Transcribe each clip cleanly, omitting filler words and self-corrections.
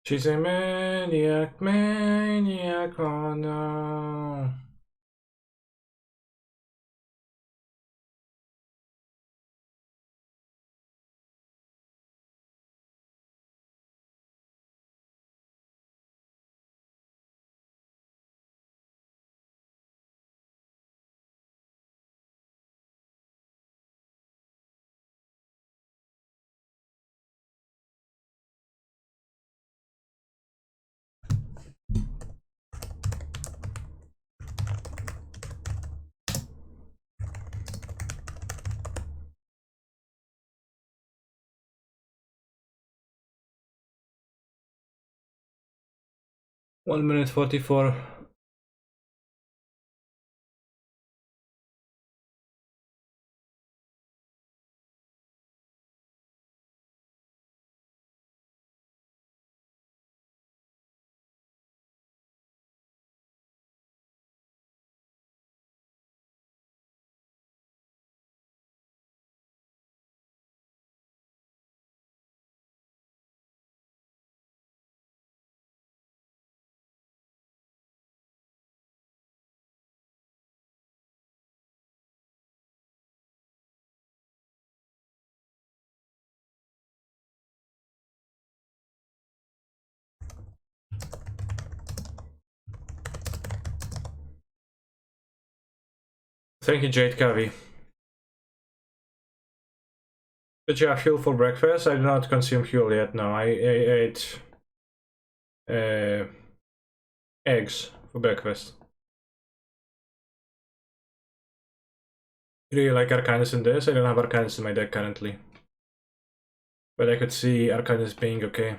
She's a maniac, maniac, oh no. One minute 44. Thank you, Jade Kavi. Did you have fuel for breakfast? I do not consume fuel yet, no. I ate eggs for breakfast. Do you like Arcanus in this? I don't have Arcanus in my deck currently. But I could see Arcanus being okay.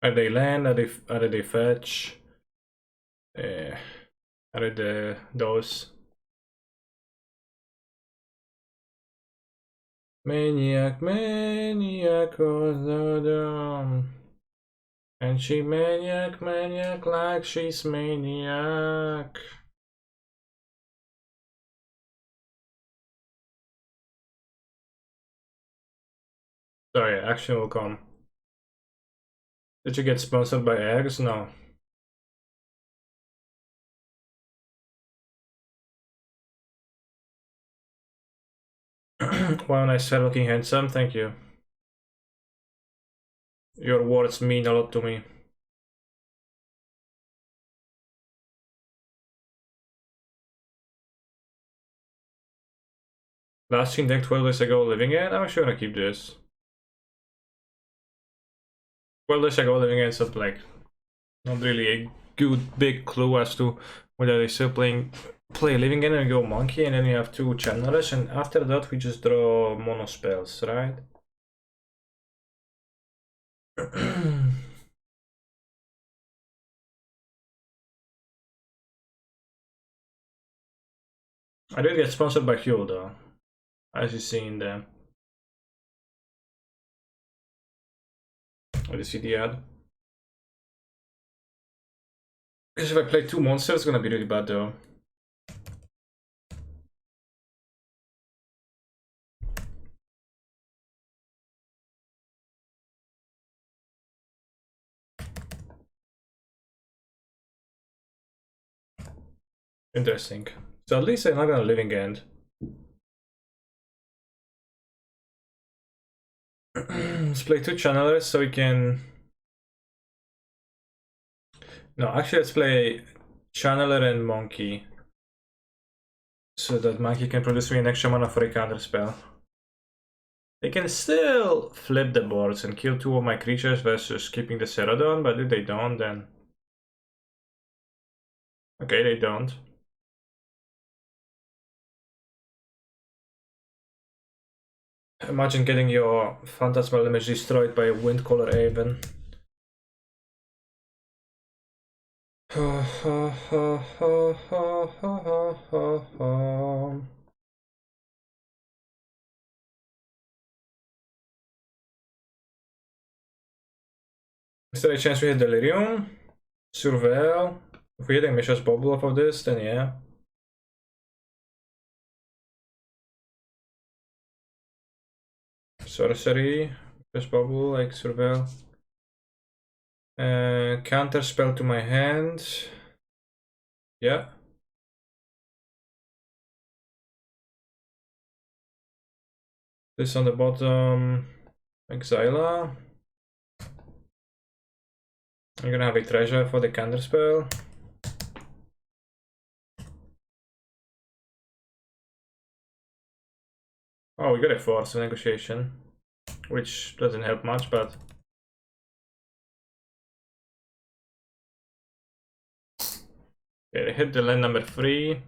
Are they land? Are they fetch? Are they those? Maniac, maniac, oh no. And she maniac, maniac like she's maniac. Sorry, action will come. Did you get sponsored by eggs? No. Wow, nice hair, looking handsome, thank you. Your words mean a lot to me. Last seen deck 12 days ago living in? I'm sure I keep this. 12 days ago living in, so like not really a good big clue as to whether they still play living in and go monkey, and then you have two channelers, and after that we just draw mono spells, right? I did get sponsored by Fuel though, as you see in the. Did you see the ad? Because if I play two monsters, it's gonna be really bad though. Interesting. So at least I'm not gonna living end. Let's play two channelers so we can. No, actually, let's play channeler and monkey. So that monkey can produce me an extra mana for a counter spell. They can still flip the boards and kill two of my creatures versus keeping the Celadon, but if they don't, then. Okay, they don't. Imagine getting your Phantasmal image destroyed by a Windcaller Aven. Is there a chance we hit Delirium? Surveil? If we hit a Mishra's Bubble off of this, then yeah. sorcery, first bubble, like surveil. Counter spell to my hand. Yeah. This on the bottom. Exila. I'm gonna have a treasure for the counter spell. Oh, we got a force of negotiation, which doesn't help much, but okay, they hit the land number 3.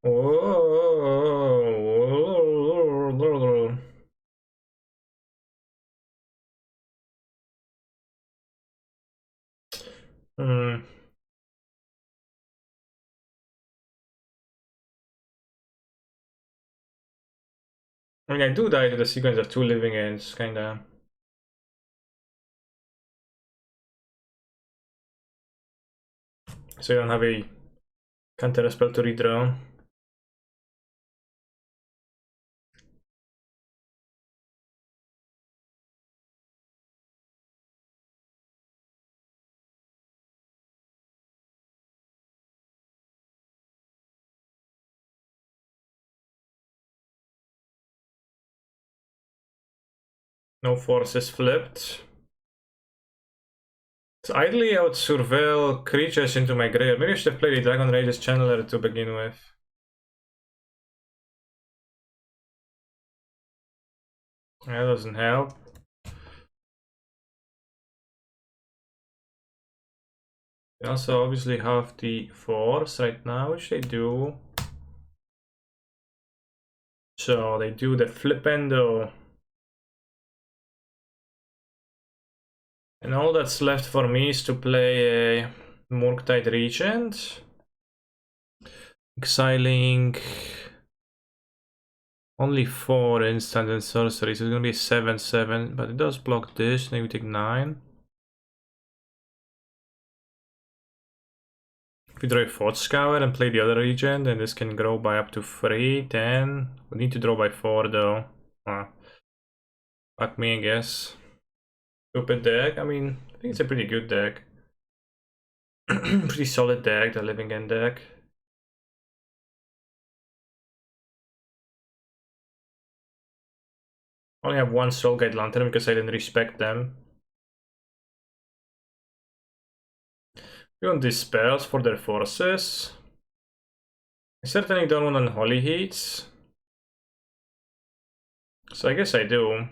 Oh. Hmm. I mean, I do die to the sequence of 2 living ends, kinda. So you don't have a counter spell to redraw. No forces flipped. So ideally I would surveil creatures into my graveyard. Maybe I should have played a Dragon Rage's Channeler to begin with. That doesn't help. They also obviously have the force right now, which they do. So they do the flipendo. And all that's left for me is to play a Murktide Regent. Exiling only 4 instant and sorcery, so it's gonna be 7/7, but it does block this, maybe take 9. If we draw a Thought Scour and play the other Regent, then this can grow by up to 3, 10. We need to draw by 4 though. Fuck me, I guess. Stupid deck. I mean, I think it's a pretty good deck. Pretty solid deck, the Living End deck. I only have 1 Soul Guide Lantern because I didn't respect them. We want these spells for their forces. I certainly don't want Unholy Heats. So I guess I do.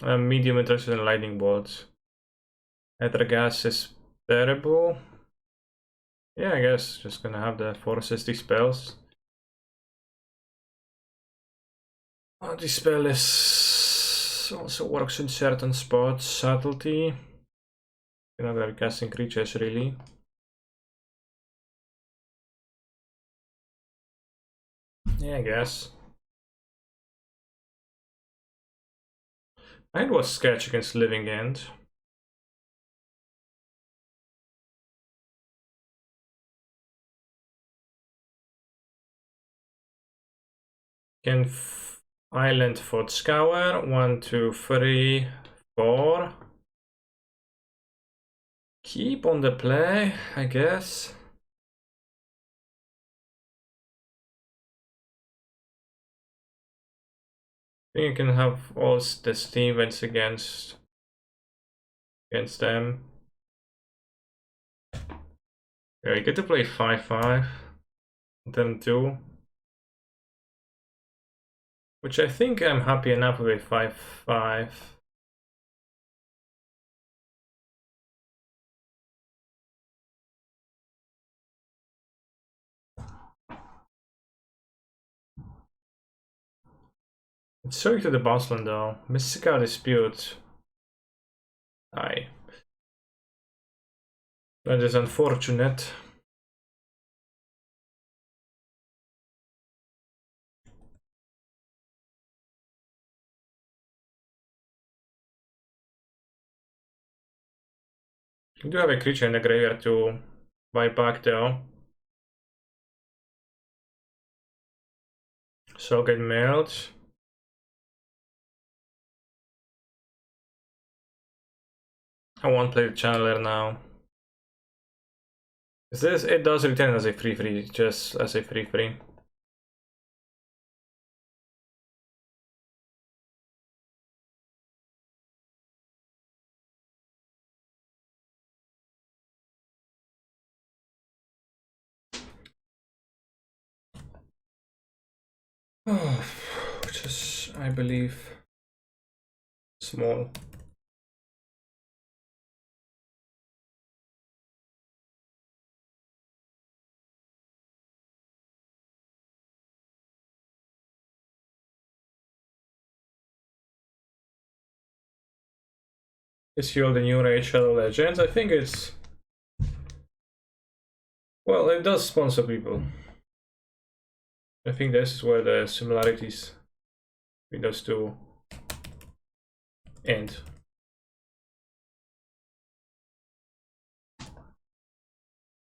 I'm medium interested in Lightning Bolts. Gas is bearable. Yeah, I guess just gonna have the forces, these spells. Oh, this spell is also works in certain spots. Subtlety. You're not gonna be casting creatures really. Yeah, I guess. My hand was sketch against Living End. Can Island Fort Scour. 1, 2, 3, 4. Keep on the play, I guess. I think you can have all the steam events against them. Yeah, you get to play 5/5, then 2. Which I think I'm happy enough with a 5/5. It's sorry to the boss land though. Mystical Dispute. Aye. That is unfortunate. We do have a creature in the graveyard to buy back though. So get mailed. I won't play the channeler now. Is this? It does return as a free, just as a free. Oh, which is, I believe, small. Is he all the new Raid Shadow Legends? I think it's... Well, it does sponsor people. I think this is where the similarities between those two end.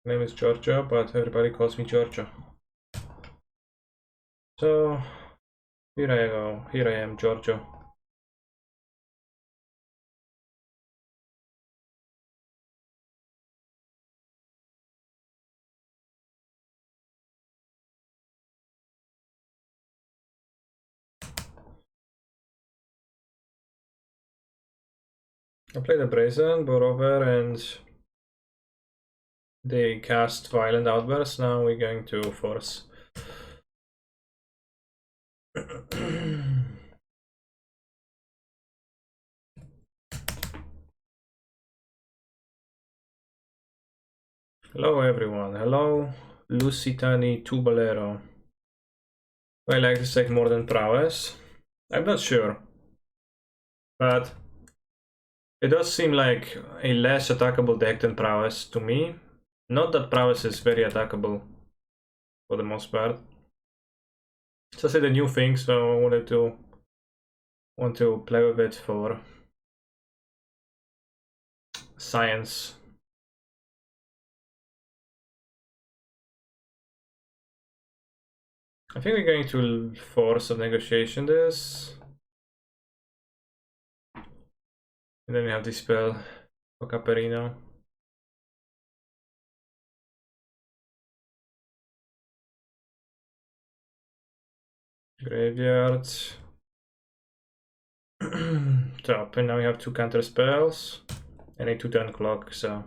My name is Giorgio, but everybody calls me Giorgio. So, here I go. Here I am, Giorgio. I played a Brazen, Borover, and they cast Violent Outburst. Now we're going to Force. Hello everyone, hello Lusitani Tubalero. I like this deck more than Prowess. I'm not sure, but it does seem like a less attackable deck than Prowess to me. Not that Prowess is very attackable for the most part. It's just the new thing, so I wanted to play with it for science. I think we're going to Force of Negotiation this. And then we have this spell for Caperino. Graveyard. Top, and now we have 2 counter spells and a 2-turn clock, so.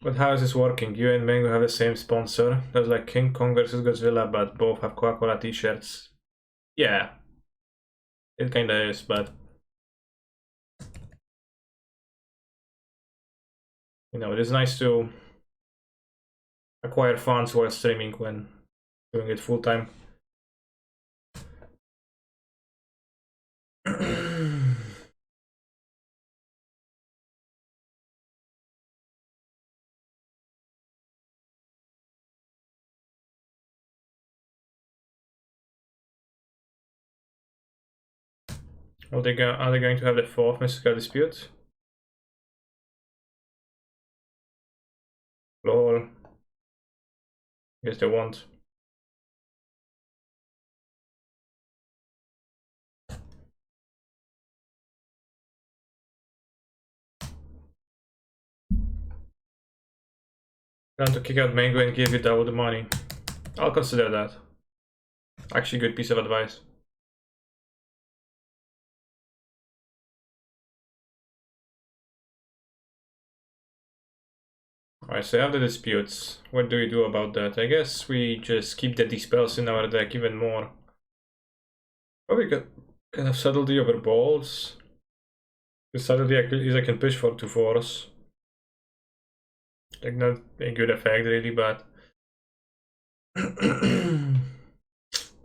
But how is this working? You and Mango have the same sponsor. That's like King Kong versus Godzilla, but both have Coca-Cola t-shirts. Yeah. It kinda is, but... You know, it is nice to acquire funds while streaming when doing it full time. Are they going to have the 4th Mystical Dispute? Lol. Guess they won't. Plan to kick out Mango and give you double the money. I'll consider that. Actually, good piece of advice. Alright, so after disputes, what do we do about that? I guess we just keep the dispels in our deck even more. Probably got kind of subtlety over balls. Suddenly I can push for 2/4s. Like not a good effect really, but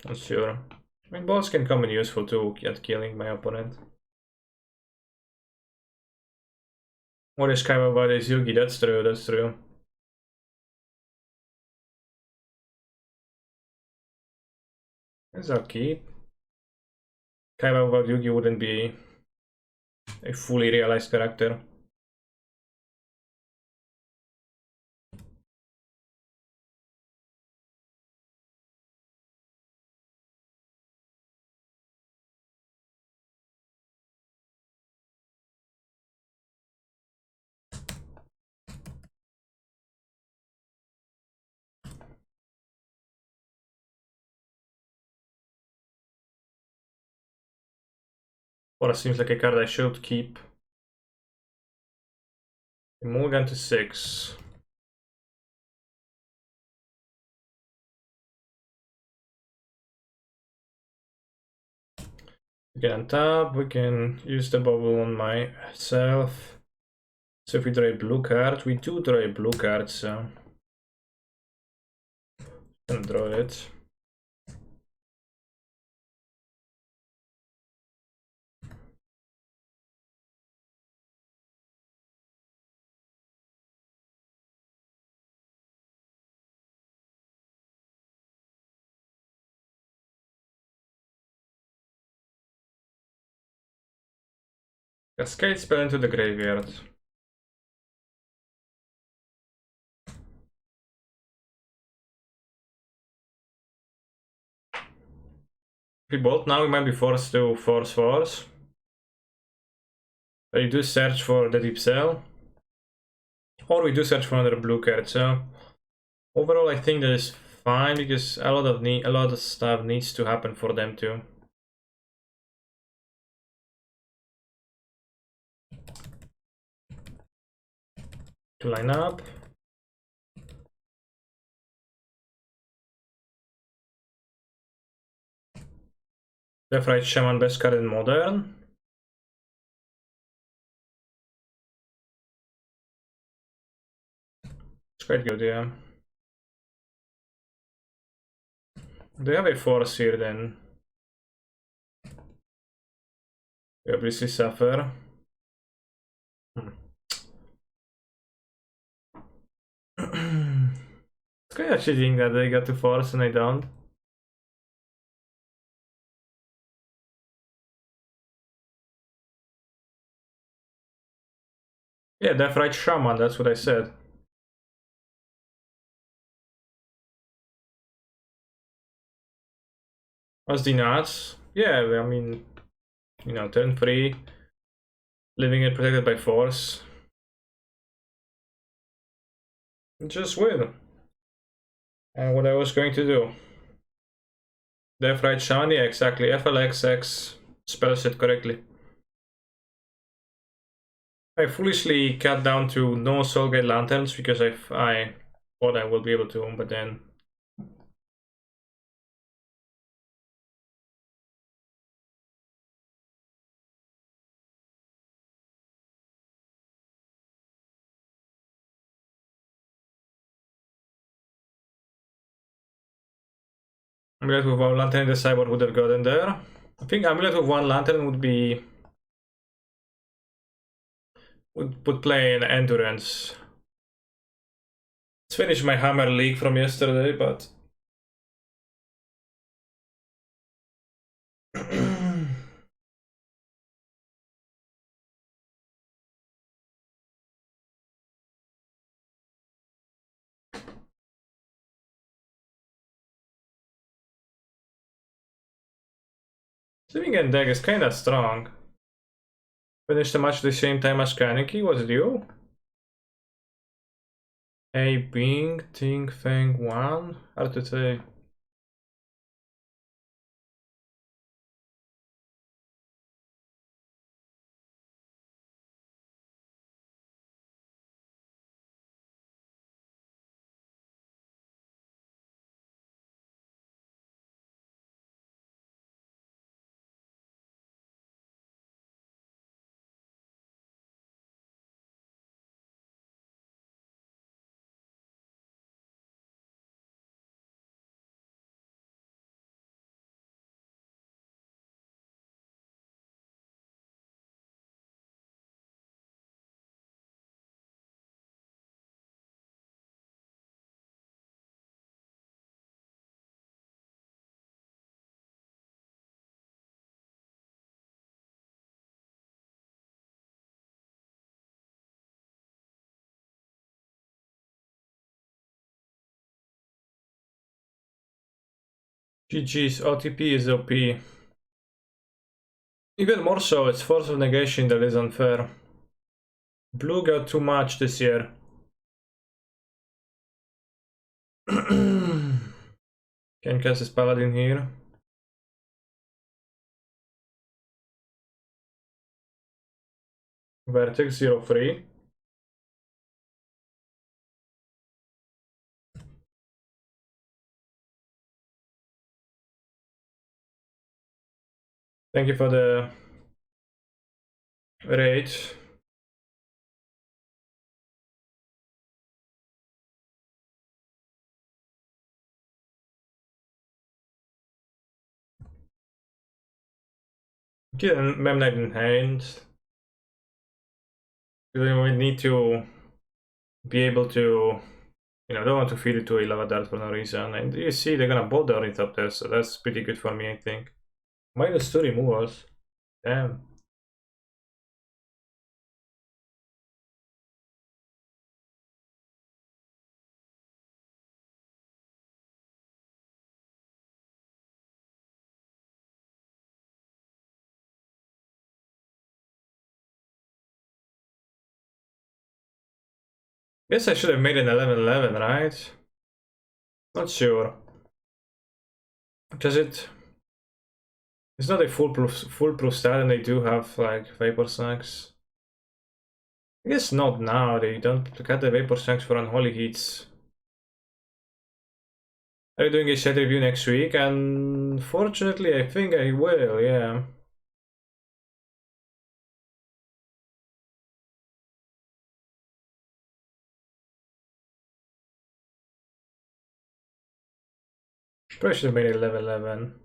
not sure. I mean, balls can come in useful too at killing my opponent. Or is Kaiba about his Yugi? That's true, that's true. It's our key. Kaiba about Yugi wouldn't be a fully realized character. Or it seems like a card I should keep. Mulligan to 6. We can untap, we can use the bubble on myself. So if we draw a blue card, we do draw a blue card, so I'm gonna draw it. Cascade spell into the graveyard. If we bolt now, we might be forced to force. But we do search for the deep cell. Or we do search for another blue card, so overall I think that is fine because a lot of stuff needs to happen for them to line up. Left right shaman, best card in modern. It's quite good, yeah. They have a force here then. We obviously suffer. It's quite actually think that they got to force and I don't. Yeah, left right shaman, that's what I said. What's the nuts? Yeah, I mean, you know, turn 3, living it protected by force. Just win. And what I was going to do. Left right shaman, yeah, exactly. FLXX spells it correctly. I foolishly cut down to no Soulgate Lanterns because I thought I would be able to, but then Amulet with one lantern in the sideboard would have gotten there. I think Amulet with one lantern would be would play an endurance. Let's finish my Hammer League from yesterday, but Living and deck is kinda strong. Finished the match at the same time as Kaneki, was it you? A Bing, Ting, Feng, Wan? Hard to say. GG's OTP is OP. Even more so, it's force of negation that is unfair. Blue got too much this year. Can cast his paladin here. Vertex 0-3. Thank you for the raid. Get a Mem Knight in hand. We need to be able to, you know, don't want to feed it to a lava dart for no reason. And you see they're gonna bolt the Ornithopter, so that's pretty good for me, I think. -2 removals. Damn. Guess I should have made an 11-11, right? Not sure. Does it? It's not a foolproof stat, and they do have like Vapor Snacks. I guess not now. They don't cut the Vapor Snacks for Unholy Heats. Are you doing a set review next week? Unfortunately, I think I will, yeah. Probably should have made it 11-11.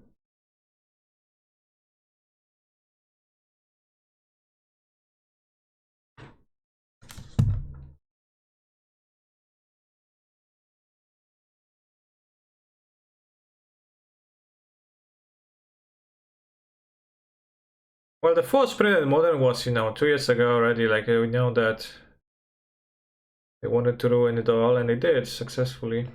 Well, the fourth sprint in Modern was, you know, 2 years ago already. Like, we know that they wanted to ruin it all, and they did successfully.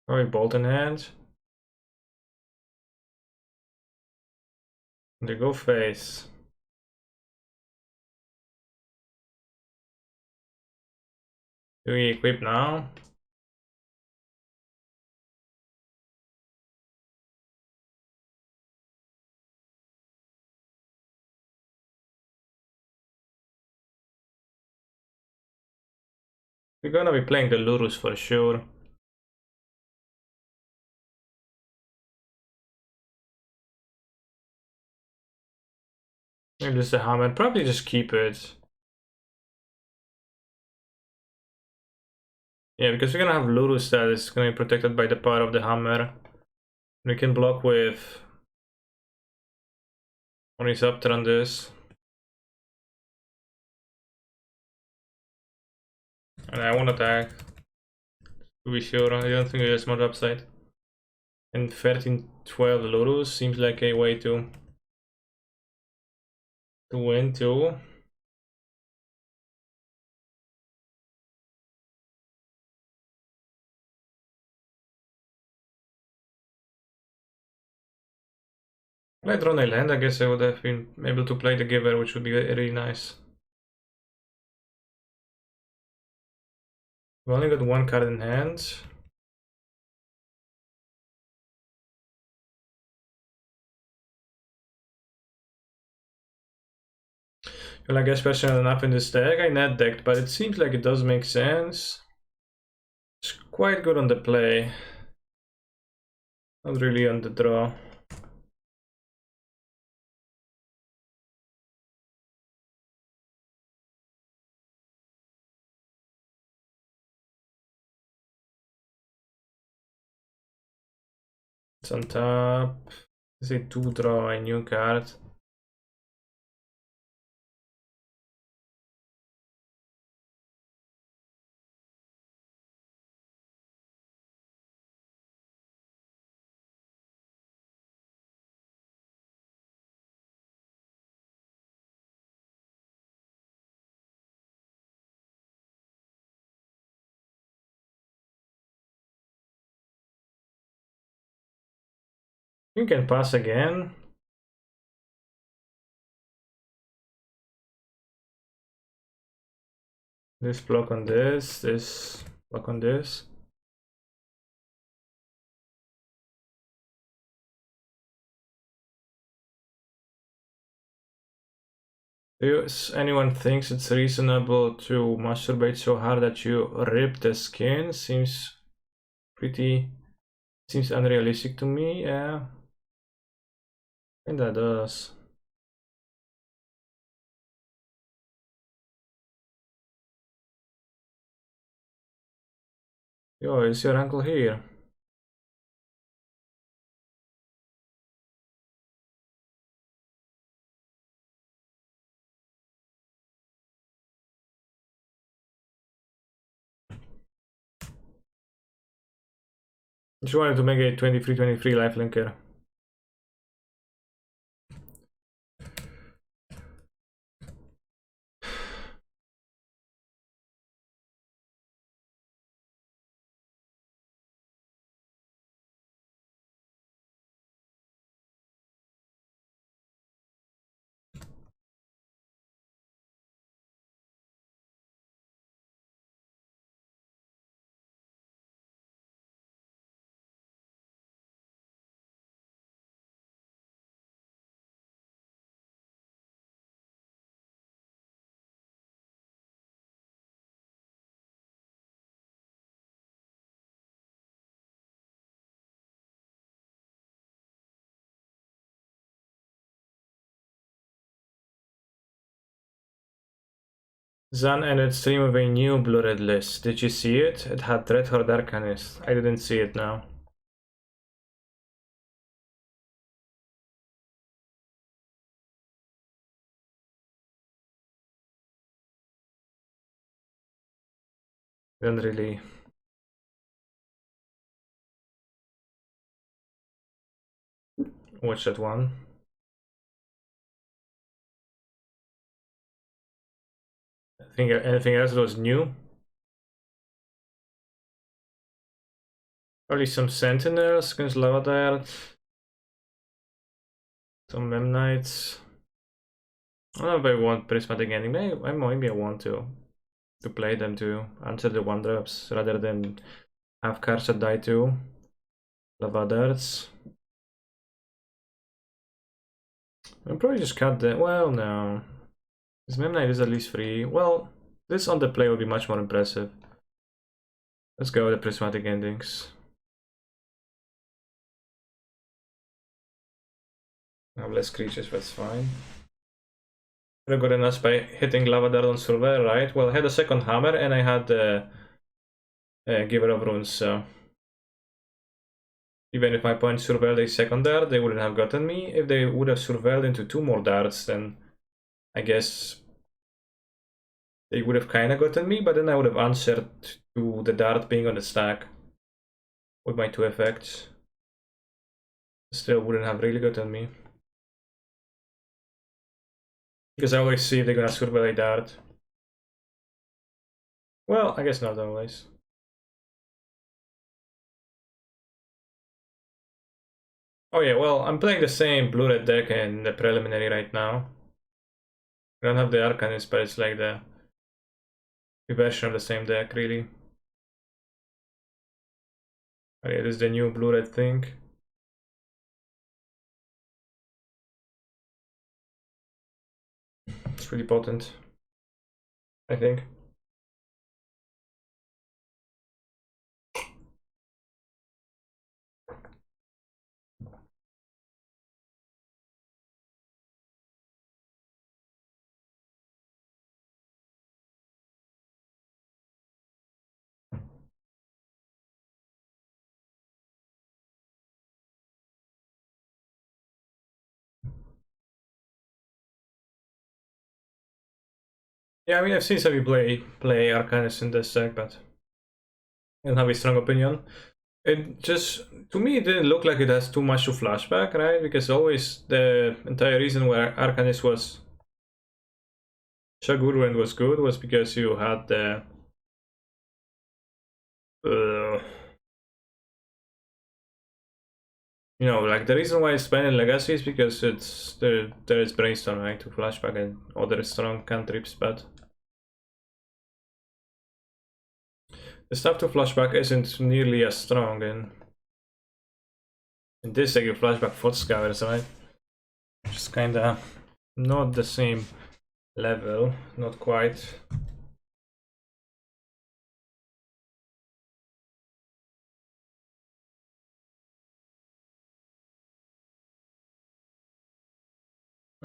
Alright, Bolt in hand. They go face. Do we equip now? We're gonna be playing the Lurus for sure. Maybe just a hammer. Probably just keep it. Yeah, because we're gonna have Lurus that is gonna be protected by the power of the hammer. We can block with Ornithopter on this. And I won't attack. To be sure, I don't think there's much upside. And 13-12 Lurus seems like a way to win too. If I drawn a land, I guess I would have been able to play the Giver, which would be really nice. We only got one card in hand. Well, I guess passionate enough in this deck. I net decked, but it seems like it does make sense. It's quite good on the play. Not really on the draw. It's on top. It's a 2 draw, a new card. You can pass again. This block on this block on this. Anyone thinks it's reasonable to masturbate so hard that you rip the skin? Seems unrealistic to me. Yeah, I think that does. Yo, is your uncle here? Just wanted to make a 23-23 life linker. Zan ended stream with a new blurred list. Did you see it? It had Red Horde Arcanist. I didn't see it now. Didn't really. Watch that one. I think anything else was new? Probably some Sentinels against Lavadart. Some Memnites. I don't know if I want Prismatic Ending. Maybe I want to play them to answer the 1-drops rather than have cards that die to Lavadarts. I'll probably just cut the. Well, no. This Memnite is at least free. Well, this on the play will be much more impressive. Let's go with the Prismatic Endings. I have less creatures, that's fine. Very good enough by hitting Lavadar on Surveyor, right? Well, I had a second hammer and I had the Giver of Runes, so even if my opponent surveilled a second dart, they wouldn't have gotten me. If they would have surveilled into 2 more darts, then I guess they would have kind of gotten me, but then I would have answered to the dart being on the stack with my 2 effects. Still wouldn't have really gotten me. Because I always see if they're gonna surveil a dart. Well, I guess not always. Oh yeah, well, I'm playing the same blue-red deck in the preliminary right now. I don't have the Arcanist, but it's like the version of the same deck, really. Oh yeah, this is the new blue-red thing. It's pretty potent, I think. Yeah, I mean, I've seen some people play Arcanist in this deck, but I don't have a strong opinion. It just, to me, it didn't look like it has too much to flashback, right? Because always the entire reason where Arcanist was Shaguru and was good was because you had the You know, like the reason why it's banned in Legacy is because it's there is Brainstorm, right, to flashback and other strong cantrips, but the stuff to flashback isn't nearly as strong, and in this deck you flashback Fort Scours, right? Just kinda not the same level, not quite.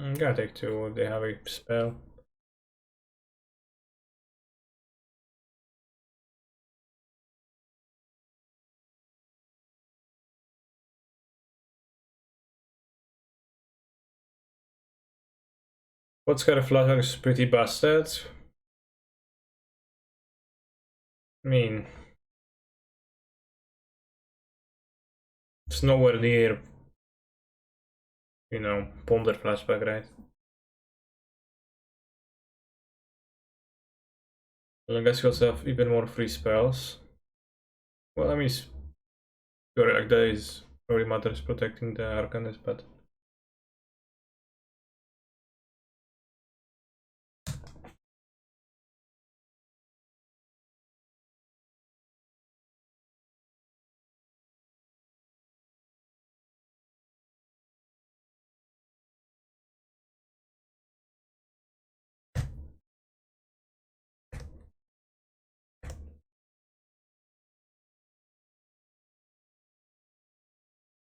I'm gonna take two if they have a spell. What's got a flashback is pretty busted. I mean, it's nowhere near, you know, Ponder flashback, right? Well, I guess you also have even more free spells. Well, I mean, your like that is probably matters protecting the Arcanist, but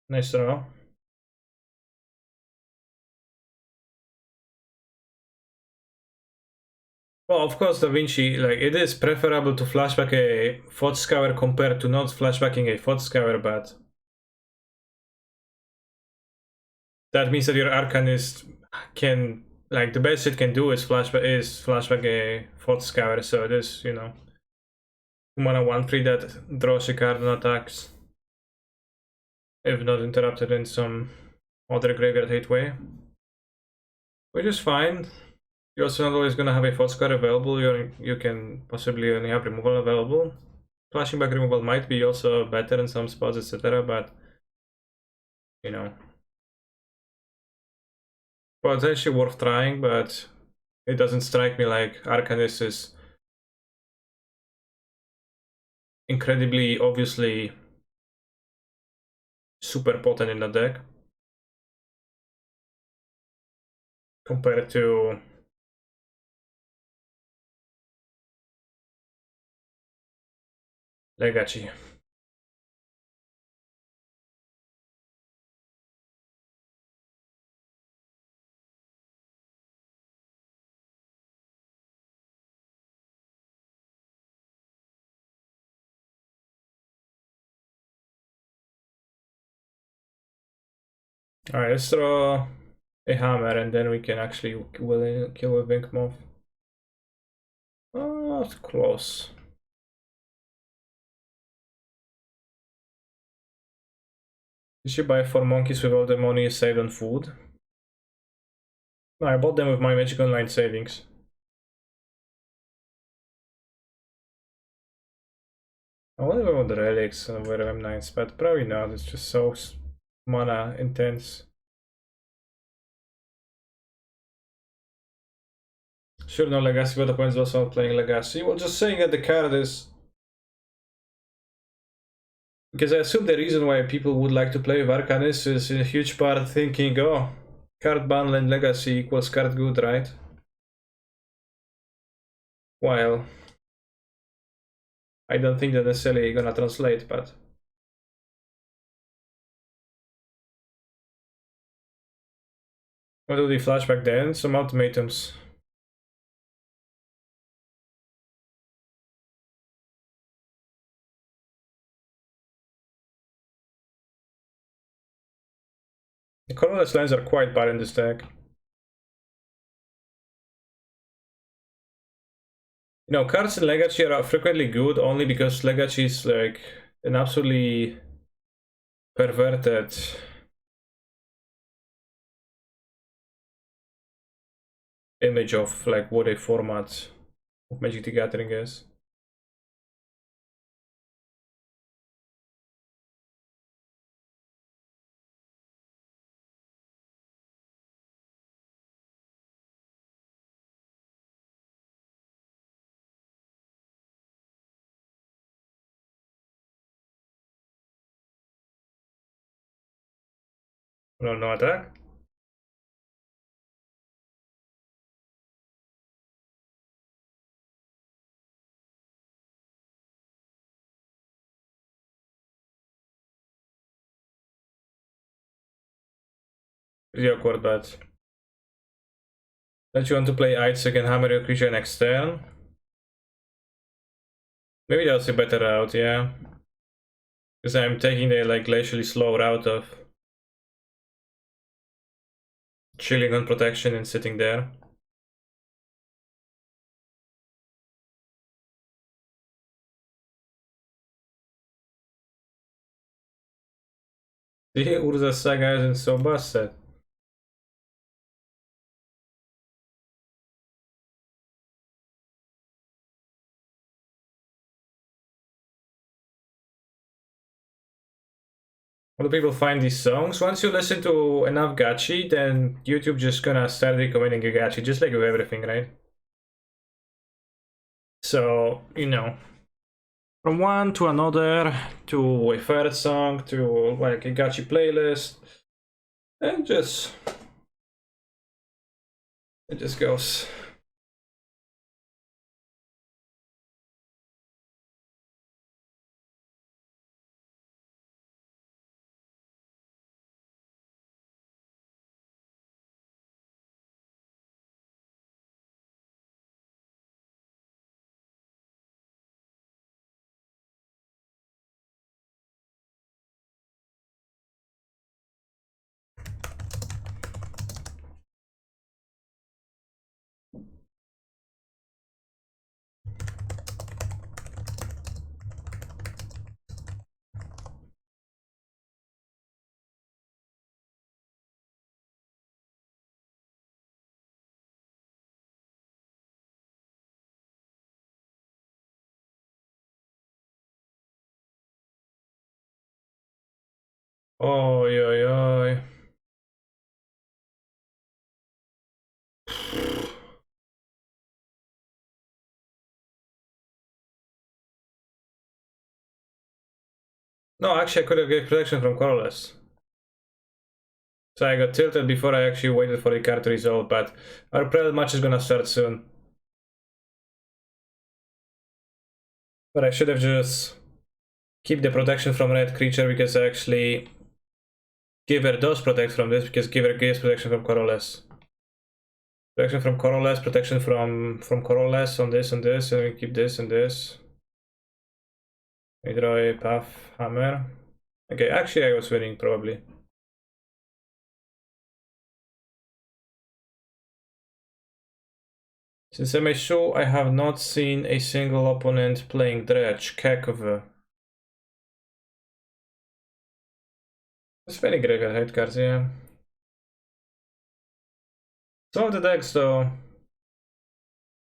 nice draw. Well, of course, Da Vinci, like, it is preferable to flashback a Fort Scour compared to not flashbacking a Fort Scour, but that means that your Arcanist can, like, the best it can do is flashback a Fort Scour, so it is, you know, 2-mana 1/3 that draws a card and attacks, if not interrupted in some other graveyard hate way. Which is fine. You're also not always gonna have a Fort Scour available, you can possibly only have removal available. Flashing back removal might be also better in some spots, etc., but, you know, potentially worth trying, but it doesn't strike me like Arcanist is incredibly obviously super potent in the deck compared to Legacy. Alright, let's throw a hammer and then we can actually kill a Wink Moth. Oh, it's close. Did you buy 4 monkeys with all the money saved on food? No, I bought them with my Magic Online savings. I wonder about the relics whether I'm nice, but probably not. It's just so mana intense. Sure, no Legacy, but the point is also not playing Legacy. Well, just saying that the card is... Because I assume the reason why people would like to play with Arcanist is in a huge part thinking, oh, card bundle and Legacy equals card good, right? While I don't think that necessarily gonna translate, but... What do we flashback then? Some ultimatums. The colorless lands are quite bad in this deck. You know, cards in Legacy are frequently good only because Legacy is like an absolutely perverted image of like what a format of Magic the Gathering is. No, no attack. Pretty awkward, but don't you want to play Ice again, hammer your creature next turn? Maybe that's a better route, yeah. Because I'm taking the like glacially slow route of chilling on protection and sitting there. The Urza Saga isn't so busted. How do people find these songs? Once you listen to enough gachi, then YouTube just gonna start recommending you gachi, just like with everything, right? So, you know, from one to another, to a third song, to like a gachi playlist, and it just goes. Oi, oi, oi. No, actually, I could have gave protection from colorless. So I got tilted before I actually waited for the card to resolve, but our private match is gonna start soon. But I should have just keep the protection from red creature because actually Giver does protect from this because Giver gives protection from colorless. Protection from colorless, protection from colorless on this and this, and we keep this and this. We draw a path hammer. Okay, actually I was winning probably. Since MSU, I have not seen a single opponent playing Dredge, Kekov. It's many graveyard hate cards, yeah. Some of the decks though,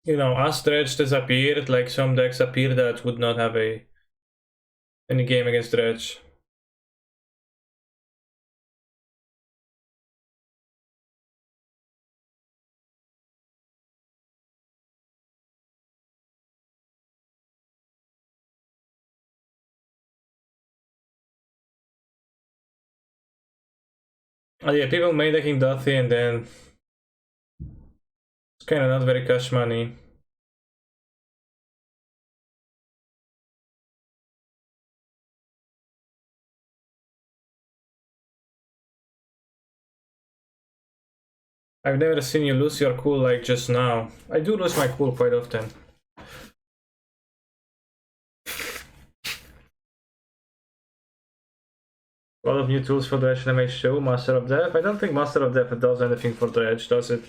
you know, as Dredge disappeared, like some decks appear that would not have any game against Dredge. Oh yeah, people main decking Duffy and then it's kinda not very cash money. I've never seen you lose your cool like just now. I do lose my cool quite often. A lot of new tools for Dredge LMH show, Master of Death. I don't think Master of Death does anything for Dredge, does it?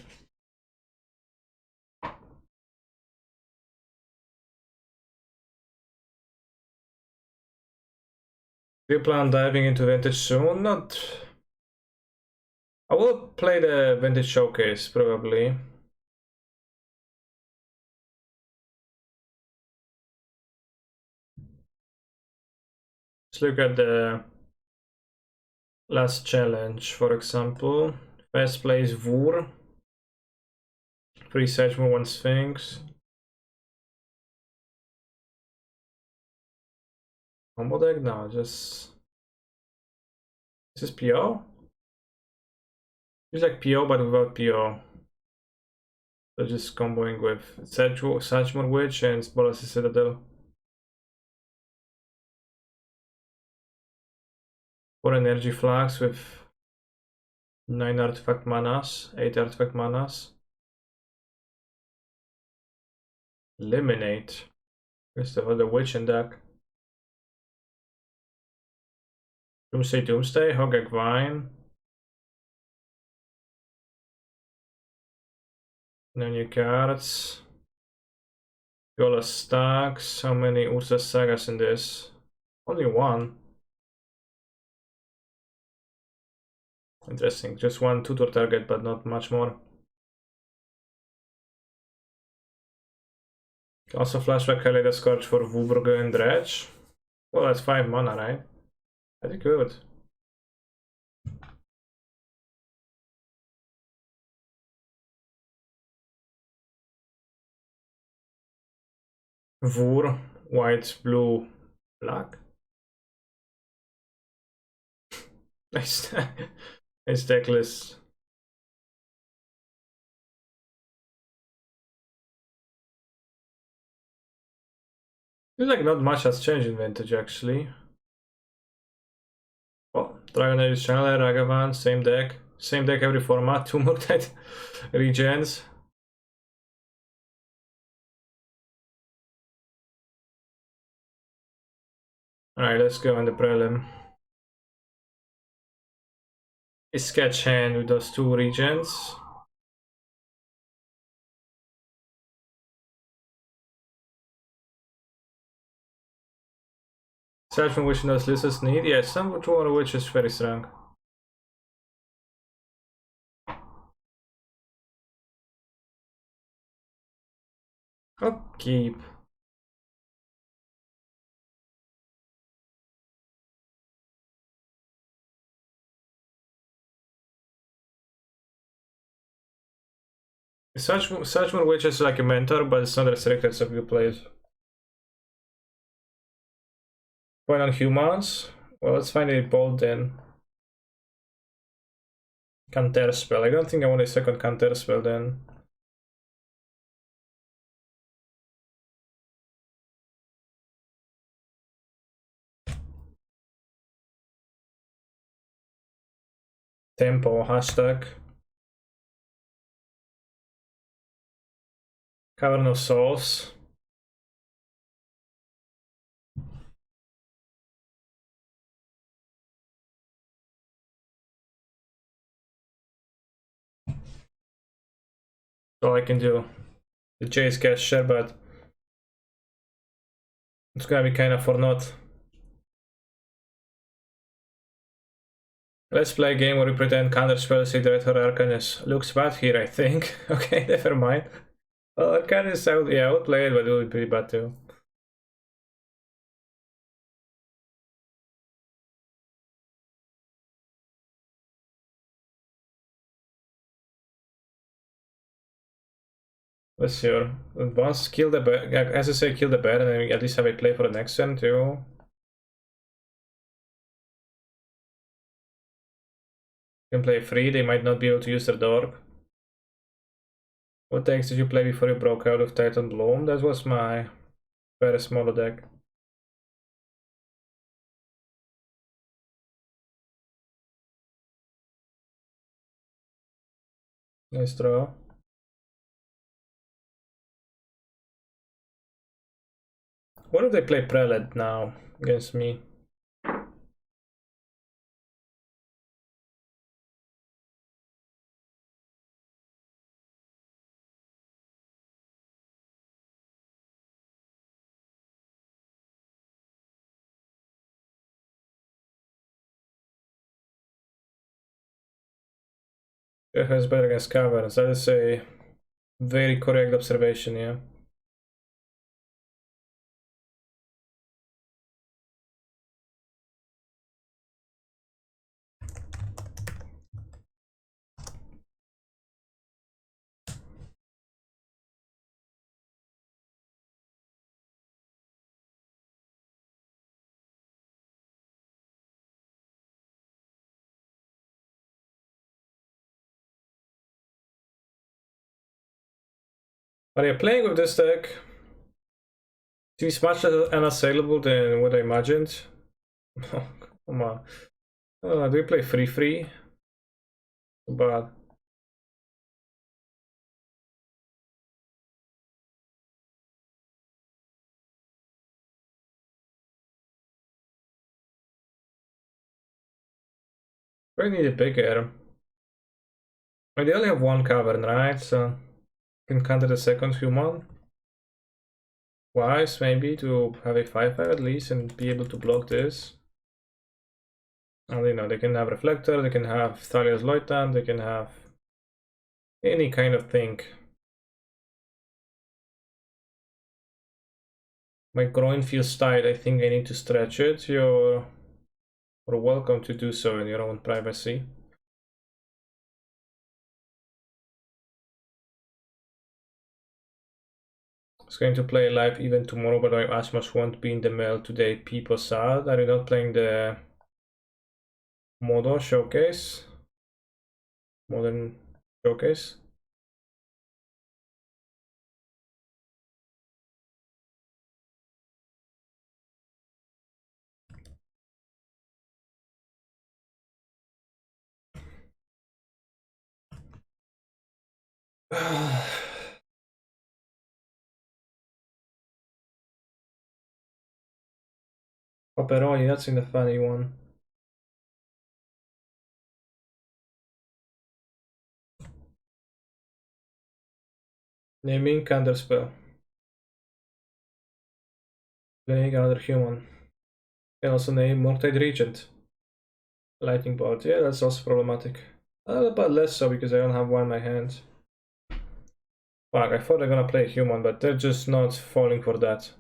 Do you plan on diving into Vintage soon? Not... I will play the Vintage Showcase, probably. Let's look at the last challenge, for example. First place, Vur. 3 Sedgemoor, 1 Sphinx. Combo deck? No, just... Is this PO? It's like PO but without PO. So just comboing with Sagemore Witch and Bolas Citadel. 4 energy flags with 9 artifact manas, 8 artifact manas. Eliminate. Guess the other witch in deck. Doomsday, Hogak Vine. No new cards. Yola stacks. How many Ursa Sagas in this? Only one. Interesting. Just one tutor target, but not much more. Also flashback Kaleida Scourge for Vuburgo and Dredge. Well, that's 5 mana, right? Pretty good. Vur, white, blue, black. Nice, nice deck list. Feels like not much has changed in Vintage actually. Oh, Dragon Age Channeler, Ragavan, same deck. Same deck every format, 2 more dead regens. Alright, let's go in the prelim. A sketch hand with those 2 regens. Aside from which those lists need, yeah, some more which is very strong. I'll keep. Such more which is like a mentor, but it's not restricted, so you play it. Point on humans. Well, let's find a bolt then. Counter spell. I don't think I want a second counter spell then. Tempo, hashtag. Cavern of Souls. All I can do. The Chase cast share, but it's gonna be kind of for naught. Let's play a game where we pretend counter spell Director Arcanus looks bad here, I think. Okay, never mind. Well, Arcanus, I would play it, but it would be pretty bad too. What's your once kill the bear? As I say, kill the bear, and then we at least have a play for the next turn too. You can play free. They might not be able to use their dork. What decks did you play before you broke out of Titan Bloom? That was my very small deck. Nice draw. What if they play Prelate now against me? It has better against caverns. That is a very correct observation, yeah. Are you playing with this deck? It's much less unassailable than what I imagined. Come on. Do you play free? But we need a bigger. I mean, they only have one cavern, right? So you can counter the second human. Wise, maybe, to have a 5/5 at least and be able to block this. And you know, they can have Reflector, they can have Thalia's Loitan, they can have any kind of thing. My groin feels tight, I think I need to stretch it. You're welcome to do so in your own privacy. I was going to play live even tomorrow, but my Asmos won't be in the mail today. People sad. Are you not playing the Modo showcase? Modern showcase? Pepperoni, that's in the funny one. Naming counterspell. Playing another human. Can also name Mortide Regent. Lightning Bolt, yeah, that's also problematic. But less so because I don't have one in my hand. Fuck, I thought they're gonna play human, but they're just not falling for that.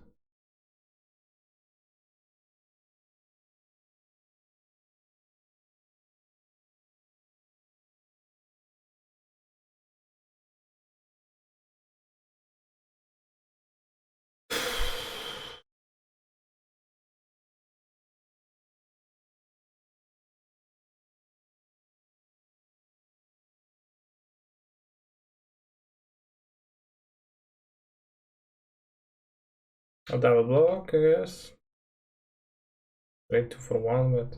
A double block, I guess. Trade 2 for 1, but...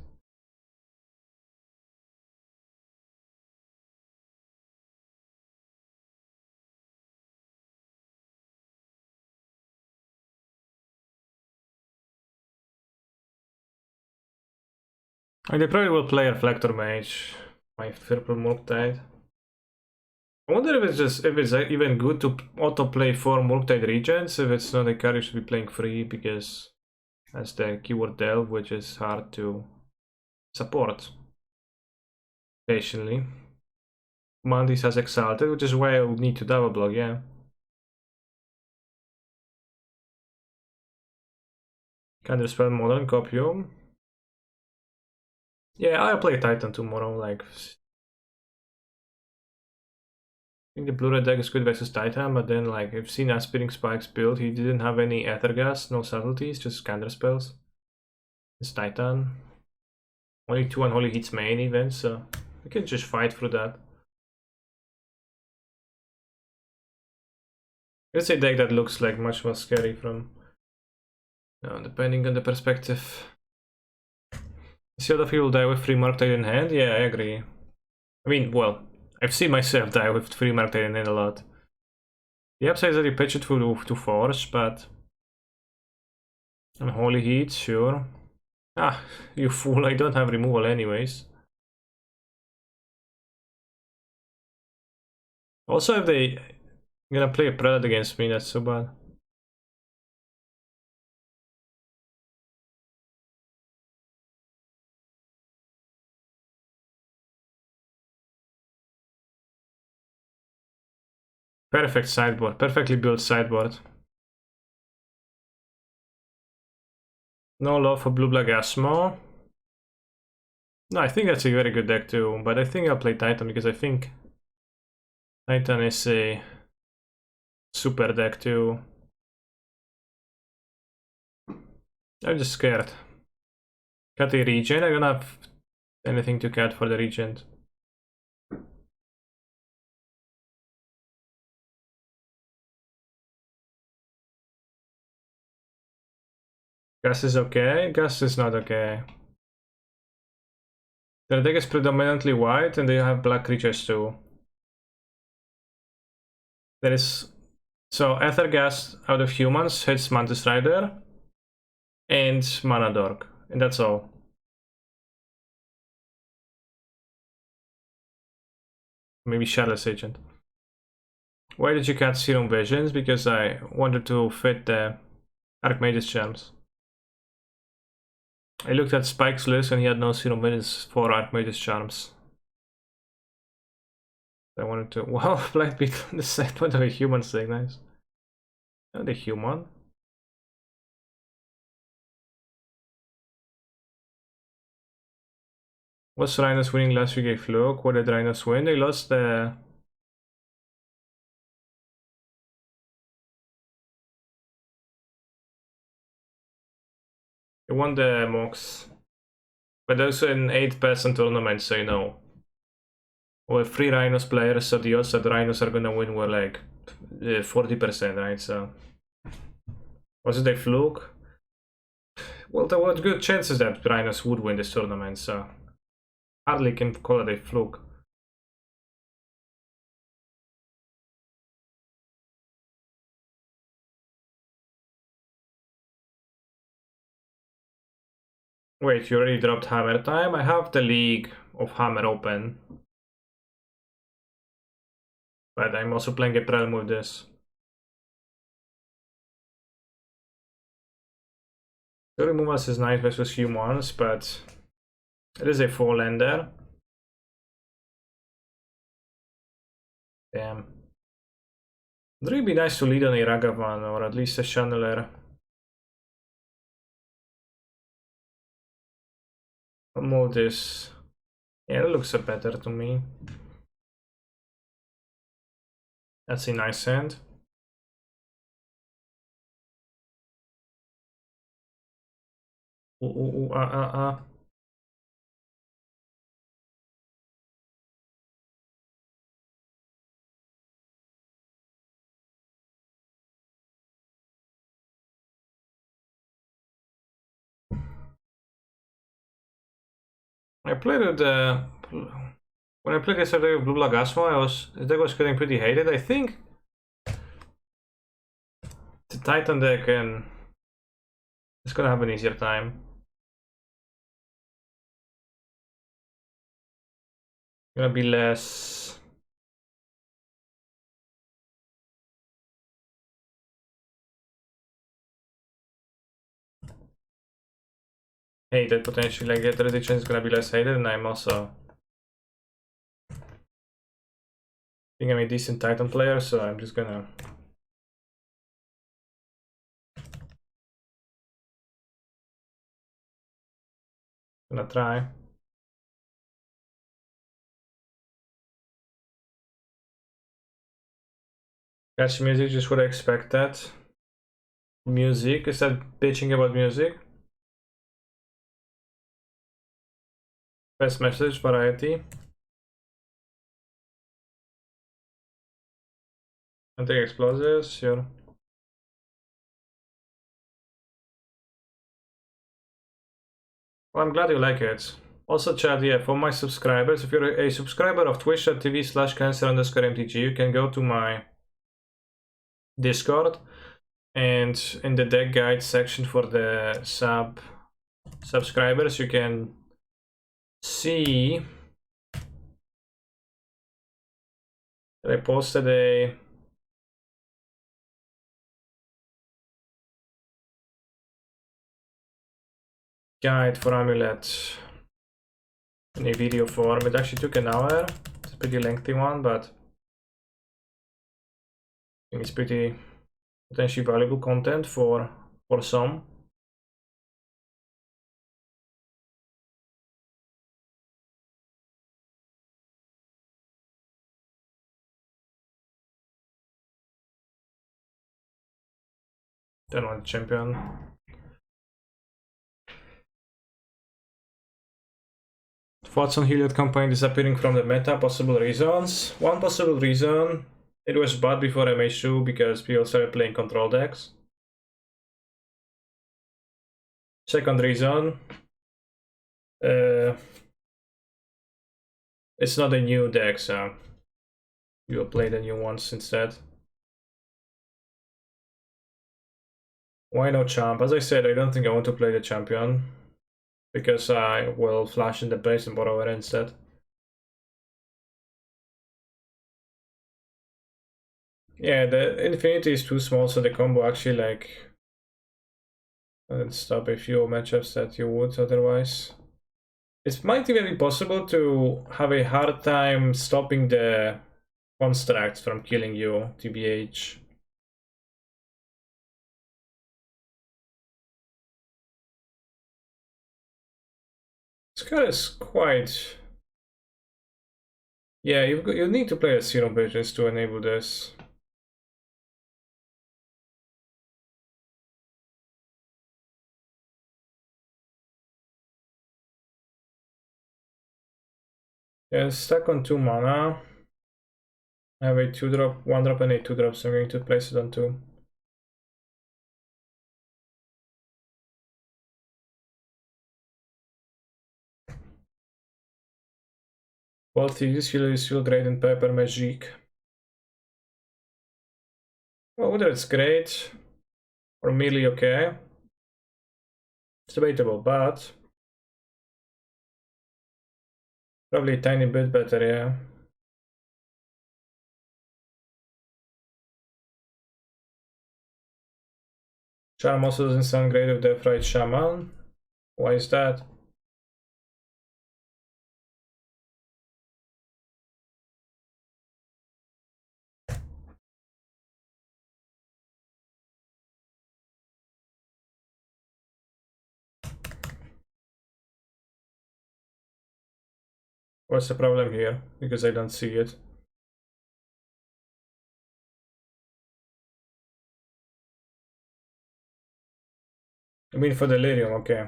I mean, they probably will play Reflector Mage. My Purple Murktide. I wonder if it's even good to auto-play 4 Murktide Regents, if it's not a card you should be playing free, because that's the keyword Delve, which is hard to support patiently. Mandis has Exalted, which is why I would need to double block, yeah. Counterspell Modern Copium. Yeah, I'll play Titan tomorrow, like... I think the Blu-ray deck is good versus Titan, but then like I've seen Aspiring Spikes build, he didn't have any Aethergas, no subtleties, just counterspells. It's Titan. Only 2 unholy hits main events, so we can just fight through that. It's a deck that looks like much more scary from, depending on the perspective. See other people die with 3 Murktide in hand? Yeah, I agree. I mean, well, I've seen myself die with 3 Murktide in hand a lot. The upside is that you pitch it to force, but... Unholy heat, sure. Ah, you fool, I don't have removal anyways. Also, if they gonna play a Prelate against me, that's so bad. Perfect sideboard, perfectly built sideboard. No love for Blue Black Asmo. No, I think that's a very good deck too, but I think I'll play Titan because I think Titan is a super deck too. I'm just scared. Cut a Regent, I don't have anything to cut for the Regent. Gas is okay. Gas is not okay. Their deck is predominantly white and they have black creatures too. There is... So Ether Gas out of humans hits Mantis Rider and Mana Dork. And that's all. Maybe Shadowless Agent. Why did you cut Serum Visions? Because I wanted to fit the Archmage's Charms. I looked at Spike's list and he had no Serum Visions for Archmage's Charms. I wanted to... Wow, Black Beetle on the side. What are the humans saying? Nice. Oh, the human. Was Rhinos winning last week a fluke? What did Rhinos win? They lost the... They won the MOX. But also an 8-person tournament, so you know. With 3 Rhinos players, so the odds that Rhinos are gonna win were like 40%, right? So... Was it a fluke? Well, there were good chances that Rhinos would win this tournament, so... Hardly can call it a fluke. Wait, you already dropped Hammer time? I have the League of Hammer open. But I'm also playing a Prelm with this. The removals is nice versus humans, but it is a 4-lander. Damn. It'd really be nice to lead on a Ragavan or at least a Channeler. I'll move this. Yeah, it looks better to me. That's a nice hand. I played with when I played yesterday with Blue Black Asmo, the deck was getting pretty hated. I think the Titan deck and it's gonna have an easier time. Gonna be less. Hated potentially, like the prediction is gonna be less hated, and I'm also I think I'm a decent Titan player, so I'm just gonna try. Catch music, just what I expected. Music, is that bitching about music? Best message, variety. Anti explosives, sure. Well, I'm glad you like it. Also, chat, yeah, for my subscribers, if you're a subscriber of twitch.tv/cancer_mtg, you can go to my Discord, and in the deck guide section for the subscribers, you can see that I posted a guide for Amulet in a video form. It actually took an hour. It's a pretty lengthy one, but I think it's pretty potentially valuable content for some. Then one champion. Thoughts on Heliod campaign disappearing from the meta, possible reasons. One possible reason, it was bad before MH2 because people started playing control decks. Secondary zone. It's not a new deck, so you'll play the new ones instead. Why no champ? As I said, I don't think I want to play the champion because I will flash in the base and borrow it instead. Yeah, the infinity is too small, so the combo actually like doesn't stop a few matchups that you would otherwise. It might even be possible to have a hard time stopping the constructs from killing you, TBH. This card is quite... Yeah, you need to play a Serum Pages to enable this. Yeah, stuck on 2 mana. I have a 2-drop, 1-drop and a 2-drop, so I'm going to place it on 2. Both use Shield Great and Pepper Magic. Well, whether it's great or merely okay, it's debatable, but probably a tiny bit better, yeah. Charm also doesn't sound great with Deathrite Shaman. Why is that? What's the problem here? Because I don't see it. I mean for Delirium, okay.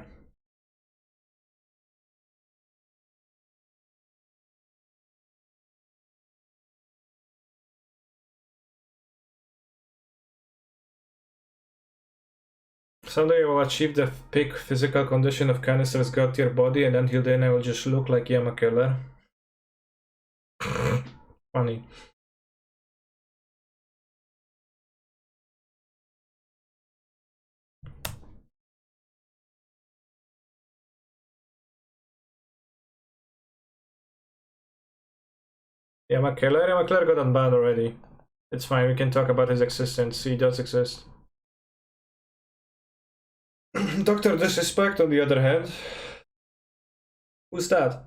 Someday I will achieve the peak physical condition of Cannister's God Tier body, and until then I will just look like Yama Killer. Funny. Yama Killer got unbanned already. It's fine, we can talk about his existence. He does exist. Dr. Disrespect, on the other hand. Who's that?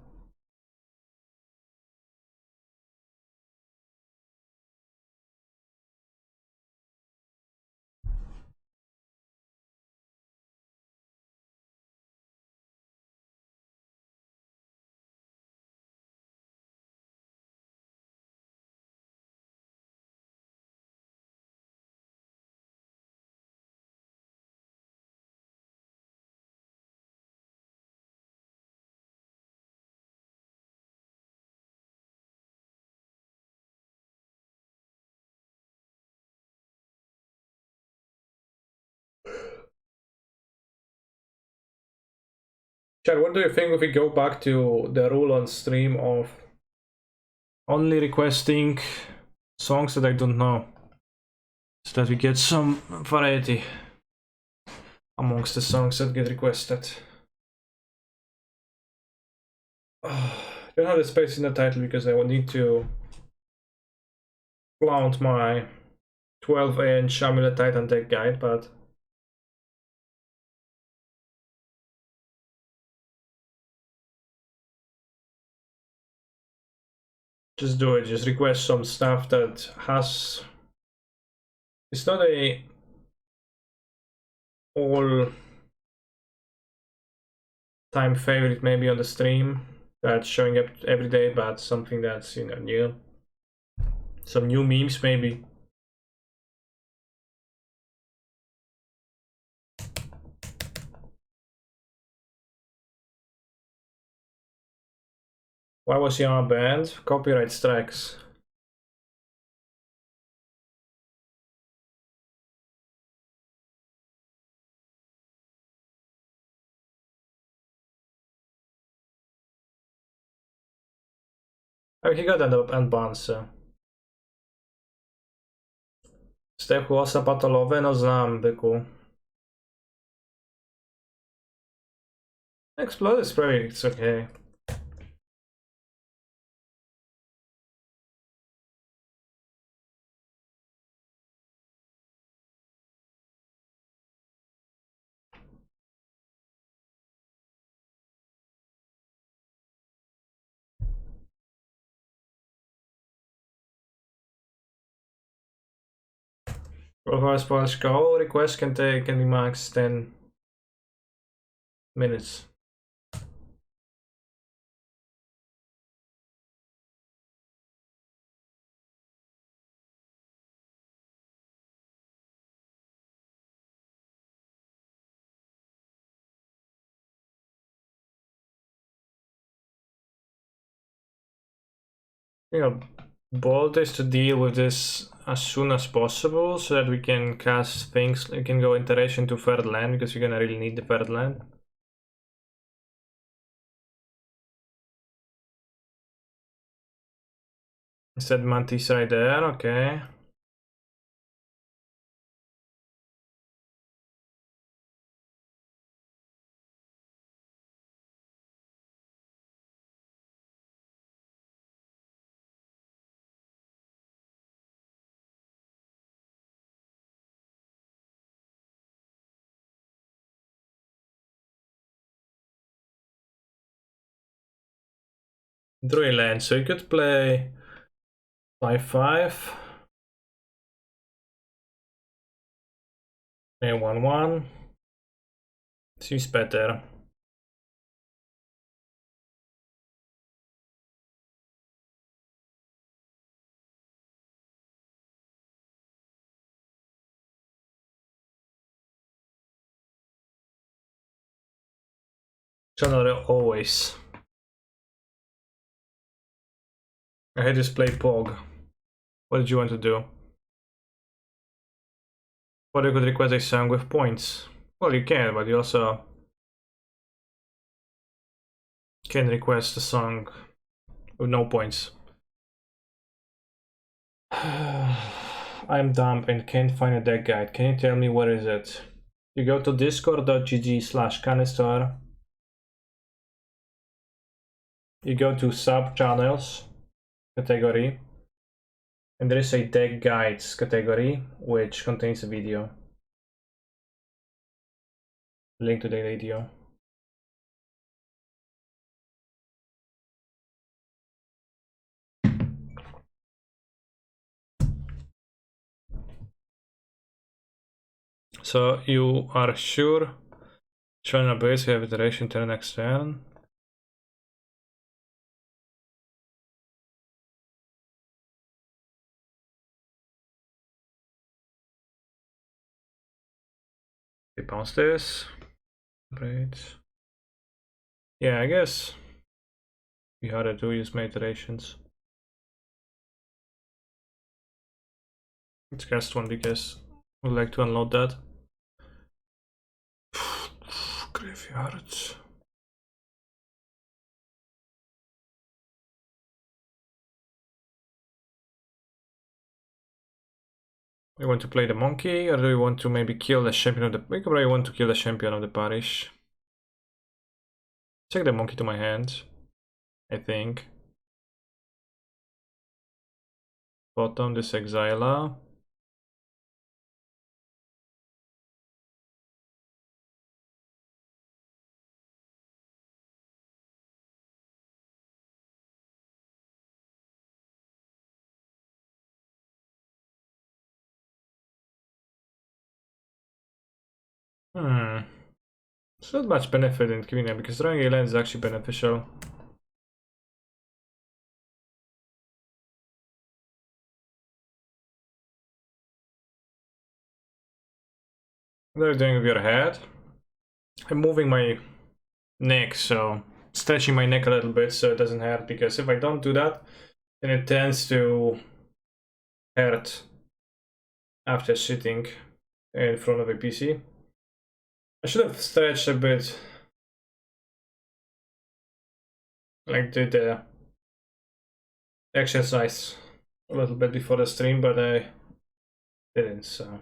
Chad, what do you think if we go back to the rule on stream of only requesting songs that I don't know, so that we get some variety amongst the songs that get requested? I don't have the space in the title because I will need to flaunt my 12-inch Amulet Titan deck guide, but just do it. Just request some stuff that has... It's not a all time favorite maybe on the stream that's showing up every day, but something that's, you know, new. Some new memes maybe. Why was he banned? Copyright strikes. Oh, he got end bounce, so. Z te chłosa patolowe, no znam, byku. Explode is probably, it's okay. Otherwise, all requests can be max 10 minutes. You know, bold is to deal with this as soon as possible so that we can cast things. We can go iteration to third land because you're gonna really need the third land. Instead, Mantis right there, okay. Draw a land, so you could play 5-5. A 1-1. Seems better. Channel always. I had just play Pog. What did you want to do? Or you could request a song with points. Well, you can, but you also can request a song with no points. I'm dumb and can't find a deck guide. Can you tell me where is it? You go to discord.gg/canister. You go to sub channels category, and there is a deck guides category which contains a video. Link to the video. So you are sure? Showing a base, you have iteration turn next turn. They bounce this. Great. Yeah, I guess we had to do use my iterations. Let's cast one because I would like to unload that. Graveyard. Do you want to play the monkey, or do you want to maybe kill the champion of the... We probably want to kill the champion of the parish. Take the monkey to my hand, I think. Bottom, this Exiler. It's not much benefit in killing them because drawing a land is actually beneficial. What are you doing with your head? I'm moving my neck, so stretching my neck a little bit so it doesn't hurt, because if I don't do that, then it tends to hurt after sitting in front of a PC. I should have stretched a bit, like did exercise a little bit before the stream, but I didn't, so.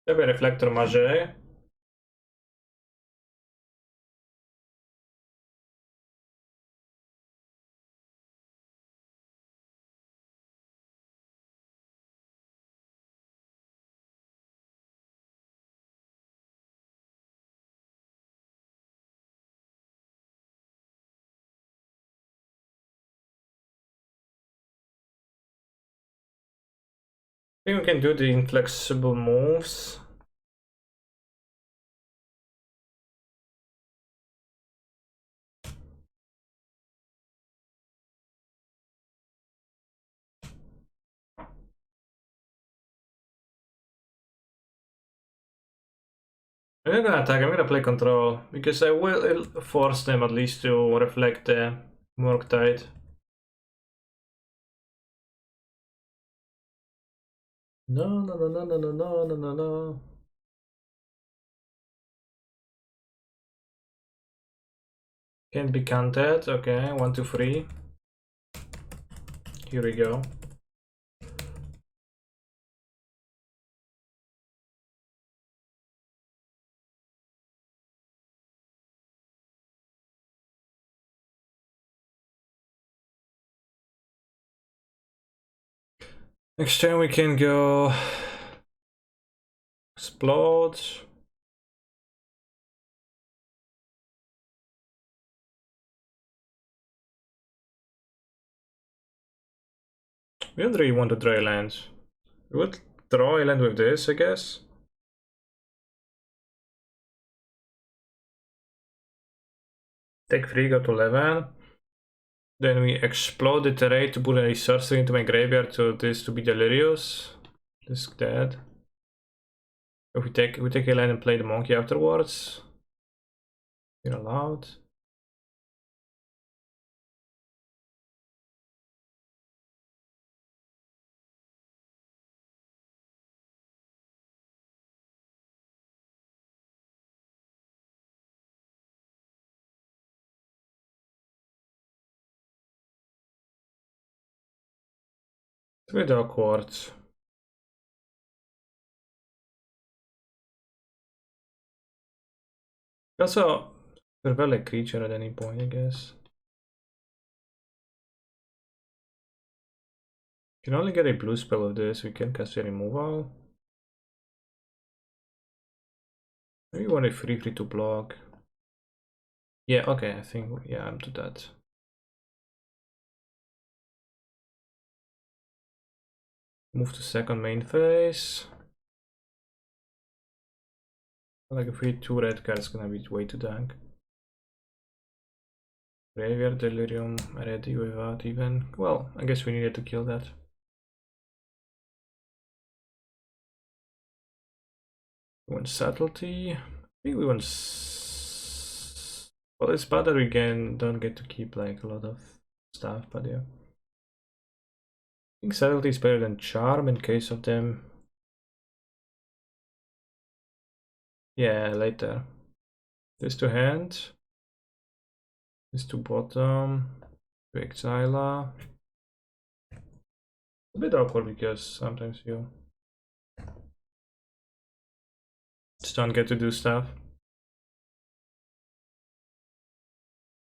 Tebe reflektor maže. I think we can do the inflexible moves. I'm not gonna attack, I'm gonna play control, because I will force them at least to reflect the Murktide. No, no, no, no, no, no, no, no, no, no. Can't be counted. Okay, 1, 2, 3. Here we go. Next turn we can go explode. We don't really want to draw lands. We would draw a land with this, I guess. Take 3, go to 11. Then we explode the terrain to put a sorcery into my graveyard to this to be Delirious. This dead. If we take a land and play the monkey afterwards. You're allowed. It's a bit awkward. Also, rebel a creature at any point, I guess. Can only get a blue spell of this. We can cast a removal. Maybe want a 3/3 to block. Yeah, okay, I think, yeah, I'm to that. Move to second main phase. Like if we 2 red cards, gonna be way too dank. Graveyard Delirium ready without even. Well, I guess we needed to kill that. We want Subtlety. I think we want. Well, it's bad that we don't get to keep like a lot of stuff, but yeah. I think Subtlety is better than Charm in case of them. Yeah, later. This to hand. This to bottom. To Exila. A bit awkward because sometimes you just don't get to do stuff.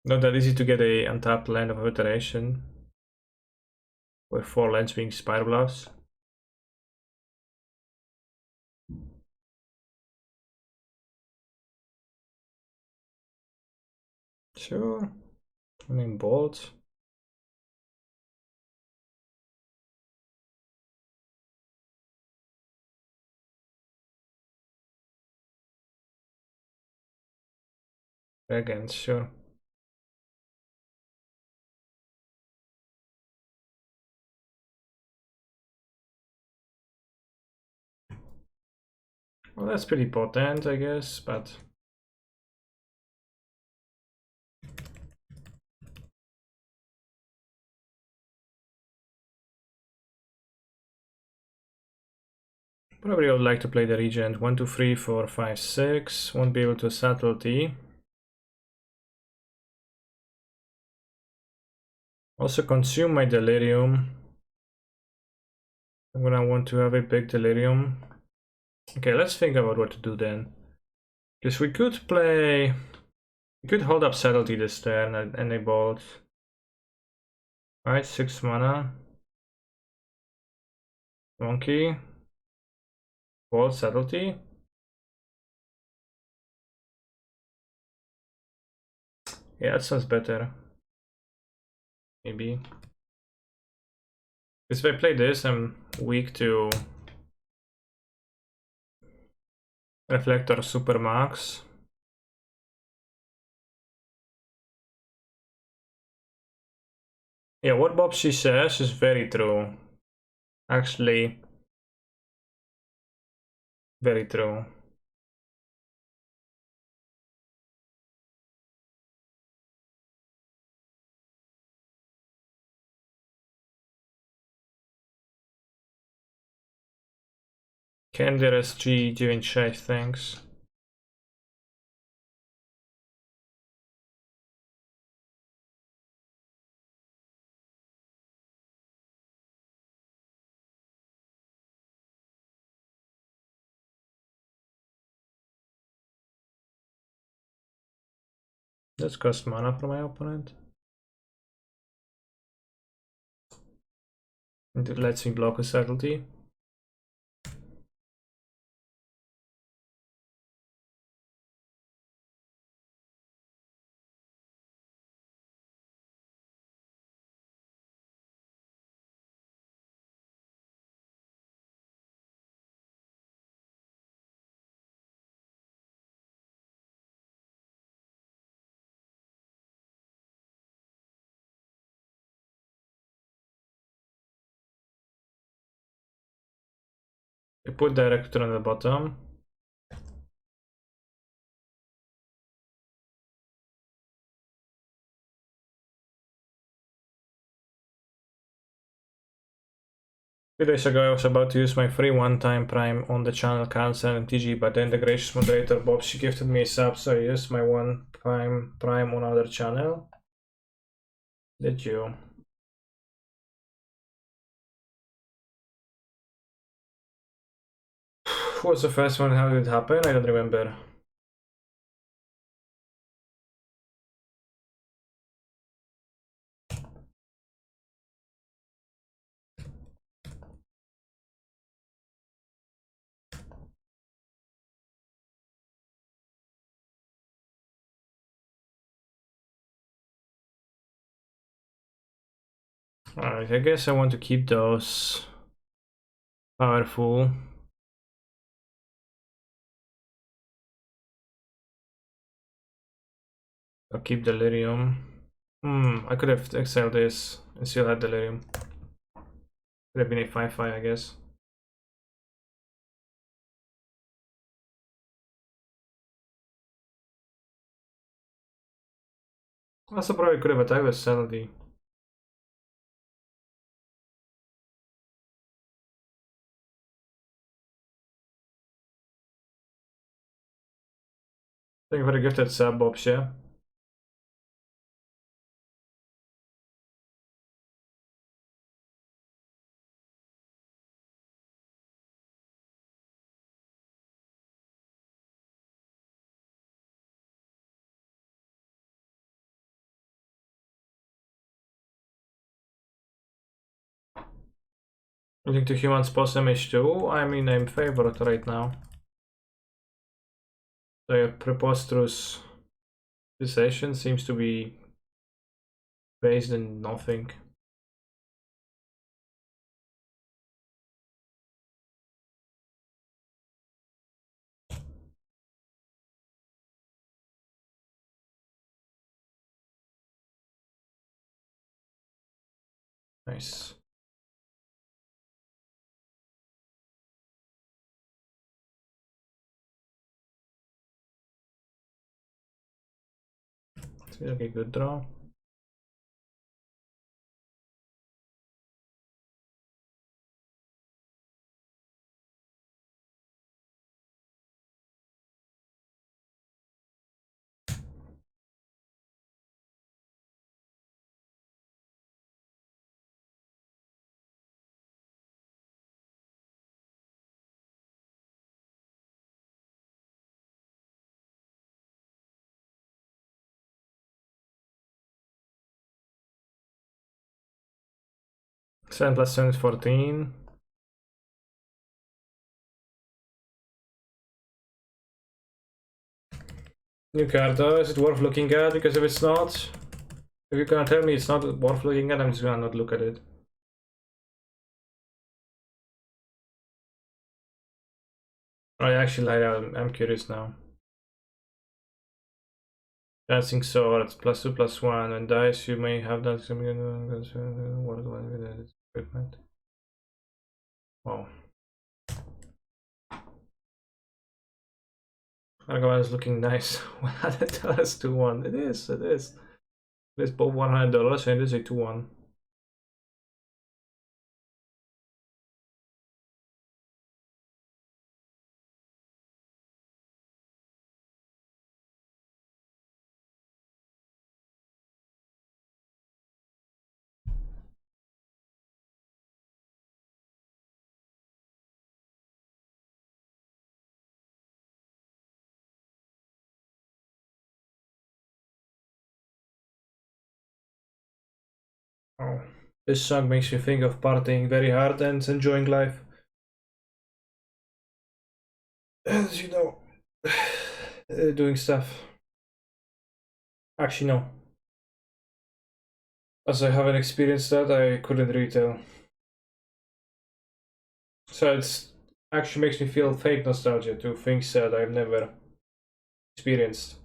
Not that easy to get a untapped land of iteration. With 4 lands being Spire Bluffs. Sure. I mean, bolt. Against, sure. Well, that's pretty potent, I guess, but Probably would like to play the regent. 1, 2, 3, 4, 5, 6. Won't be able to settle T. Also consume my delirium. I'm gonna want to have a big delirium. Okay, let's think about what to do then. Because we could play... We could hold up subtlety this turn and a bolt. Alright, 6 mana. Monkey. Bolt, subtlety. Yeah, that sounds better. Maybe. Because if I play this, I'm weak to Reflector Supermax. Yeah, what Bob she says is very true. Actually, very true. Candy SG 96, thanks. Let's cost mana for my opponent. And it lets me block a subtlety. I put Director on the bottom. Few days ago I was about to use my free one-time prime on the channel cancel and TG, but then the gracious moderator Bob, she gifted me a sub, so I used my one prime on other channel. Did you? Who was the first one? How did it happen? I don't remember. Alright, I guess I want to keep those powerful. I'll keep Delirium. I could have exiled this and still had Delirium. Could have been a 5-5, I guess. Also probably could have attacked with Sanity. Thank you for the gifted sub, Bobsha. Looking to humans post MH2? I mean, I'm favorite right now. The preposterous decision seems to be based in nothing. Nice. Seems like a good draw. 7 plus 7 is 14. New card, is it worth looking at? Because if it's not, if you're gonna tell me it's not worth looking at, I'm just gonna not look at it. I actually, I'm curious now. Dancing sword, plus 2, plus 1, and dice you may have that equipment. Wow. Argoban is looking nice. $100 to 1. It is. It's both $100 and it is a 2-1. Oh, this song makes me think of partying very hard and enjoying life. As you know, doing stuff. Actually, no. As I haven't experienced that, I couldn't really tell. So it's actually makes me feel fake nostalgia to things that I've never experienced.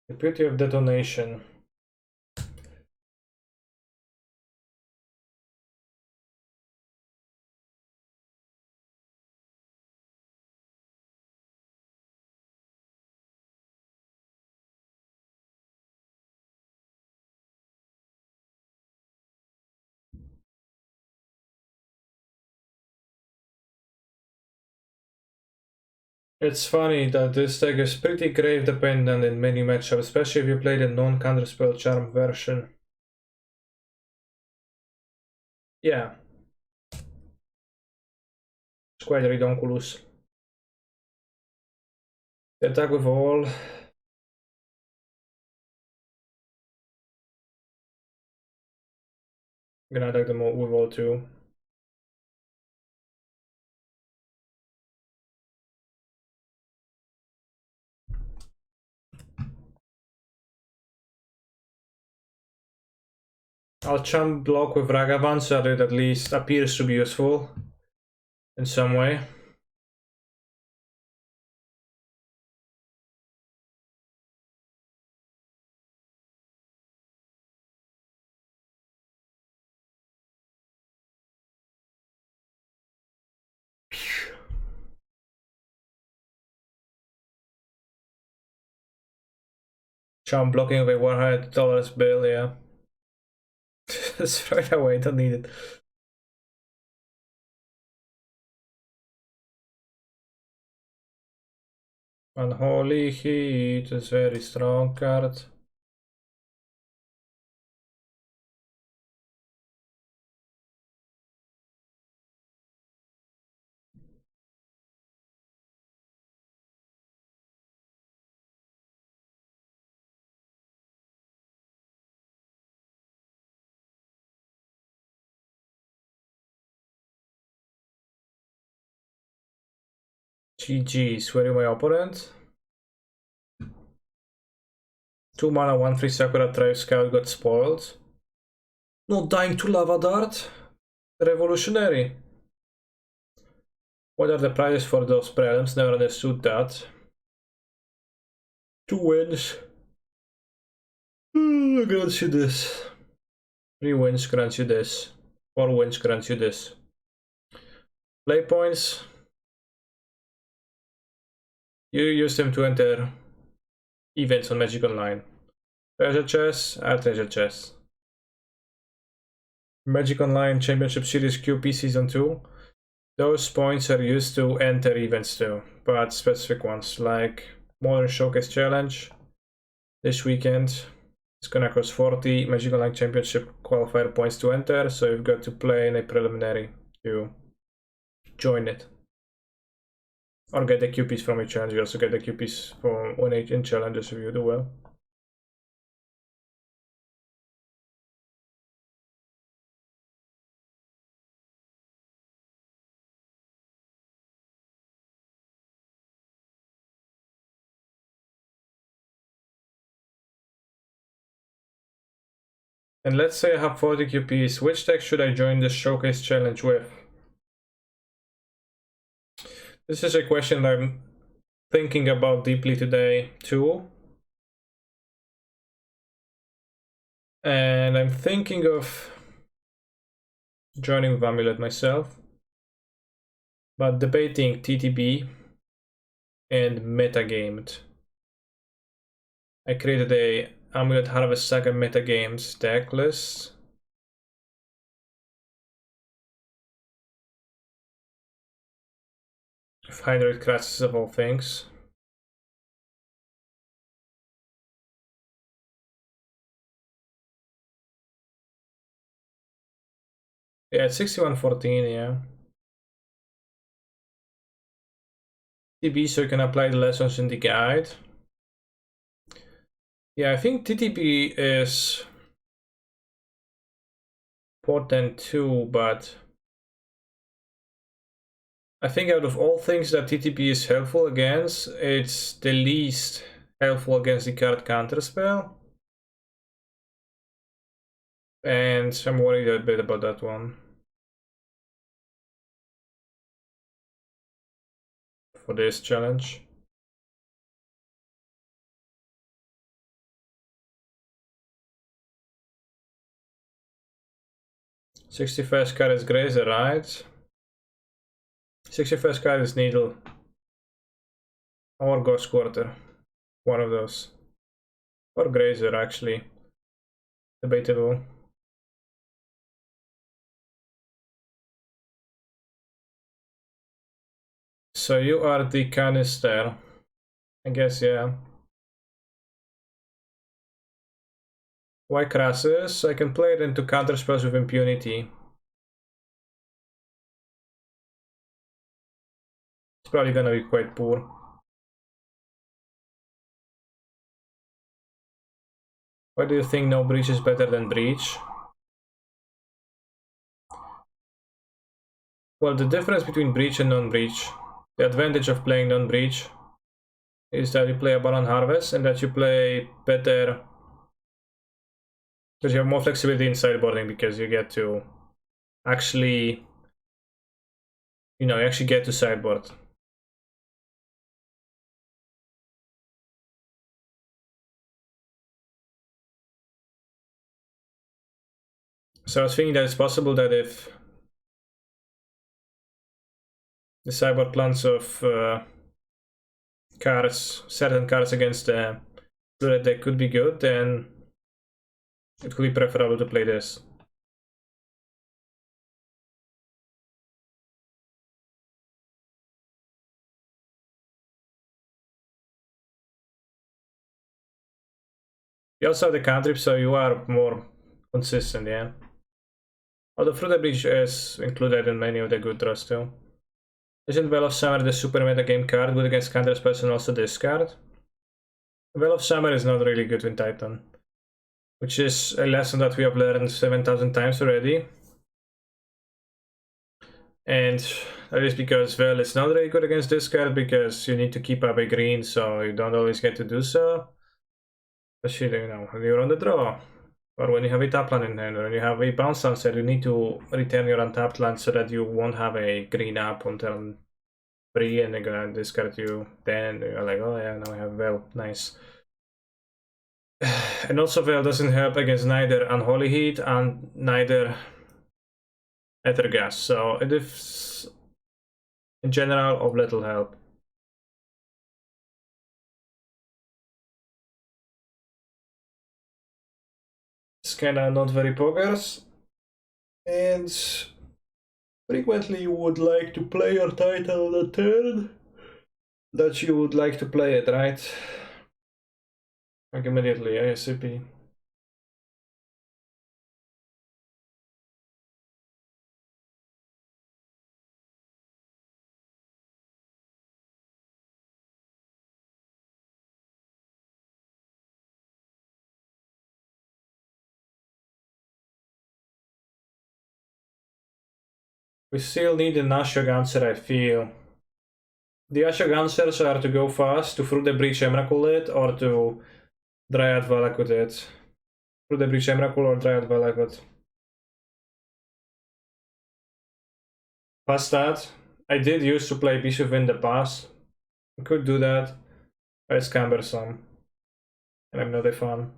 The beauty of detonation. It's funny that this deck is pretty grave dependent in many matchups, especially if you play the non-counterspell charm version. Yeah. It's quite ridiculous. The attack with all. I'm gonna attack them with all too. I'll chump block with Ragavan so that it at least appears to be useful in some way. Chump blocking with a $100 bill, yeah. Just throw it away, don't need it. Unholy Heat is very strong card. GG, swearing my opponent. 2 mana, 1/3 Sakura Tribe Scout got spoiled. Not dying to Lava Dart. Revolutionary. What are the prizes for those prelims? Never understood that. 2 wins. Grants you this. 3 wins grants you this. 4 wins grants you this. Play points. You use them to enter events on Magic Online. Treasure chests, treasure chests. Magic Online Championship Series QP Season 2. Those points are used to enter events too, but specific ones, like Modern Showcase Challenge this weekend. It's gonna cost 40 Magic Online Championship qualifier points to enter, so you've got to play in a preliminary too. join it. Or get the QPs from each challenge. You also get the QPs from when in challenges if you do well. And let's say I have 40 QPs. Which deck should I join the showcase challenge with? This is a question I'm thinking about deeply today too. And I'm thinking of joining with Amulet myself, but debating TTB and metagamed. I created a Amulet Harvest Saga metagames deck list. Of Hydroid classes of all things. Yeah, it's 6114, yeah. TTB, so you can apply the lessons in the guide. Yeah, I think TTB is important too, but I think out of all things that TTB is helpful against, it's the least helpful against the card counterspell. And I'm worried a bit about that one. For this challenge. '61st card is Grazer, right? '61st card is Needle. Or Ghost Quarter. One of those. Or Grazer, actually. Debatable. So you are the canister. I guess, yeah. Why Crassus? I can play it into counter spells with impunity. It's probably gonna be quite poor. Why do you think no breach is better than breach? Well, the difference between breach and non-breach, the advantage of playing non-breach is that you play a Baron Harvest and that you play better, because you have more flexibility in sideboarding, because you get to actually, you actually get to sideboard. So I was thinking that it's possible that if the sideboard plans of cards, certain cards against the red deck could be good, then it could be preferable to play this. You also have the cantrip, so you are more consistent, yeah. Although Fruit Bridge is included in many of the good draws too. Isn't Well of Summer the super meta game card good against counter spells and also this card? Well of Summer is not really good with Titan, which is a lesson that we have learned 7,000 times already. And that is because, well, it's not really good against this card because you need to keep up a green, so you don't always get to do so. Especially, when you're on the draw. Or when you have a tap land in hand, or when you have a bounce answer, you need to return your untapped land so that you won't have a green up on turn 3 and they're gonna discard you. Then you're like, oh yeah, now I have Veil, nice. And also Veil doesn't help against neither Unholy Heat and neither Ether Gas, so it is in general of little help. It's kinda not very poggers. And frequently you would like to play your title on the turn that you would like to play it, right? Like immediately, ASAP. We still need an Ashok answer, I feel. The Ashok answers are to go fast, to Fruit the Breach Emrakul it, or to Dryad Valakut it. Fruit the Breach Emrakul or Dryad Valakut. Past that, I did used to play Bishop in the past. I could do that, but it's cumbersome. And I'm not a fan.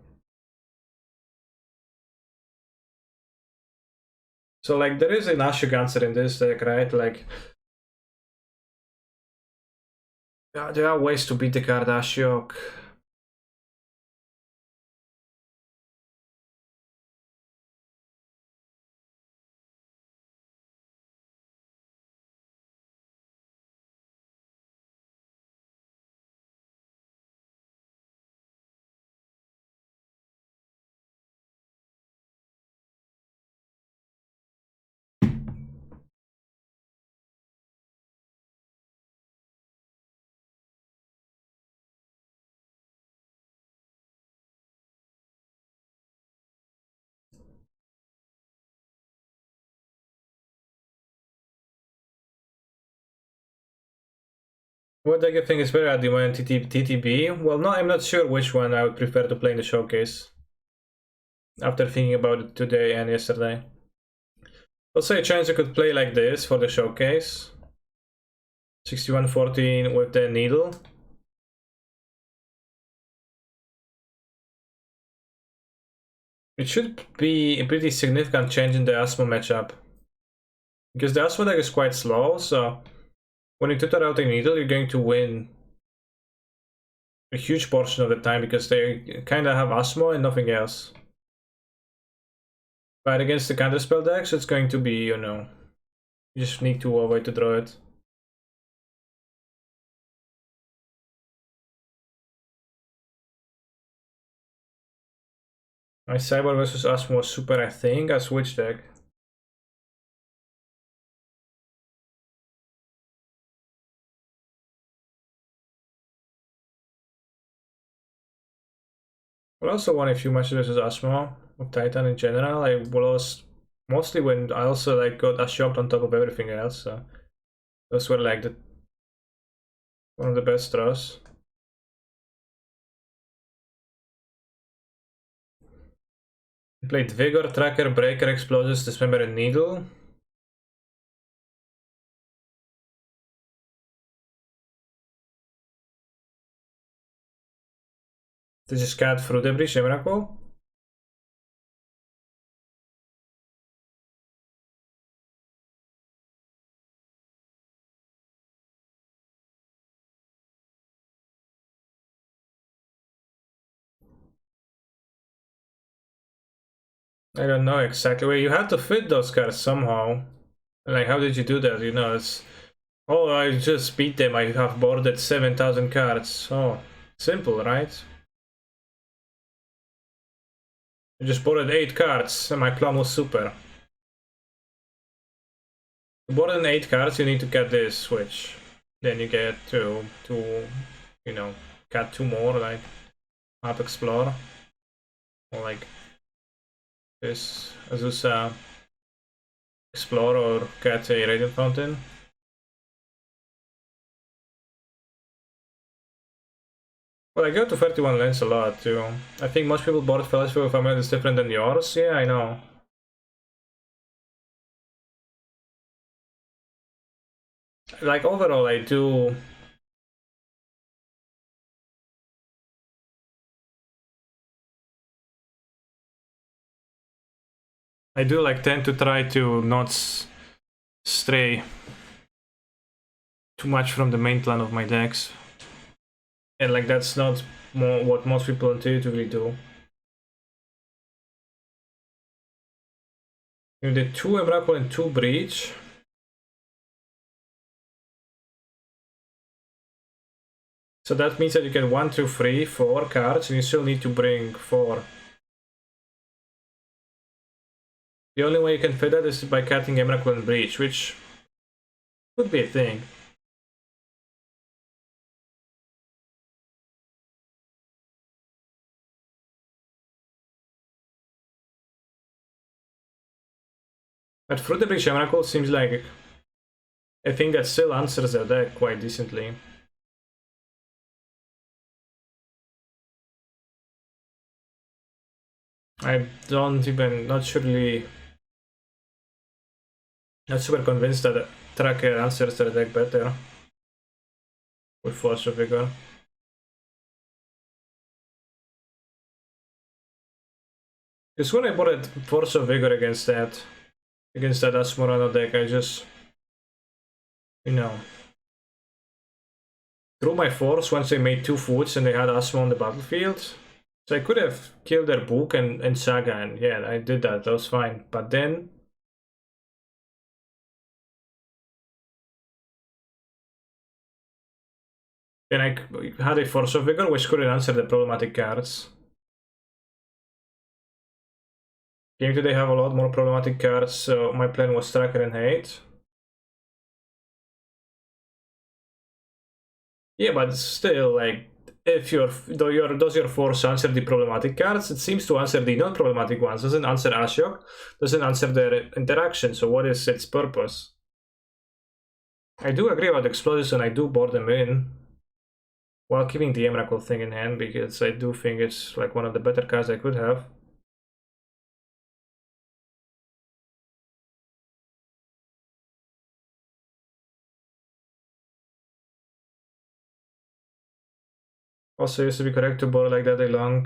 So like there is an Ashok answer in this deck, right? Like there are ways to beat the card Ashok. What deck you think is better at the moment, TTB? Well, no, I'm not sure which one I would prefer to play in the showcase. After thinking about it today and yesterday. Also a chance you could play like this for the showcase. 6114 with the needle. It should be a pretty significant change in the Asmo matchup. Because the Asmo deck is quite slow, so when you tutor out a needle, you're going to win a huge portion of the time because they kinda have Asmo and nothing else. But against the counterspell decks, it's going to be, you know, you just need to avoid to draw it. My Cyber versus Asmo was super, I think. I switched deck. I also won a few matches versus Asmo with Titan in general. I lost mostly when I also like got Ashok on top of everything else. So those were like one of the best draws. I played Vigor, Tracker, Breaker, Explosives, Dismember, and Needle. This is Cat Fruit Debris, Shemiracle. I don't know exactly. Well, you have to fit those cards somehow. Like, how did you do that? You know, it's... Oh, I just beat them. I have boarded 7,000 cards. Oh, simple, right? I just boarded 8 cards and my plan was super. To board in 8 cards, you need to get this switch. Then you get to you know, get 2 more, like Map Explore. Or like this Azusa Explore or get a Radiant Fountain. Well, I go to 31 lands a lot too. I think most people board Philosophy with Amulet is different than yours. Yeah, I know. Like overall, I do. I do like tend to try to not stray too much from the main plan of my decks. And like that's not what most people intuitively do. You did 2 Emrakul and 2 Breach. So that means that you get 1, 2, 3, 4 cards and you still need to bring 4. The only way you can fit that is by cutting Emrakul and Breach, which could be a thing. But Fruit the Breach Emrakul seems like I think that still answers their deck quite decently. I don't even, not surely, not super convinced that Tracker answers their deck better with Force of Vigor. Because when I bought Force of Vigor against that Asmorano deck, I just, you know, threw my Force once they made 2 foots and they had Asmo on the battlefield. So I could have killed their Book and Saga, and yeah, I did that, that was fine. But then I had a Force of Vigor which couldn't answer the problematic cards. Game 2 they have a lot more problematic cards, so my plan was Tracker and Hate. Yeah, but still, like, if does your Force answer the problematic cards? It seems to answer the non-problematic ones. Doesn't answer Ashok, doesn't answer their interaction, so what is its purpose? I do agree about Explosives and I do board them in, while keeping the Emrakul thing in hand, because I do think it's like one of the better cards I could have. Also used to be correct to board like that a long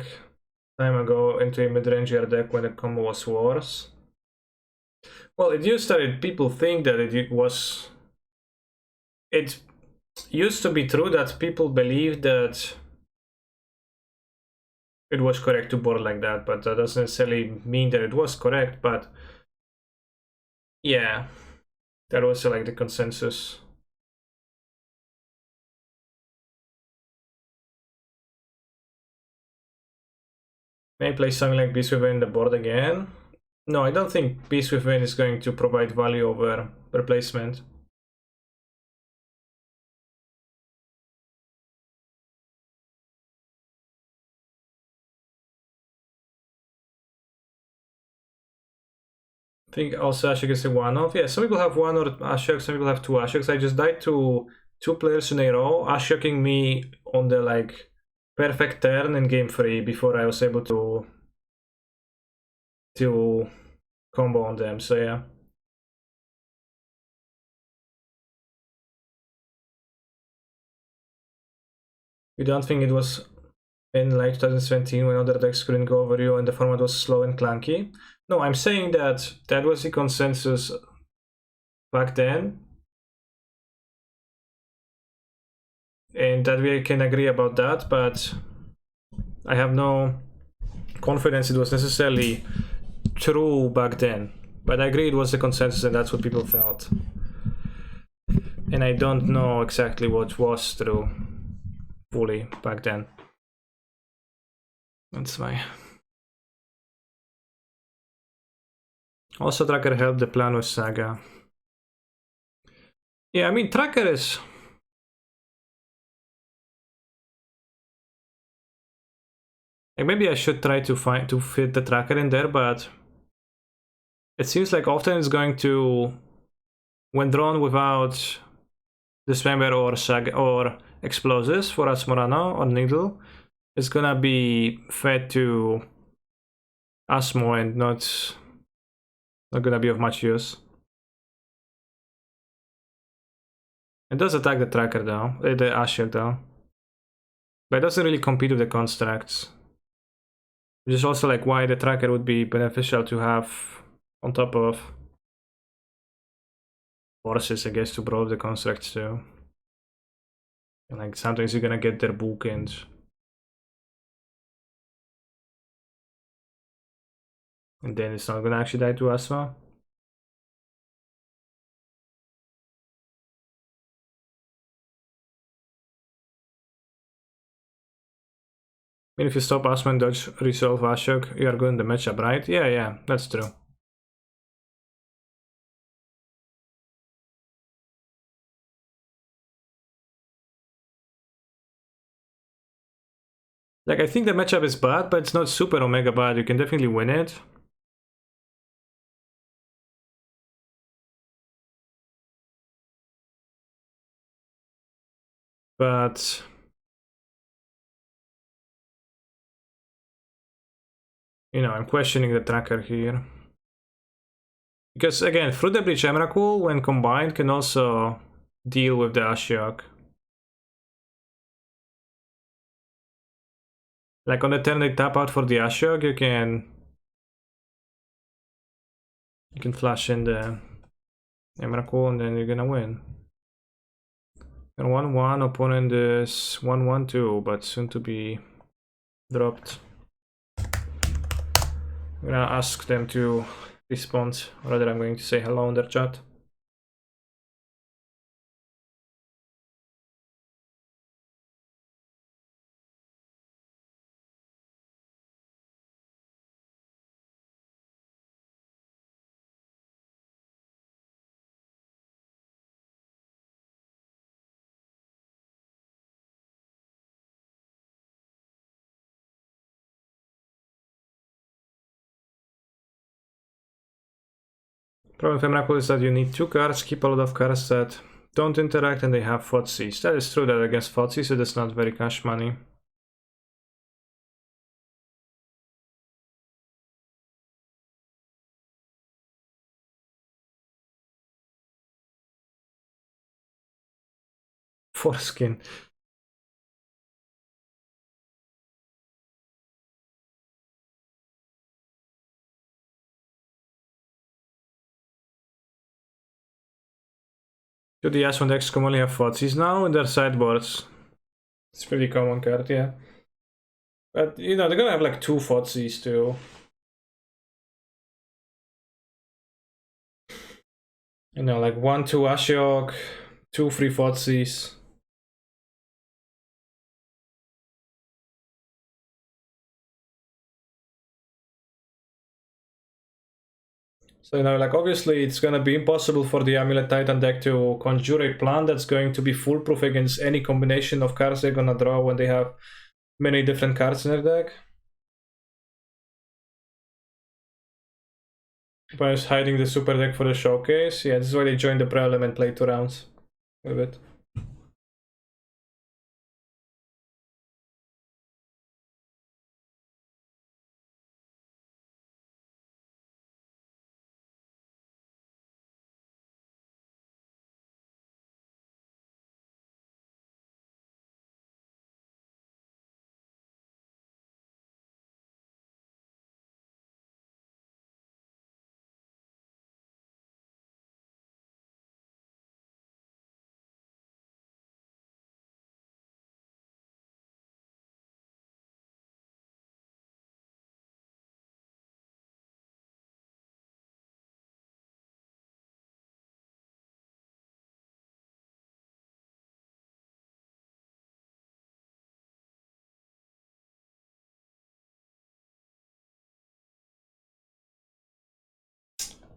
time ago into a mid-ranger deck when the combo was worse. Well, it used to, people think that it used to be true that people believed that it was correct to board like that, but that doesn't necessarily mean that it was correct, but yeah, that was like the consensus. May I play something like Beast Within the board again? No, I don't think Beast Within is going to provide value over replacement. I think also Ashok is a one-off. Yeah, some people have one or Ashok, some people have 2 Ashoks. I just died to 2 players in a row, Ashoking me on the like perfect turn in game 3 before I was able to combo on them, so yeah. You don't think it was in like 2017 when other decks couldn't go over you and the format was slow and clunky? No, I'm saying that that was the consensus back then, and that we can agree about that, but I have no confidence it was necessarily true back then. But I agree it was the consensus and that's what people felt. And I don't know exactly what was true fully back then. That's why. Also, Tracker helped the plan with Saga. Yeah, I mean, Tracker is... Like, maybe I should try to fit the Tracker in there, but it seems like often it's going to, when drawn without Dismember or Saga or Explosives for Asmorano or Needle, it's gonna be fed to Asmo and not gonna be of much use. It does attack the Tracker though, the Ashok though. But it doesn't really compete with the constructs. Which is also like why the Tracker would be beneficial to have on top of Forces, I guess, to broke the constructs too. And like sometimes you're gonna get their book and then it's not gonna actually die to Asma. I mean, if you stop Asma and dodge resolve Ashok, you are good in the matchup, right? Yeah, that's true. Like, I think the matchup is bad, but it's not super omega bad. You can definitely win it. But you know, I'm questioning the tracker here. Because again, Fruit Debris Emrakul, when combined, can also deal with the Ashiok. Like on the turn they tap out for the Ashiok, you can flash in the Emrakul and then you're gonna win. And 1-1, opponent is 1-1-2, but soon to be dropped. I'm gonna ask them to respond, rather I'm going to say hello in their chat. Problem with Emrakul is that you need 2 cards, keep a lot of cards that don't interact and they have Fotsis. That is true that against Fotsis it is not very cash money. Foreskin. Do the S1 decks commonly have Fotsis now in their sideboards? It's a pretty common card, yeah. But you know, they're gonna have like 2 Fotsis too. You know, like 1-2 Ashiok, 2 free Fotsis. So, you know, like obviously it's gonna be impossible for the Amulet Titan deck to conjure a plan that's going to be foolproof against any combination of cards they're gonna draw when they have many different cards in their deck. By hiding the super deck for the showcase. Yeah, this is why they joined the Prelim and played 2 rounds with it.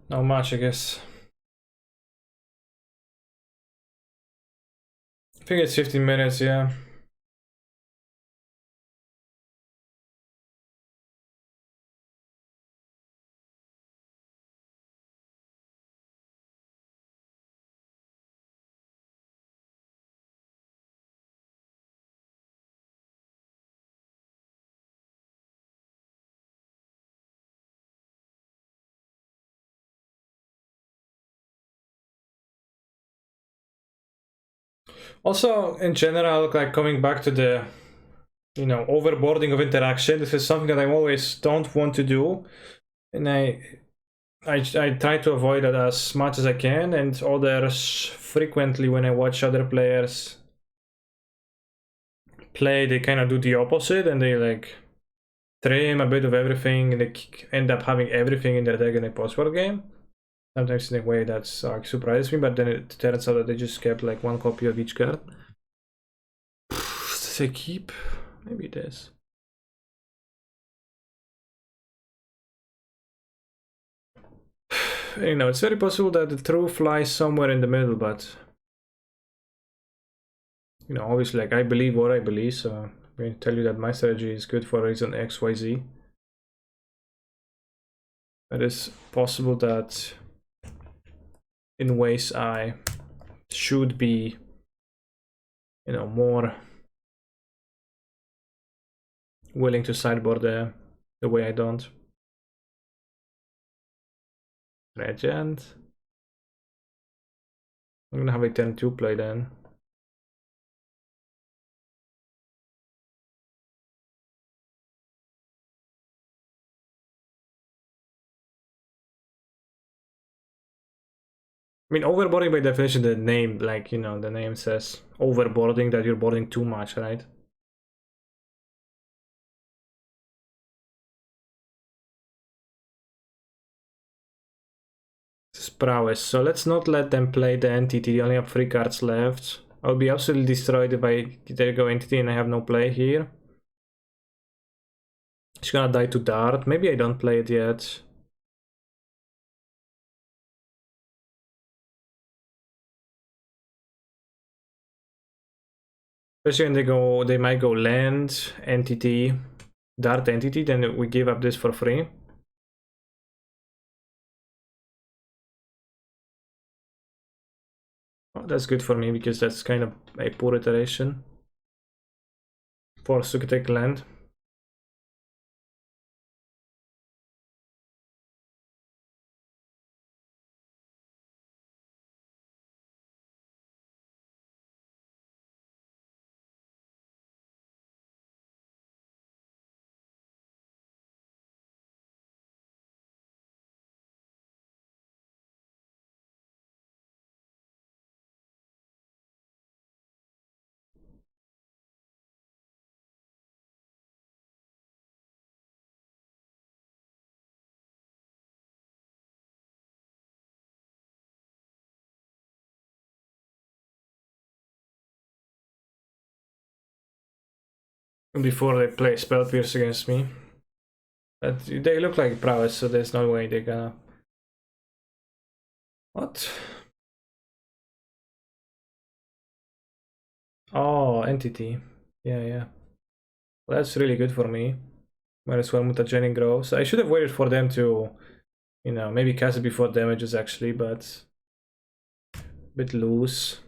Not much, I guess. I think it's 15 minutes, yeah. Also, in general, like coming back to the, you know, overboarding of interaction, this is something that I always don't want to do. And I try to avoid it as much as I can, and others frequently when I watch other players play, they kind of do the opposite and they like trim a bit of everything and they end up having everything in their deck in a post-war game. Sometimes in a way that's surprises me, but then it turns out that they just kept like 1 copy of each card. Does it keep? Maybe it is. You know, it's very possible that the truth lies somewhere in the middle, but you know, obviously, like I believe what I believe, so I'm going to tell you that my strategy is good for reason X, Y, Z. It is possible that in ways I should be you know, more willing to sideboard the way I don't. Regent. I'm gonna have a turn 2 play then. I mean, overboarding by definition, the name, like, you know, the name says overboarding, that you're boarding too much, right? Prowess. So let's not let them play the entity. They only have 3 cards left. I'll be absolutely destroyed if they go entity and I have no play here. She's gonna die to Dart. Maybe I don't play it yet. Especially when they might go land, entity, Dart entity, then we give up this for free. Oh, that's good for me because that's kind of a poor iteration. Force to take land. Before they play Spell Pierce against me. But they look like prowess, so there's no way they're gonna... What? Oh, entity. Yeah, yeah. Well, that's really good for me. Might as well mutagenic grows. I should have waited for them to, you know, maybe cast it before damages actually, but a bit loose.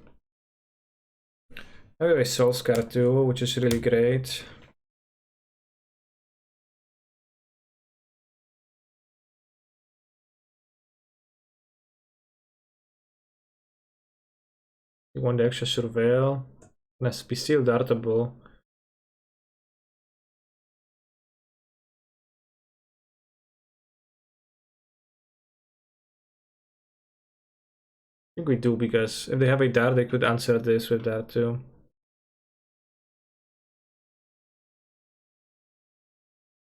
I have a Soul Scar too, which is really great. You want the extra Surveil. Must be still dartable. I think we do, because if they have a dart, they could answer this with that too.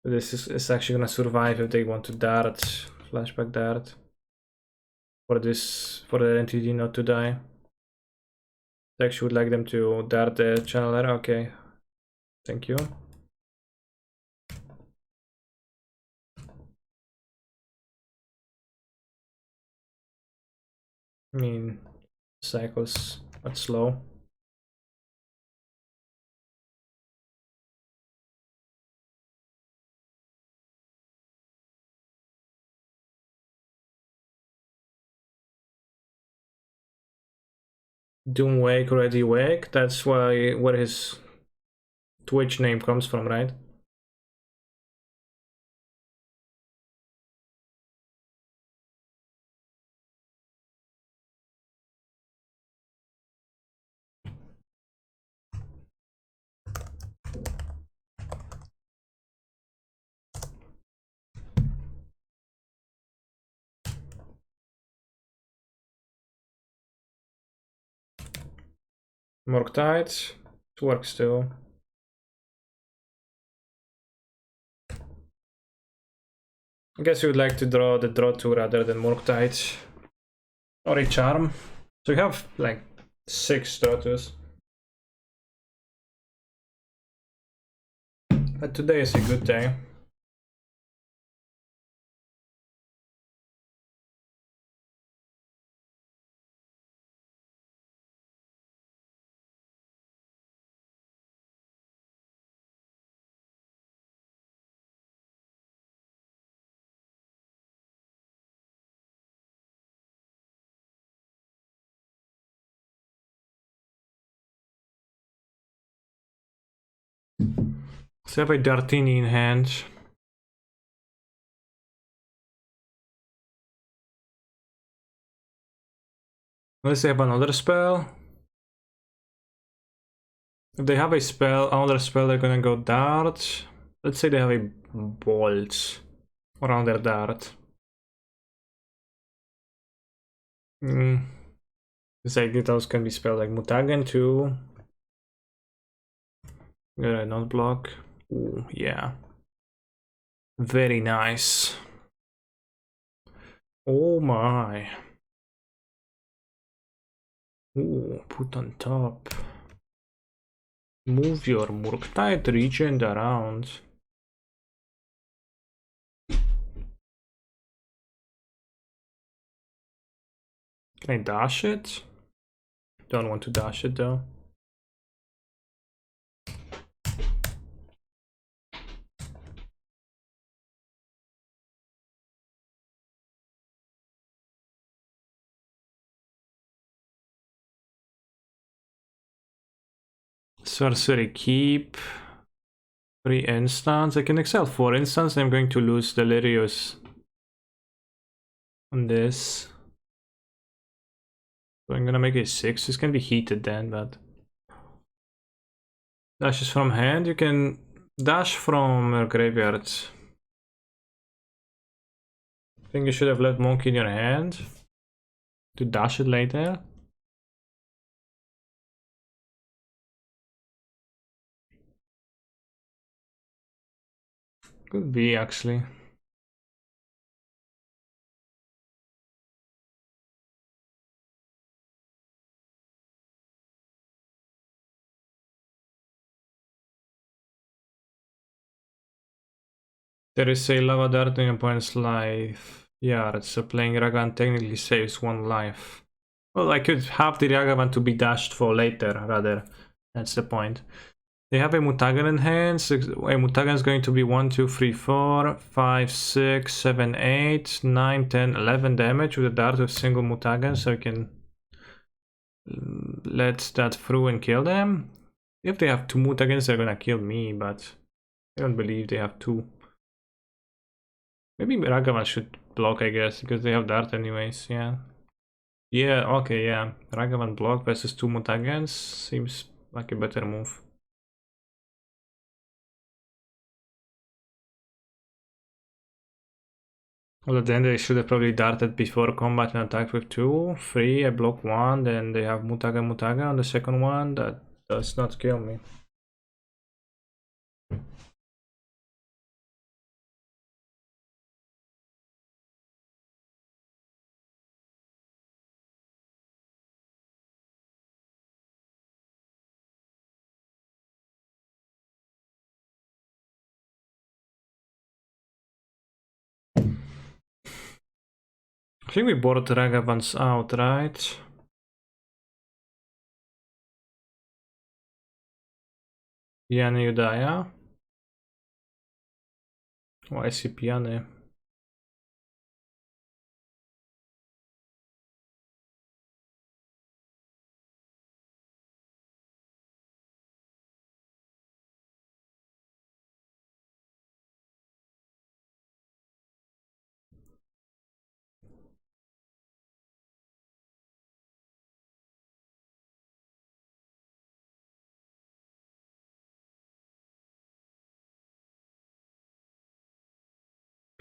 This is actually gonna survive if they want to dart, flashback dart. For the entity not to die. I actually would like them to dart the channeler. Okay, thank you. I mean, cycles, but slow. Doom Wake, Ready Wake. That's where his Twitch name comes from, right? Morktide. It works too. I guess you would like to draw the draw 2 rather than Morktide. Or a Charm. So you have like 6 draw 2s. But today is a good day. So I have a Dartini in hand. Unless they have another spell. If they have a spell, another spell, they're gonna go Dart. Let's say they have a Bolt around their Dart. It's like those can be spelled like Mutagen too. Not block. Ooh, yeah. Very nice. Oh my. Ooh, put on top. Move your Murktide Regent around. Can I dash it? Don't want to dash it though. Sorcery keep. 3 instants. I can excel 4 instants. I'm going to lose Delirious on this. So I'm gonna make it 6. It's gonna be heated then, but dashes from hand. You can dash from graveyard. I think you should have left Monkey in your hand to dash it later. Could be actually. There is a lava dart in opponent's life. Yeah, so playing Ragavan technically saves 1 life. Well, I could have the Ragavan to be dashed for later, rather. That's the point. They have a Mutagen in hand. A Mutagen is going to be 1, 2, 3, 4, 5, 6, 7, 8, 9, 10, 11 damage with a dart with single Mutagen, so you can let that through and kill them. If they have 2 Mutagens, they're gonna kill me, but I don't believe they have 2. Maybe Ragavan should block, I guess, because they have dart anyways, yeah. Yeah, okay, yeah. Ragavan block versus 2 Mutagens seems like a better move. Well, then they should have probably darted before combat and attacked with 2. 3, I block 1, then they have Mutagen on the second one. That does not kill me. I think we board Ragavans out, right? Piany Udaya. Oh, I see Piany.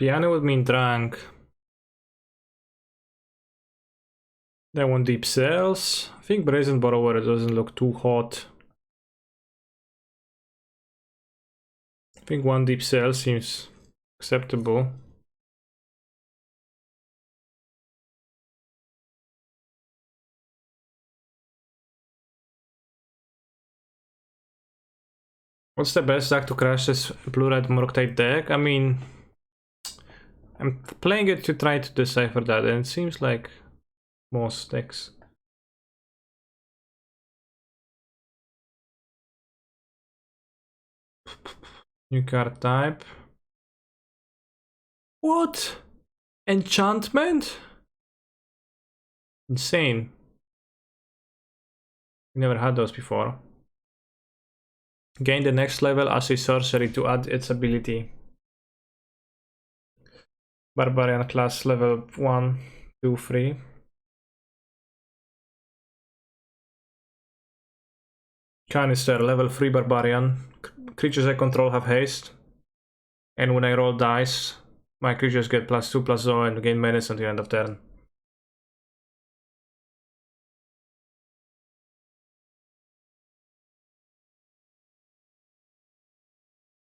Piany would mean drunk. They want deep cells. I think Brazen Borrower doesn't look too hot. I think 1 deep cell seems acceptable. What's the best deck to crash this blue-red Murktide deck? I mean, I'm playing it to try to decipher that, and it seems like most decks. New card type. What? Enchantment? Insane. We never had those before. Gain the next level as a sorcery to add its ability. Barbarian class level 1, 2, 3. Canister level 3 barbarian. Creatures I control have haste. And when I roll dice, my creatures get +2/+0 and gain menace until the end of turn.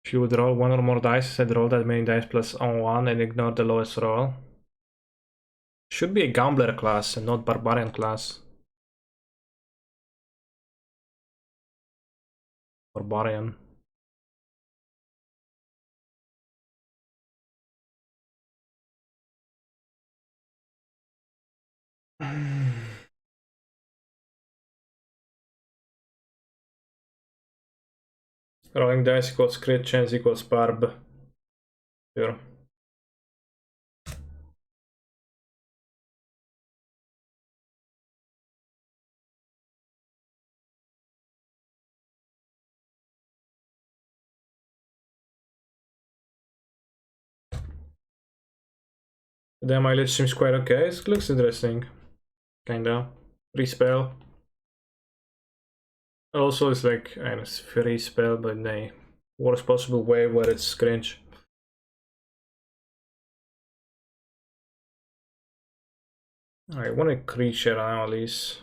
If you would roll one or more dice, I'd roll that many dice plus on one and ignore the lowest roll. Should be a gambler class and not barbarian class. Barbarian. Rolling dice equals crit chance equals barb. Sure. The mileage seems quite okay. It looks interesting. Kinda. Free spell. Also, it's like a free spell, but in a worst possible way where it's cringe. I want a creature now at least.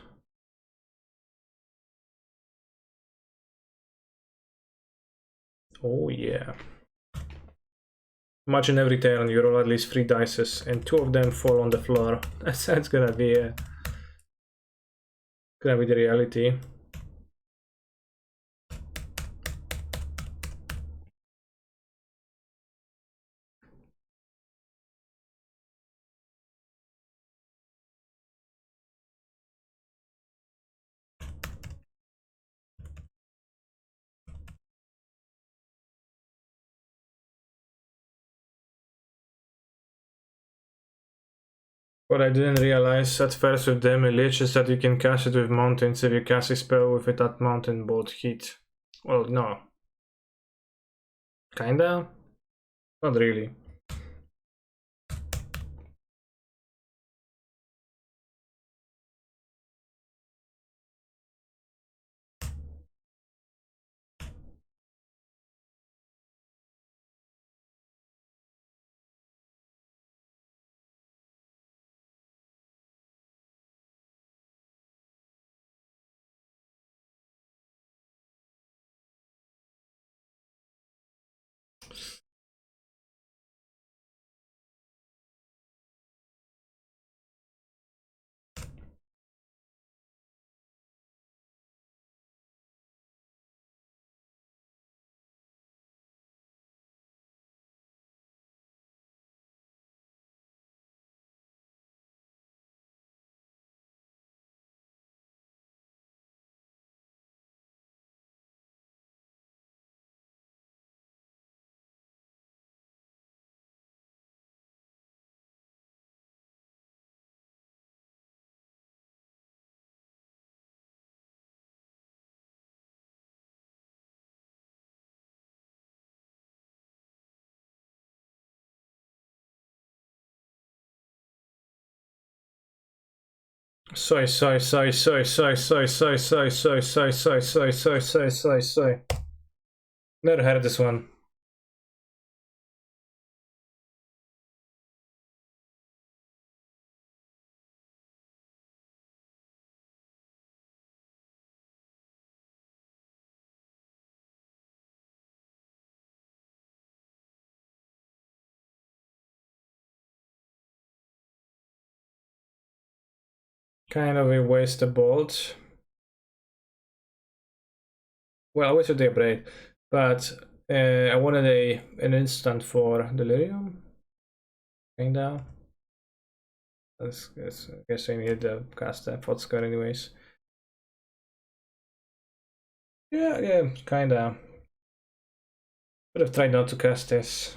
Oh yeah. Imagine every turn you roll at least 3 dice and 2 of them fall on the floor. That's gonna be the reality. What I didn't realize at first with Demi Lich is that you can cast it with mountains if you cast a spell with it at mountain bolt heat. Well, no. Kinda? Not really. Soy. Never heard this one. Kind of a waste of bolt. Well, I wasted the upgrade, but I wanted an instant for Delirium. Kinda. I guess I needed to cast that Thought Scar anyways. Yeah, kinda. Could have tried not to cast this.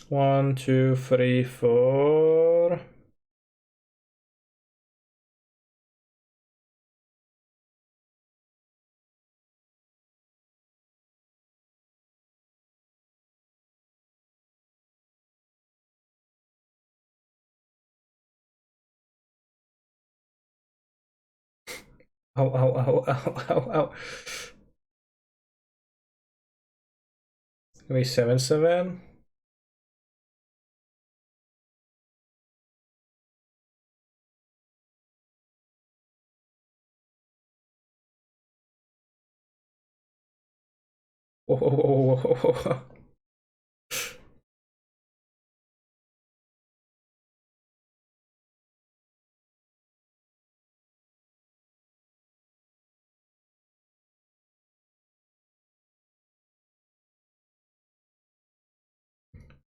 1, 2, 3, 4. Ow, ow, ow, ow, ow, ow. Maybe 7/7. Oh, oh, oh, oh, oh, oh.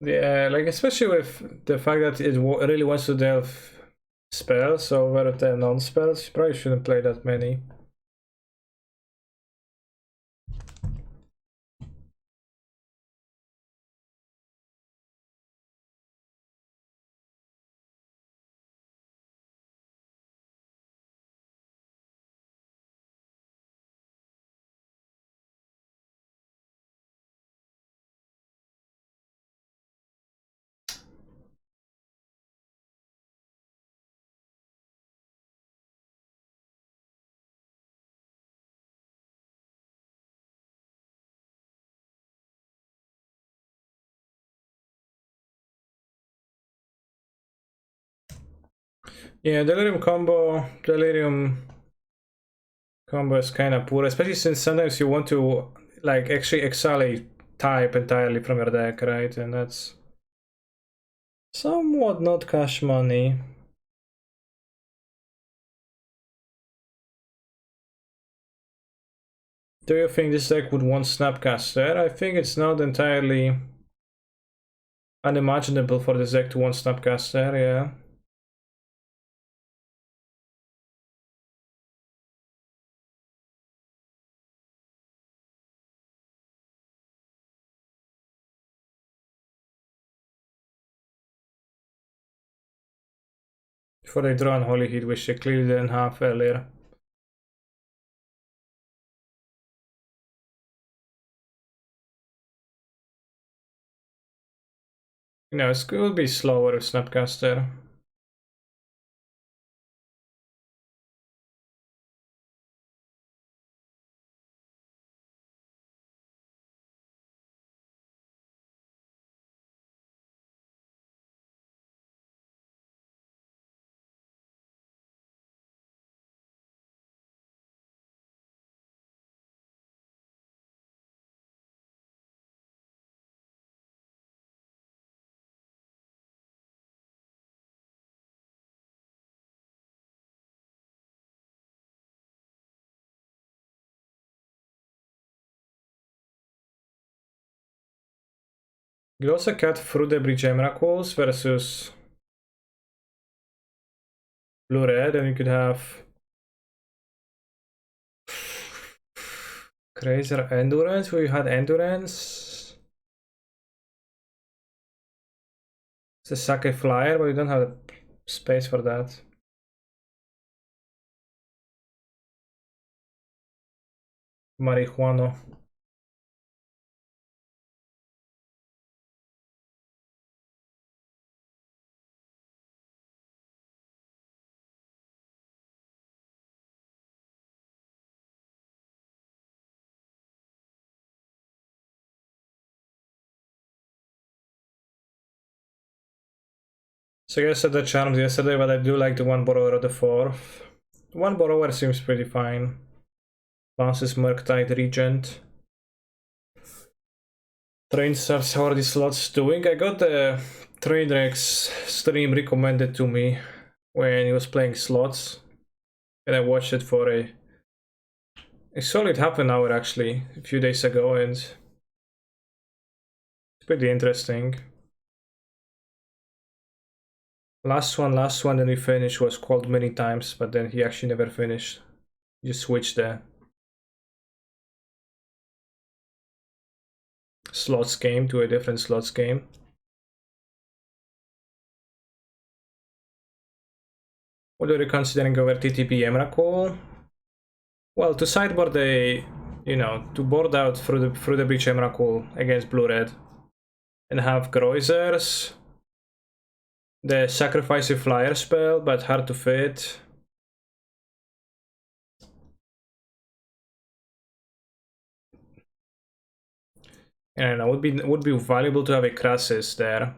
Yeah, like especially with the fact that it really wants to delve spells over the non-spells, you probably shouldn't play that many. Yeah, Delirium combo is kind of poor, especially since sometimes you want to like actually exile a type entirely from your deck, right? And that's somewhat not cash money. Do you think this deck would want Snapcaster? I think it's not entirely unimaginable for this deck to want Snapcaster, yeah. Before they draw Unholy Heat, which they clearly didn't have earlier. You know, it will be slower with Snapcaster. You also cut through the Bridge Miracles versus Blue Red, and you could have Crazier Endurance, where you had Endurance. It's a Sake Flyer, but you don't have the space for that. Marijuana. So I guess I said the charms yesterday, but I do like the one borrower of the fourth. One borrower seems pretty fine. Bounces Murktide Regent. Train stuffs, how are these slots doing? I got the Trainwreck's stream recommended to me when he was playing slots, and I watched it for a solid half an hour actually, a few days ago, and it's pretty interesting. Last one that we finished was called many times, but then he actually never finished. He just switched the slots game to a different slots game. What are you considering over TTP Emrakul? Well, to sideboard to board out through the Breach Emrakul against Blue Red and have Groizers. The Sacrifice a Flyer spell, but hard to fit. And it would be valuable to have a crisis there.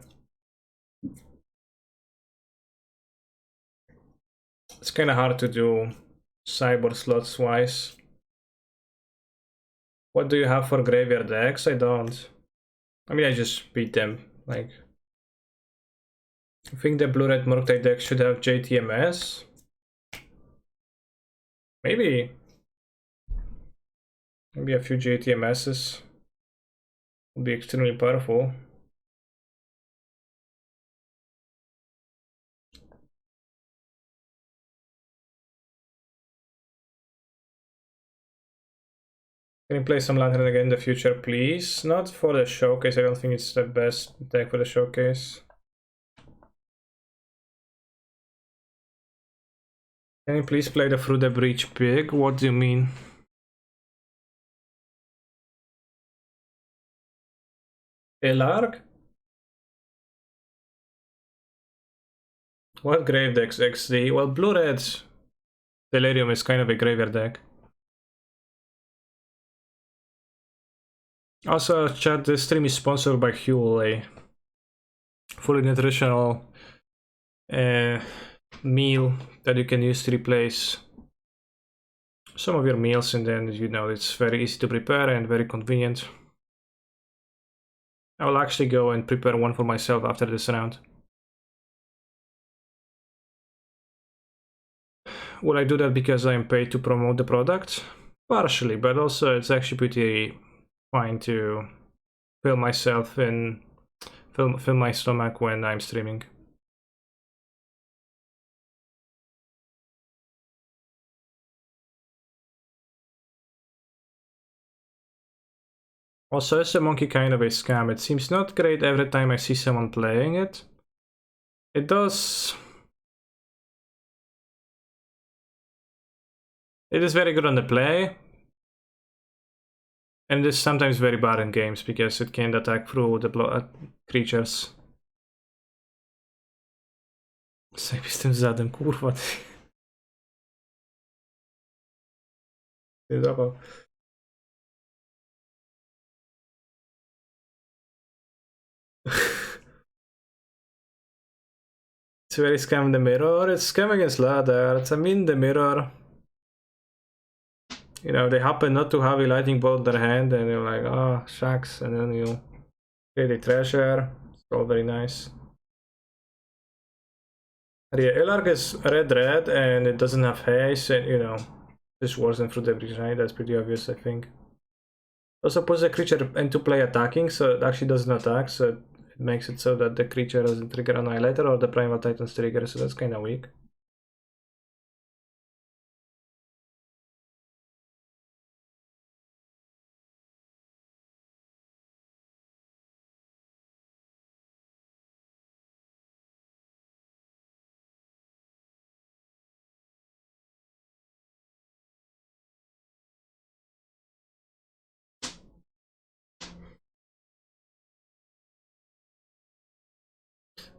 It's kind of hard to do cyber slots wise. What do you have for graveyard decks? I don't. I mean, I just beat them. Like, I think the blue-red Murktide deck should have JTMS. Maybe. Maybe a few JTMSs would be extremely powerful. Can you play some Lantern again in the future, please? Not for the showcase. I don't think it's the best deck for the showcase. Can you please play the Through the Breach Pig? What do you mean? Elarg? What grave decks XD? Well, blue-red's Delirium is kind of a graveyard deck. Also, chat, this stream is sponsored by Huel, a fully nutritional meal that you can use to replace some of your meals, and then, you know, it's very easy to prepare and very convenient. I will actually go and prepare one for myself after this round. Will I do that because I am paid to promote the product? Partially, but also it's actually pretty fine to fill myself and fill my stomach when I'm streaming. Also, is the monkey kind of a scam? It seems not great every time I see someone playing it. It does. It is very good on the play. And it is sometimes very bad in games because it can't attack through the creatures. Sobie z tym zadem, kurwa. Ty zabaw. It's very scam the mirror. It's scam against ladders. I mean the mirror. You know, they happen not to have a lightning bolt in their hand, and you're like, oh, shucks, and then you get a treasure. It's all very nice. Yeah, Elarg is red, and it doesn't have haste, and you know, this wasn't through the bridge, right? That's pretty obvious, I think. Also puts the creature into play attacking, so it actually doesn't attack, so it makes it so that the creature doesn't trigger Annihilator or the Primal Titan's trigger, so that's kind of weak.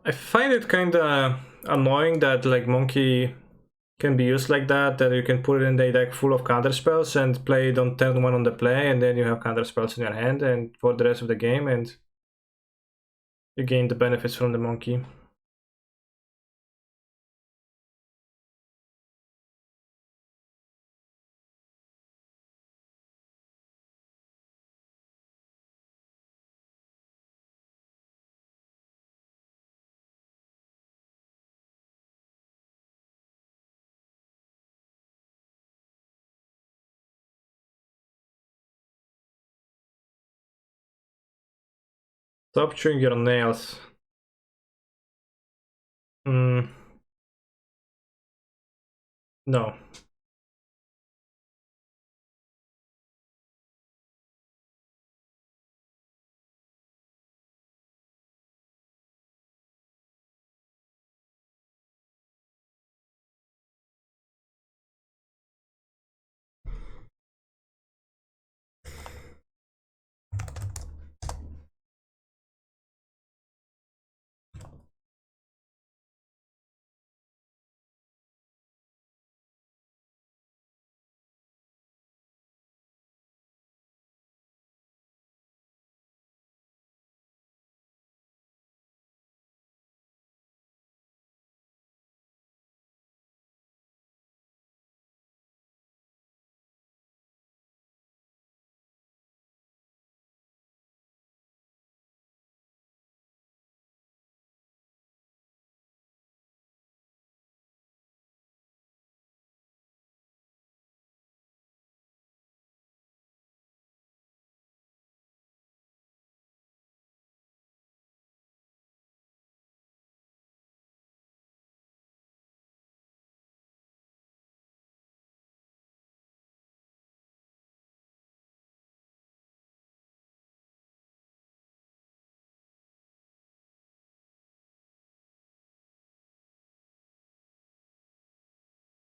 I find it kind of annoying that like Monkey can be used like that you can put it in a deck full of counter spells and play it on turn 1 on the play, and then you have counter spells in your hand and for the rest of the game, and you gain the benefits from the Monkey. Stop chewing your nails. No.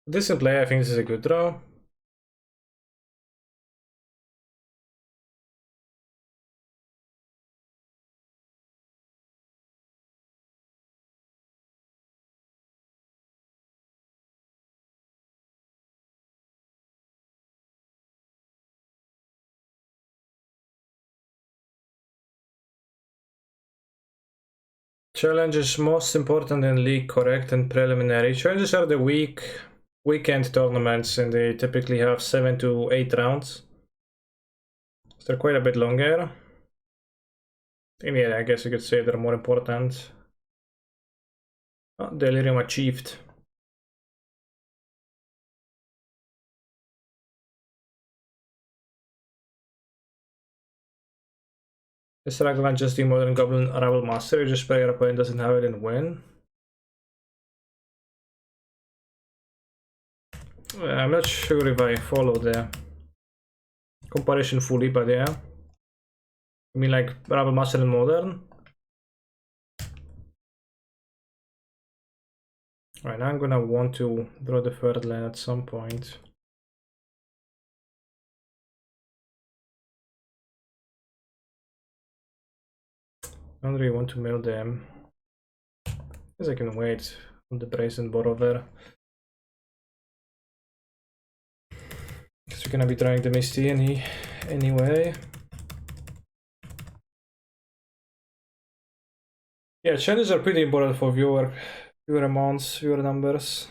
Decent play, I think this is a good draw. Challenges most important in league, correct, and preliminary. Challenges are the weekend tournaments, and they typically have 7 to 8 rounds. So they're quite a bit longer. And yeah, I guess you could say they're more important. Oh, Delirium achieved. Is Raglan just the modern Goblin Rabble Master? You just play your opponent doesn't have it and win? I'm not sure if I follow the comparison fully, but yeah. I mean, like Rabble Master in Modern? Alright, now I'm gonna want to draw the third land at some point. I don't really want to mill them. I guess I can wait on the Brazen Borover. Because we're gonna be drawing the Misty anyway. Yeah, challenges are pretty important for viewer amounts, viewer numbers.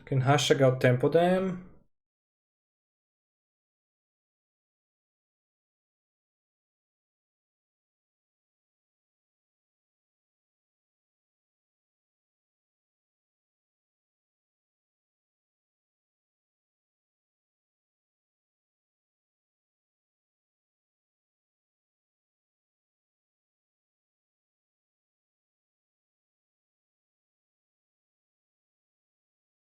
Can hashtag out tempo them.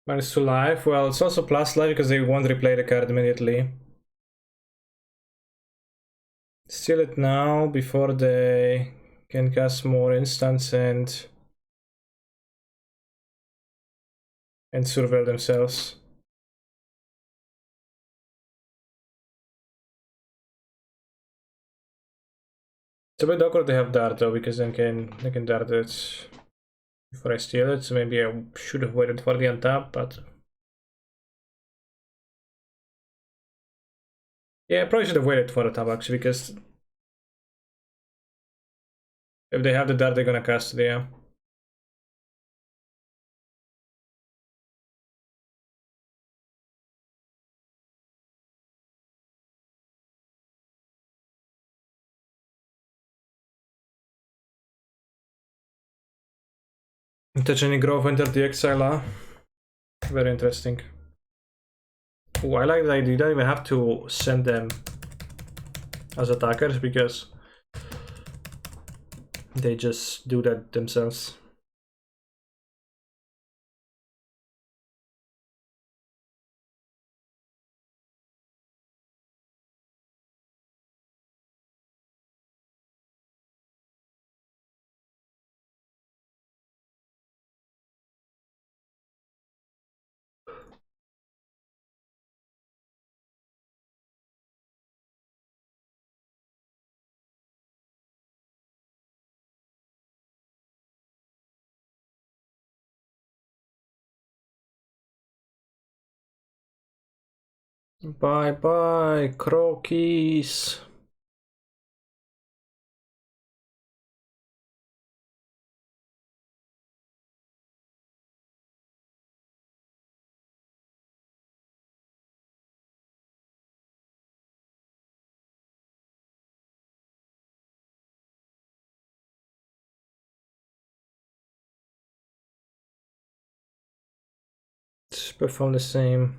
Minus 2 life. Well, it's also plus life because they won't replay the card immediately. Steal it now before they can cast more instants and surveil themselves. It's a bit awkward they have dart though, because then they can dart it before I steal it, so maybe I should have waited for the untap, but yeah, I probably should have waited for the tap actually, because if they have the dart, they're gonna cast it, yeah. Touch any grove, enter the exile. Very interesting. Oh, I like that you don't even have to send them as attackers because they just do that themselves. Bye bye, Crokies. Let's perform the same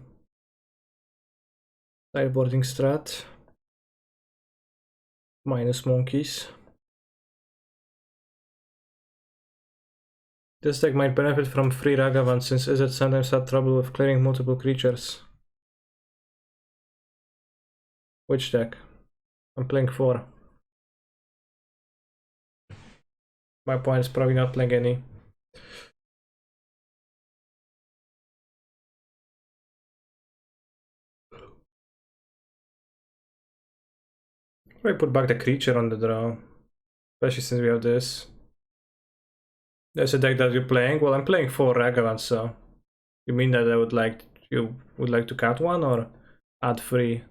sideboarding strat. Minus monkeys. This deck might benefit from free Ragavan since Izzet sometimes had trouble with clearing multiple creatures. Which deck? I'm playing 4. My point is probably not playing any. I put back the creature on the draw, especially since we have this. There's a deck that you're playing. Well, I'm playing 4 Ragavan, so you mean that you would like to cut one or add 3?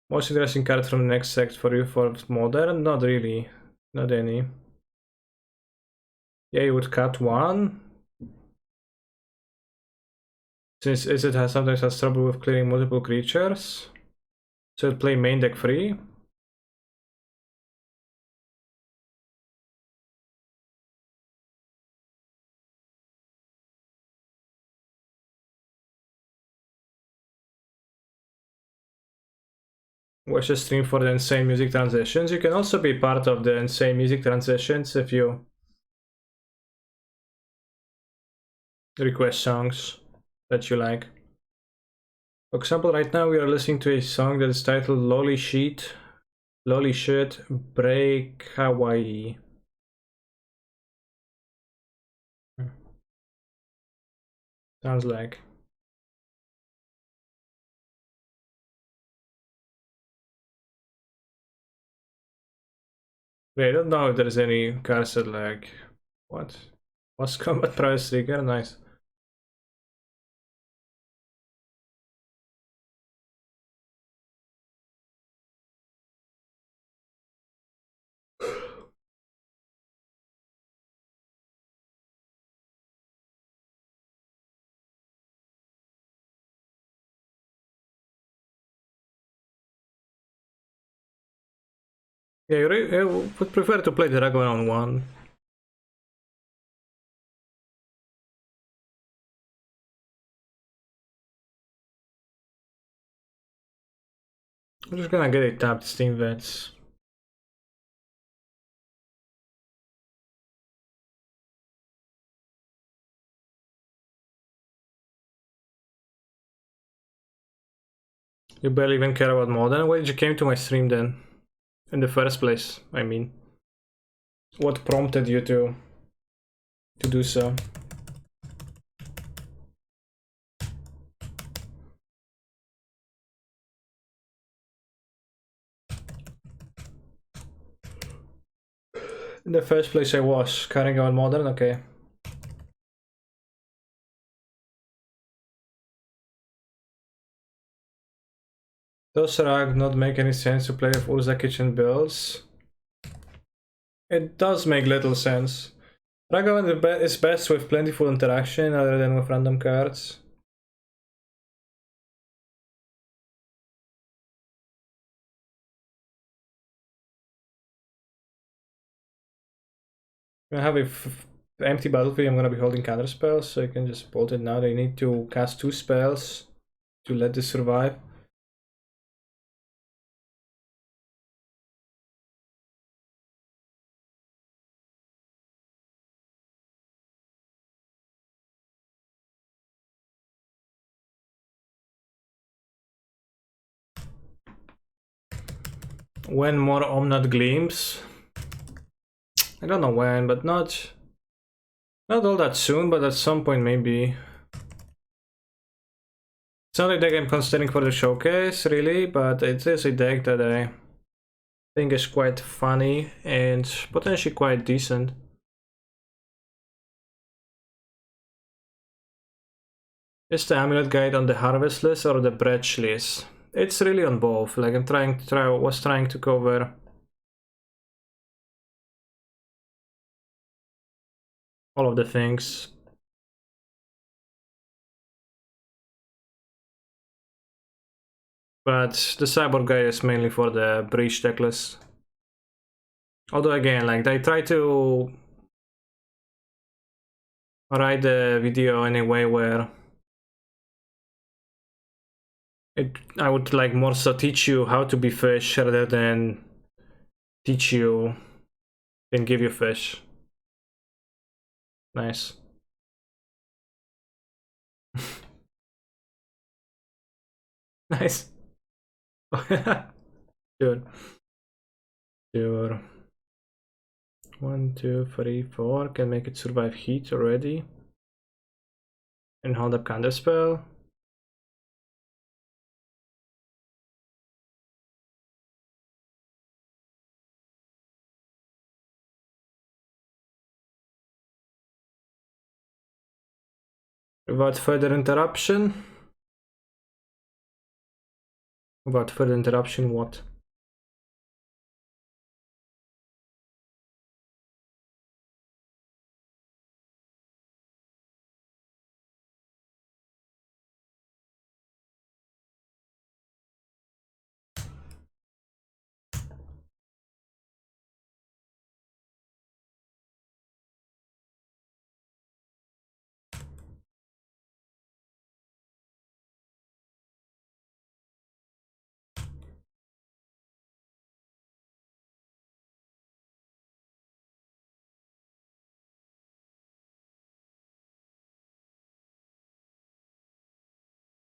Most interesting card from the next set for you for modern? Not really, not any. Yeah, you would cut one. Since Izzet sometimes has trouble with clearing multiple creatures. So play main deck free. Watch the stream for the insane music transitions. You can also be part of the insane music transitions if you request songs that you like. For example, right now we are listening to a song that is titled Lolly Shit, Break Hawaii. Sounds like. Wait, I don't know if there's any cards that like... What? Was combat price trigger? Nice. Yeah, I would prefer to play the Raglan on 1. I'm just gonna get a tapped Steam Vents. You barely even care about modern? Why did you came to my stream then? In the first place, I mean. What prompted you to do so? In the first place I was caring about modern, okay. Does Rag not make any sense to play with Urza Kitchen builds? It does make little sense. Ragavan is best with plentiful interaction other than with random cards. I have a empty battlefield. I'm gonna be holding counter spells, so you can just bolt it now. They need to cast 2 spells to let this survive. When more Omnat gleams? I don't know when, but not all that soon, but at some point maybe. It's not a deck I'm considering for the showcase, really, but it is a deck that I think is quite funny and potentially quite decent. Is the Amulet guide on the harvest list or the bretch list? It's really on both. Like was trying to cover all of the things. But the cyborg guy is mainly for the breach deck list. Although again, like I try to write the video in a way where I would like more so teach you how to be fish rather than teach you and give you fish. Nice. Nice. Sure. Sure. 1, 2, 3, 4. Can make it survive heat already. And hold up counter spell. Without further interruption. Without further interruption, what?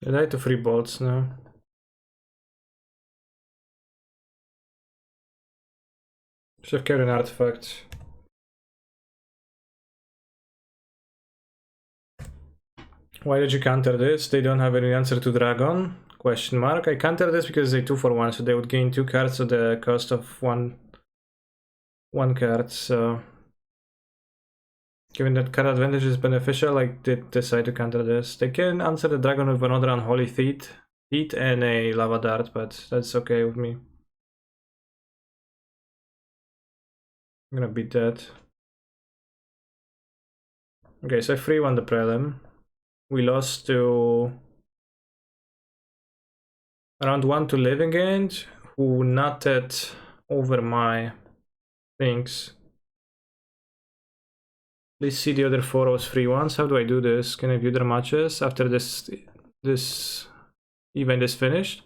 I died to 3 bolts now. Should have carried an artifact. Why did you counter this? They don't have any answer to Dragon? Question mark. I counter this because they 2 for 1, so they would gain 2 cards at the cost of one card, so given that card advantage is beneficial, I did decide to counter this. They can answer the dragon with another unholy heat and a lava dart, but that's okay with me. I'm gonna beat that. Okay, so I 3-1 the prelim. We lost to around 1 to Living End, who nutted over my things. Please see the other 4 was 3-1s. How do I do this? Can I view their matches after this event is finished?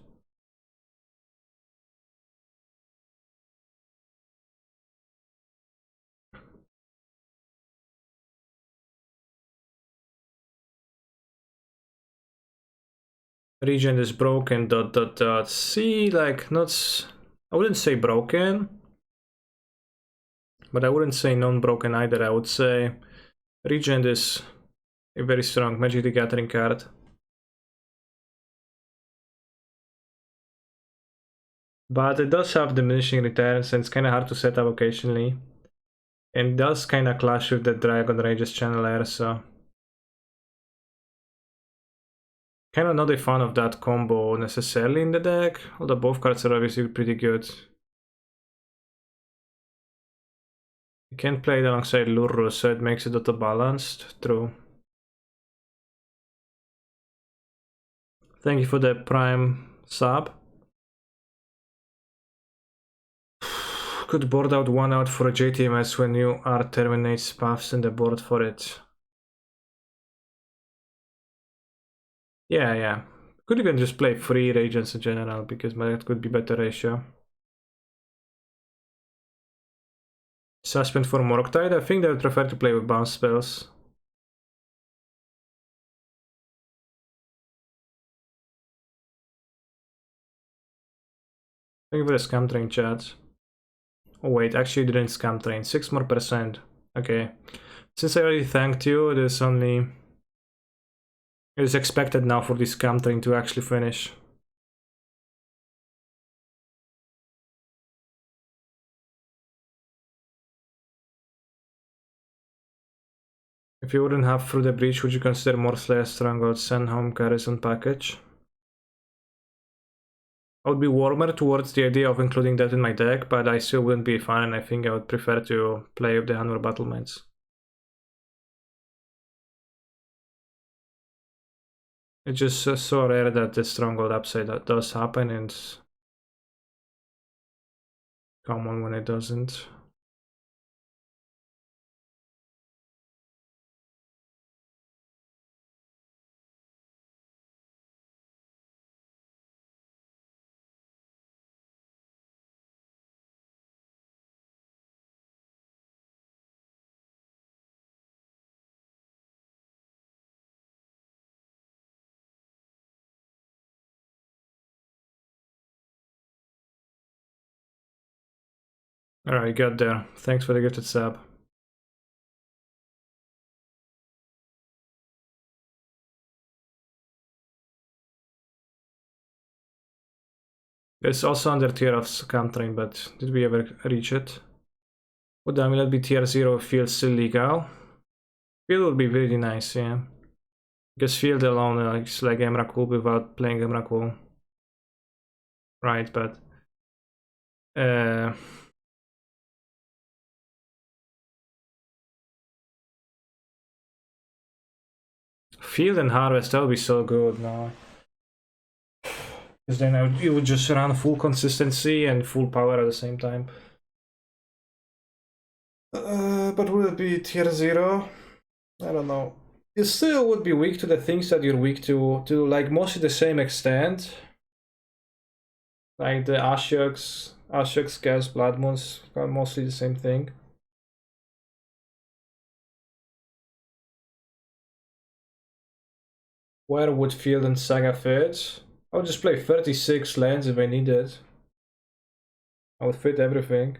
Region is broken, ... See, like, not... I wouldn't say broken, but I wouldn't say non-broken either. I would say Regent is a very strong Magic the Gathering card. But it does have diminishing returns and it's kind of hard to set up occasionally. And it does kind of clash with the Dragon Rage's Channeler, so... Kind of not a fan of that combo necessarily in the deck, although both cards are obviously pretty good. You can play it alongside Lurrus, so it makes it auto-balanced. True. Thank you for the Prime sub. Could board out 1 out for a JTMS when you are terminates paths in the board for it. Yeah. Could even just play 3 Regents in general, because that could be better ratio. Suspend for Morgtide? I think I would prefer to play with bounce spells. Thank you for the scam train chat. Oh wait, actually you didn't scam train. 6 more percent. Okay. Since I already thanked you, it is only... It is expected now for this scam train to actually finish. If you wouldn't have Through the Breach, would you consider more Slayer Stronghold send home Garrison package? I would be warmer towards the idea of including that in my deck, but I still wouldn't be a fan, and I think I would prefer to play with the Hanwar Battlements. It's just so rare that the Stronghold upside that does happen, and it's common when it doesn't. Alright, got there. Thanks for the gifted sub. It's also under tier of countering, but did we ever reach it? Would the Amulet be tier 0 if Field still legal? Field would be really nice, yeah. Because Field alone is like Emrakul without playing Emrakul. Right, but... Field and Harvest, that would be so good now. Because then you would just run full consistency and full power at the same time. But would it be tier 0? I don't know. You still would be weak to the things that you're weak to like mostly the same extent. Like the Ashok's, Gas, Blood Moons are mostly the same thing. Where would Field and Saga fit? I would just play 36 lands if I needed. I would fit everything.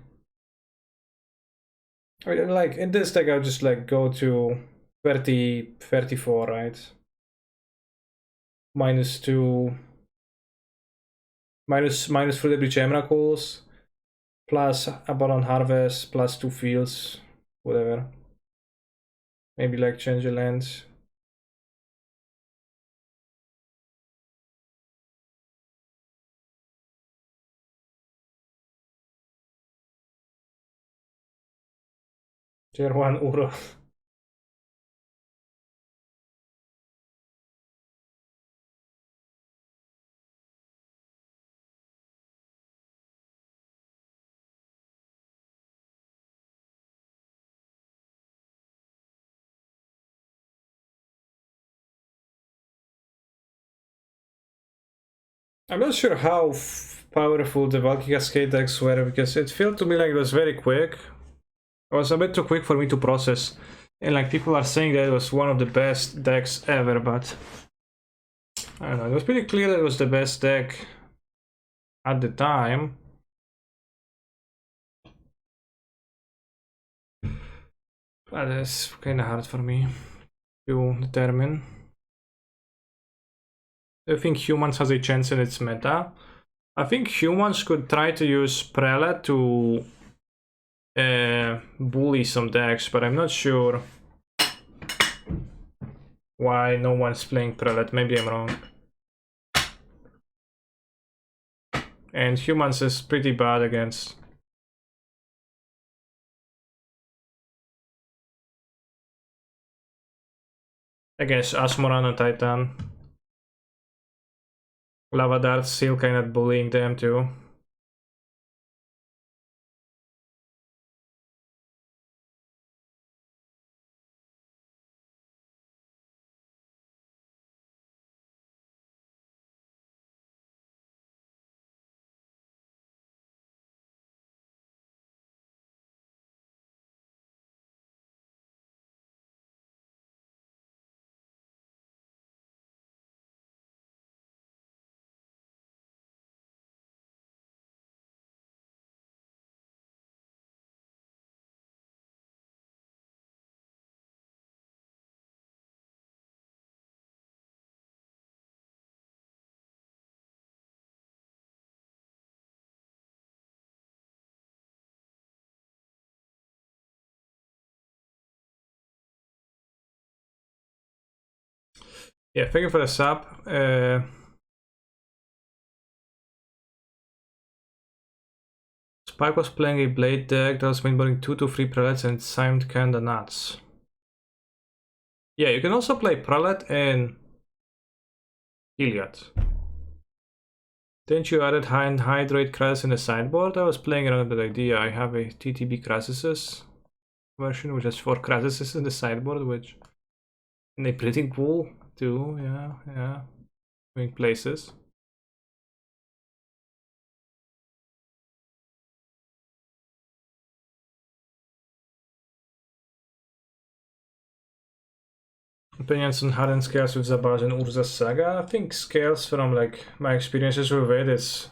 I mean, like in this deck, I would just like go to 34, right? -2, minus Fruit Bridge Emrakuls, plus Abaddon Harvest, plus 2 fields, whatever. Maybe like change the lands. Tier 1 Uro. I'm not sure how powerful the Valky Cascade decks were, because it felt to me like it was very quick. It was a bit too quick for me to process. And like people are saying that it was one of the best decks ever, but I don't know, it was pretty clear that it was the best deck at the time. But it's kinda hard for me to determine. Do you think Humans has a chance in its meta? I think Humans could try to use Prelate to bully some decks, but I'm not sure why no one's playing Prelate. Maybe I'm wrong. And Humans is pretty bad against Asmorano Titan. Lava Dart's still kind of bullying them too. Yeah, thank you for the sub. Spike was playing a blade deck that was mainboarding 2 to 3 prelates and signed kinda nuts. Yeah, you can also play prelate and Iliad. Didn't you add Hydrate Krasis in the sideboard? I was playing around with that idea. I have a TTB Krasises version, which has 4 Krasises in the sideboard, which in a breeding pool too, yeah. Doing places. Opinions on Harden scales with Zabaj and Urza's Saga? I think scales from like my experiences with it's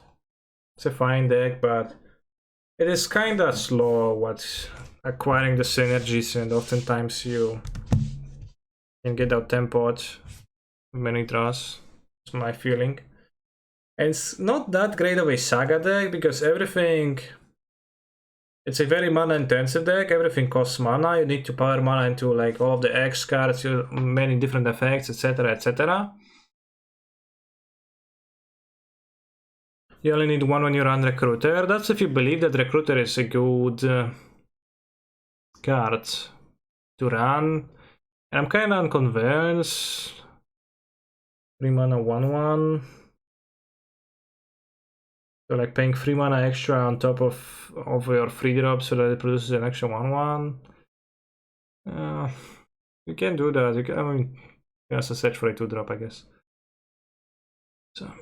a fine deck, but It is kinda slow what acquiring the synergies, and oftentimes you can get out tempoed many draws. That's my feeling. And it's not that great of a saga deck because everything, it's a very mana intensive deck. Everything costs mana. You need to power mana into like all of the X cards, many different effects, etc. etc. You only need one when you run Recruiter. That's if you believe that Recruiter is a good card to run. And I'm kinda unconvinced. 3 mana 1/1. So like paying 3 mana extra on top of your free drop so that it produces an extra 1/1. You can do that. You can, I mean, you also search for a 2-drop, I guess. So.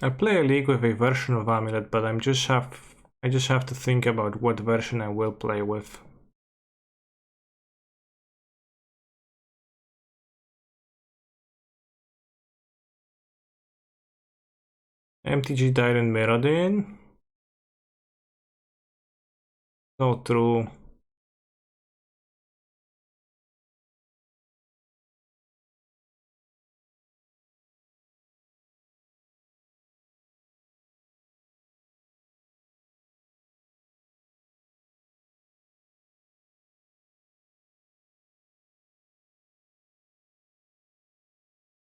I play a league with a version of Amulet, but I just have to think about what version I will play with. MTG died in Mirrodin. So true.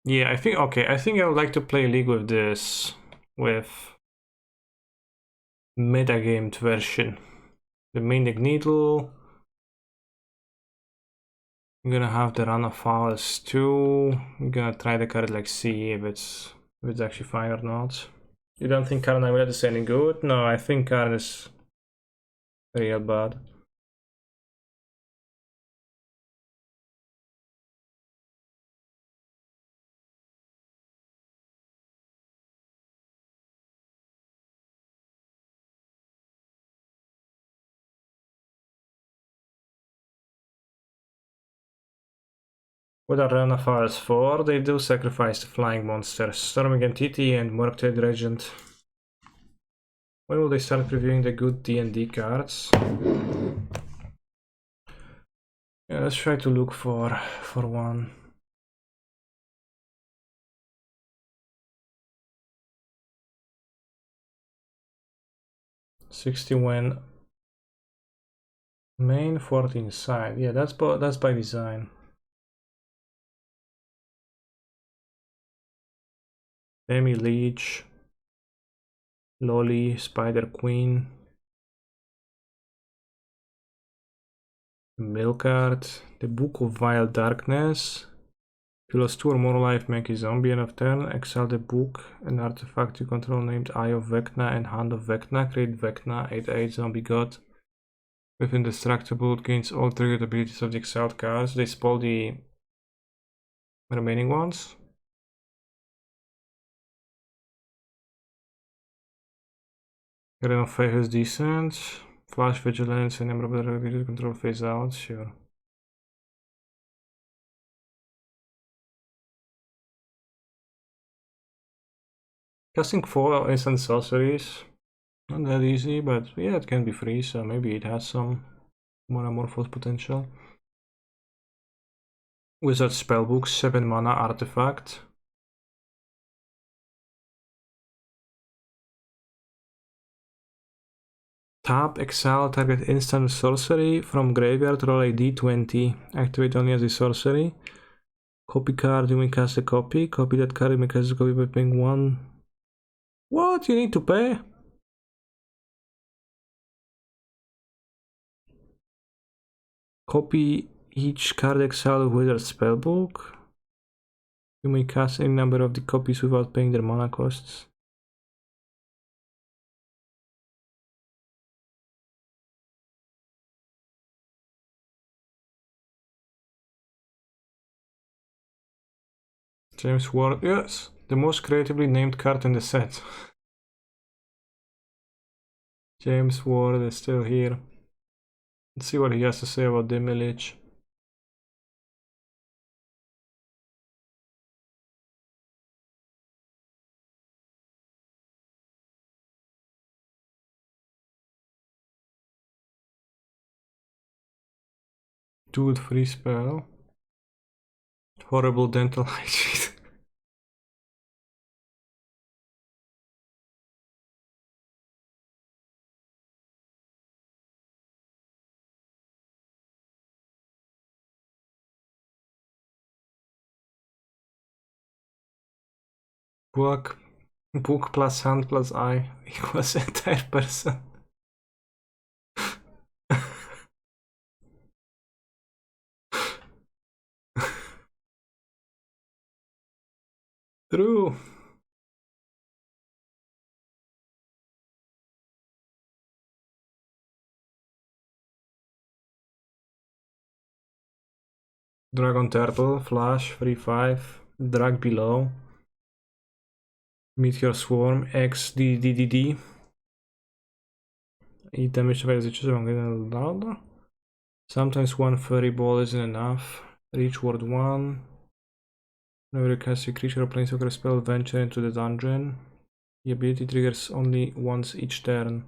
Yeah, I think I would like to play a league with this, with metagamed version. The main Needle. I'm gonna have the run of fouls too. I'm gonna try the card like see if it's actually fine or not. You don't think Karn Amulet is any good? No, I think Karn is real bad. What are Renafars for? They do sacrifice the flying monsters. Storming Entity and Murktide Regent. When will they start previewing the good D&D cards? Yeah, let's try to look for one. $60 main, 14 side. Yeah, that's by design. Demi Leech, Loli, Spider Queen, Milkard, the Book of Wild Darkness. If you lost 2 or more life, make a zombie end of turn, exile the book, an artifact you control named Eye of Vecna and Hand of Vecna, create Vecna, 8/8 zombie god. With indestructible, it gains all triggered abilities of the exiled cards. They spoil the remaining ones. Garden of Faith is decent. Flash Vigilance and Emerald Ability Control phase out, sure. Casting 4 instant sorceries. Not that easy, but yeah, it can be free, so maybe it has some monomorphous potential. Wizard Spellbook, 7 mana artifact. Tap, exile, target instant sorcery from graveyard, roll a d20, activate only as a sorcery. Copy card, you may cast a copy. Copy that card, you may cast a copy by paying 1. What? You need to pay? Copy each card exiled of Wizard Spellbook. You may cast any number of the copies without paying their mana costs. James Ward, yes, the most creatively named card in the set. James Ward is still here. Let's see what he has to say about Dimilich. Dude, free spell. Horrible dental hygiene. Book plus hand plus eye equals entire person. True. Dragon Turtle, Flash, 3/5, Drag below. Meteor Swarm, X, D. Eat damage by the Sometimes one furry ball isn't enough. Reach ward 1. Whenever you cast a creature or planeswalker spell, venture into the dungeon. The ability triggers only once each turn.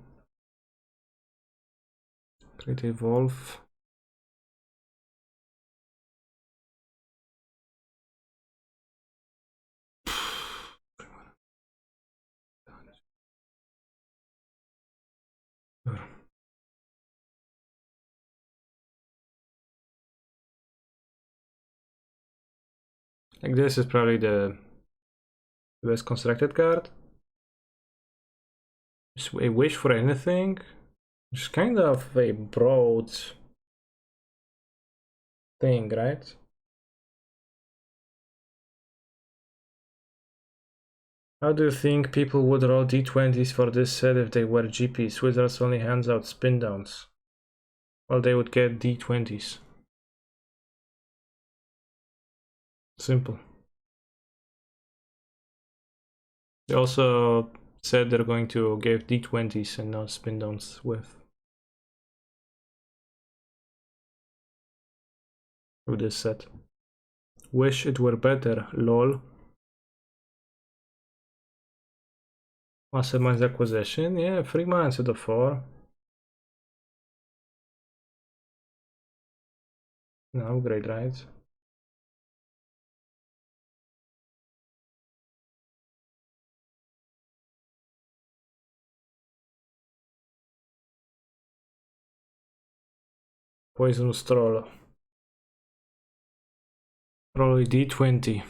Create Evolve. Like this is probably the best constructed card. A wish for anything. It's kind of a broad thing, right? How do you think people would roll d20s for this set if they were GPs? Wizards only hands out spin downs. Well, they would get d20s. Simple. They also said they're going to give d20s and not spin downs with this set. Wish it were better, lol. Mastermind's Acquisition, yeah, 3 mana instead of 4. No, great, right? Poisonous Troll. Roll a d20.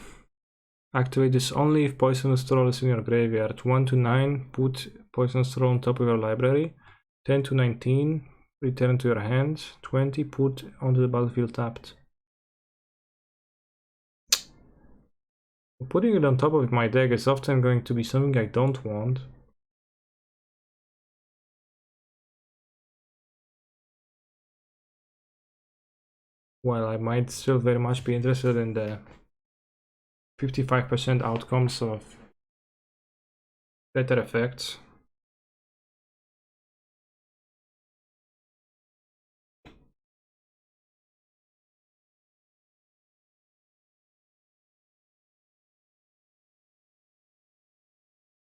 Activate this only if Poisonous Troll is in your graveyard. 1 to 9, put Poisonous Troll on top of your library. 10 to 19, return to your hand. 20, put onto the battlefield tapped. Putting it on top of my deck is often going to be something I don't want. While I might still very much be interested in the 55% outcomes of better effects.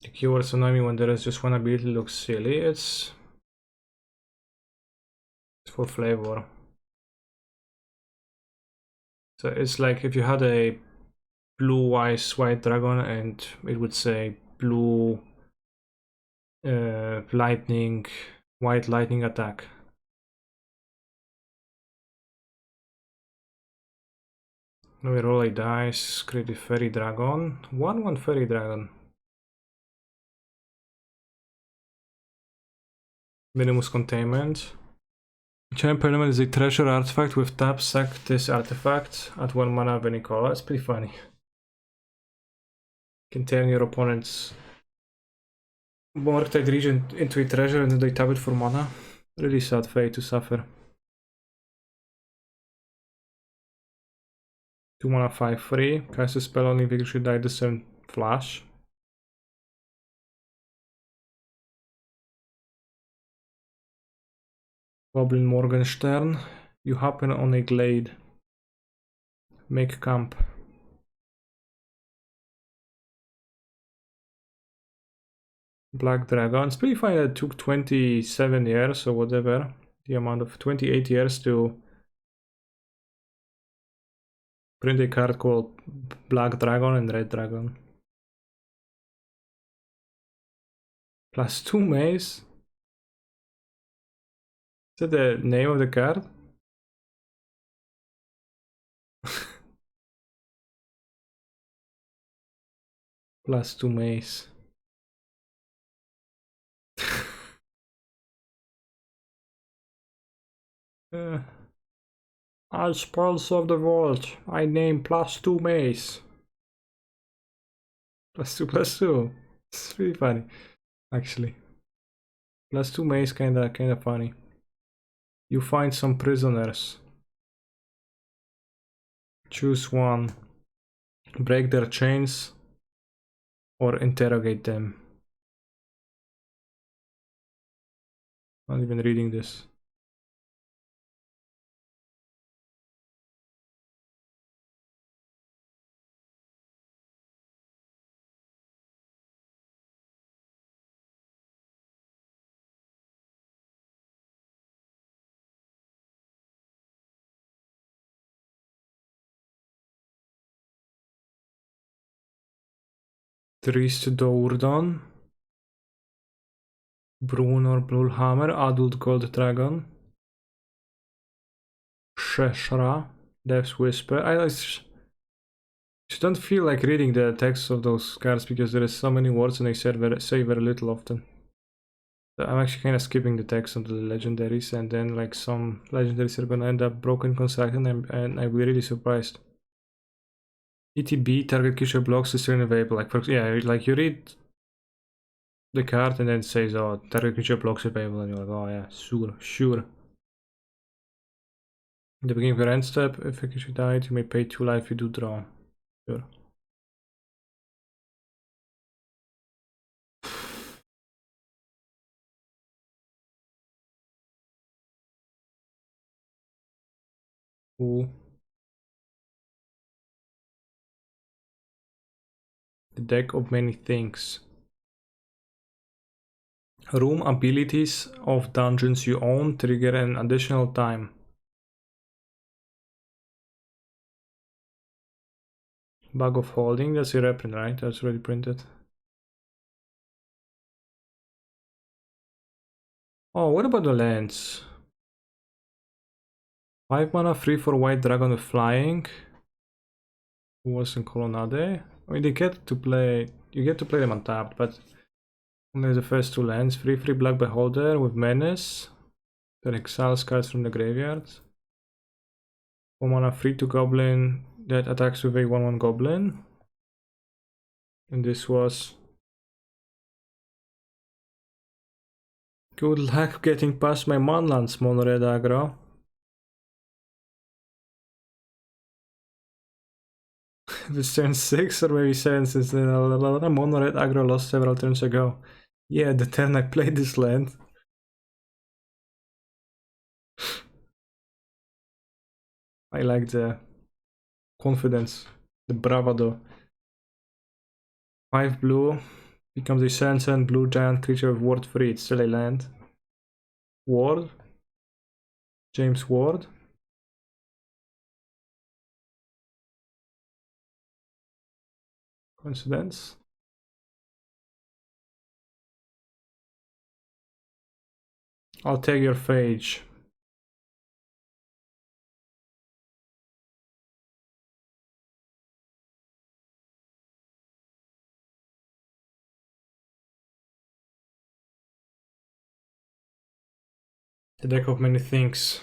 The keywords annoy me when there is just one ability that looks silly. It's for flavor. So it's like if you had a blue ice white dragon and it would say blue lightning, white lightning attack. Now we roll a dice, create a fairy dragon. 1/1 fairy dragon. Minimus containment. Champion element is a treasure artifact with tap, sack this artifact at 1 mana of any color. It's pretty funny. You can turn your opponent's Morktide region into a treasure and then they tap it for mana. Really sad fate to suffer. 2 mana 5/3. Cast a spell only if you should die the same flash. Goblin Morgenstern. You happen on a glade. Make camp. Black Dragon. It's pretty funny that it took 27 years or whatever. The amount of 28 years to print a card called Black Dragon and Red Dragon. +2 mace. Is that the name of the card? +2 mace. All spells of the vault. I name +2 mace. +2/+2. It's pretty funny, actually. +2 mace, kinda funny. You find some prisoners. Choose one. Break their chains or interrogate them. Not even reading this. Trist Dourdon. Brunor Bluehammer, Adult Gold Dragon. Sheshra, Death's Whisper. I just don't feel like reading the text of those cards because there is so many words and they say very little often. So I'm actually kind of skipping the text of the legendaries, and then like some legendaries are gonna end up broken constructed, and I'll be really surprised. ETB, target creature blocks is still available. Like yeah, like you read the card and then it says, oh, target creature blocks available, and you're like, oh yeah, sure. In the beginning of your end step, if a creature died, you may pay 2 life, you do draw. Sure. Cool. The deck of many things. Room abilities of dungeons you own trigger an additional time. Bug of Holding, that's a reprint, right? That's already printed. Oh, what about the lands? 5 mana, 3 for White Dragon with Flying. Who was in Colonnade? I mean, you get to play them untapped, but only the first 2 lands. 3/3 Black Beholder with Menace that exiles cards from the graveyard. 4 mana, 3/2 Goblin that attacks with a 1/1 Goblin. And this was good luck getting past my Manlands, Mono Red Aggro. This turn 6 or maybe 7 since then. Mono Red Aggro lost several turns ago. Yeah, the turn I played this land. I like the confidence, the bravado. 5 blue becomes a 7/7 blue giant creature with ward 3. It's still a land. Ward. James Ward. Coincidence? I'll take your Phage. The deck of many things.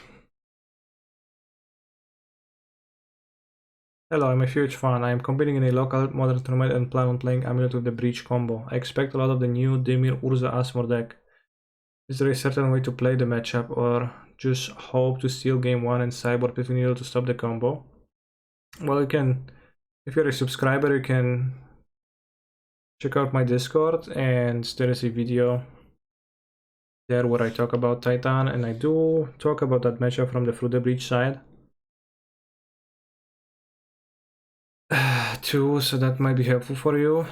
Hello, I'm a huge fan. I am competing in a local modern tournament and plan on playing Amulet with the Breach combo. I expect a lot of the new Dimir Urza Asmor deck. Is there a certain way to play the matchup, or just hope to steal game 1 and sideboard Pithing Needle to stop the combo? Well, you can, if you're a subscriber, you can check out my Discord, and there is a video there where I talk about Titan, and I do talk about that matchup from the Through the Breach side too, so that might be helpful for you. If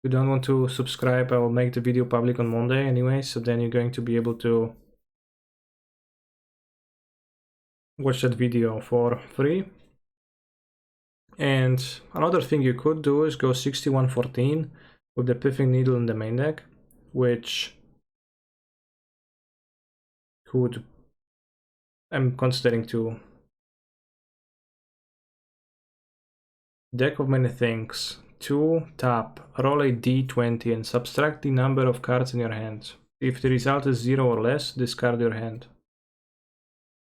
you don't want to subscribe, I will make the video public on Monday anyway, so then you're going to be able to watch that video for free. And another thing you could do is go 6114 with the Piffing Needle in the main deck, which could, I'm considering to deck of many things. 2 tap, roll a d20 and subtract the number of cards in your hand. If the result is 0 or less, discard your hand.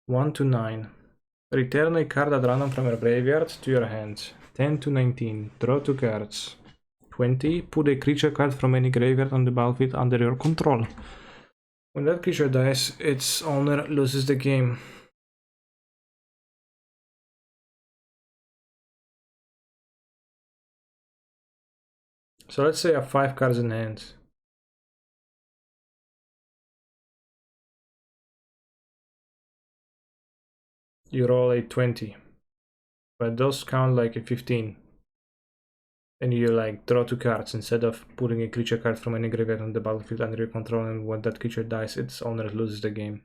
1 to 9. Return a card at random from your graveyard to your hand. 10 to 19. Draw 2 cards. 20. Put a creature card from any graveyard on the battlefield under your control. When that creature dies, its owner loses the game. So let's say I have 5 cards in hand. You roll a 20. But those count like a 15. And you like draw 2 cards instead of putting a creature card from any graveyard on the battlefield under your control, and when that creature dies, its owner loses the game.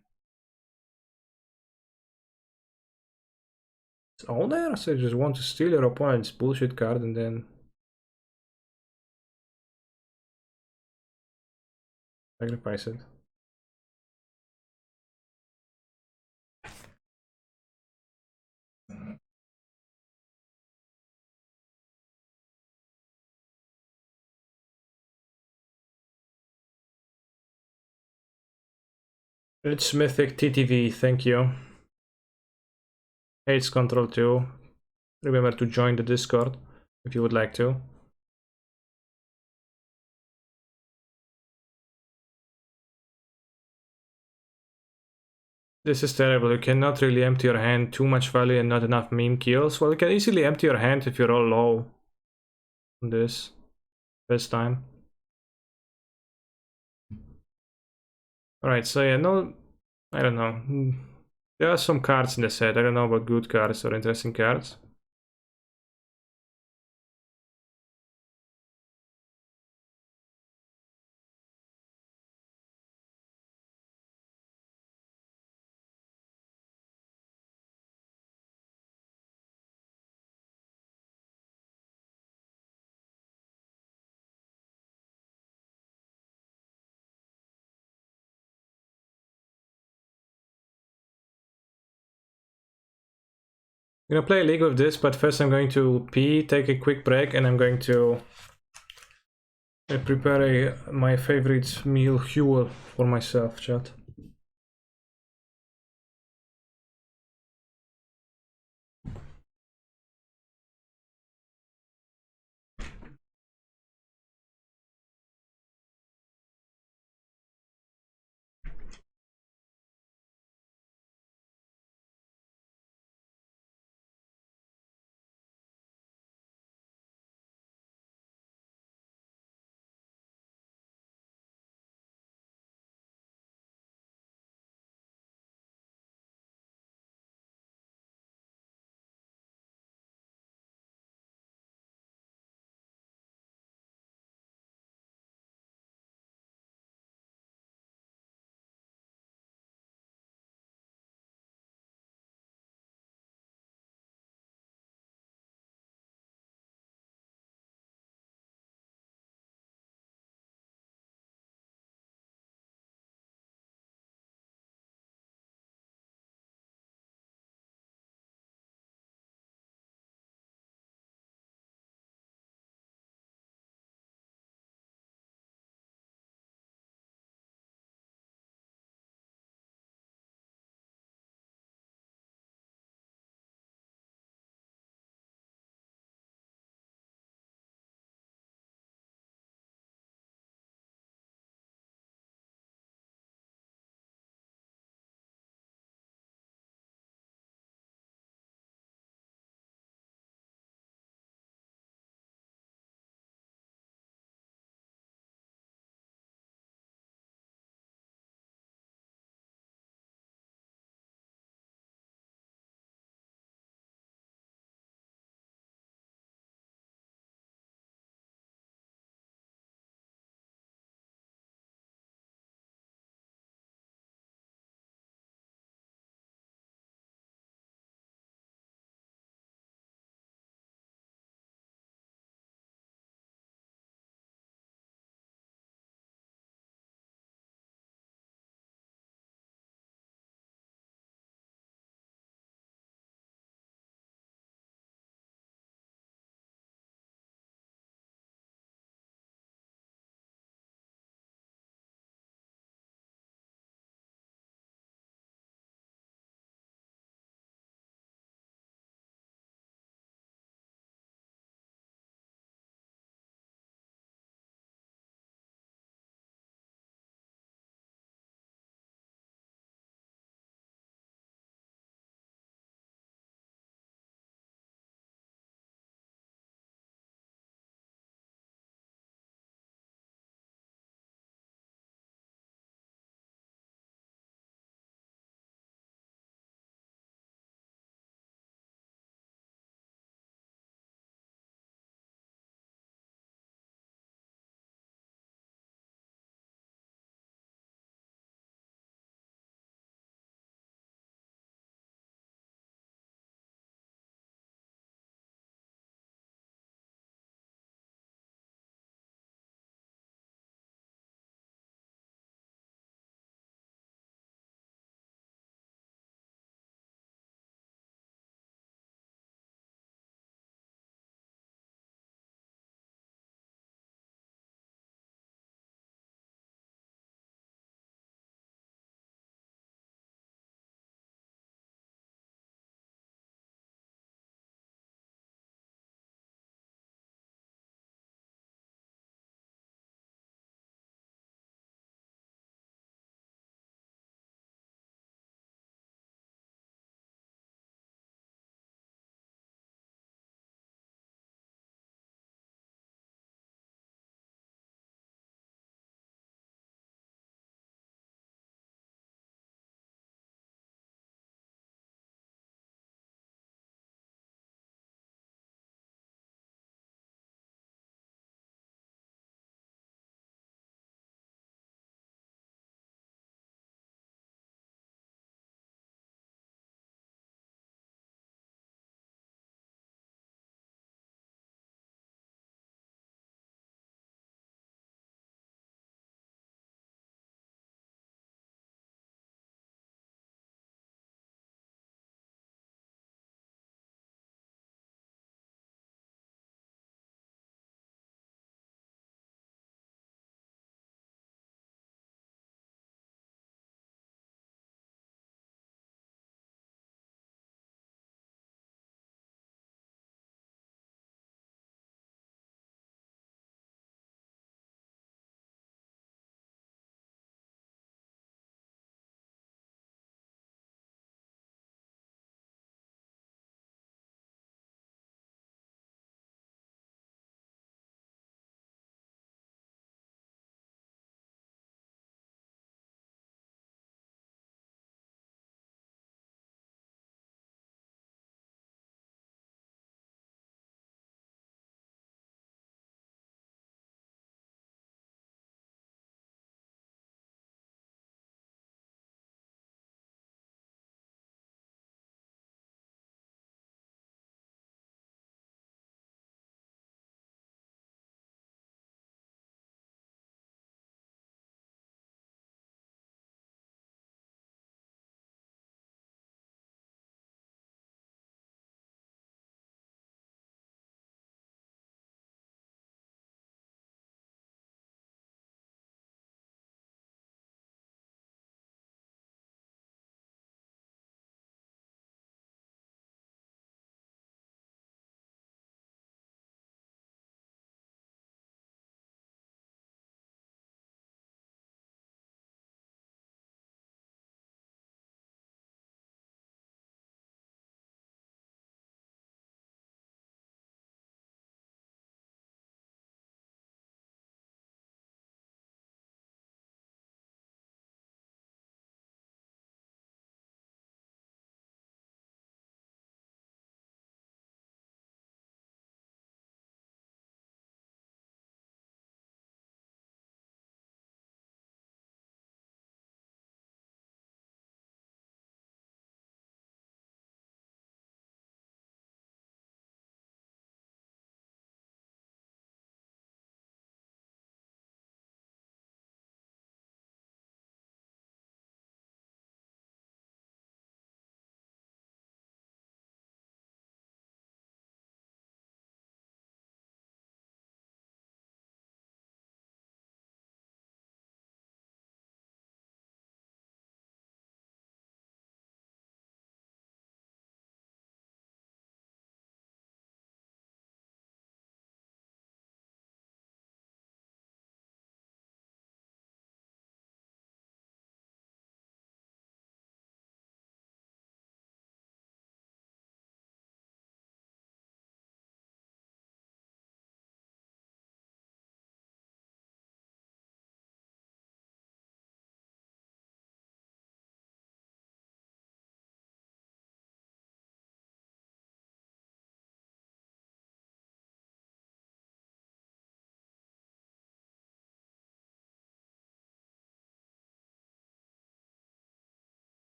Its owner? So you just want to steal your opponent's bullshit card and then sacrifice it. It's Mythic TTV, thank you. Hates Control 2. Remember to join the Discord if you would like to. This is terrible. You cannot really empty your hand. Too much value and not enough meme kills. Well, you can easily empty your hand if you roll low on this time. Alright, so yeah, no, I don't know. There are some cards in the set. I don't know about good cards or interesting cards. I'm gonna play a league with this, but first I'm going to pee, take a quick break, and I'm going to prepare my favorite meal, Huel, for myself, chat.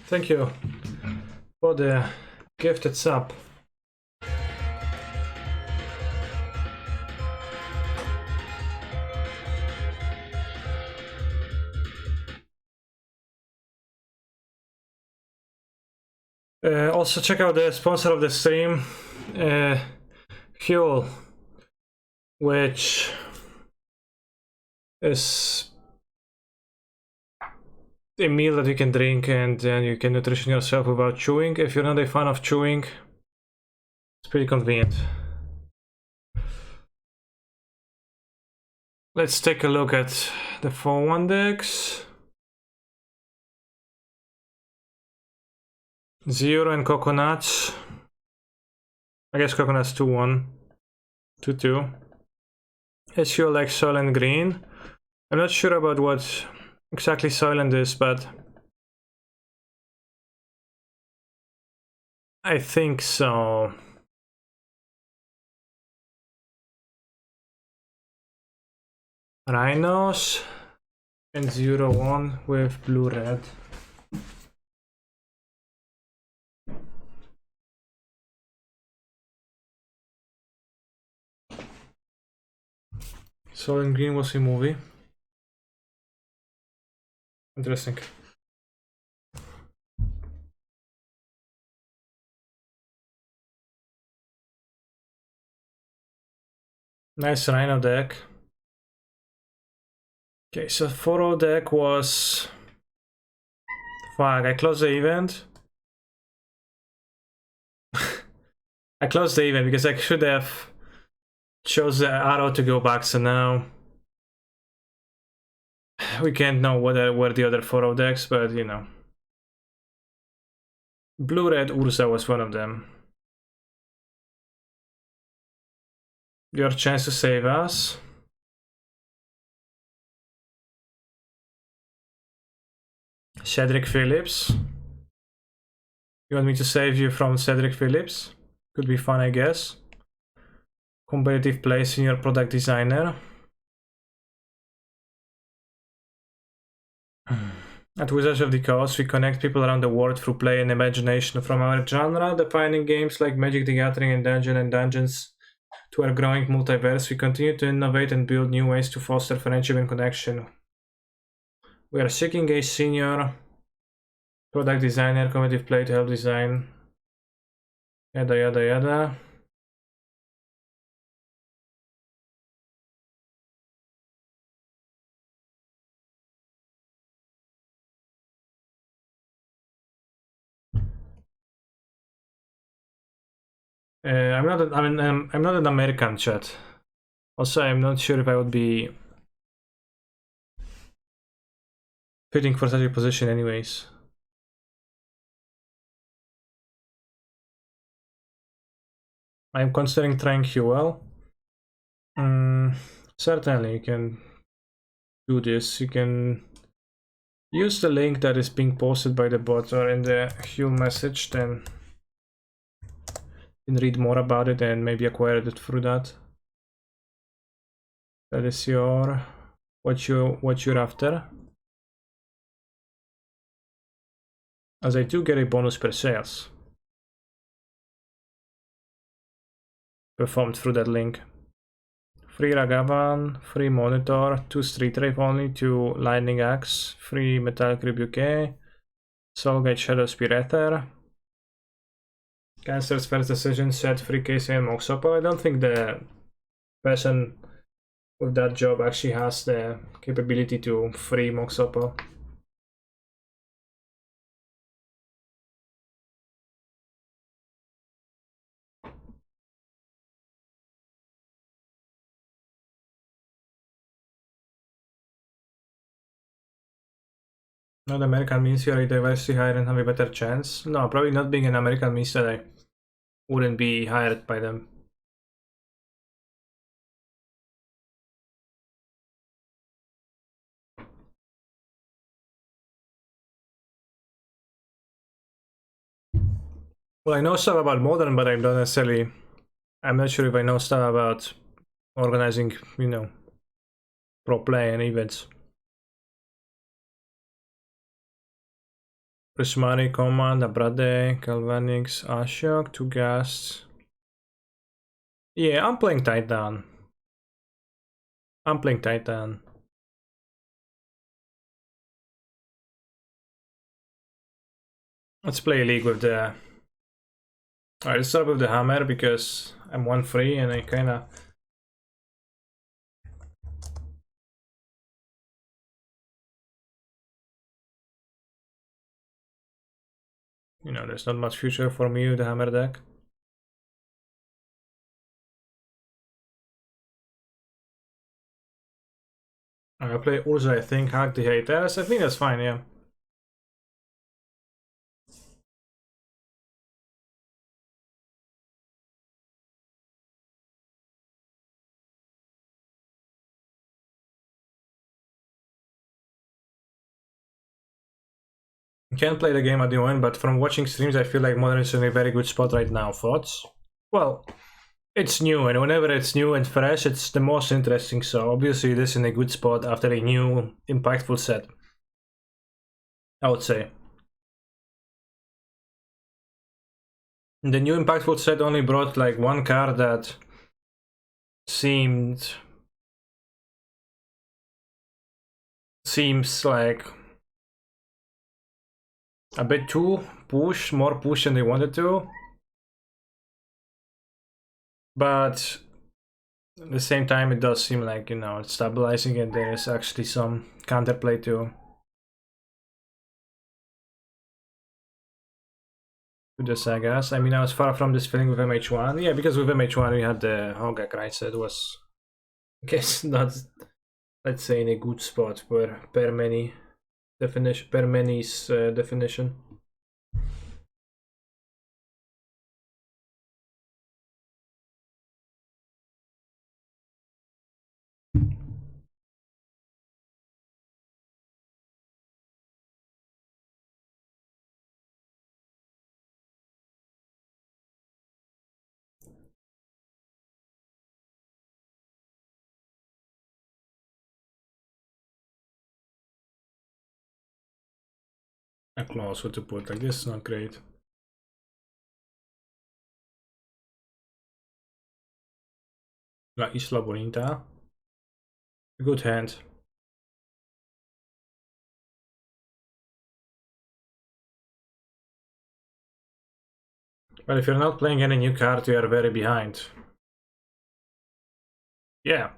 Thank you for the gifted sub. Also check out the sponsor of the stream, Fuel, which is a meal that you can drink and then you can nutrition yourself without chewing. If you're not a fan of chewing, it's pretty convenient. Let's take a look at the 4-1 decks. Zero and Coconuts. I guess Coconuts 2-1. 2-2. SU like Soylent Green. I'm not sure about what exactly Soylent is, but I think so. Rhinos and 0-1 with blue-red. Soylent Green was a movie. Interesting. Nice Rhino deck. Okay, so 4-0 deck was... Fuck, I closed the event. I closed the event because I should have chose the arrow to go back, so now we can't know where the other 4-0 decks, but you know. Blue-red Ursa was one of them. Your chance to save us. Cedric Phillips. You want me to save you from Cedric Phillips? Could be fun, I guess. Competitive play, senior product designer. At Wizards of the Coast, we connect people around the world through play and imagination. From our genre-defining games like Magic the Gathering and Dungeons to our growing multiverse, we continue to innovate and build new ways to foster friendship and connection. We are seeking a senior product designer, competitive play to help design. Yada yada yada. I'm not an American, chat. Also, I'm not sure if I would be fitting for such a position anyways. I'm considering trying QL. Certainly, you can do this. You can use the link that is being posted by the bot or in the Hue message, then you can read more about it and maybe acquire it through that. That is your what you're after. As I do get a bonus per sales performed through that link. Free Ragavan, free Monitor, 2 Street Rave only, 2 Lightning Axe, free Metallic Rebuke, Soulgate Shadow Spirither, Cancer's First Decision set, free Casey and Moxopal. I don't think the person with that job actually has the capability to free Moxopal. Not American means you're a diversity hire and have a better chance. No, probably not being an American means that I wouldn't be hired by them. Well, I know stuff about Modern, but I'm not sure if I know stuff about organizing, you know, pro play and events. Prismari, Command, Abrade, Galvanix, Ashok, 2 Ghasts. Yeah, I'm playing Titan. Let's play a league with the... Alright, let's start with the hammer because I'm 1-free and I kinda... You know, there's not much future for me with the hammer deck. I'm gonna play Urza, I think, hack the haters. I think that's fine, yeah. Can't play the game at the moment, but from watching streams, I feel like Modern is in a very good spot right now. Thoughts? Well, it's new, and whenever it's new and fresh, it's the most interesting. So obviously, it is in a good spot after a new, impactful set. I would say. The new impactful set only brought like one card that seems like a bit too more push than they wanted to. But at the same time, it does seem like, you know, it's stabilizing and there's actually some counterplay to the sagas. I mean, I was far from this feeling with MH1. Yeah, because with MH1 we had the Hogak, right? So it was, I guess, not, let's say, in a good spot for per many definition. A clause what to put, like this is not great. La Isla Bonita. A good hand. But if you're not playing any new card, you are very behind. Yeah.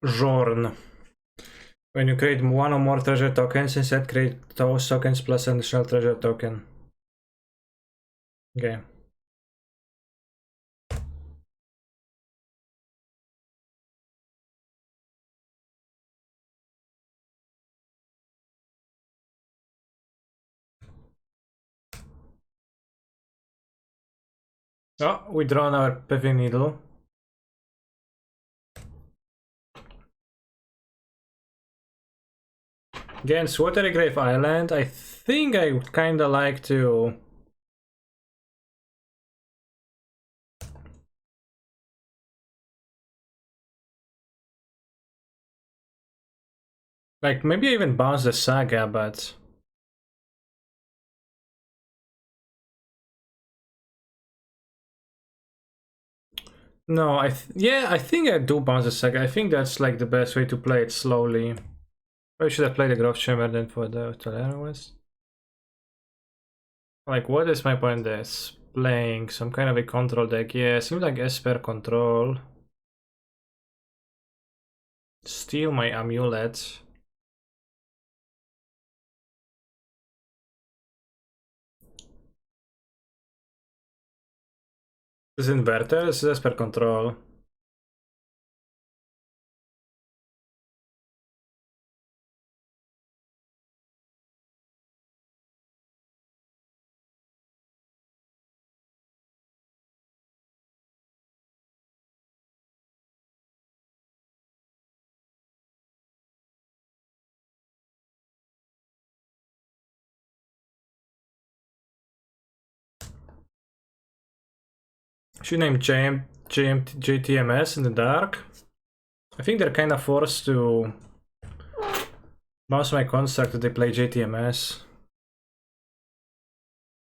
Jorn. When you create one or more treasure tokens, instead create those tokens plus an additional treasure token. Okay. Oh, we drawn our Pithing Needle. Against Watery Grave Island, I think I would kinda like to... Like, maybe even bounce the Saga, but... No, yeah, I think I do bounce the Saga. I think that's like the best way to play it slowly. Or should I play the Growth Chamber then for the Tolerance? Like, what is my point there? Playing some kind of a control deck. Yeah, seems like Esper control. Steal my Amulet. This is Inverter, this is Esper control. Should name JTMS in the dark. I think they're kind of forced to bounce my construct if they play JTMS.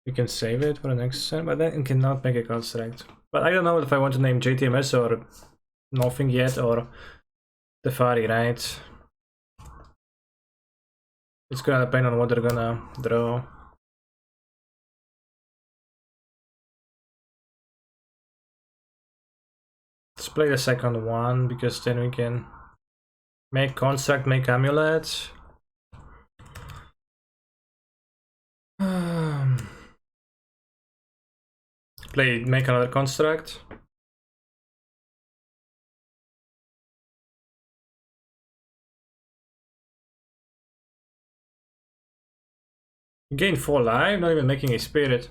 You can save it for the next turn, but then you cannot make a construct. But I don't know if I want to name JTMS or nothing yet, or the Fari, right? It's gonna depend on what they're gonna draw. Let's play the second one, because then we can make construct, make amulet. Make another construct. Gain 4 life, not even making a spirit.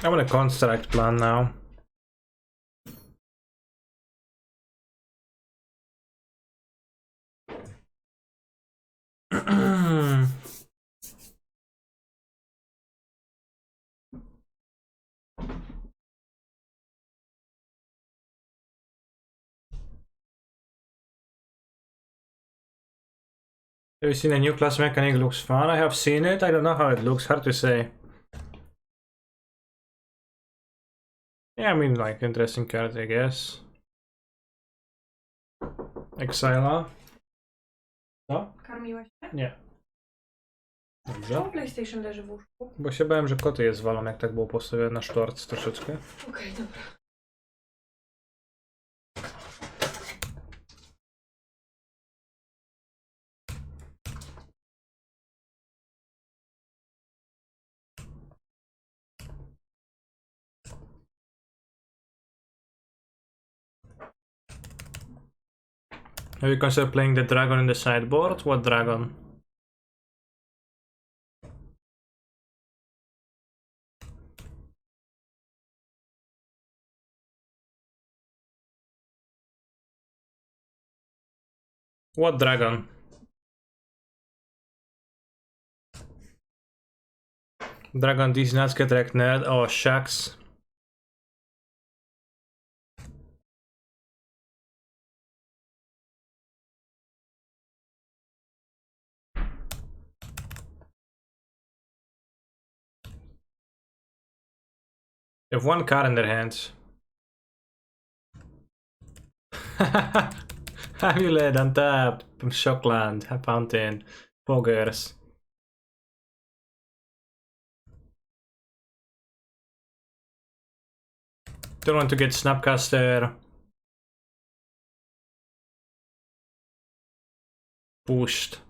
I want a construct plan now. Have you seen a new class mechanic? Looks fun. I have seen it. I don't know how it looks. Hard to say. Yeah, I mean, like, interesting card, I guess. Exila. No? Karmiłaś się? Nie. Czemu Dobrze. PlayStation leży w łóżku? Bo się bałem, że koty je zwalą, jak tak było postawione na sztorc troszeczkę. Okej, dobra. Have you considered playing the dragon in the sideboard? What dragon? What dragon? Dragon these nuts get wrecked nerd. Oh, shucks. They have one card in their hands. Amulet untapped. Shockland. Fountain. Poggers. Don't want to get Snapcaster. Pushed.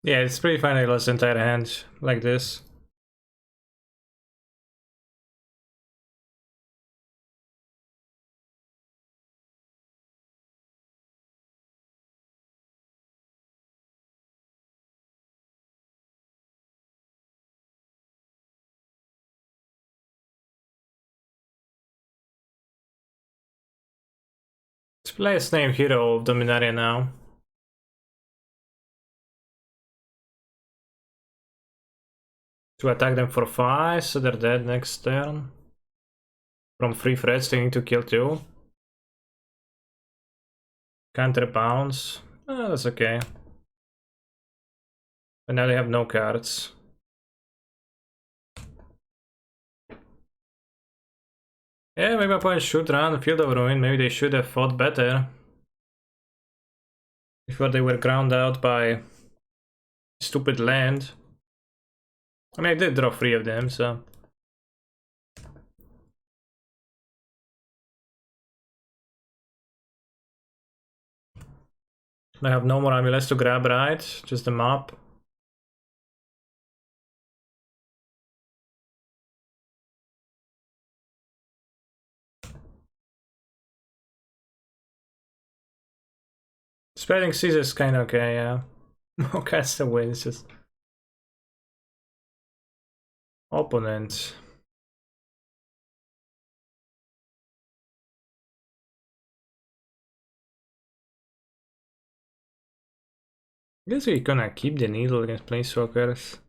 Yeah, it's pretty fine. I lost the entire hand like this. Let's play a name hero of Dominaria now. to attack them for 5, so they're dead next turn. From 3 threats, they need to kill 2. Counter bounce. Oh, that's okay. But now they have no cards. Yeah, maybe my opponent should run Field of Ruin. Maybe they should have fought better. Before they were ground out by stupid land. I mean, I did draw 3 of them, so... I have no more amulets to grab, right? Just the map. Spreading Seas is kinda okay, yeah. Okay, that's the win, it's just... Opponent. I guess we're gonna keep the needle against Planeswalkers.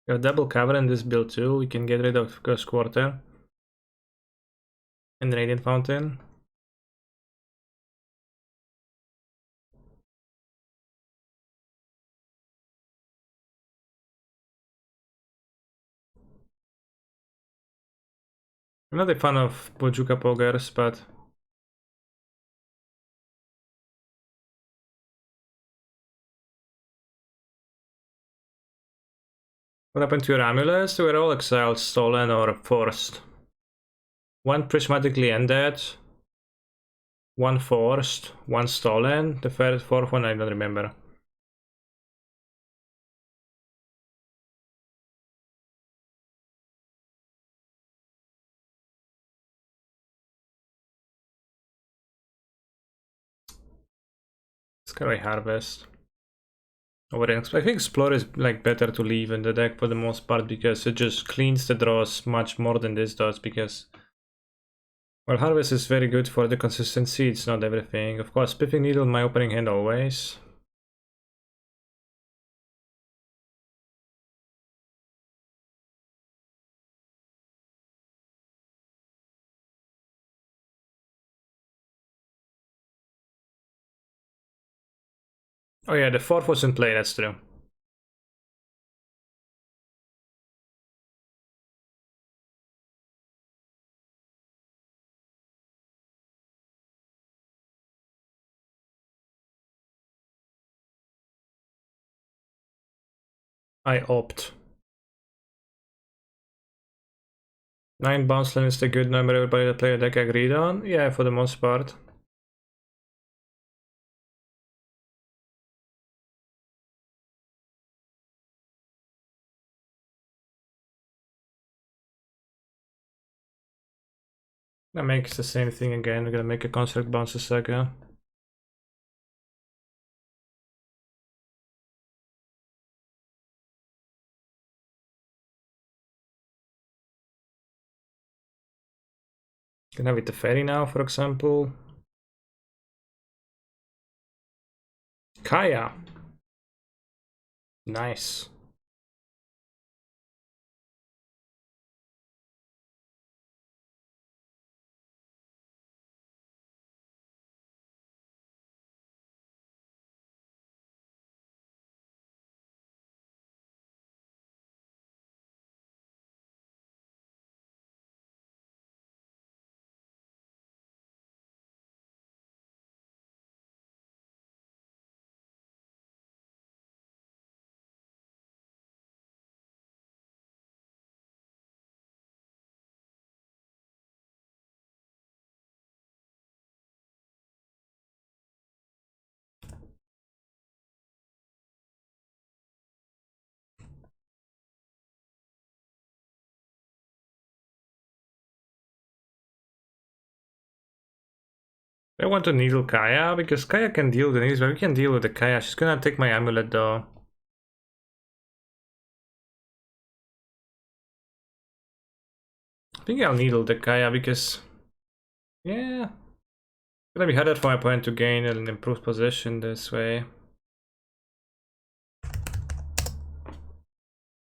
We have double cover in this build too, we can get rid of Curse Quarter. And Radiant Fountain. I'm not a fan of Bojuka Poggers, but... What happened to your amulets? They were all exiled, stolen, or forced. One prismatically ended. One forced. One stolen. The fourth one I don't remember. Sky Harvest. Over I think Explore is like better to leave in the deck for the most part because it just cleans the draws much more than this does because well, Harvest is very good for the consistency, it's not everything. Of course, Spiffing Needle in my opening hand always. Oh yeah, the fourth was in play, that's true. I opt. 9 bounce land is the good number everybody that play the deck agreed on? Yeah, for the most part. That makes the same thing again, we're gonna make a construct bounce a second. Can have it the fairy now, for example. Kaya. Nice. I want to needle Kaya because Kaya can deal with these, but we can deal with the Kaya. She's gonna take my amulet though. I think I'll needle the Kaya because yeah, it's gonna be harder for my opponent to gain an improved position this way.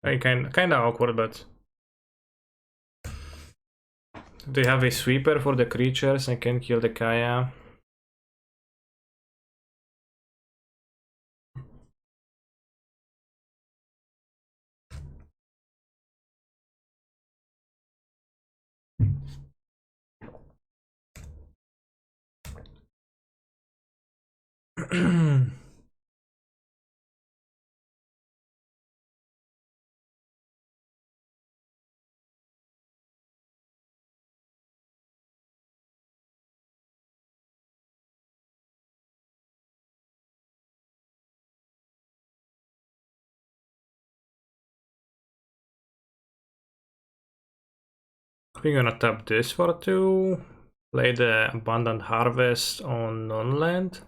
Kinda awkward, but they have a sweeper for the creatures and can kill the Kaya. We're gonna tap this for 2. Play the Abundant Harvest on non-land.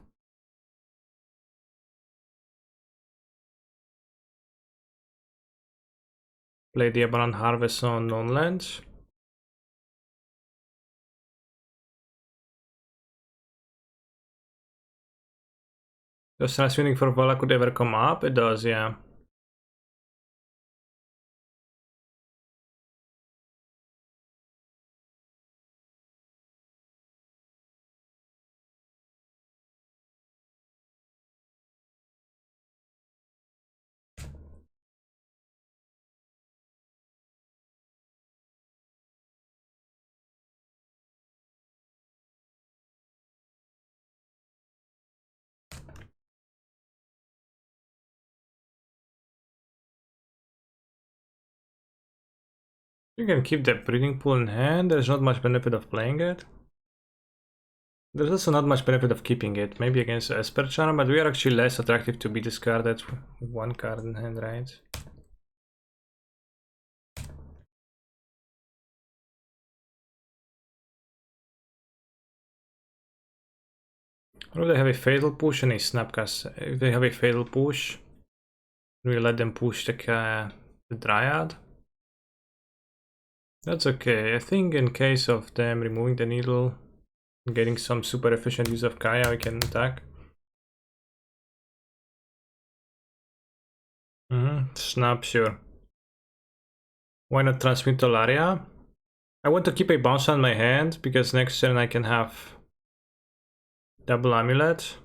Play the Abundant Harvest on non-land. Does transmitting for Vala could ever come up? It does, yeah. You can keep the breeding pool in hand. There's not much benefit of playing it. There's also not much benefit of keeping it. Maybe against Esper Charm, but we are actually less attractive to be discarded with 1 card in hand, right? Or if they have a Fatal Push and a Snapcast. If they have a Fatal Push, we let them push the Dryad. That's okay. I think in case of them removing the needle, getting some super efficient use of Kaya, we can attack. Snap, sure. Why not transmit to Laria? I want to keep a bounce on my hand because next turn I can have double Amulet.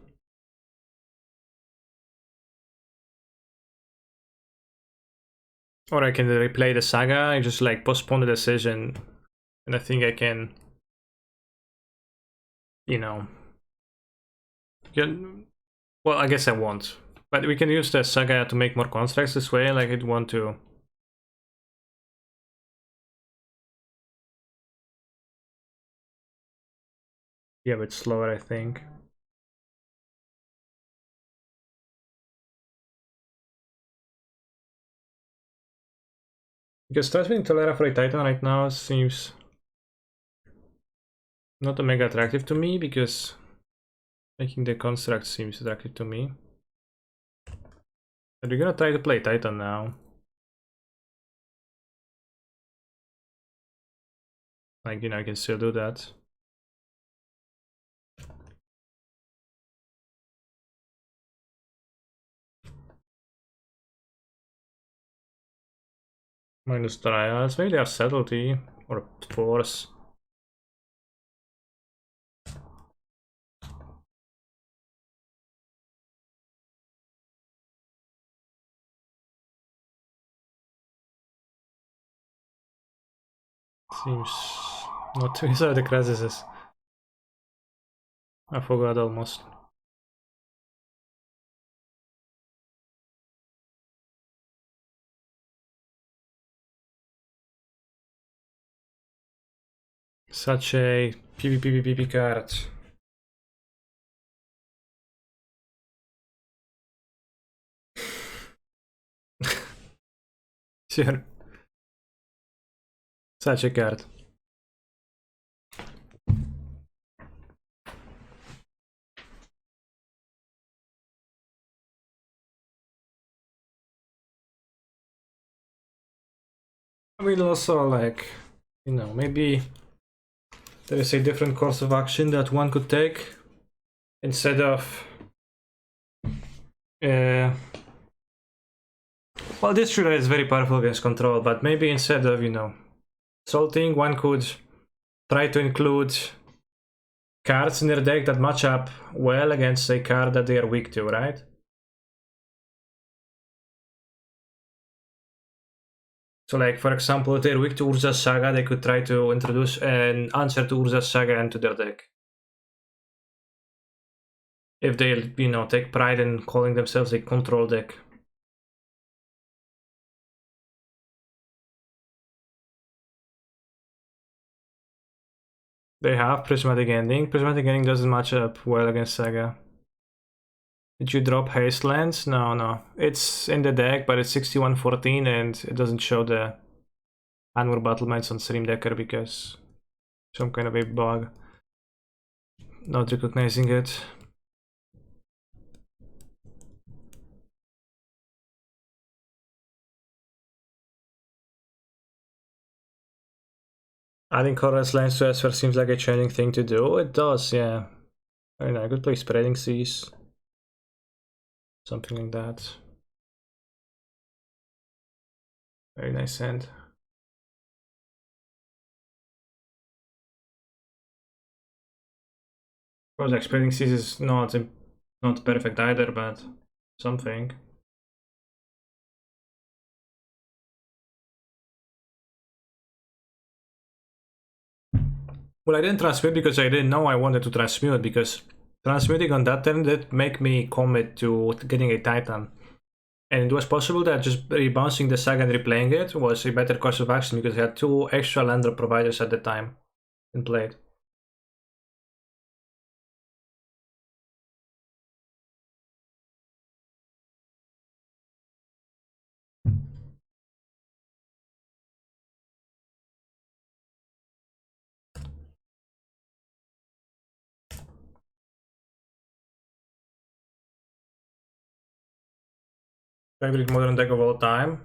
Or I can replay the Saga and just like postpone the decision. And I think I can, you know, well, I guess I won't. But we can use the Saga to make more constructs this way, like I'd want to. Be a bit slower, I think. Because transmitting Tolera for a Titan right now seems not mega attractive to me, because making the construct seems attractive to me. But we're gonna try to play Titan now. Like, you know, I can still do that. Minus Trials, maybe they have Subtlety or Force. Seems not to inside the crises. I forgot almost. Such a PvP card. Sure. Such a card. I mean, also, like, you know, maybe there is a different course of action that one could take instead of well, Well, this shooter is very powerful against control, but maybe instead of, you know, salting, one could try to include cards in their deck that match up well against a card that they are weak to, right? So like, for example, if they're weak to Urza's Saga, they could try to introduce an answer to Urza's Saga into their deck. If they, you know, take pride in calling themselves a control deck. They have Prismatic Ending. Prismatic Ending doesn't match up well against Saga. Did you drop Haste Lands? No. It's in the deck, but it's 6114 and it doesn't show the Anwar Battlements on Stream Decker because some kind of a bug. Not recognizing it. Adding colorless lands to Esper seems like a challenging thing to do. It does, yeah. I mean, I could play Spreading Seas. Something like that. Very nice hand. Of course, like Spreading Seas is not perfect either, but something. Well, I didn't transmute because I didn't know I wanted to transmute, because transmuting on that turn did make me commit to getting a Titan. And it was possible that just rebouncing the Saga and replaying it was a better course of action because I had 2 extra lander providers at the time and played. Favorite modern deck of all time?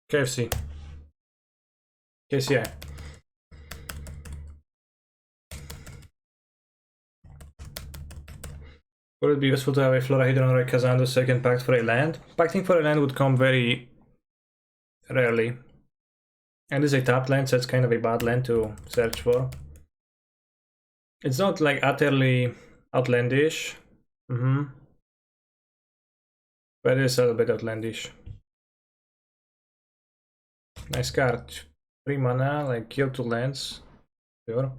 KFC. KCI. Would it be useful to have a Florahedron or a Kazandu second pact for a land? Pacting for a land would come very rarely. And it's a tapped land, so it's kind of a bad land to search for. It's not like utterly outlandish. But it is a little bit outlandish. Nice card. 3 mana, like kill 2 lands. Sure.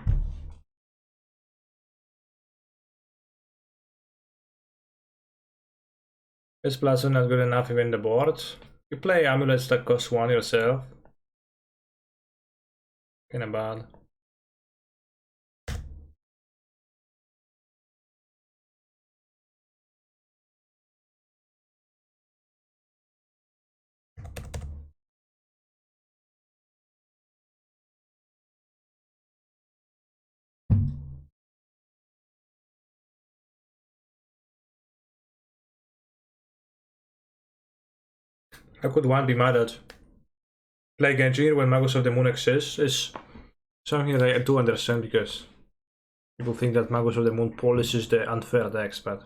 This Plaza not good enough even the board. You play Amulets that cost 1 yourself. Kinda bad. How could one be mad at? Play Engineer when Magus of the Moon exists is something that I do understand because people think that Magus of the Moon polishes the unfair decks, but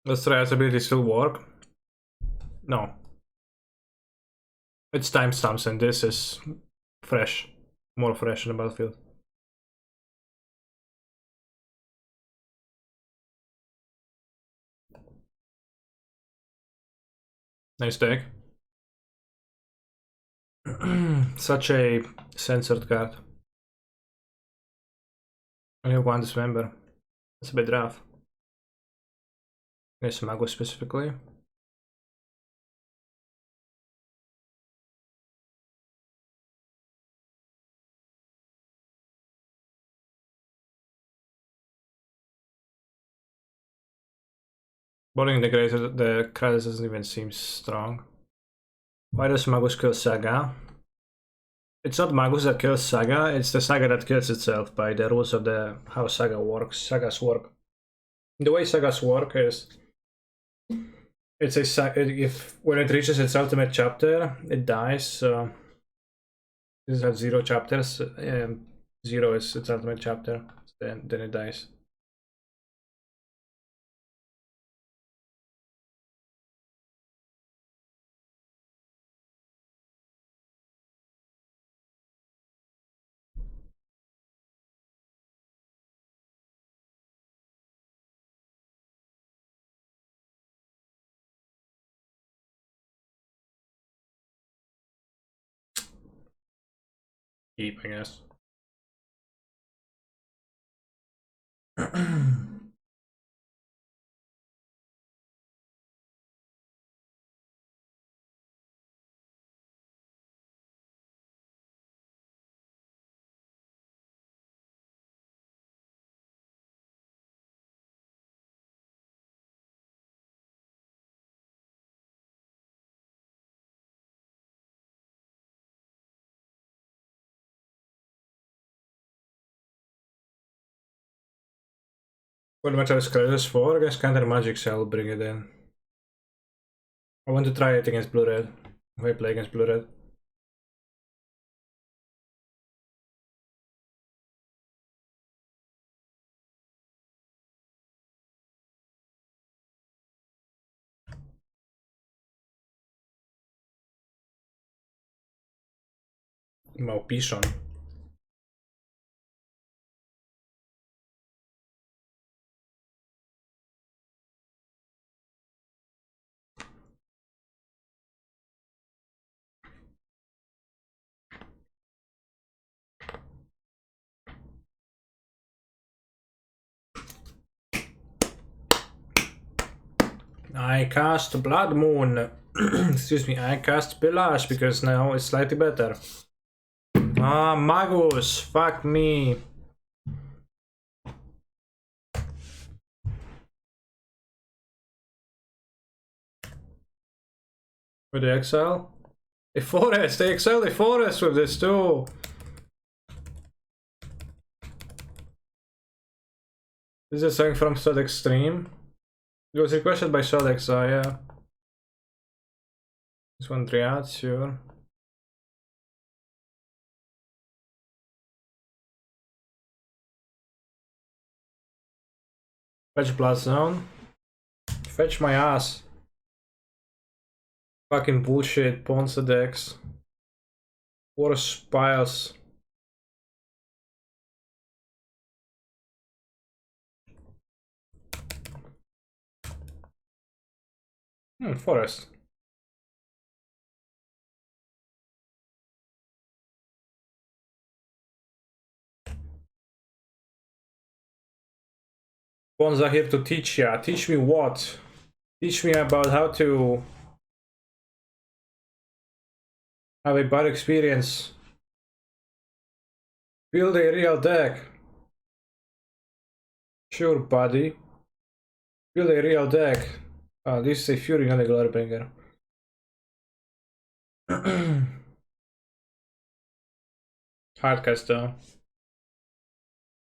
does Trial's ability still work? No. It's timestamps and this is fresh. More fresh in the battlefield. Nice deck. Such a censored card. Only have one dismember. That's a bit rough. Nice Mago specifically. Bowling the credits doesn't even seem strong. Why does Magus kill Saga? It's not Magus that kills Saga, it's the Saga that kills itself by the rules of the how Saga works. Sagas work. The way Sagas work is it's if when it reaches its ultimate chapter, it dies. So this has 0 chapters. 0 is its ultimate chapter. Then it dies. Keep, I guess. What matter is credits for? I guess Counter Magic Cell bring it in. I want to try it against Blue Red. If I play against Blue Red. Małpiszon. I cast Blood Moon. Excuse me, I cast Pillage because now it's slightly better. Ah, Magus, fuck me. With the exile? A forest, they excel the forest with this too. This is something from Sod Extreme. It was requested by Sodex, so yeah. This one Triad, sure. Fetch Blood Zone. Fetch my ass. Fucking bullshit, Ponce decks. Worst piles. Forest. Pawns are here to teach ya. Teach me what? Teach me about how to have a bad experience. Build a real deck. Sure, buddy. Build a real deck. This is a Fury, not a Glorybringer. Hardcast though.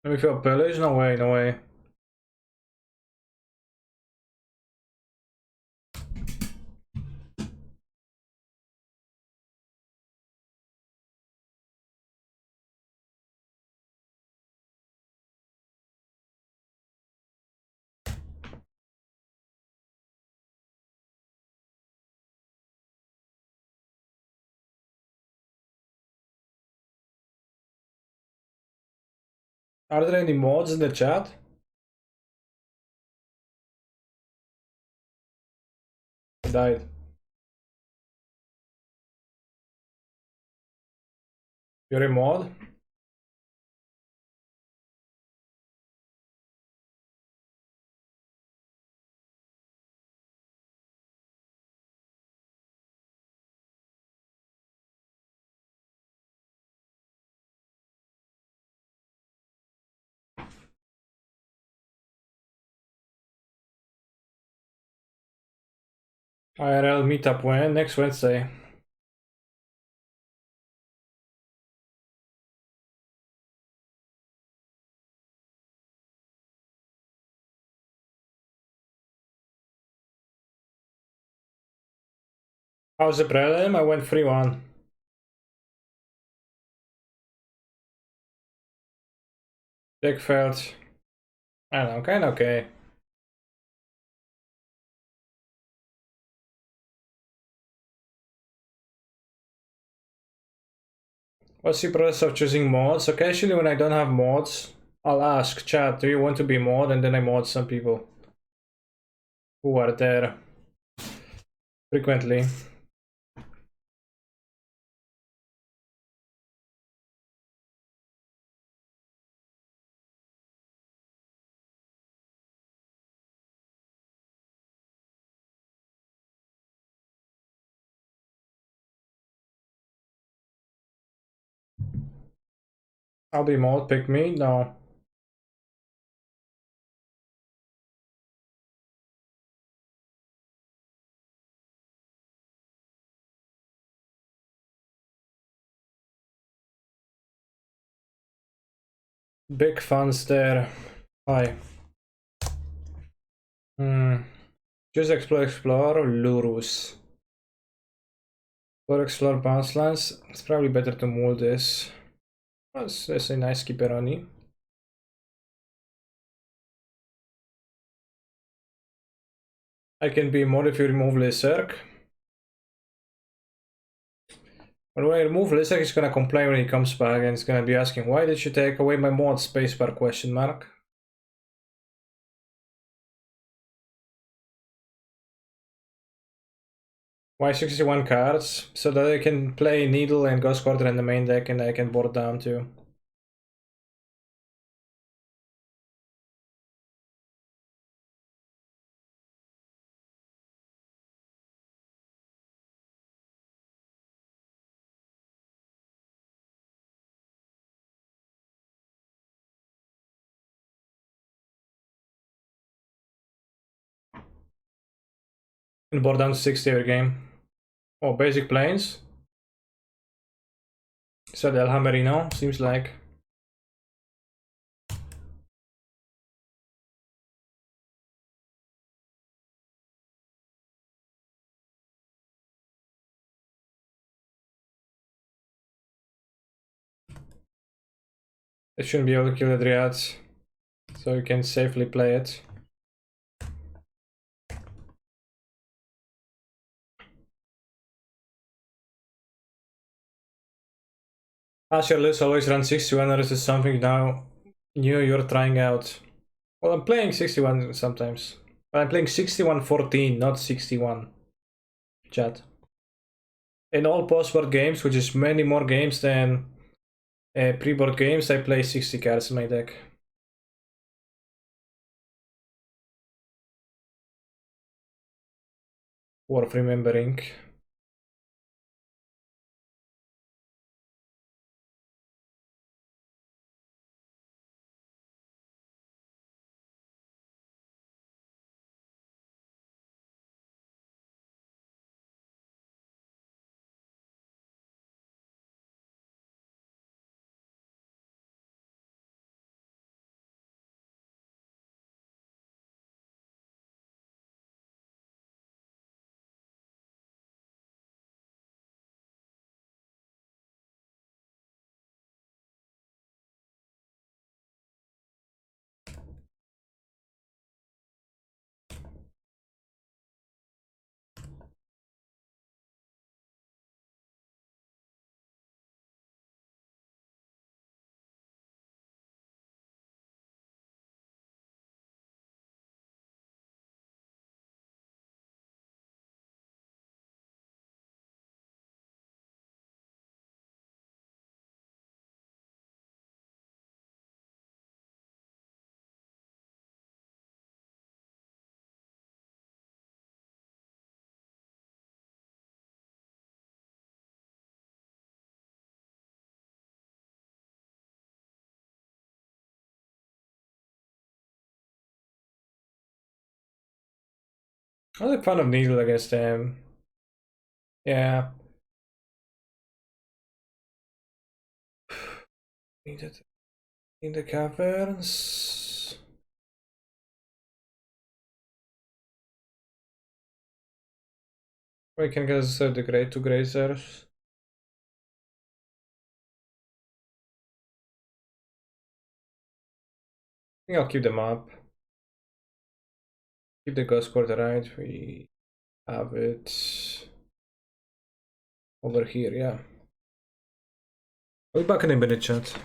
Let me feel pillage? No way, no way. Are there any mods in the chat? I died. You're a mod? IRL meetup when? Next Wednesday. How's the prelim? I went 3-1. Dick felt, I don't know, kinda okay. What's the process of choosing mods? Occasionally when I don't have mods, I'll ask chat, do you want to be mod? And then I mod some people who are there frequently. I'll be mod, pick me? No. Big fans there. Hi. Just explore or Lurus. For explore bounce lines, it's probably better to mold this. That's a nice keeperoni. I can be mod if you remove Lizark. But when I remove Lizark, he's gonna complain when he comes back and he's gonna be asking, why did you take away my mod spacebar question mark? Why 61 cards? So that I can play Needle and Ghost Quarter in the main deck and I can board down too. And board down to 60 every game. Oh, basic planes? Said El Hammerino, seems like. It shouldn't be able to kill the Dryads, so you can safely play it. As your list always runs 61, or is this something now new you're trying out? Well, I'm playing 61 sometimes. But I'm playing 61-14, not 61. Chat. In all post-board games, which is many more games than pre-board games, I play 60 cards in my deck. Worth remembering. I like fun of Needle against him. Yeah. Needed in the caverns. We can get the great two grazers. I think I'll keep them up. Keep the ghost quarter right. We have it over here, yeah. I'll be back in a minute, chat.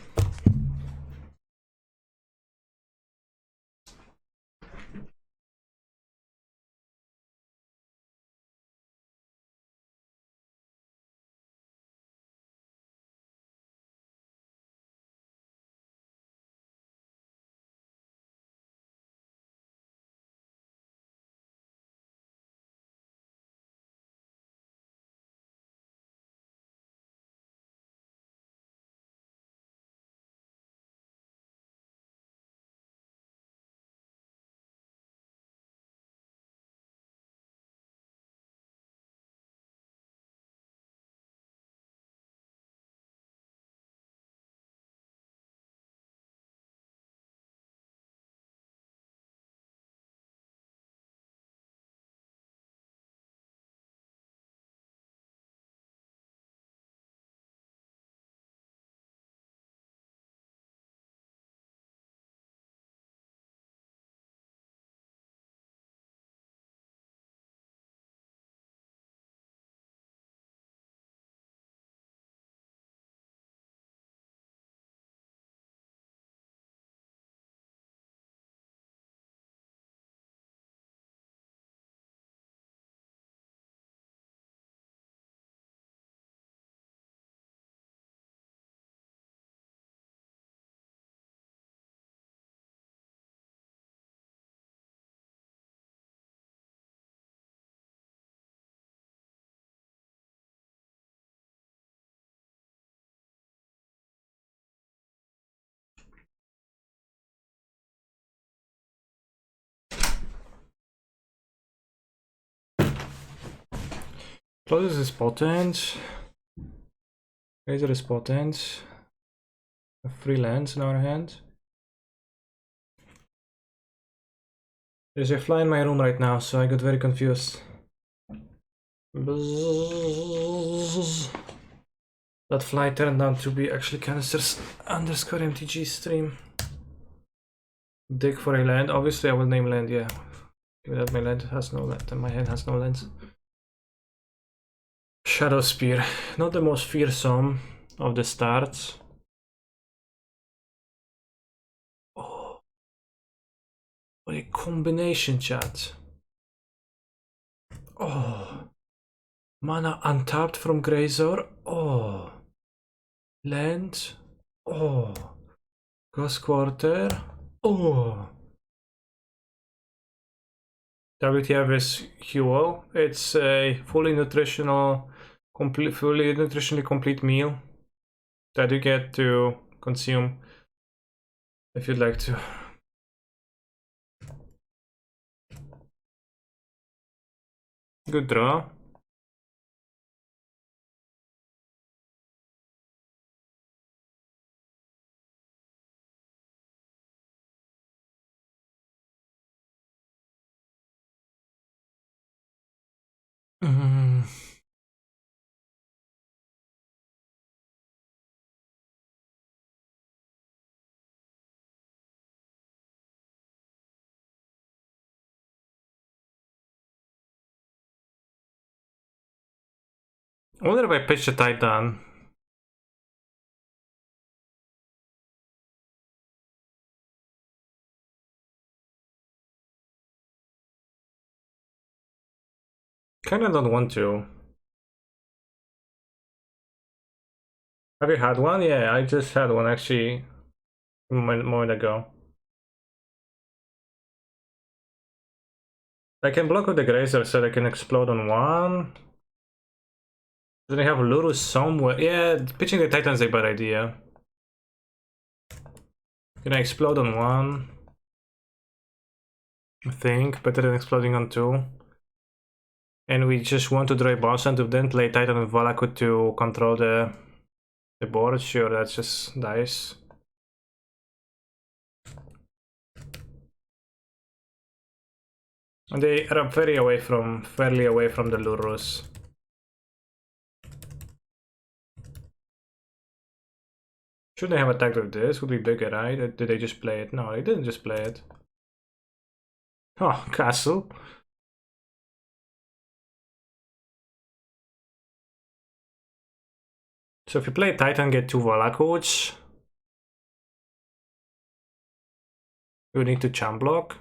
Closes is potent. Razor is potent. A free lands in our hand. There's a fly in my room right now, so I got very confused. Bzzz. That fly turned out to be actually canisters underscore MTG stream. Dig for a land. Obviously, I will name land, yeah. Given that my land has no land and my hand has no lands. Shadow Spear. Not the most fearsome of the starts. Oh. What a combination, chat. Oh. Mana untapped from Grazor. Oh. Land. Oh. Ghost Quarter. Oh. WTF is Huel. It's a fully nutritional, fully nutritionally complete meal that you get to consume if you'd like to. Good draw. Mm. I wonder if I pitched a Titan. Kinda don't want to. Have you had one? Yeah, I just had one actually a moment ago. I can block with the Grazer so they can explode on one. Then I have Lurus somewhere. Yeah, pitching the Titan's a bad idea. Can I explode on one? I think better than exploding on two. and we just want to draw a boss and to then play Titan with Valakut to control the board, sure, that's just dice. And they are fairly away from the Lurus. Should they have attacked with this? Would be bigger, right? Or did they just play it? No, they didn't just play it. Oh, castle. So if you play Titan, get 2 Valakuts. You need to champ block.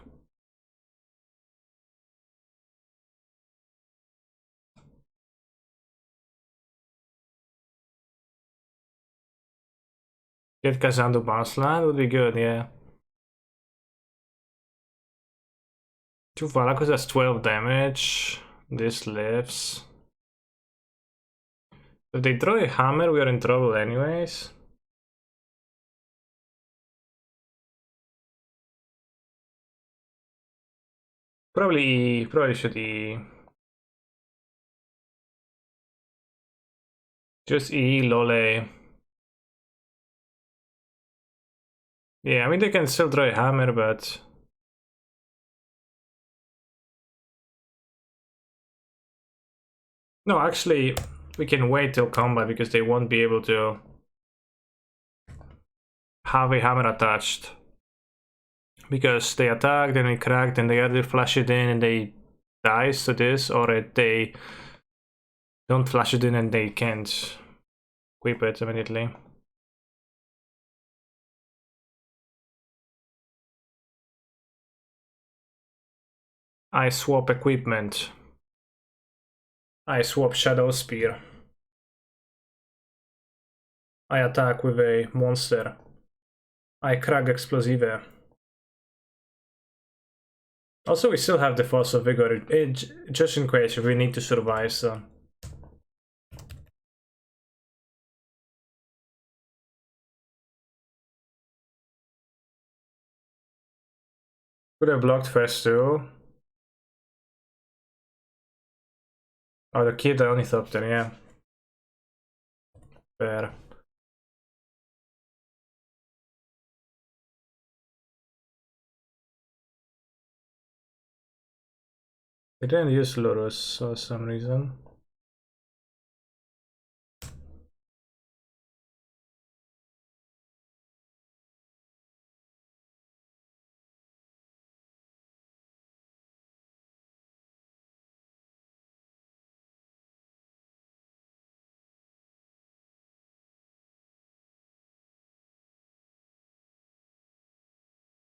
Get Kazandu bounce land would be good, yeah. 2 Valakuts, that's 12 damage. This lives. If they draw a hammer, we are in trouble anyways. Probably should E. Just E, lole. Yeah, I mean they can still draw a hammer, but... No, actually, we can wait till combat because they won't be able to have a hammer attached. Because they attack, then we crack, then they either flash it in and they dies to this, or they don't flash it in and they can't equip it immediately. I swap equipment. I swap Shadow Spear. I attack with a monster. I crack Explosive. Also, we still have the Force of Vigor, just in case if we need to survive, so... Could have blocked first too. Oh, the kid Ornithopter, yeah. Fair. I didn't use Lurus for some reason.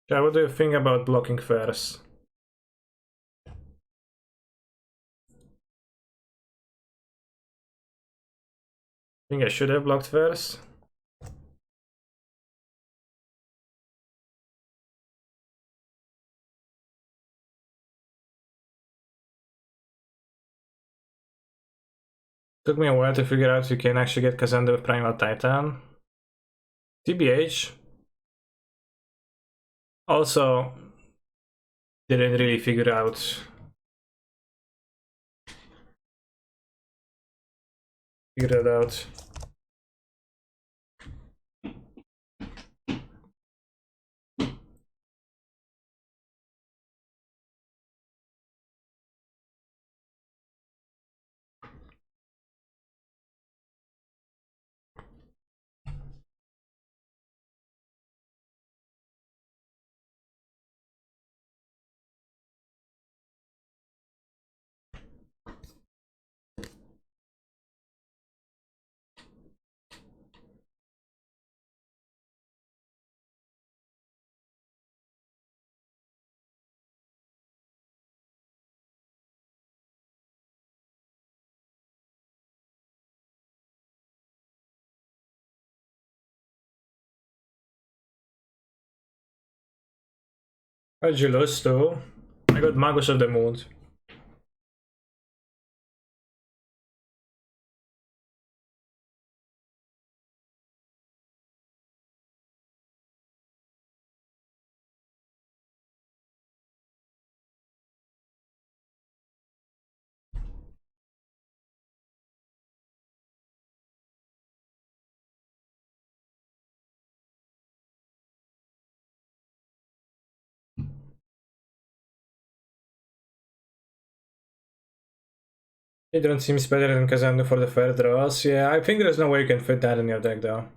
Yeah, what do you think about blocking first? Think I should have blocked first? Took me a while to figure out you can actually get Kazanda with Primal Titan. TBH. Also, didn't really figure out it out. How'd you lose though? I got Magus of the Moon. Hydron seems better than Kazandu for the fair draws. Yeah, I think there's no way you can fit that in your deck though.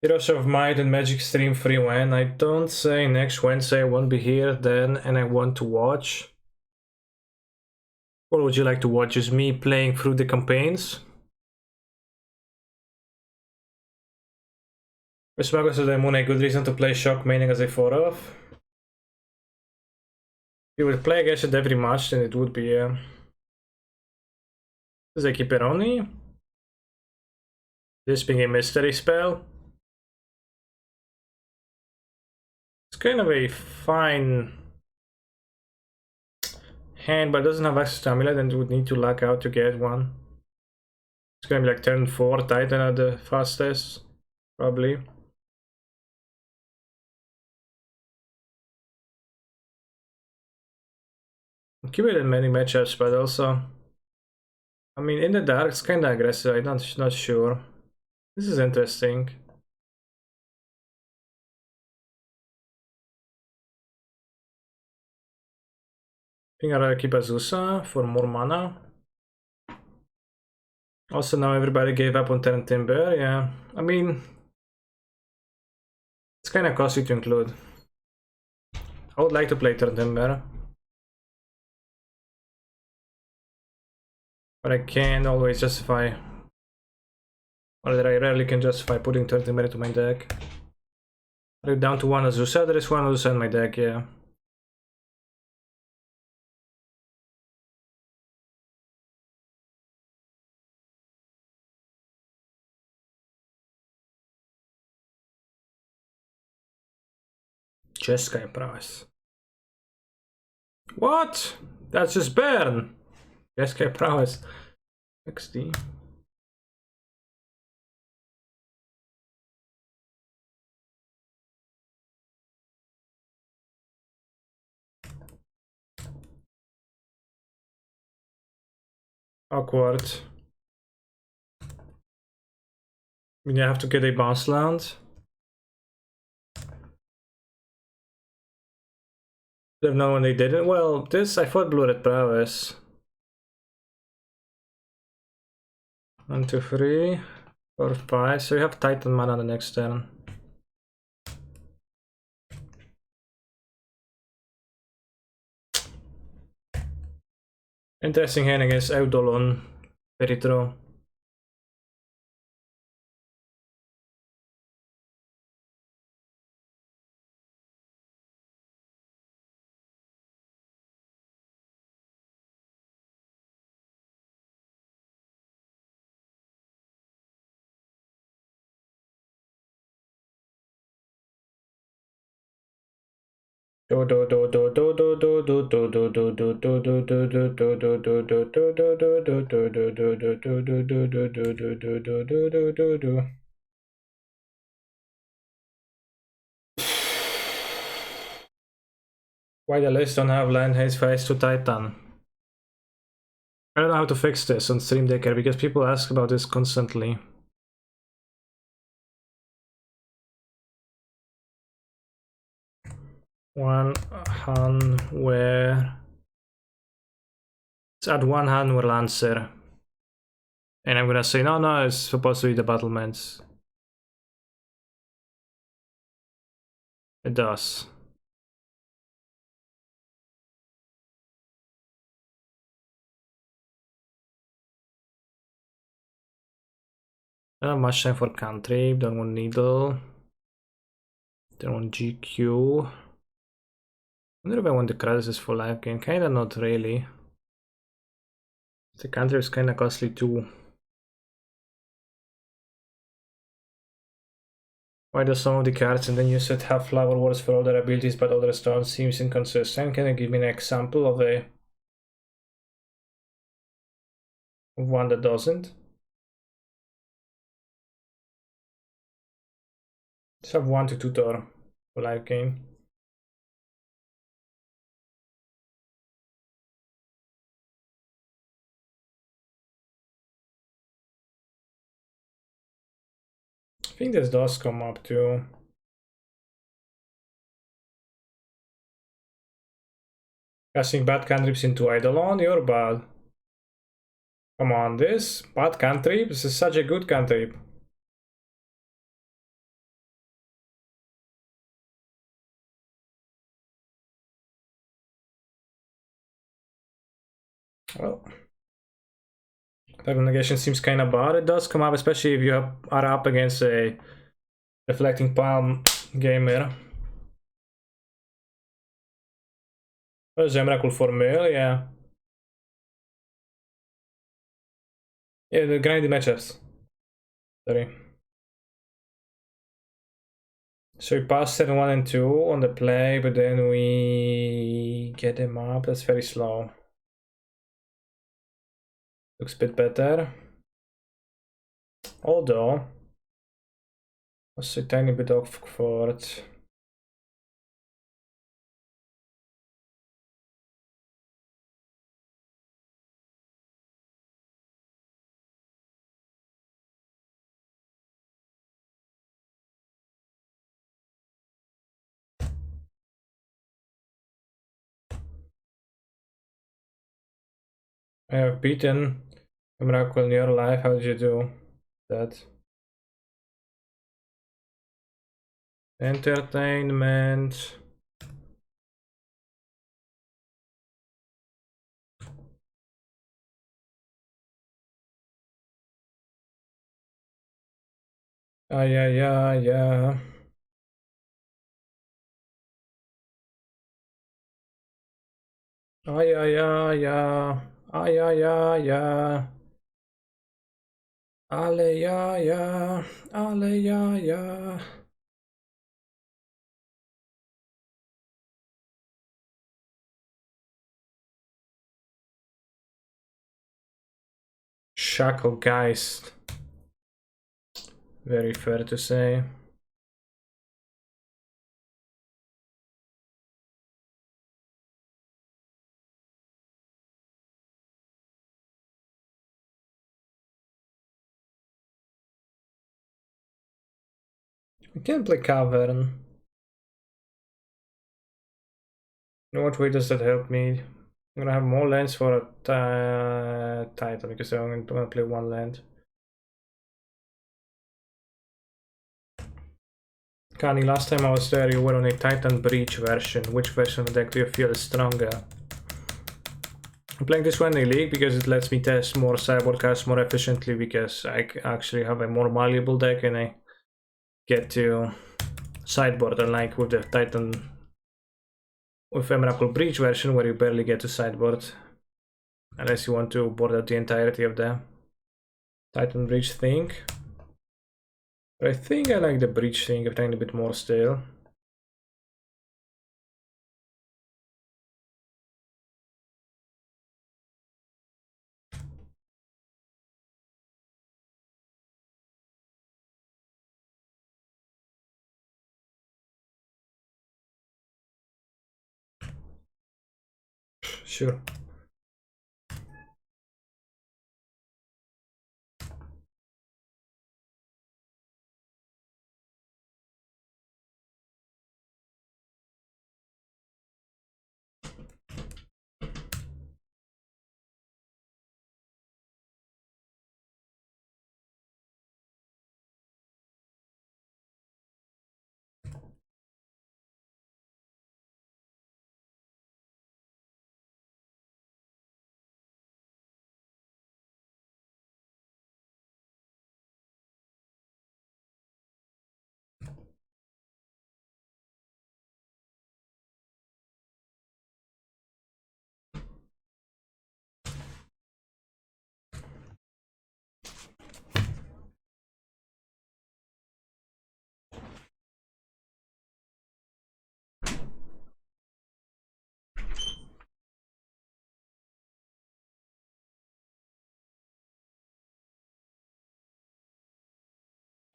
Heroes of Might and Magic Stream free when. I don't say next Wednesday I won't be here then and I want to watch. What would you like to watch? Is me playing through the campaigns? With Smuggles of the Moon a good reason to play Shock maining as I thought of? If you would play against it every match, then it would be Does it keep it only? This being a mystery spell? It's kind of a fine hand, but it doesn't have access to Amulet and would need to luck out to get one. It's gonna be like turn 4 Titan at the fastest, probably. Keep it in many matchups, but also, I mean, in the dark, it's kind of aggressive. I'm not sure. This is interesting. I think I'd rather keep Azusa for more mana. Also, now everybody gave up on Turn Timber. Yeah, I mean, it's kind of costly to include. I would like to play Turn Timber, but I can't always justify, or I rarely can justify putting Turn Timber into my deck. Are you down to one Azusa? There is one Azusa in my deck, yeah. Jeskai Prowess. What? That's just burn. Jeskai Prowess. XD. Awkward. I mean, you have to get a bounce land. They've known when they didn't. Well, this I thought Blue Red Prowess. 1, 2, 3, 4, 5. So you have Titan mana the next turn. Interesting hand against Eudolon. Very true. Why the list don't have land haste face to Titan? I don't know how to fix this on Stream Decker because people ask about this constantly. One hand where it's at one hand where Lancer. And I'm gonna say no, it's supposed to be the battlements. It does. I don't have much time for cantrip, don't want needle. Don't want GQ. I wonder if I want the crisis for life gain. Kinda not really. The cantrip is kinda costly too. Why do some of the cards in the new set have flower words for all their abilities but others don't? Seems inconsistent. Can you give me an example of one that doesn't? Just have 1 to tutor for life gain. I think this does come up too. Casting bad cantrips into Eidolon, you're bad. Come on, this bad cantrip? This is such a good cantrip. Well, Type negation seems kinda bad. It does come up, especially if you are up against a Reflecting Palm gamer. Oh, Zemrakul for Mill, yeah. Yeah, the grindy matchups. Sorry. So we pass 7, 1, and 2 on the play, but then we get them up. That's very slow. Looks a bit better. Although, was a tiny bit off for it. I have beaten a miracle in your life. How did you do that? Entertainment. Ah, yeah, yeah, yeah. Ah, yeah, yeah, yeah. Ah, yeah, yeah, yeah. Ale, yeah, yeah. Ale, yeah, yeah. Shacklegeist. Very fair to say. I can play Cavern. In what way does that help me? I'm gonna have more lands for a Titan because I'm gonna play one land. Kani, last time I was there, you were on a Titan Breach version. Which version of the deck do you feel is stronger? I'm playing this one in League because it lets me test more sideboard cards more efficiently because I actually have a more malleable deck and I get to sideboard, unlike with the Titan with Miracle Breach version where you barely get to sideboard unless you want to board out the entirety of the Titan Breach thing. But I think I like the Breach thing a tiny bit more still. Sure.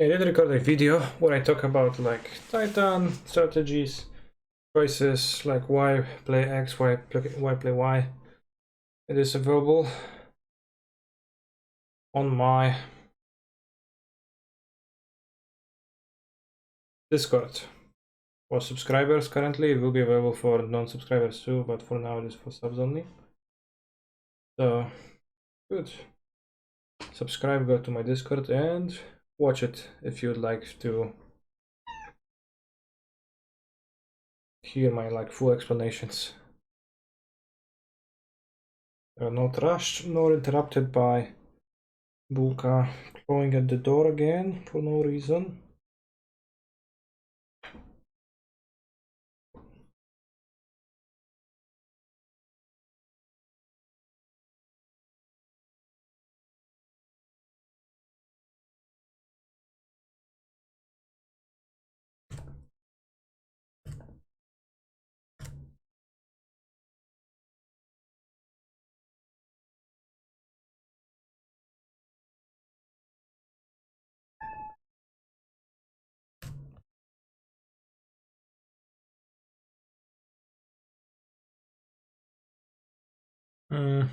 I did record a video where I talk about like Titan strategies, choices, like why play X, why play Y. It is available on my Discord. for subscribers currently. It will be available for non-subscribers too, but for now it is for subs only. So, good. Subscribe, go to my Discord, and watch it if you'd like to hear my full explanations. Not rushed nor interrupted by Buka clawing at the door again for no reason. Hmm.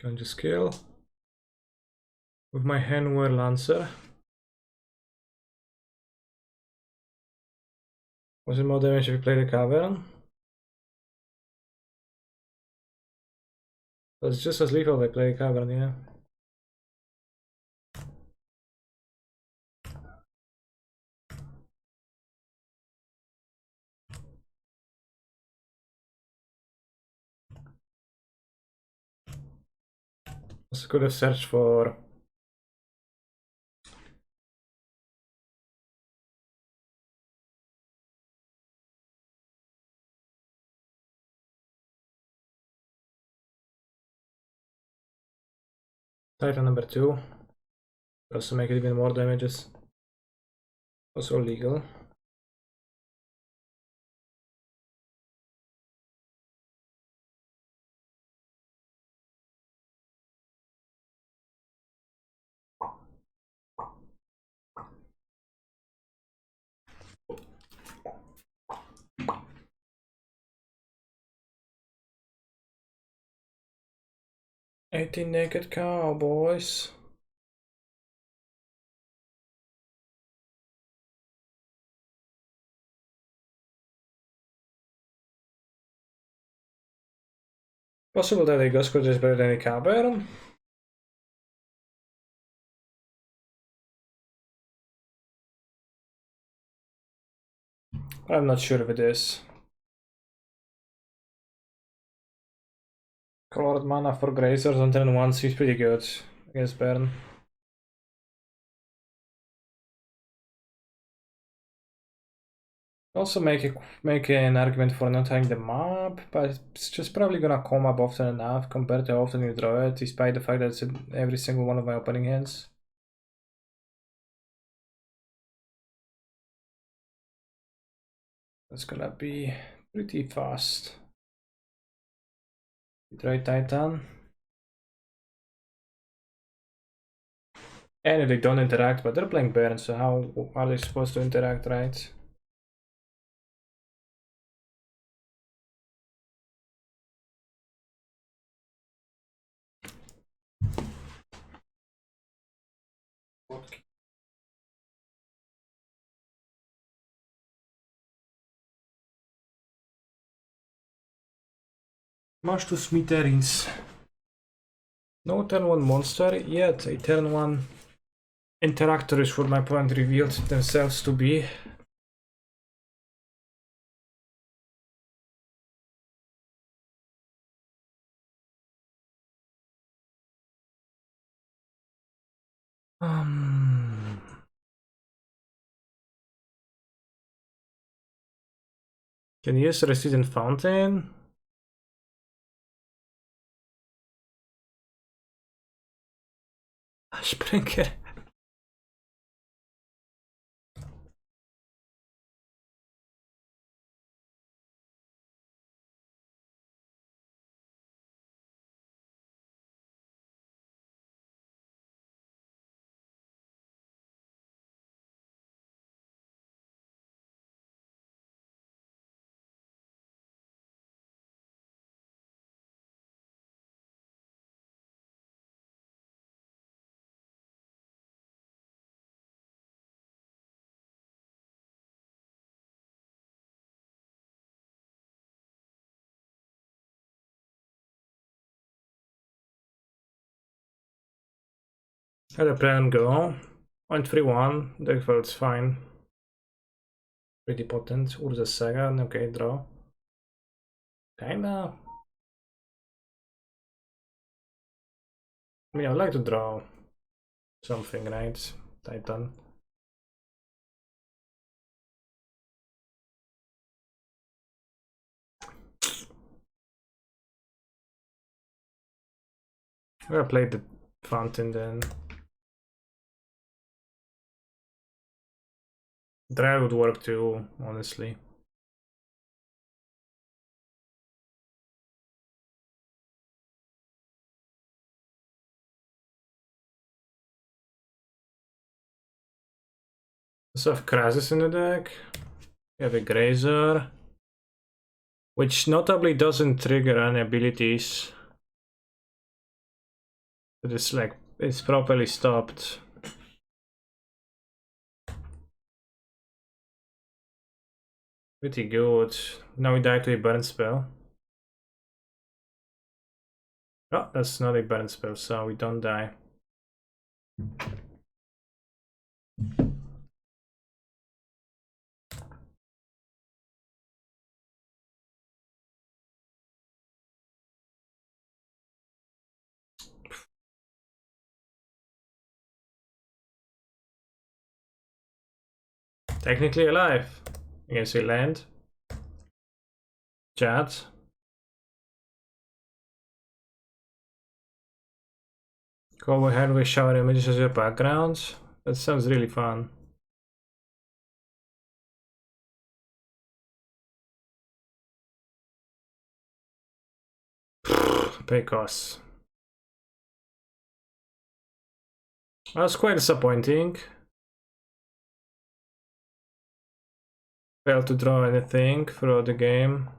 Can just scale with my handwear lancer. Was it more damage if you play the cavern? It's just as lethal if I play the cavern, yeah. I could have searched for Titan number 2. Also make it even more damages. Also legal. "18 naked cowboys." Possible that a Ghost is better than a cavern? I'm not sure if it is. Colored mana for Grazers on turn 1 seems pretty good against Baron. Also make an argument for not having the map, but it's just probably gonna come up often enough compared to how often you draw it, despite the fact that it's in every single one of my opening hands. That's gonna be pretty fast. Try Titan. And if they don't interact, but they're playing Baron, so how are they supposed to interact, right? Much to smithereens. No turn 1 monster yet. A turn 1 interactor is what my opponent revealed themselves to be. Can you use Resident Fountain? Springer. Had a plan go. Went 3-1. Deck felt fine. Pretty potent. Urza Saga. Okay, draw. Kinda. I mean, I'd like to draw something, right? Titan. I'm gonna play the fountain then. Dry would work too, honestly. Also have Krasis in the deck. We have a Grazer, which notably doesn't trigger any abilities. But it's like, it's properly stopped. Pretty good. Now we die to a burn spell. Oh, that's not a burn spell, so we don't die. Technically alive. Against a land. Chat. Go ahead with shower images as your background. That sounds really fun. Pay costs. That was quite disappointing. Failed to draw anything throughout the game.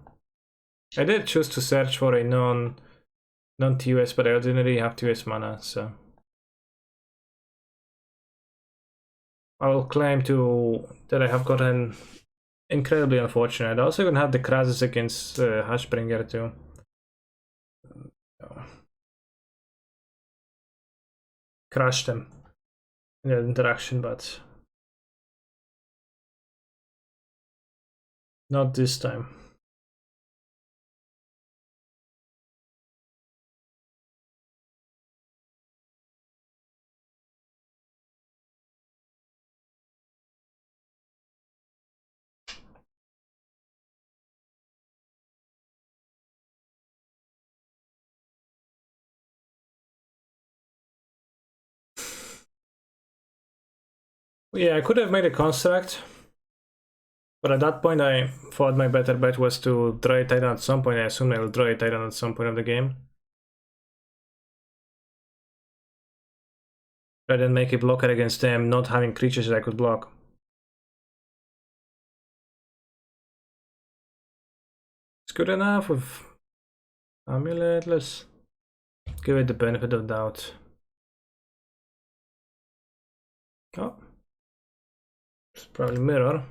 I did choose to search for a non-TOS, but I didn't really have TOS mana, so I will claim that I have gotten incredibly unfortunate. I also even had the Krasis against Hushbringer too. Crushed them in that interaction, but not this time. Yeah, I could have made a construct, but at that point I thought my better bet was to draw a Titan at some point. I assume I will draw a Titan at some point of the game. Rather than make a blocker against them, not having creatures that I could block. It's good enough with Amulet. Let's give it the benefit of doubt. Oh. It's probably mirror.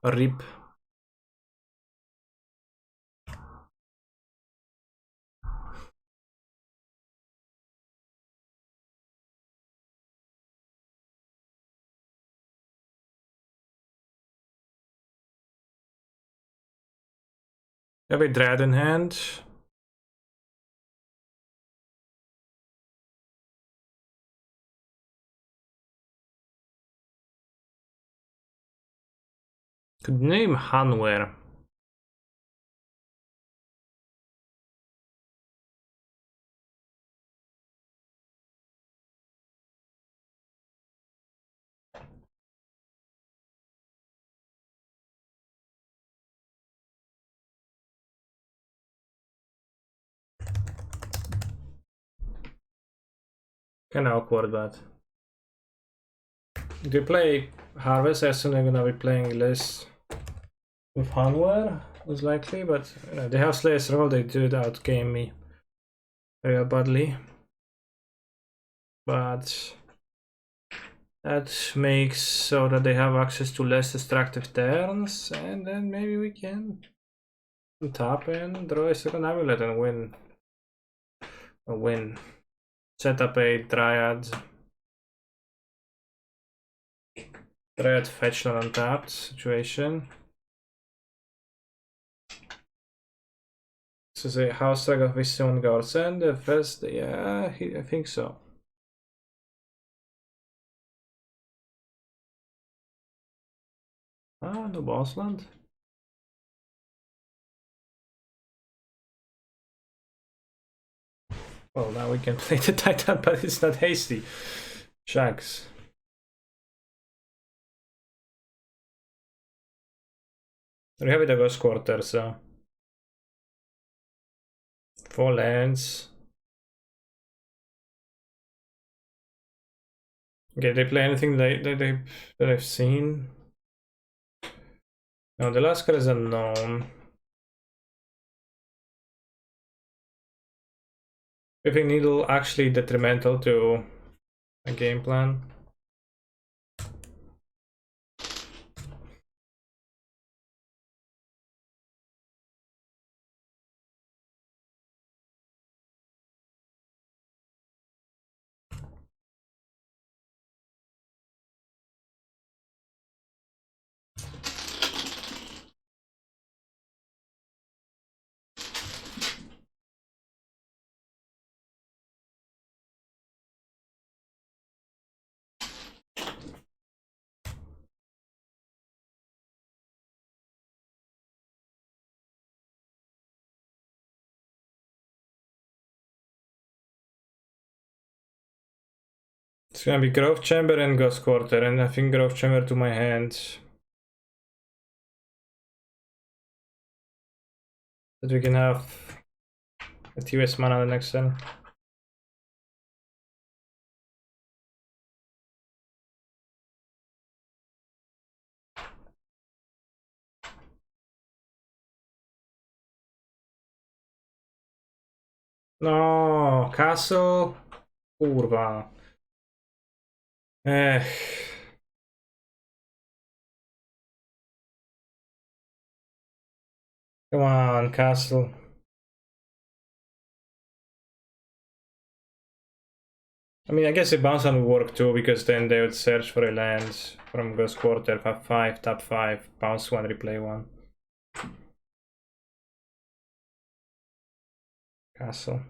RIP. Have a Dread in hand. Could name Hanwer. Kinda awkward, but if you play Harvest, I assume I'm gonna be playing less with Hanwer, most likely, but you know, they have Slayer's Roll, they do outgame me real badly. but that makes so that they have access to less destructive turns, and then maybe we can tap and draw a second amulet and win. Set up a Dryad fetch not untapped situation. This is a house track of Wisdom Guards and the first, yeah, I think so. Ah, no boss land. Well, now we can play the Titan, but it's not hasty. Shags. We have it a Ghost Quarter, so 4 lands. Okay, they play anything that I've seen. No, the last card is unknown. Pithing Needle actually detrimental to a game plan. It's gonna be Grove Chamber and Ghost Quarter, and I think Grove Chamber to my hand. That we can have a TOS mana the next turn. No, Castle. Kurwa. Ech. Come on, Castle. I mean, I guess a bounce on would work too, because then they would search for a land from Ghost Quarter, have 5, tap 5, bounce 1, replay 1. Castle.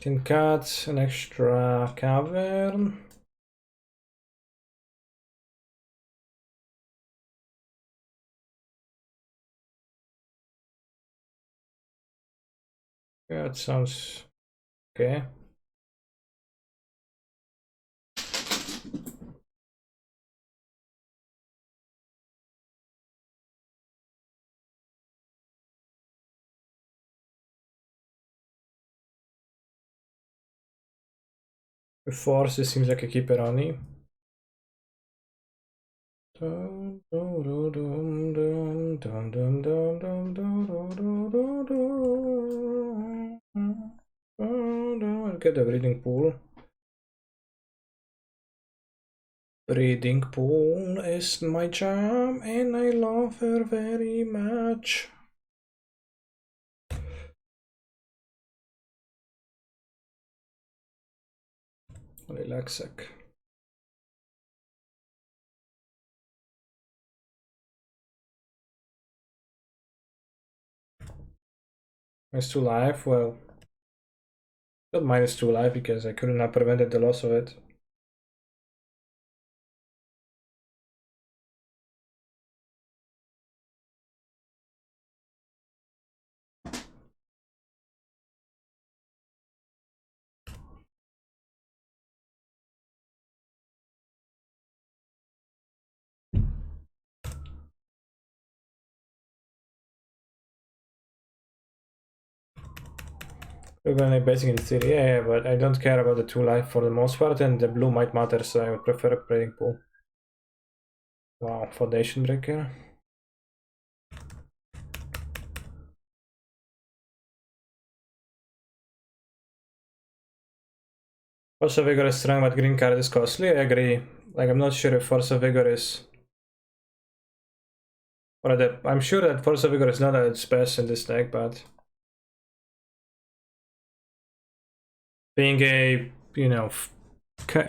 Can cut an extra cavern. Yeah, that sounds okay. With force, it seems like a keeper only. Get a breeding pool. Breeding pool is my jam, and I love her very much. Relaxek. -2 life, well, not -2 life because I couldn't have prevented the loss of it. We're gonna basic in theory, yeah, but I don't care about the 2 life for the most part, and the blue might matter, so I would prefer upgrading pool. Wow, foundation breaker. Force of Vigor is strong, but green card is costly. I agree. Like, I'm not sure if Force of Vigor is... I'm sure that Force of Vigor is not at its best in this deck, but... being a, you know, a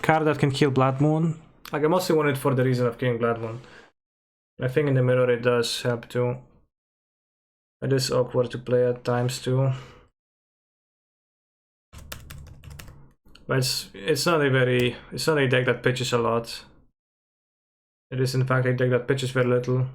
card that can kill Blood Moon. Like, I mostly want it for the reason of killing Blood Moon. I think in the mirror it does help too. It is awkward to play at times too. But it's not a deck that pitches a lot. It is in fact a deck that pitches very little.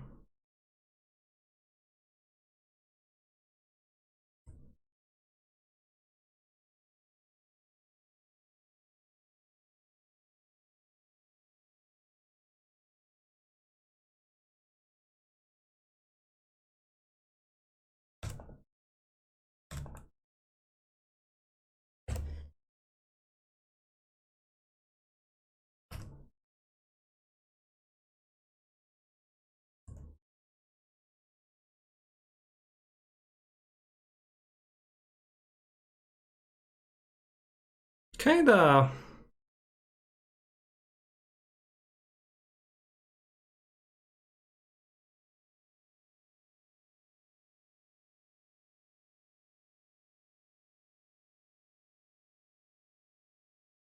Kinda.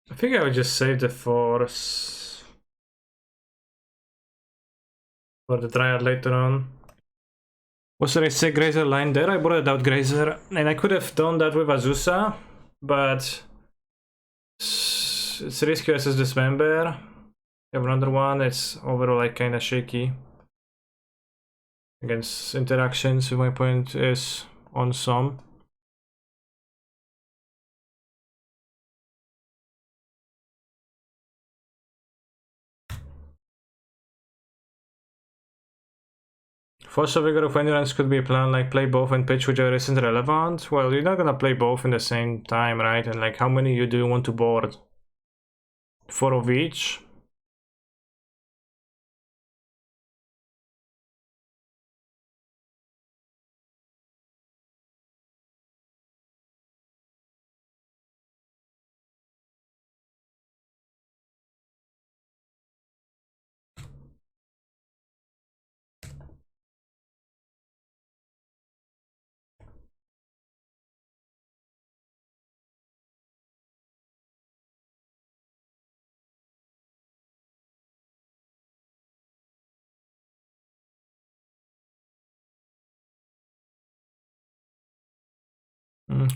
I think I would just save the Force for the Triad later on. Was there a sick Grazer line there? I brought it out Grazer, and I could have done that with Azusa, but it's risky as Dismember. I have another one, it's overall like kinda shaky against interactions, if my point is on some. Force of Vigor of Endurance could be a plan, like play both and pitch whichever isn't relevant. Well, you're not gonna play both in the same time, right? And like, how many you do want to board? 4 of each?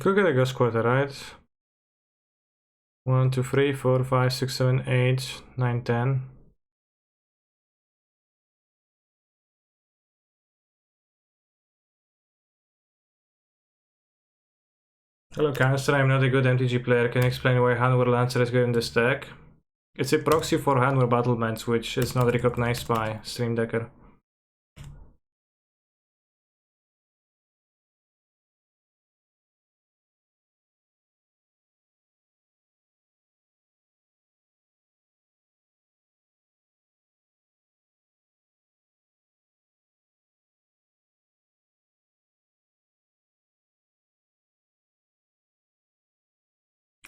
Could get a Ghost Quarter, right? 1, 2, 3, 4, 5, 6, 7, 8, 9, 10. Hello Cancer, I'm not a good MTG player. Can you explain why Hanwar Lancer is good in this deck? It's a proxy for Hanwar Battlements, which is not recognized by Stream Decker.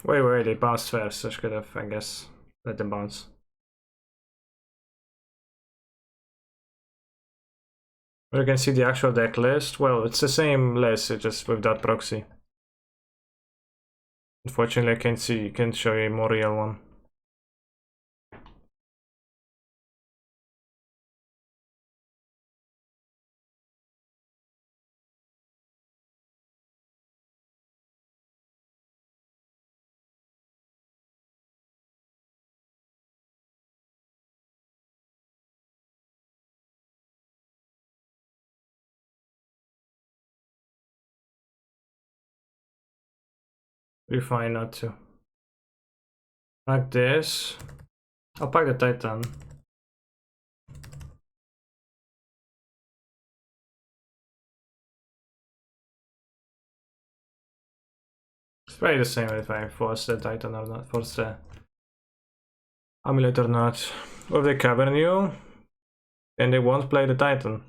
Wait, they bounced first. I should have, I guess, let them bounce. You can see the actual deck list. Well, it's the same list, it's just with that proxy. Unfortunately, I can't show you a more real one. We're fine not to. Like this. I'll pack the Titan. It's probably the same if I force the Titan or not, force the Amulet or not. Or if they cavern you, then they won't play the Titan.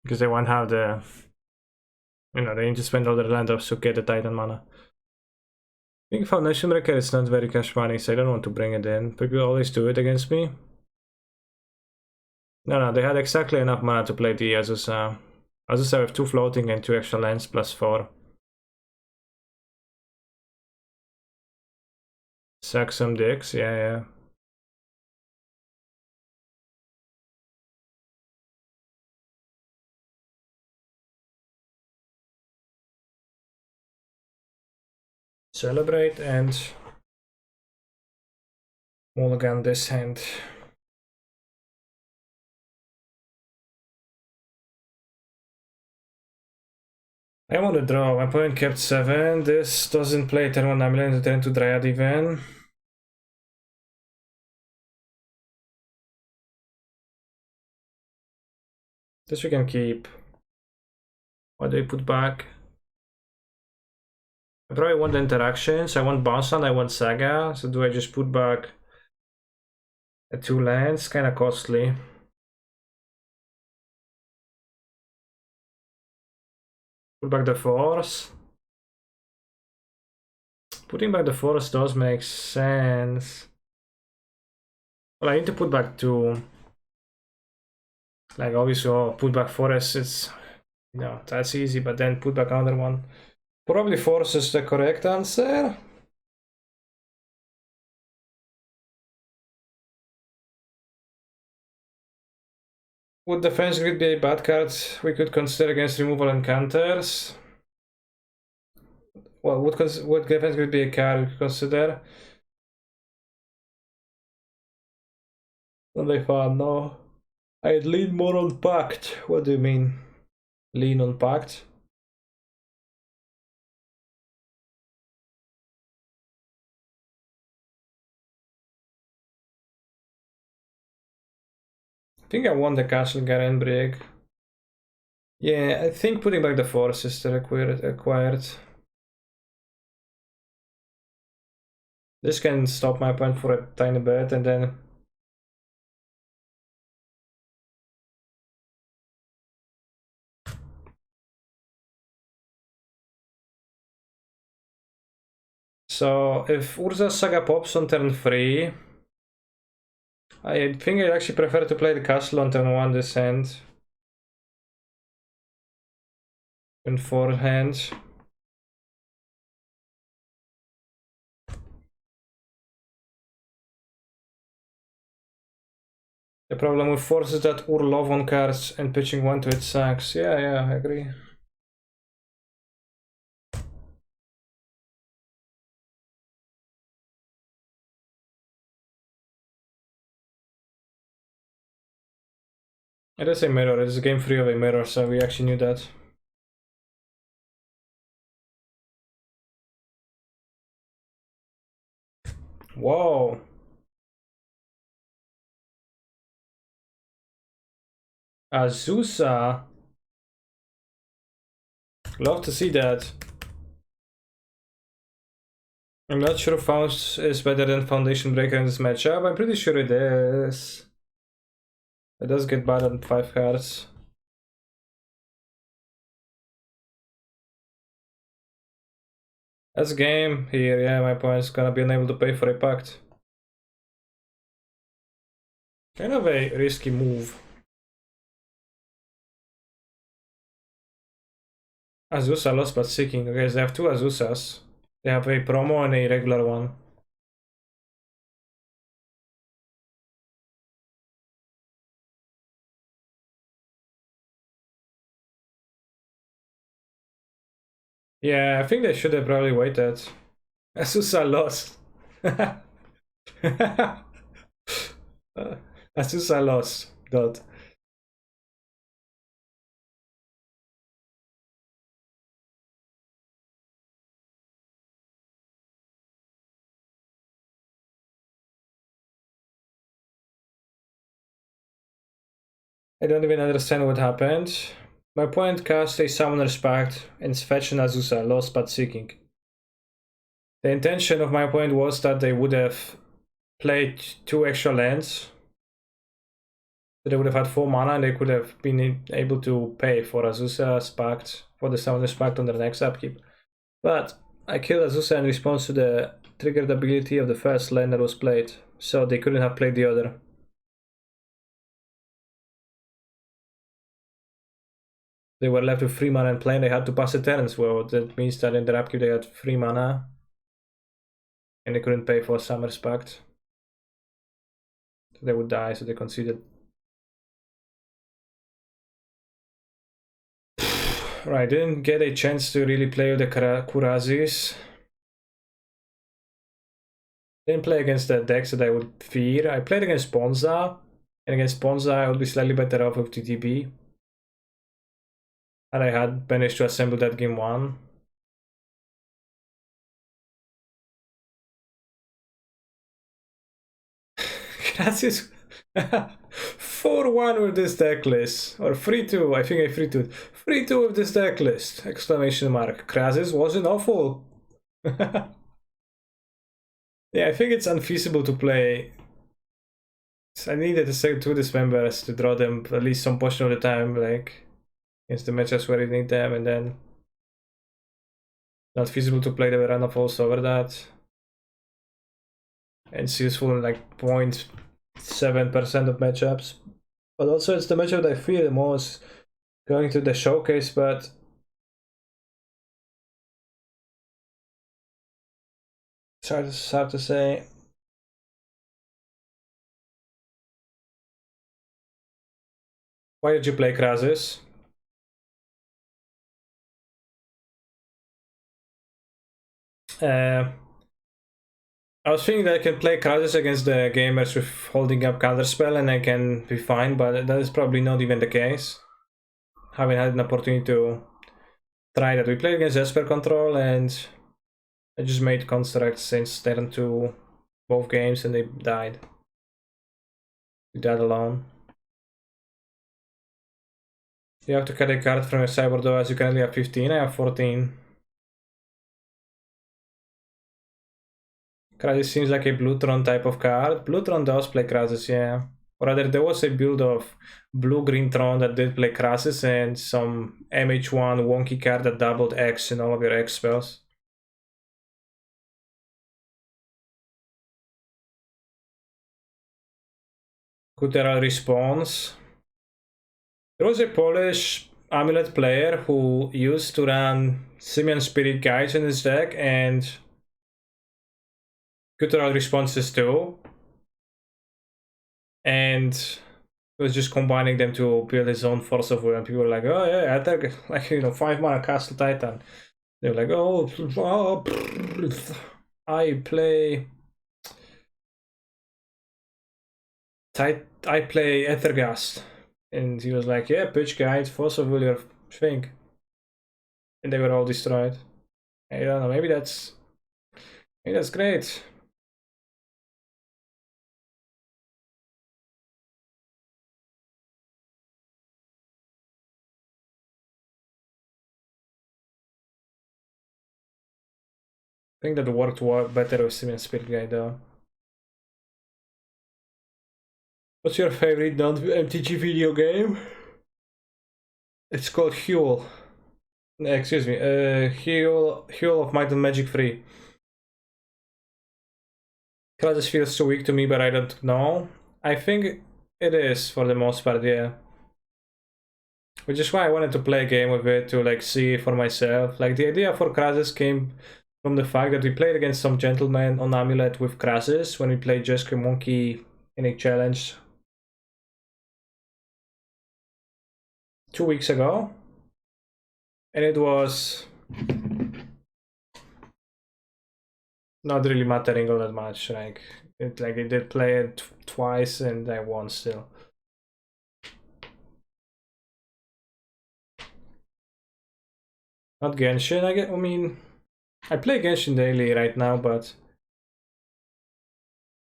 Because they won't have the, you know, they need to spend all their land drops to get the Titan mana. I think Foundation Breaker is not very cash money, so I don't want to bring it in. People always do it against me. No, they had exactly enough mana to play the Azusa. Azusa with 2 floating and 2 extra lands plus 4. Sack some dicks, yeah. Celebrate and mulligan this hand. I want to draw. My opponent kept 7. This doesn't play turn 1 Amulet, turn 2 Dryad even. This we can keep. What do we put back? I probably want the interactions. I want bounce land, I want Saga. So do I just put back 2 lands? Kinda costly. Put back the Force. Putting back the Force does make sense. Well, I need to put back 2. Like obviously, put back Forest, it's, you know, that's easy, but then put back another one. Probably Force is the correct answer. Would Defense Grid be a bad card we could consider against removal and counters? Well, would Defense Grid be a card we could consider? Only fun, no. I'd lean more on Pact. What do you mean? Lean on Pact? I think I want the Castle Garen Brig. Yeah, I think putting back the Force is the required. This can stop my opponent for a tiny bit and then... So if Urza's Saga pops on turn 3, I think I actually prefer to play the castle on turn 1 this hand. In 4 hands. The problem with Force is that Ur love on cards and pitching 1 to it sucks. Yeah, I agree. It is a mirror, it is a game 3 of a mirror, so we actually knew that. Whoa! Azusa! Love to see that. I'm not sure Faust is better than Foundation Breaker in this matchup. I'm pretty sure it is. It does get bad on 5 cards. That's game here, yeah, my opponent's gonna be unable to pay for a pact. Kind of a risky move. Azusa lost but seeking. Okay, so they have 2 Azusas. They have a promo and a regular one. Yeah, I think they should have probably waited. Azusa lost. Azusa lost. Dot. I don't even understand what happened. My opponent cast a Summoner's Pact and fetched an Azusa, lost but seeking. The intention of my opponent was that they would have played 2 extra lands. So they would have had 4 mana and they could have been able to pay for Azusa's Pact, for the Summoner's Pact on their next upkeep. But I killed Azusa in response to the triggered ability of the first land that was played, so they couldn't have played the other. They were left with 3 mana and play, and they had to pass a turn as well. That means that in their upkeep they had 3 mana and they couldn't pay for Summer's Pact. So they would die, so they conceded. Right, didn't get a chance to really play with the Kurazis. Didn't play against the decks that I would fear. I played against Bonza, and against Bonza I would be slightly better off with TTB. And I had managed to assemble that game 1. Gracias. 4-1 with this deck list. Or 3-2, I think I 3-2. 3-2 with this deck list! Exclamation mark. Krasis wasn't awful. Yeah, I think it's unfeasible to play. I needed to say 2 dismembers to draw them at least some portion of the time, like against the matchups where you need them, and then not feasible to play the Verana Falls over that. And it's useful in like 0.7% of matchups. But also it's the matchup that I fear the most going to the showcase, but it's hard to say. Why did you play Krasis? I was thinking that I can play Krasis against the gamers with holding up Counterspell and I can be fine, but that is probably not even the case. Haven't had an opportunity to try that. We played against Esper Control and I just made constructs since turn 2 both games and they died. We died alone. You have to cut a card from your sideboard though, as you currently have 15, I have 14. Krasis seems like a Blue-Tron type of card. Blue-Tron does play Krasis, yeah. Or rather, there was a build of Blue-Green Tron that did play Krasis and some MH1 wonky card that doubled X in all of your X spells. Kuteral response. There was a Polish Amulet player who used to run Simian Spirit Guides in his deck and Kuteral responses too. And he was just combining them to build his own Force of Will, and people were like, oh yeah, I take like 5 mana Castle Titan. They're like, oh, I play Ethergast. And he was like, yeah, pitch guide, Force of Will, your thing. And they were all destroyed. I don't know, maybe that's great. I think that worked better with Simian Spirit Guide though. What's your favorite non-MTG video game? It's called Huel. Excuse me, Huel of Might and Magic 3. Krasis feels too weak to me, but I don't know. I think it is for the most part, yeah. Which is why I wanted to play a game with it to like see for myself. Like the idea for Krasis came from the fact that we played against some gentlemen on Amulet with Krasis when we played Jeske Monkey in a challenge 2 weeks ago, and it was not really mattering all that much. Like I did play it twice and I won still. Not Genshin. I mean, I play Genshin daily right now, but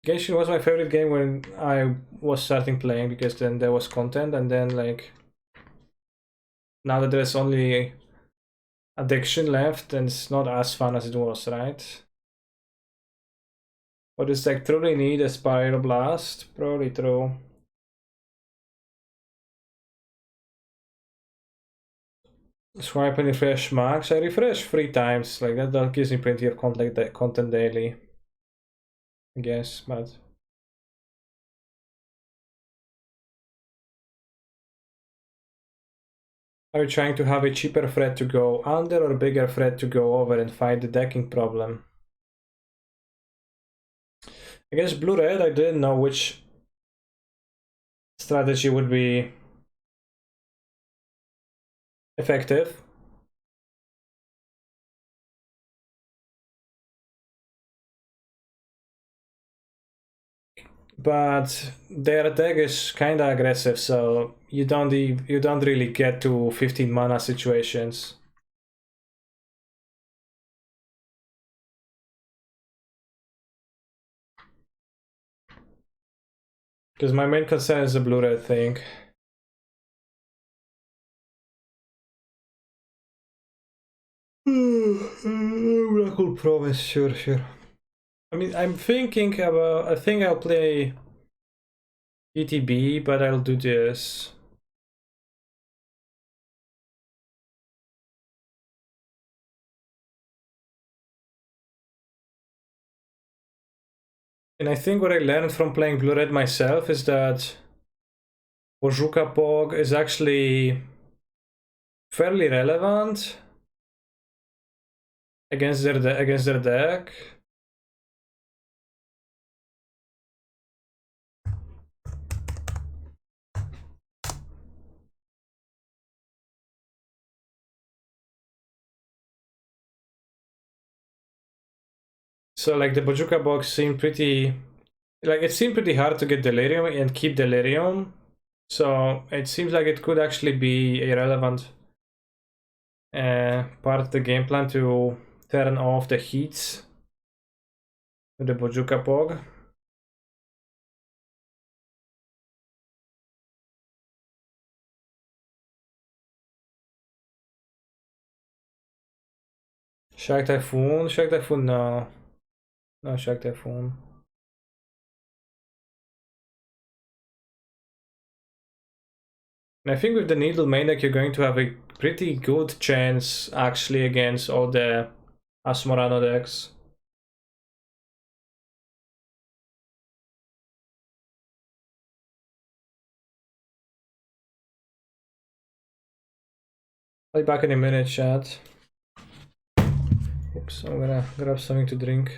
Genshin was my favorite game when I was starting playing, because then there was content, and then like now that there's only addiction left, and it's not as fun as it was, right? What does like truly need a Pyroblast? Probably true. Swipe and refresh max. I refresh 3 times, like that gives me plenty of content daily, I guess, but are you trying to have a cheaper thread to go under or a bigger thread to go over and fight the decking problem? Against blue-red, I didn't know which strategy would be effective. But their deck is kinda aggressive, so you don't really get to 15 mana situations. Because my main concern is the blue-red thing. Oracle Promise, sure. I mean, I'm thinking about. I think I'll play ETB, but I'll do this. And I think what I learned from playing blue-red myself is that Bojuka Pog is actually fairly relevant against their deck. So like the Bojuka box seemed pretty, like it seemed pretty hard to get Delirium and keep Delirium. So it seems like it could actually be a relevant part of the game plan to turn off the heats with the Bojuka Pog. Shark Typhoon? Shark Typhoon, no. No Shark Typhoon. And I think with the Needle main deck, you're going to have a pretty good chance actually against all the Asmorano decks. I'll be back in a minute, chat. Oops, I'm gonna grab something to drink.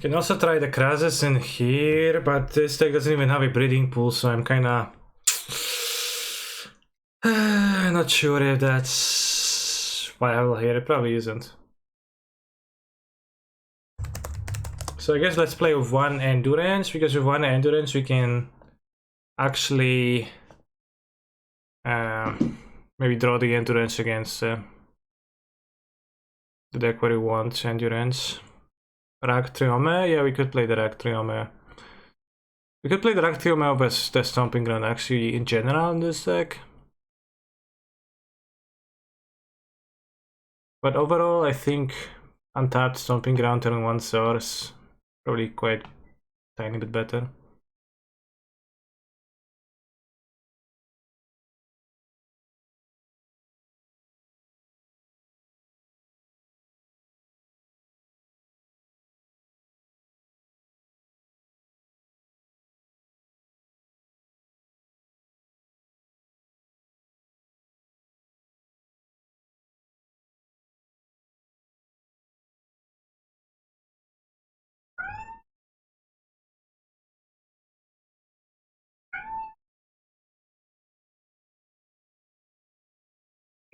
Can also try the Krasis in here, but this deck doesn't even have a breeding pool, so I'm kinda not sure if that's viable here. It probably isn't. So I guess let's play with one endurance, because with one endurance we can actually maybe draw the endurance against the deck where we want endurance. Rag Triome? Yeah, we could play the Rag Triome. We could play the Rag Triome as the Stomping Ground actually in general in this deck. But overall, I think untapped Stomping Ground turn 1 source probably quite tiny bit better.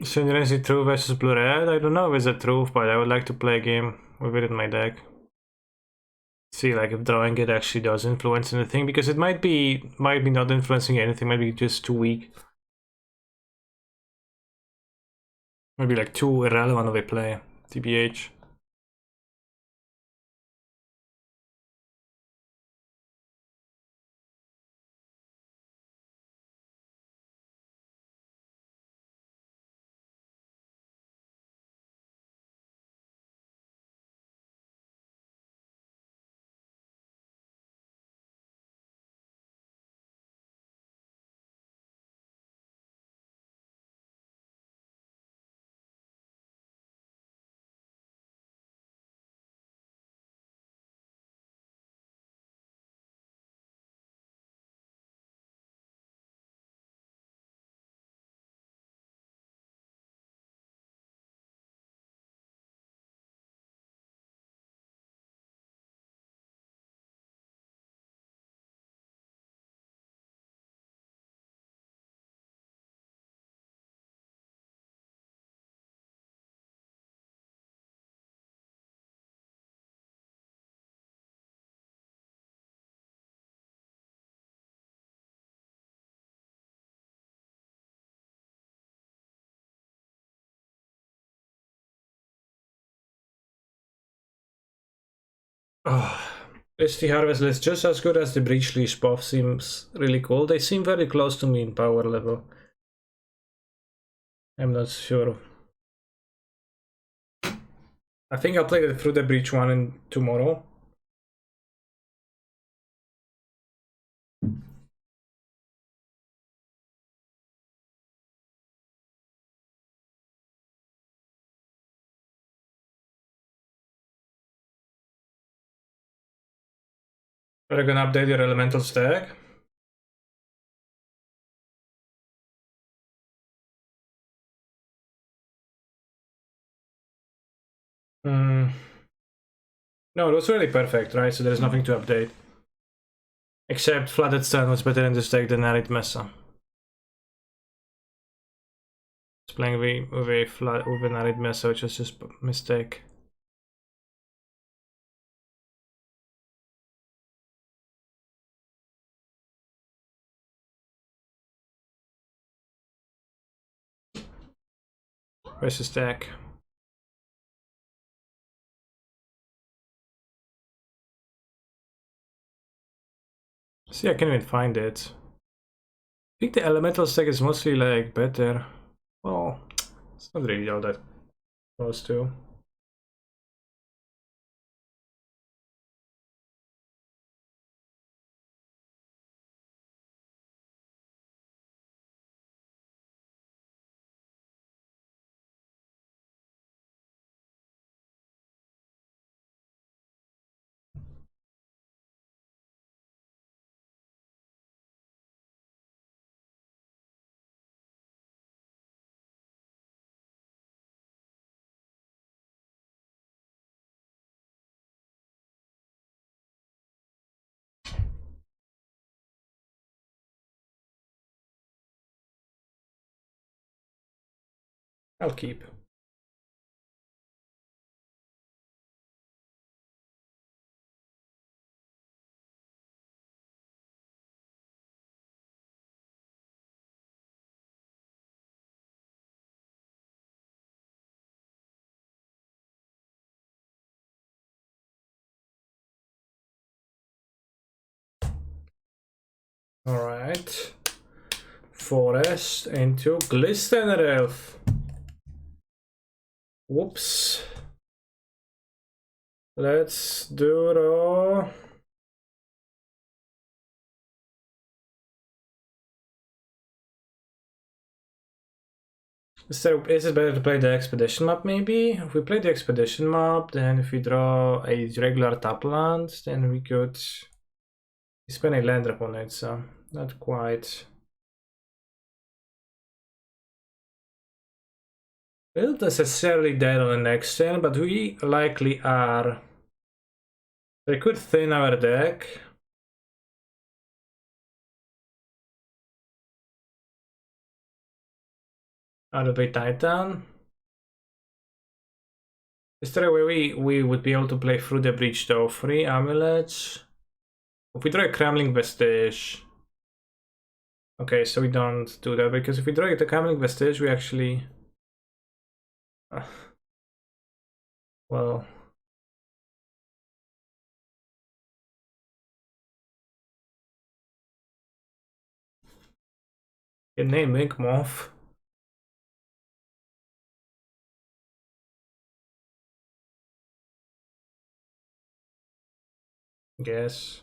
Synchronicity True versus Blue Red? I don't know if it's a truth, but I would like to play a game with it in my deck. See like if drawing it actually does influence anything, because it might be not influencing anything, might be just too weak. Maybe like too irrelevant of a play, TBH. Oh, is the Harvest list just as good as the Breach Leash buff? Seems really cool. They seem very close to me in power level. I'm not sure. I think I'll play through the Breach one tomorrow. Are you gonna update your elemental stack? No, it was really perfect, right? So there's nothing to update. Except Flooded Stone was better in this deck than Arid Mesa. It's playing with an Arid Mesa, which was just a mistake. Where's the stack? See, I can't even find it. I think the elemental stack is mostly like better. Well, it's not really all that close to. I'll keep. Alright. Forest into Glistener. Whoops. Let's do raw. Is it better to play the expedition map maybe? If we play the expedition map, then if we draw a regular top land, then we could spend a land drop on it, so not quite. We don't necessarily dead on the next turn, but we likely are. We could thin our deck. Out of a Titan. Is there a way we would be able to play through the breach though? 3 amulets. If we draw a Kremlin Vestige. Okay, so we don't do that, because if we draw the Kremlin Vestige, we actually. Well. Your name Minkmoth. Guess.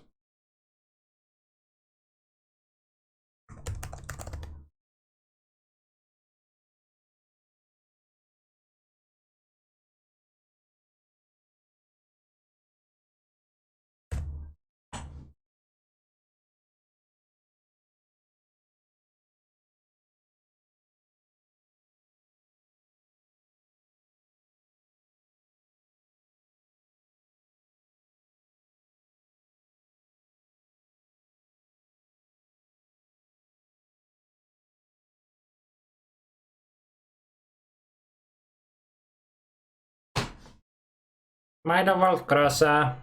Might Crosser.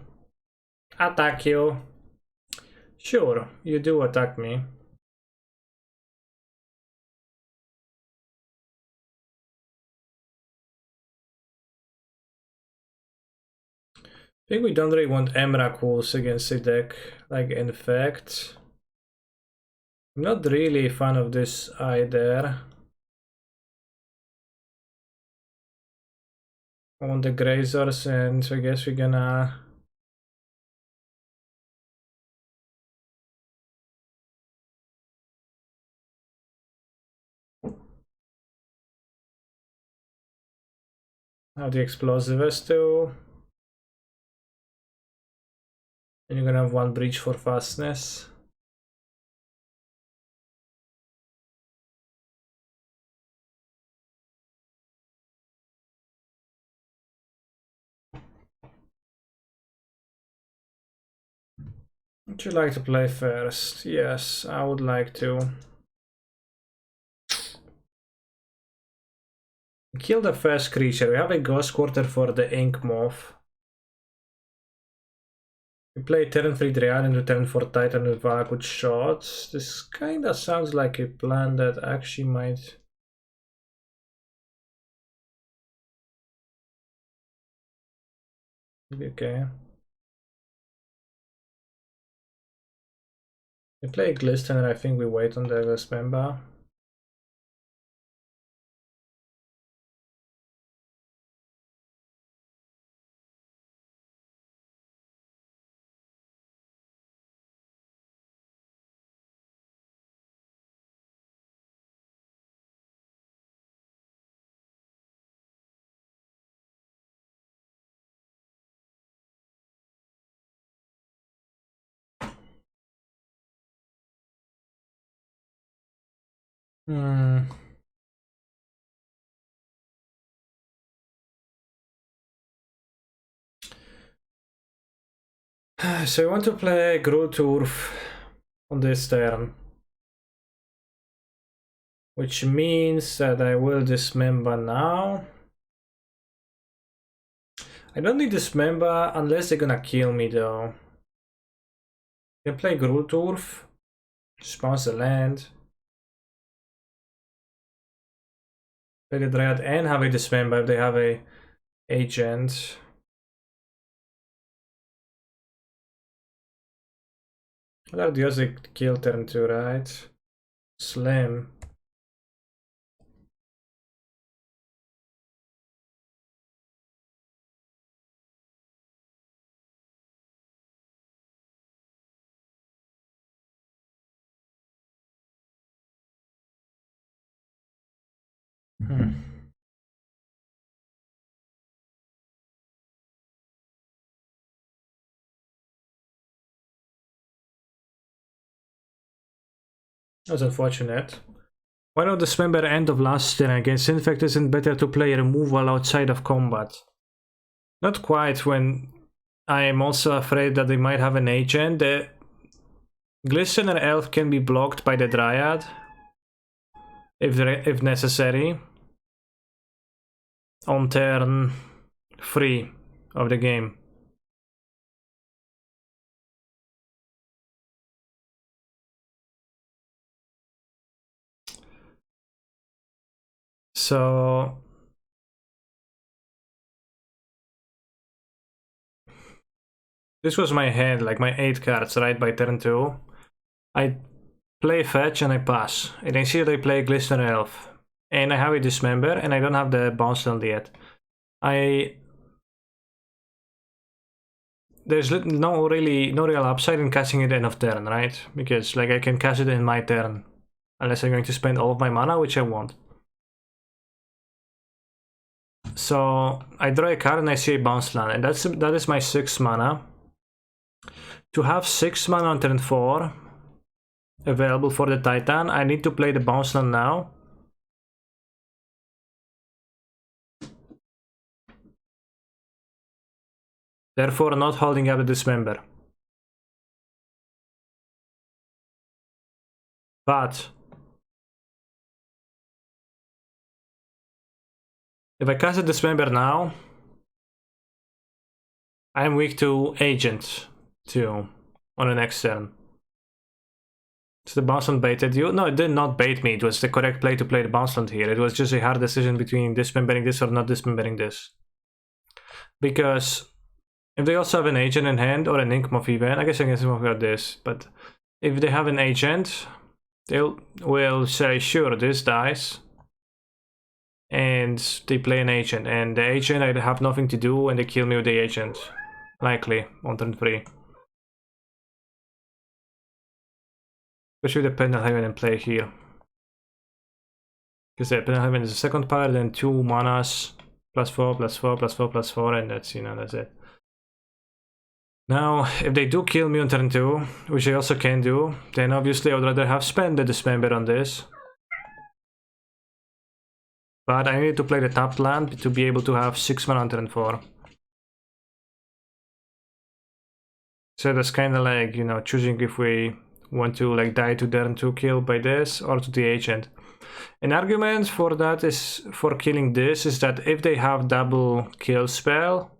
Attack you. Sure, you do attack me. I think we don't really want Emrakuls against the deck, like in fact. I'm not really a fan of this either. I want the Grazers, and so I guess we're gonna... have the Explosivist too. And you're gonna have 1 breach for fastness. Would you like to play first? Yes, I would like to. Kill the first creature. We have a Ghost Quarter for the Ink Moth. We play turn 3 Dryad into turn 4 Titan with good shots. This kinda sounds like a plan that actually might... be okay. We play Glisten and I think we wait on the Vespemba. So I want to play Groot Urf on this turn. which means that I will dismember now. I don't need dismember unless they're gonna kill me though. I can play Grulturf, spawns the land. Play the Dryad and have a dismember if they have a agent. What are the odds they kill turn 2, right? Slim. That's unfortunate. Why not dismember end of last turn against Infect? Isn't better to play removal outside of combat? Not quite, when I am also afraid that they might have an agent. The Glistener Elf can be blocked by the Dryad if necessary on turn 3 of the game. So this was my hand, like my 8 cards, right, by turn 2. I play fetch and I pass. And I see that I play Glistener Elf. And I have a dismember and I don't have the bounce land yet. There's no real upside in casting it end of turn, right? Because like I can cast it in my turn. Unless I'm going to spend all of my mana, which I won't. So I draw a card and I see a bounce land, and that is my 6 mana. To have 6 mana on turn 4 available for the Titan, I need to play the bounce land now. Therefore not holding up the dismember. But if I cast a dismember now, I am weak to agent too on the next turn. So the bounce land baited you? No, it did not bait me. It was the correct play to play the bounce land here. It was just a hard decision between dismembering this or not dismembering this. Because if they also have an agent in hand, or an Inkmoth even, I guess I can about this, but if they have an agent, they will say, sure, this dies. And they play an agent, and the agent I have nothing to do, and they kill me with the agent. Likely, on turn 3. Especially the Pendelhaven in play here. Because the Pendelhaven is the second power, then 2 manas, +4, +4, +4, +4, and that's, you know, that's it. Now, if they do kill me on turn 2, which they also can do, then obviously I would rather have spent the dismember on this. But I need to play the tapped land to be able to have 6 mana on turn 4. So that's kind of like, you know, choosing if we want to like die to turn 2 kill by this or to the agent. An argument for that is, for killing this, is that if they have double kill spell,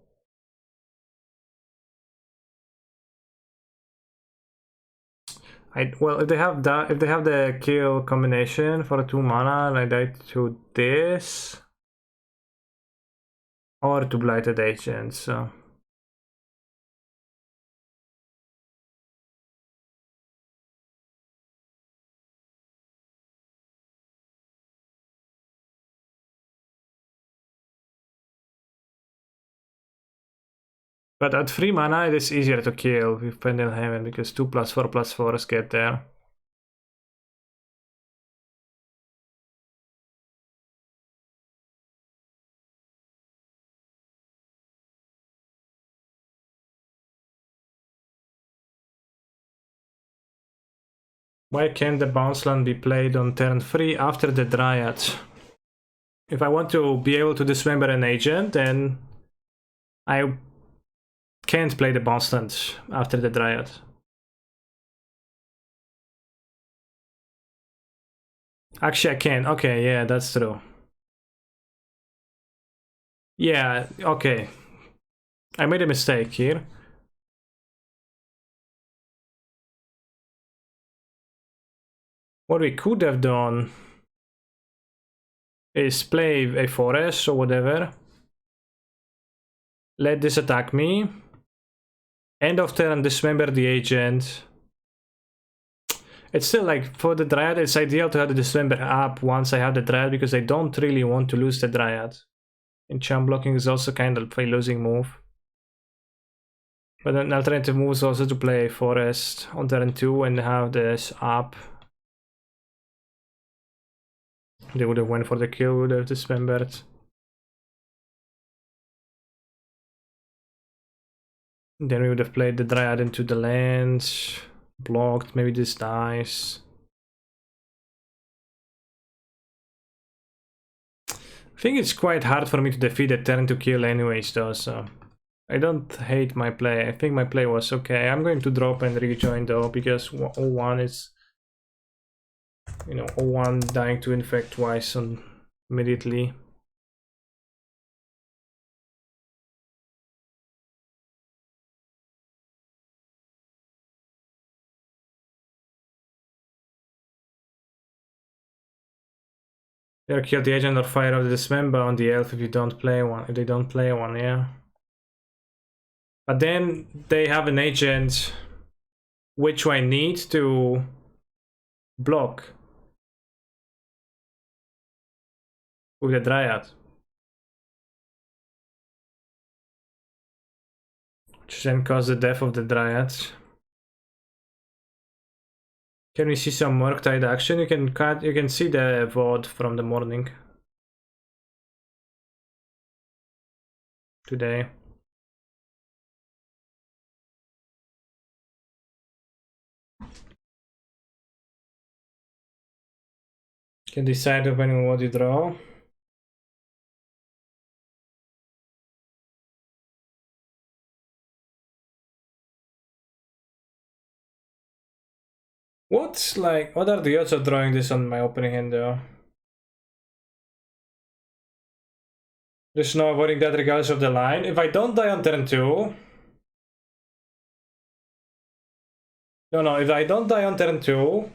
well, if they have the kill combination for 2 mana, and I die to this or to blighted agent, so. But at 3 mana, it is easier to kill with Pendelhaven because 2 +4 +4s get there. Why can't the bounce land be played on turn 3 after the Dryad? If I want to be able to dismember an agent, then I can't play the bounce land after the Dryad. Actually, I can. Okay, yeah, that's true. Yeah, okay. I made a mistake here. What we could have done is play a forest or whatever. Let this attack me. End of turn, dismember the agent. It's still like, for the Dryad, it's ideal to have the dismember up once I have the Dryad because I don't really want to lose the Dryad. Enchant blocking is also kind of a losing move. But an alternative move is also to play forest on turn 2 and have this up. They would have went for the kill, would have dismembered. Then we would have played the Dryad into the lands. Blocked, maybe this dies. I think it's quite hard for me to defeat a turn to kill anyways though, so I don't hate my play. I think my play was okay. I'm going to drop and rejoin though, because 01 is, you know, 01 dying to infect twice on immediately. Either kill the agent or fire off the dismember on the elf if you don't play one. If they don't play one, yeah. But then they have an agent which I need to block with the Dryad. Which then cause the death of the Dryad. Can we see some Murktide action? You can see the VOD from the morning. Today. Can decide depending on what you draw. What are the odds of drawing this on my opening hand though? There's no avoiding that regardless of the line. If I don't die on turn 2. No, if I don't die on turn 2,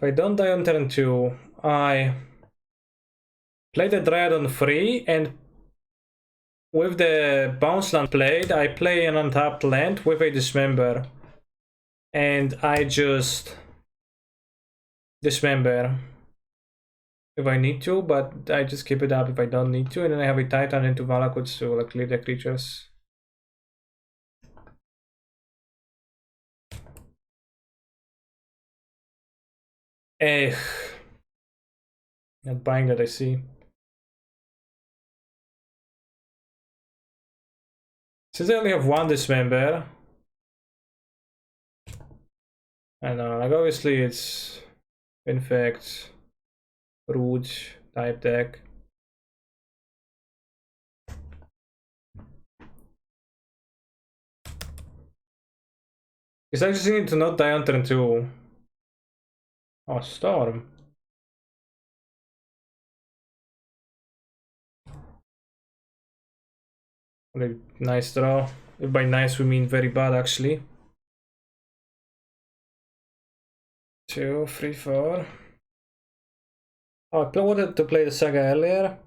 If I don't die on turn 2, I play the Dryad on 3, and with the bounce land played, I play an untapped land with a dismember. And I just dismember if I need to, but I just keep it up if I don't need to, and then I have a Titan into Valakuts to like clear the creatures. Eh, not buying that, I see. Since I only have one dismember, I know, like obviously it's infect, root type deck. Because I just need to not die on turn 2. Oh, Storm. What a nice draw. If by nice we mean very bad actually. 2, 3, 4. Oh, I wanted to play the Saga earlier.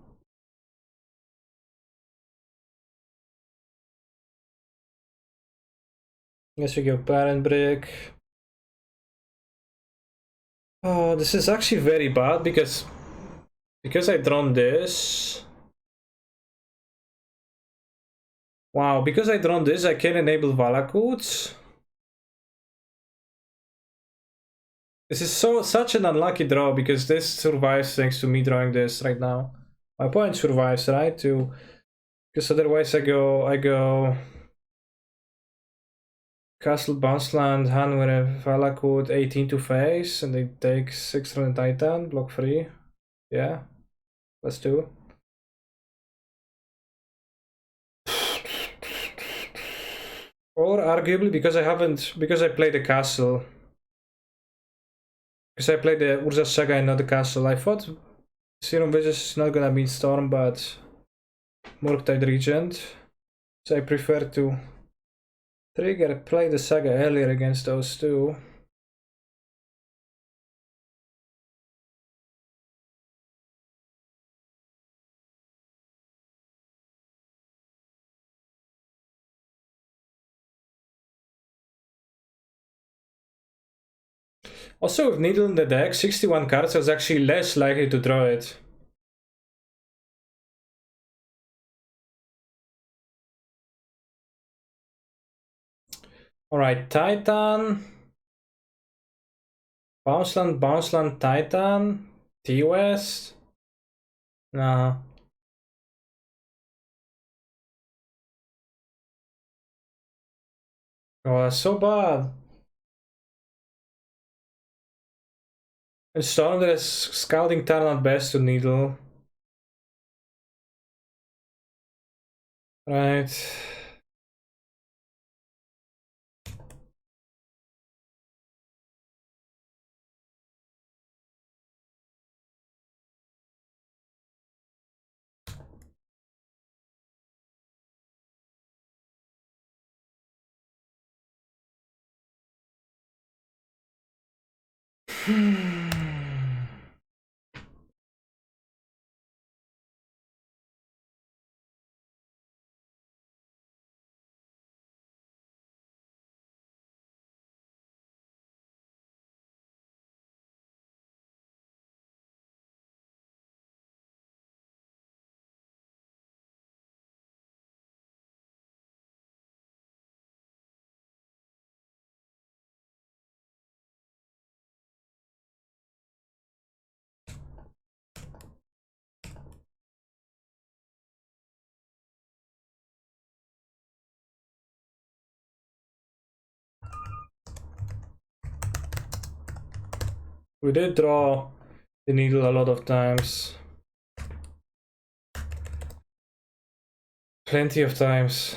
Guess we go Parent Brick. Oh, this is actually very bad because I drawn this. Wow, because I drawn this, I can enable Valakuts. This is such an unlucky draw because this survives thanks to me drawing this right now. My opponent survives, right? Because otherwise I go Castle Bounceland, Han with a Valakut 18 to face, and they take 6 from the Titan, block 3. Yeah, let's do. Or arguably because I played the castle. Because I played the Urza Saga and not the castle. I thought Serum Vicious is not gonna be Storm, but Murktide Regent. So I prefer to play the Saga earlier against those two. Also, with Needle in the deck, 61 cards is actually less likely to draw it. Alright, Titan. Bounceland, Titan. T-West. Nah. Oh, that's so bad. And Storm, there is Scalding Tarn at best to Needle. Right. We did draw the Needle a lot of times. Plenty of times.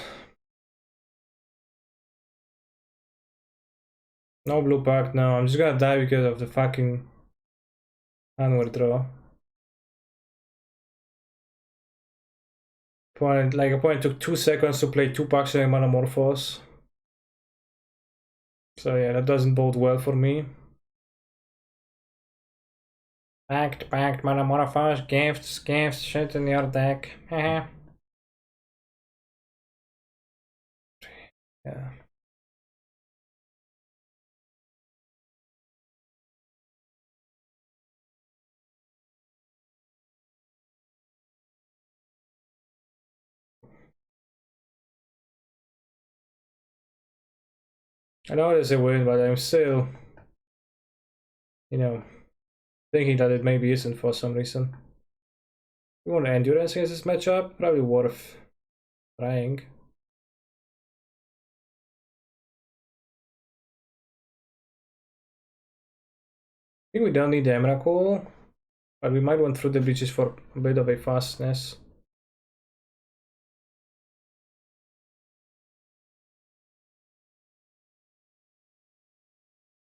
No blue pack, no. I'm just gonna die because of the fucking onward draw. Opponent took 2 seconds to play 2 packs in Manamorphose. So yeah, that doesn't bode well for me. Packed, Manamorphose, gifts, shit in your deck. Yeah. I know it is a win, but I'm still, thinking that it maybe isn't for some reason. You want endurance against this matchup? Probably worth trying. I think we don't need the Emrakul, but we might want through the breaches for a bit of a fastness.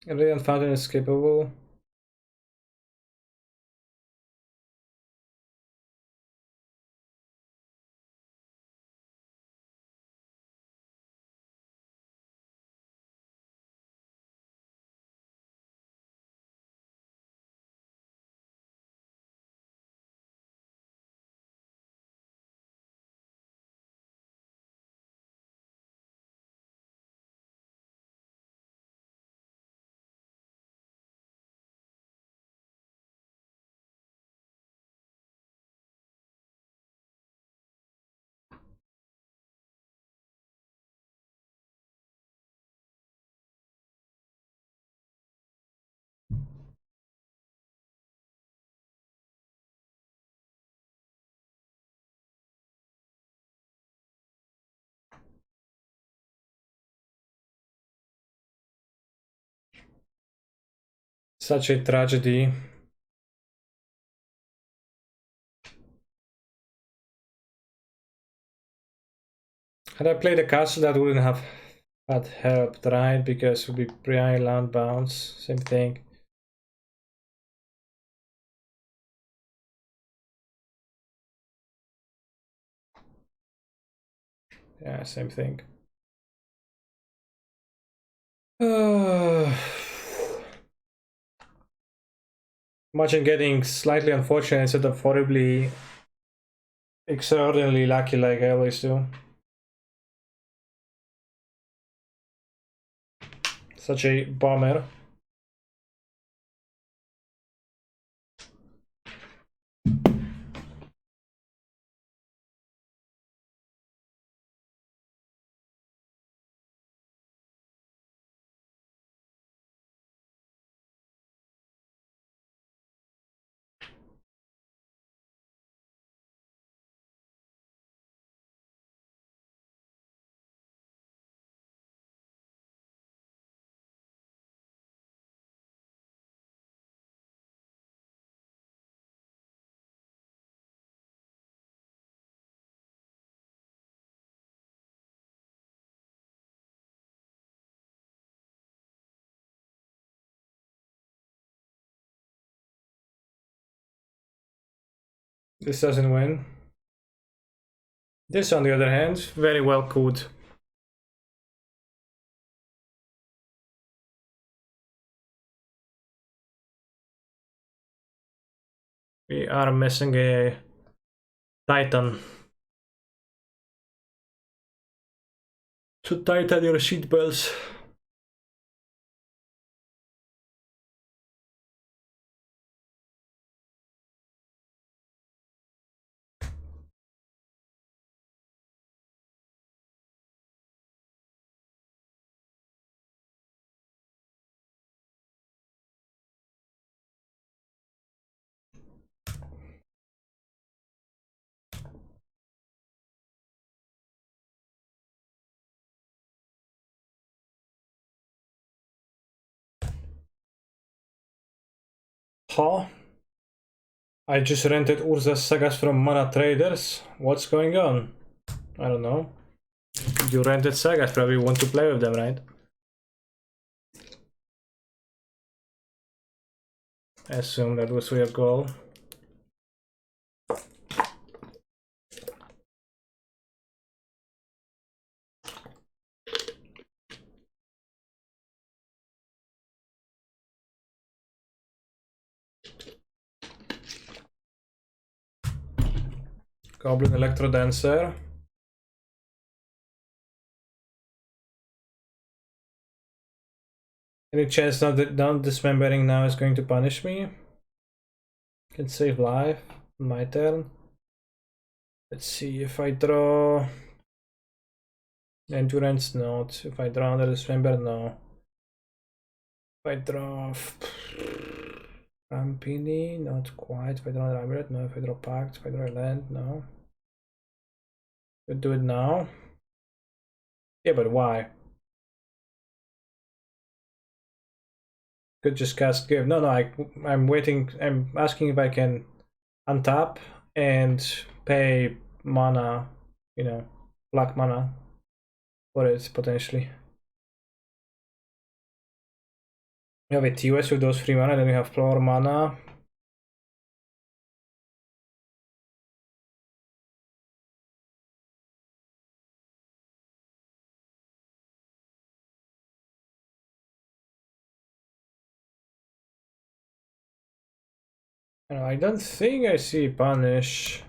Radiant Fountain is skippable. Such a tragedy. Had I played the castle, that wouldn't have That helped, right? Because it would be pre land bounce, same thing. Yeah, same thing. Imagine getting slightly unfortunate instead of horribly, extraordinarily lucky like I always do. Such a bummer. This doesn't win. This, on the other hand, very well could. We are missing a Titan. So tighten your seatbelts. Huh? I just rented Urza's Sagas from Mana Traders. What's going on? I don't know. You rented Sagas, probably want to play with them, right? I assume that was your goal. Goblin Electro Dancer. Any chance not dismembering now is going to punish me? Can save life on my turn. Let's see if I draw Endurance, not. If I draw another dismember, no. If I draw Rampini, not quite. If I draw an Amulet, no. If I draw Pact, if I draw a land, no. Could do it now. Yeah, but why? Could just cast Give. No, I'm waiting. I'm asking if I can untap and pay mana, you know, black mana for it potentially. You have a TOS with those free mana, then you have floor mana. I don't think I see punish.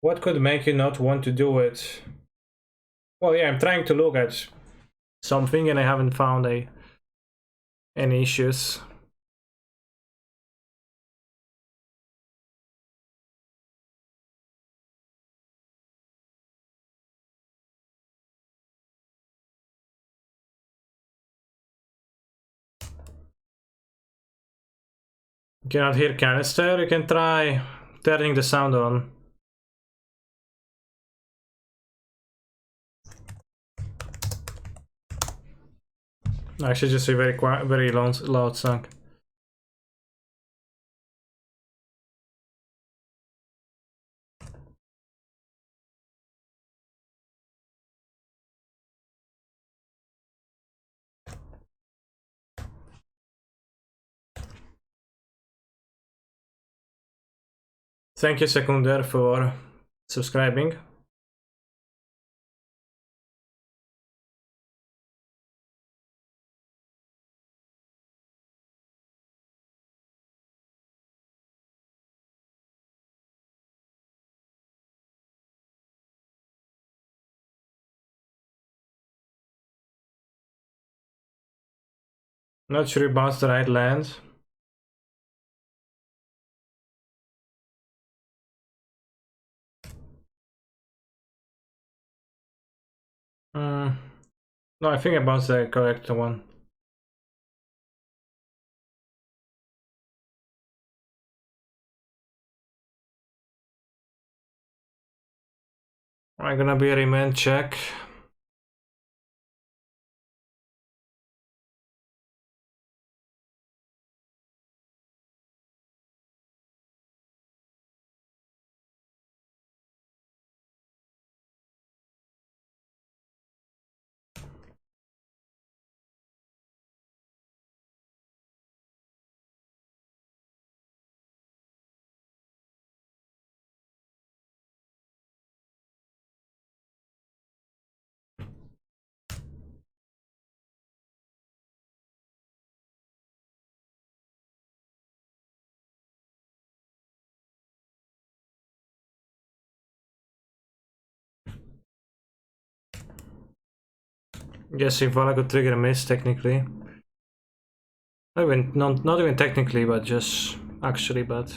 What could make you not want to do it? Well, yeah, I'm trying to look at something and I haven't found any issues. You cannot hear canister, you can try turning the sound on. Actually, just a very quiet, very loud sound. Thank you, Secundaire, for subscribing. Not sure about the right land. No, I think I bounced the correct one. I'm gonna be a remand check. Yes, if I could trigger a miss technically. Not even technically, but just actually bad.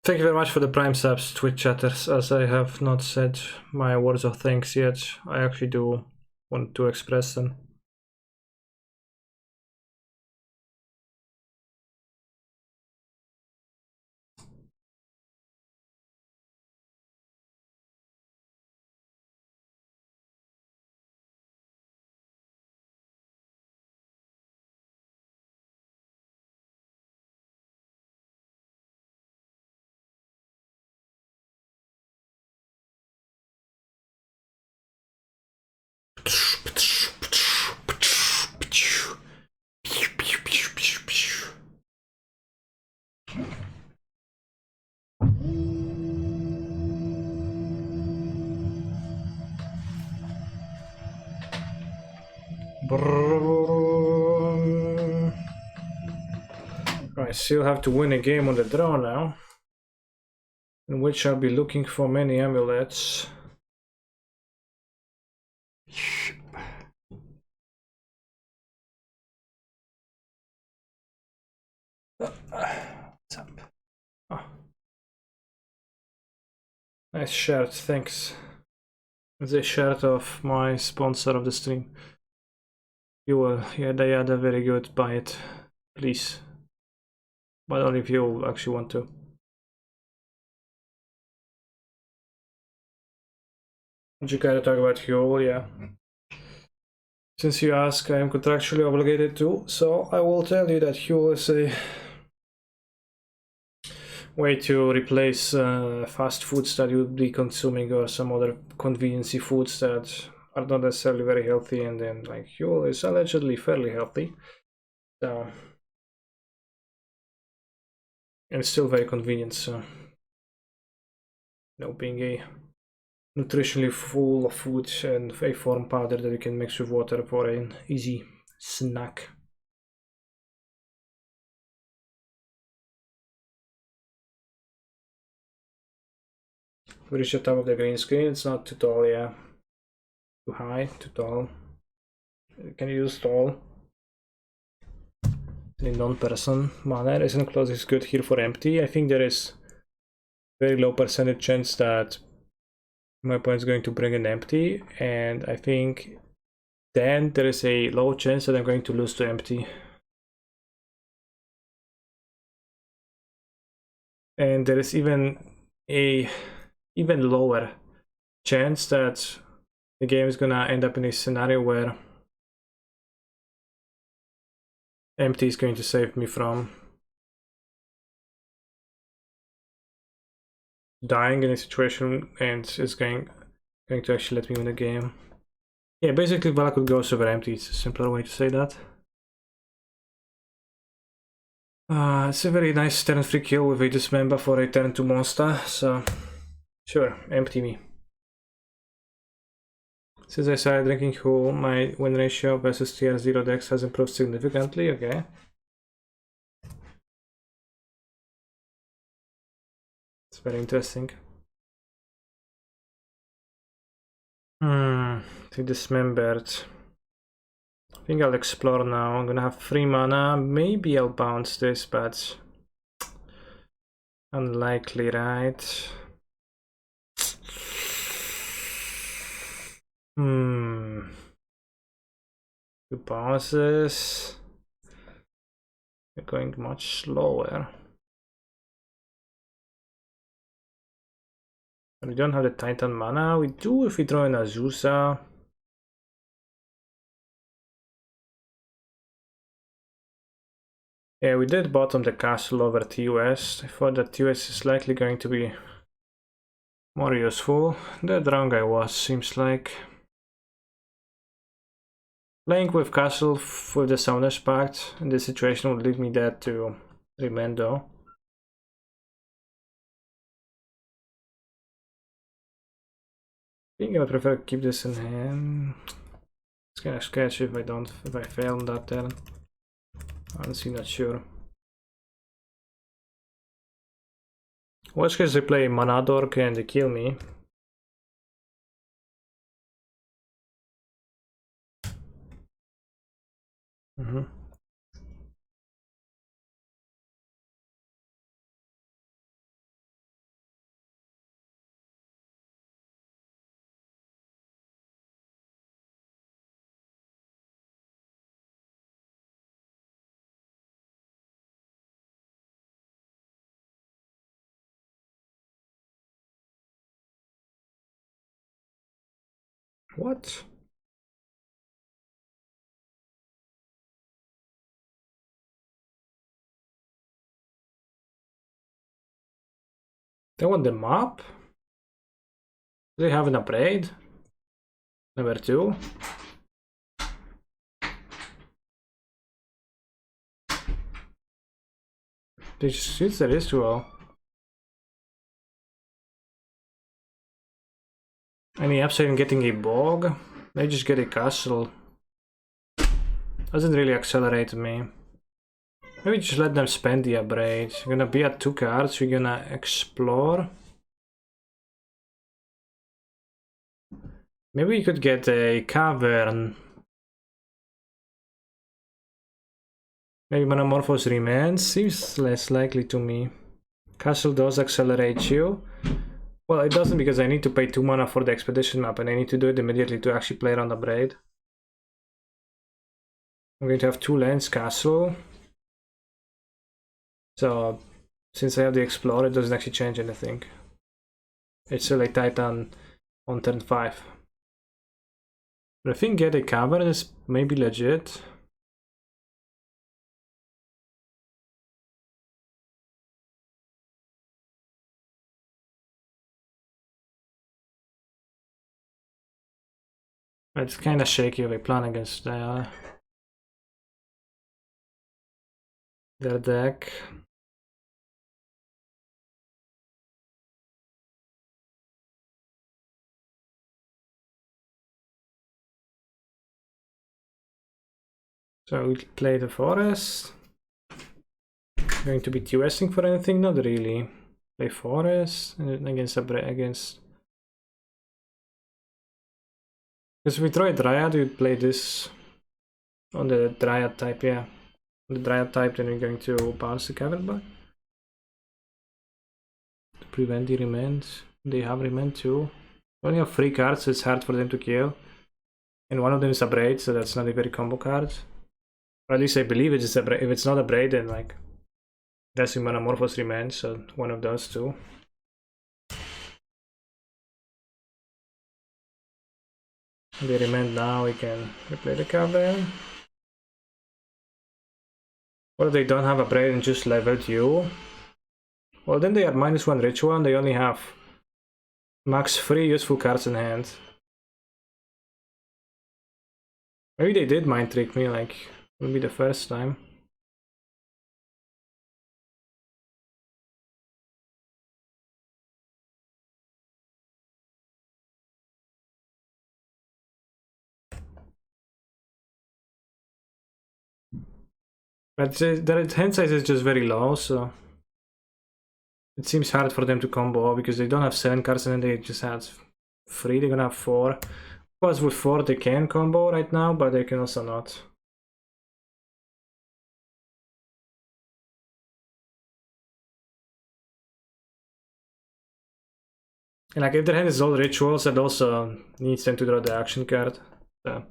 Thank you very much for the Prime subs, Twitch chatters. As I have not said my words of thanks yet, I actually do want to express them. I still have to win a game on the draw now, in which I'll be looking for many amulets. What's up? Oh. Nice shirt, thanks. The shirt of my sponsor of the stream. You will, yeah, they are very good. Buy it, please. But only if you actually want to. Would you care to talk about Huel? Yeah. Since you ask, I am contractually obligated to, so I will tell you that Huel is a way to replace fast foods that you would be consuming or some other convenience foods that are not necessarily very healthy, and then like Huel is allegedly fairly healthy. So, and it's still very convenient, so you know, being a nutritionally full of food and a form powder that you can mix with water for an easy snack. We reach the top of the green screen. It's not too tall, yeah. Too high, too tall. Can you use tall? In non-person manner. Isn't close is good here for empty. I think there is very low percentage chance that my opponent is going to bring an empty, and I think then there is a low chance that I'm going to lose to empty. And there is even a even lower chance that the game is gonna end up in a scenario where empty is going to save me from dying in a situation and is going to actually let me win the game. Yeah, basically Vala could go over empty, it's a simpler way to say that. It's a very nice turn 3 kill with a dismember for a turn 2 monster, so sure, empty me. Since I started drinking Hull, my win ratio versus tier 0 decks has improved significantly, okay. It's very interesting. To dismembered. I think I'll explore now. I'm gonna have 3 mana. Maybe I'll bounce this, but unlikely, right? Two bounces. We're going much slower. We don't have the Titan mana. We do if we throw in Azusa. Yeah, we did bottom the castle over TUS. I thought that TUS is likely going to be more useful. That wrong I was, seems like. Playing with castle with the Summoner's Pact in this situation would leave me dead to Remendo. I think I would prefer to keep this in hand. It's kind of sketchy if I fail on that turn. Honestly, not sure. Worst case, they play Mana Dork and they kill me. What? They want the map? Do they have an upgrade? Number 2? They just suits the ritual. Any upside in getting a bog? They just get a castle. Doesn't really accelerate me. Maybe just let them spend the upgrade. We're gonna be at 2 cards, we're gonna explore. Maybe we could get a cavern. Maybe Metamorphose remains. Seems less likely to me. Castle does accelerate you. Well, it doesn't because I need to pay 2 mana for the expedition map and I need to do it immediately to actually play around the braid. I'm going to have 2 lands castle. So, since I have the Explorer, it doesn't actually change anything. It's still a Titan on turn 5. But I think get a cavern is maybe legit. It's kind of shaky if I plan against their deck. So we play the forest. Going to be TUSing for anything? Not really. Play forest and against against. Because if we throw a Dryad, we play this on the Dryad type, yeah. On the Dryad type, then we're going to bounce the cavern back. To prevent the remand. They have remand too. We only have 3 cards, so it's hard for them to kill. And one of them is a braid, so that's not a very combo card. Or at least I believe it's a braid. If it's not a braid, then like that's in Metamorphose remand, so one of those two. They remand now, we can replay the cavern. Or they don't have a braid and just leveled you. Well, then they are -1 ritual and they only have max 3 useful cards in hand. Maybe they did mind trick me, like, will be the first time. But their hand size is just very low, so it seems hard for them to combo because they don't have 7 cards and then they just had 3, they're gonna have 4. Of course, with 4 they can combo right now, but they can also not. And like if their hand is all rituals, that also needs them to draw the action card. So.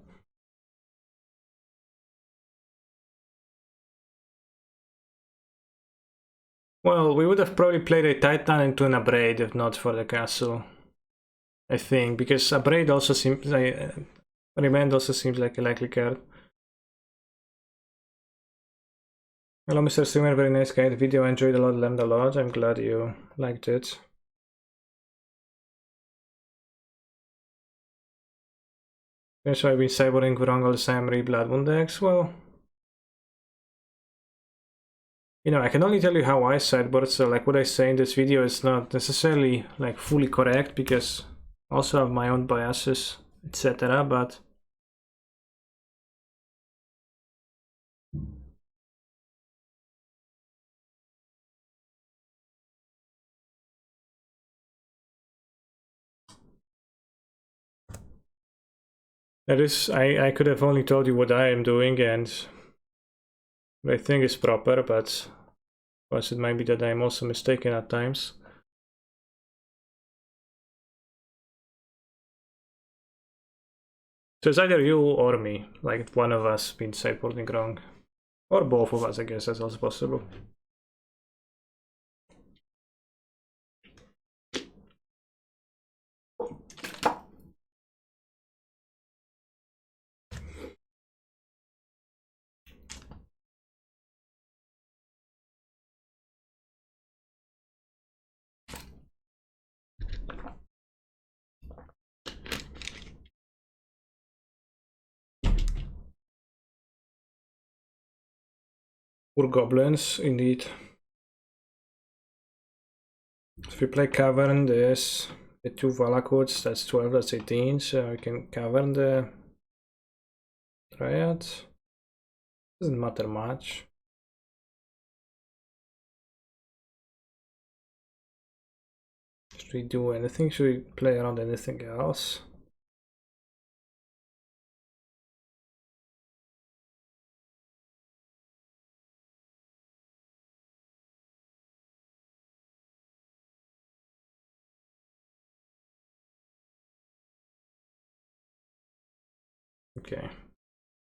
Well, we would have probably played a Titan into an Abrade if not for the castle. I think, because Abrade also seems like... Remand also seems like a likely card. Hello Mr. Streamer, very nice guide video, I enjoyed a lot, learned a lot, I'm glad you liked it. So I've been cyboring wrong all the time, Bloodwound decks, well... You know, I can only tell you how I sideboard, so like what I say in this video is not necessarily like fully correct because I also have my own biases, etc. But that is, I could have only told you what I am doing and what I think is proper, but of course it might be that I'm also mistaken at times. So it's either you or me, like one of us been sideboarding wrong. Or both of us, I guess, that's also possible. Poor goblins, indeed. If we play Cavern, there's the 2 Valakots, that's 12, that's 18, so we can Cavern the Triad. Doesn't matter much. Should we do anything? Should we play around anything else? Okay,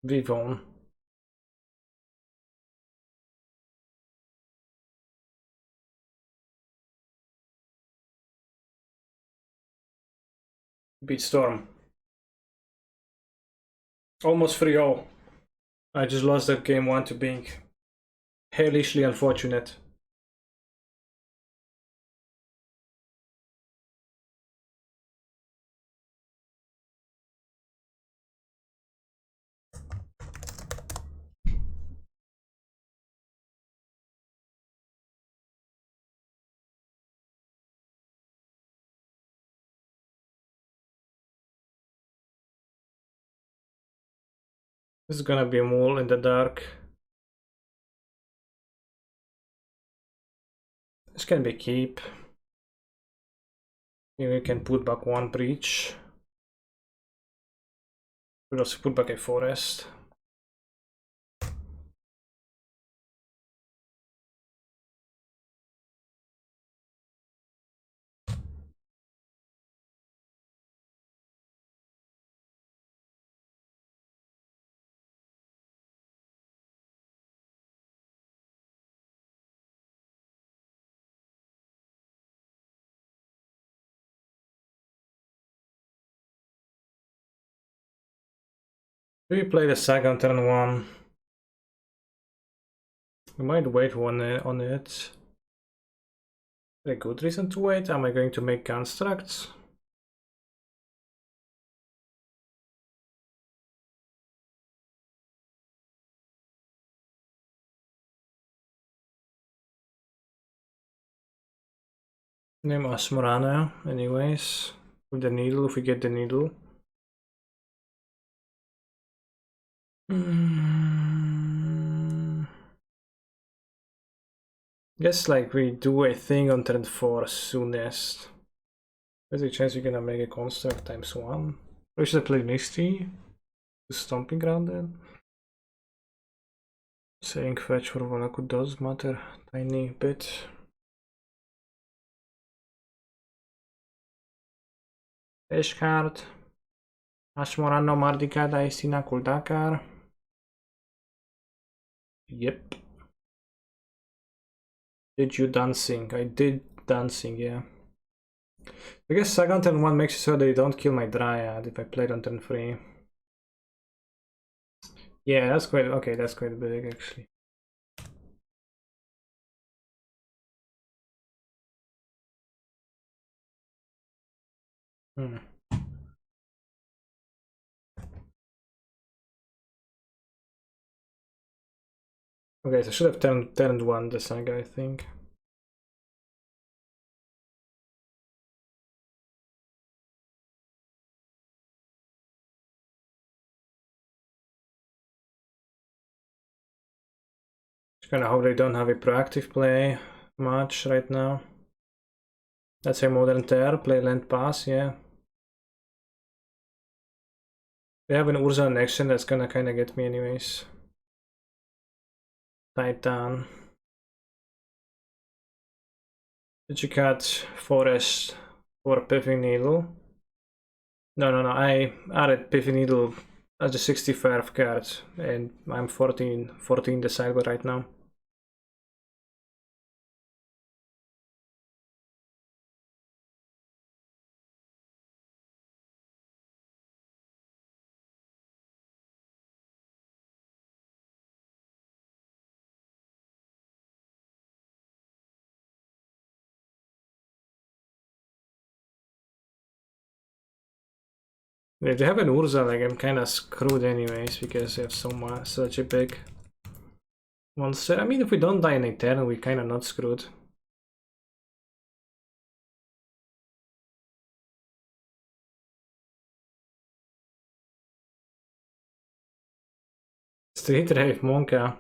Vivon. Beat Storm. Almost 3-0. I just lost that game 1 to being hellishly unfortunate. This is gonna be a mole in the dark. This can be keep. Maybe we can put back 1 breach. We'll also put back a forest. Do we play the second turn one? We might wait one on it. A good reason to wait? Am I going to make constructs? Name Asmorana, anyways. With the needle, if we get the needle. Guess like we do a thing on turn 4 soonest. There's a chance you're gonna make a construct times 1. We should have played Misty. The stomping ground then. Saying fetch for Valaku does matter tiny bit. Eshkard. Ashmorano Mardika Daistina Kuldakar. Yep. Did you dancing? I did dancing, yeah. I guess second turn 1 makes it so they don't kill my Dryad if I played on turn 3. Yeah, that's quite okay, that's quite big actually. Okay, so I should have turned 1 the Saga, I think. Just kinda hope they don't have a proactive play much right now. Let's say Modern Terror, play Land Pass, yeah. They have an Urza next turn, that's gonna kinda get me anyways. Titan. Digicat, Forest, or Piffing Needle. No, I added Piffing Needle as a 65 card, and I'm 14 the sideboard right now. If they have an Urza, like I'm kinda screwed anyways, because they have such a big monster. I mean, if we don't die in a turn, we're kinda not screwed. Street Rave Monka.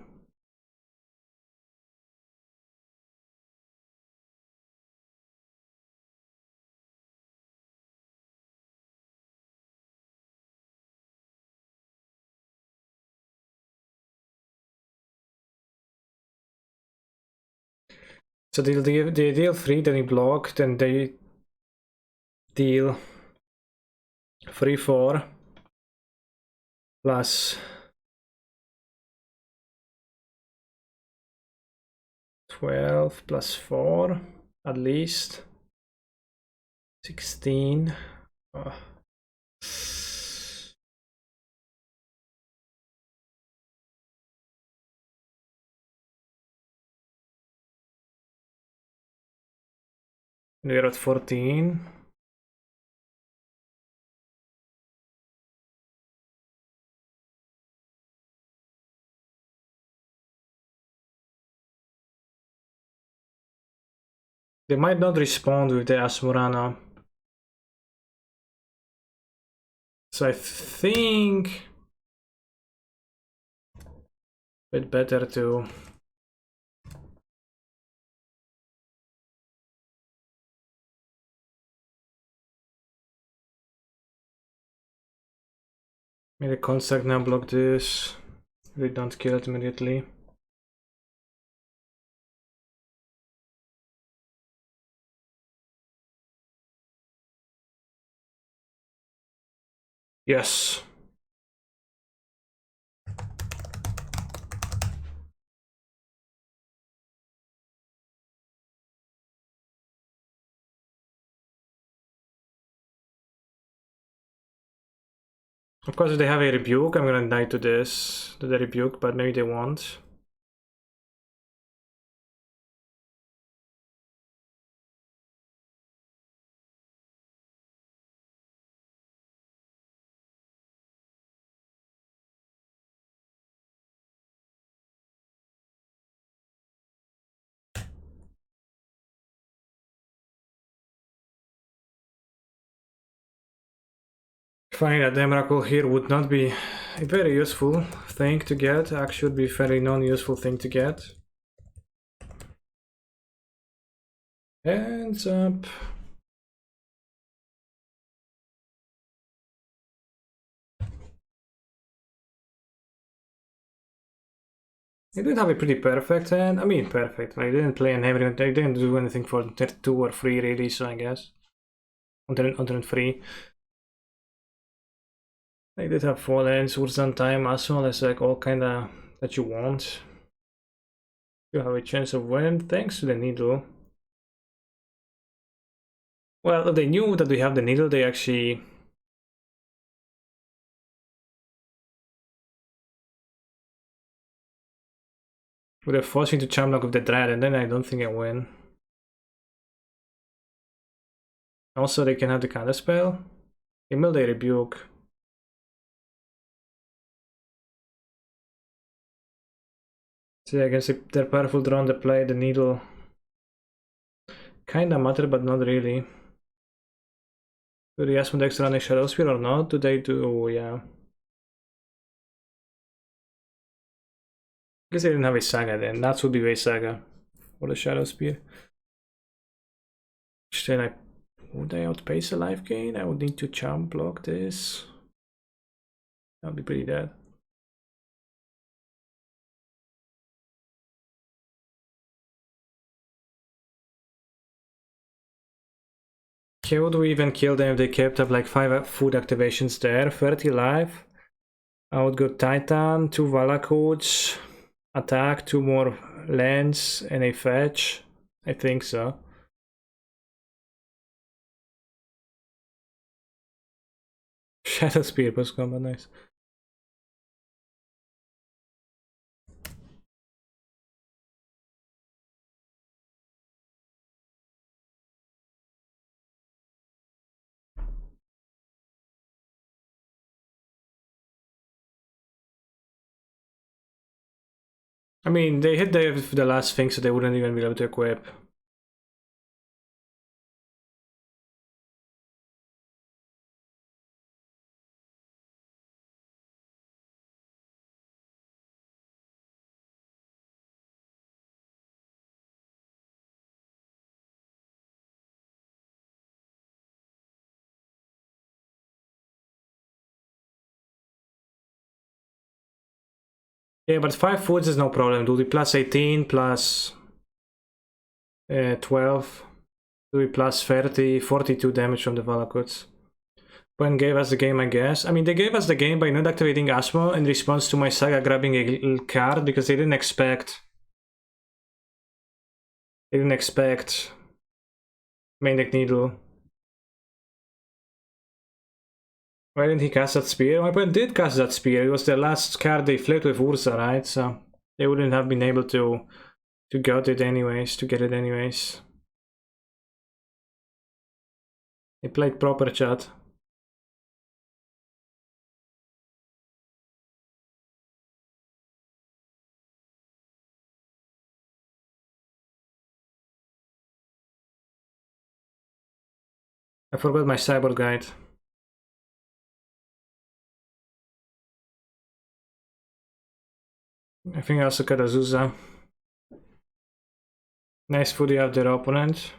So they deal 3, then he block, then they deal 3/4 plus 12 plus 4 at least 16. Oh. We're at 14. They might not respond with the Asmorana. So I think it's better to make the construct now block this. We don't kill it immediately. Yes. Of course, if they have a rebuke, I'm gonna die to this, to the rebuke, but maybe they won't. Finding that the miracle here would not be a very useful thing to get, actually would be a very non-useful thing to get. Hands up. They did have a pretty perfect hand. I mean, perfect. Like, they didn't play an everyone. They didn't do anything for 2 or 3 really, so I guess. On turn 3. They did have 4 lands, Urzan time as well as like all kinda that you want. You have a chance of winning thanks to the needle. Well, if they knew that we have the needle, they actually would have forced me to champ block with the dread, and then I don't think I win. Also, they can have the counter spell. They mill the rebuke. So I guess if they're powerful draw on the play, the needle kinda matter, but not really. Do they ask me extra on a Shadow Spear or not? Do they do? Oh, yeah. I guess they didn't have a Saga then. That would be a Saga for the Shadow Spear. Then would I outpace a life gain? I would need to champ block this. That would be pretty dead. Okay, would we even kill them if they kept up like 5 food activations there? 30 life. I would go Titan, 2 Valakuts, attack, 2 more lands, and a fetch. I think so. Shadow Spear post combat, nice. I mean, they hit the last thing, so they wouldn't even be able to equip. Yeah, but 5 foods is no problem. Do we plus 18 plus 12? Do we plus 30? 42 damage from the Valakuts. When gave us the game, I guess. I mean, they gave us the game by not activating Asmo in response to my Saga grabbing a little card because they didn't expect. They didn't expect main deck Needle. Why didn't he cast that spear? My opponent did cast that spear. It was the last card they flipped with Ursa, right? So they wouldn't have been able to get it anyways. They played proper chat. I forgot my cyborg guide. I think I also got Azusa. Nice footy of their opponent.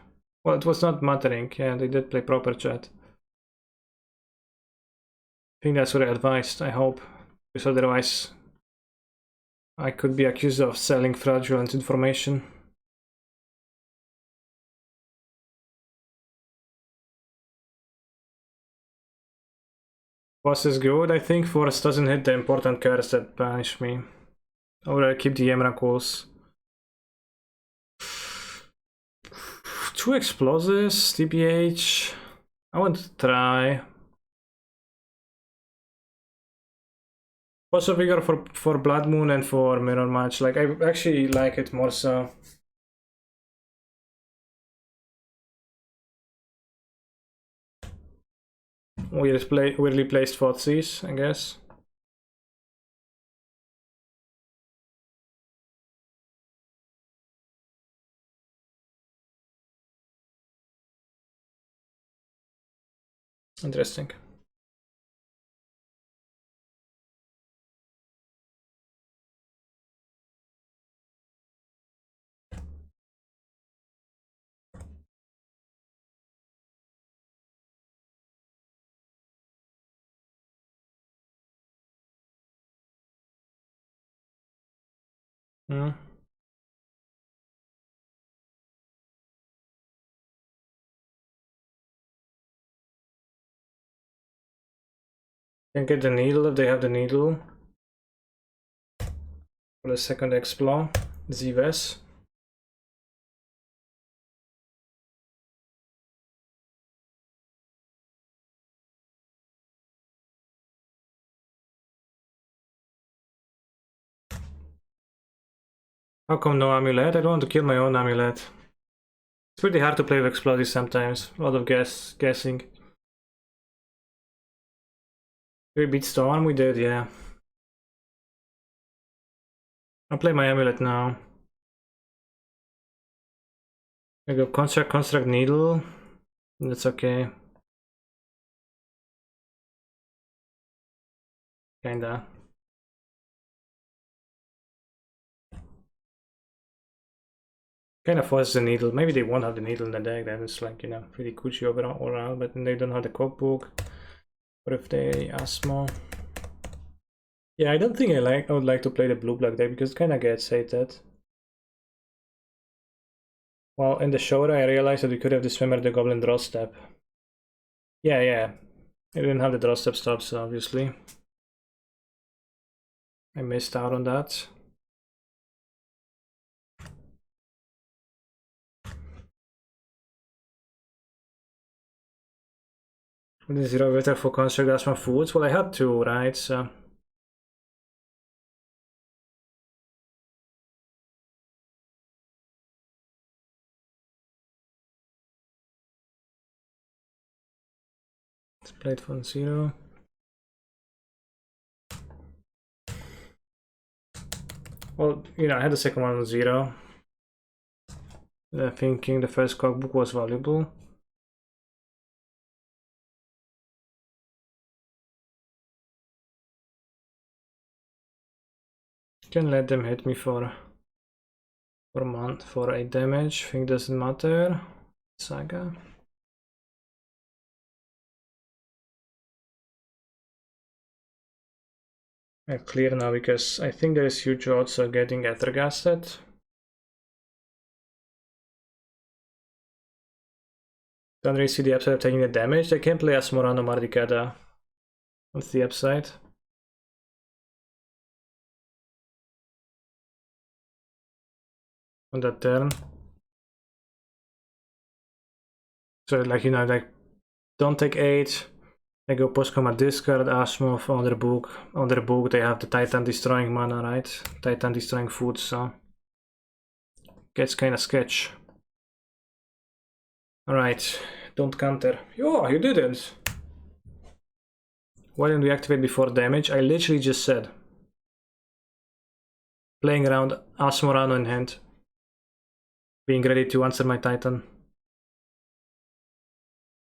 Well, it was not mattering. Yeah, they did play proper chat. I think that's what I advised, I hope. Because otherwise I could be accused of selling fraudulent information. Boss is good. I think Force doesn't hit the important cards that banish me. I would keep the Emrakuls. 2 explosives, TBH. I want to try. Also figure for Blood Moon and for Mirror Match. Like I actually like it more so. Weirdly placed Fotsies, I guess. Interesting. Hmm. Can get the needle if they have the needle. For the second explore. Zives. How come no amulet? I don't want to kill my own amulet. It's pretty hard to play with explosives sometimes. A lot of guessing. We beat Storm? We did, yeah. I'll play my amulet now. I go construct needle. That's okay. Kinda. Kind of forces the needle. Maybe they won't have the needle in the deck, then it's like, you know, pretty coochie all around, but then they don't have the cookbook. What if they Asmo? Yeah, I don't think I would like to play the blue black deck because it kinda gets hated. Well, in the show I realized that we could have dismembered the goblin draw step. Yeah. I didn't have the draw step stops, obviously. I missed out on that. The zero better for construct as my foods. Well, I had to, right? So let's play it for 0. Well, you know, I had the second one on 0. Thinking the first cookbook was valuable. Can let them hit me for 8 damage. Think doesn't matter. Saga. I clear now because I think there is huge odds of getting Ethergasted. Don't really see the upside of taking the damage. I can play as Morano Mardicada. What's the upside? On that turn. So like, you know, like don't take 8. I go post-combat discard, Ashmov on their book. On their book they have the Titan destroying mana, right? Titan destroying food, so gets kinda sketch. Alright, don't counter. Oh, you didn't. Why didn't we activate before damage? I literally just said. Playing around Asmorano in hand. Being ready to answer my Titan.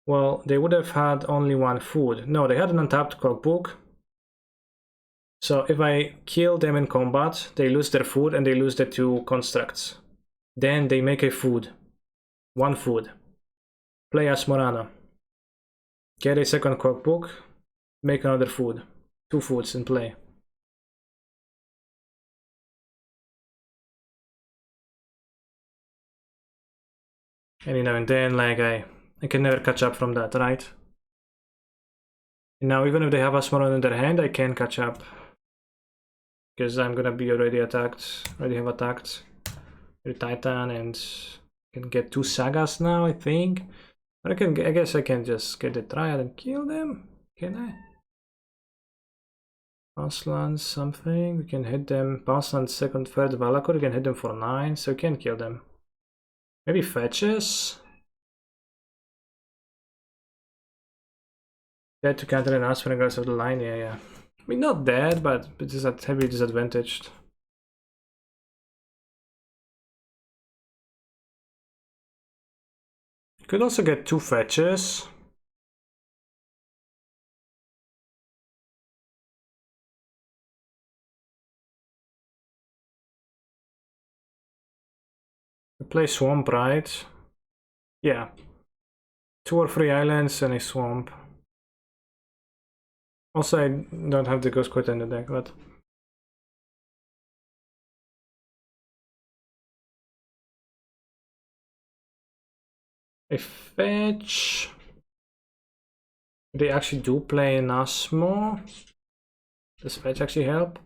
Well, they would have had only one food. No, they had an untapped cookbook. So if I kill them in combat, they lose their food and they lose the 2 constructs. Then they make a food. 1 food. Play Asmorano. Get a second cookbook. Make another food. 2 foods in play. And you know, and then like I can never catch up from that, right? And now even if they have Asmorano in their hand, I can catch up. Because I'm gonna be already attacked. Already have attacked. With Titan and can get 2 sagas now, I think. But I guess I can just get the trial and kill them. Can I? Pausland something. We can hit them. Pausland second, third Valakor. We can hit them for 9, so we can kill them. Maybe fetches. Dead to counter and ask for regards of the line. Yeah. I mean, not dead, but it is at heavily disadvantaged. Could also get 2 fetches. We play swamp, right? Yeah. 2 or 3 islands and a swamp. Also, I don't have the Ghost Quota in the deck, but... a fetch... They actually do play an Asmo. Does fetch actually help?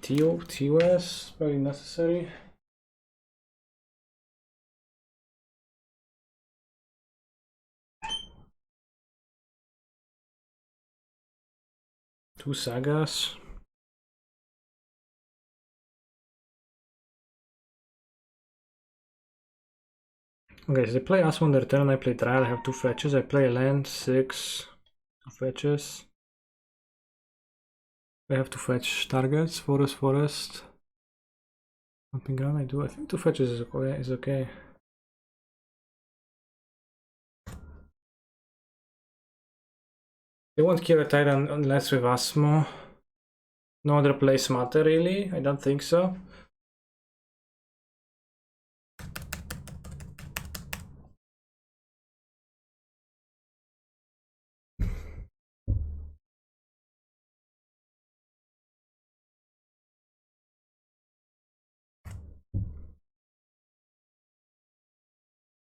TOS, very necessary. Two sagas. Okay, so they play Asmo on their turn, I play Trial, I have 2 fetches, I play land, 6, 2 fetches. I have to fetch targets, forest. Pumping ground, I think 2 fetches is okay. They won't kill a Titan unless with Asmo. No other place matter really, I don't think so.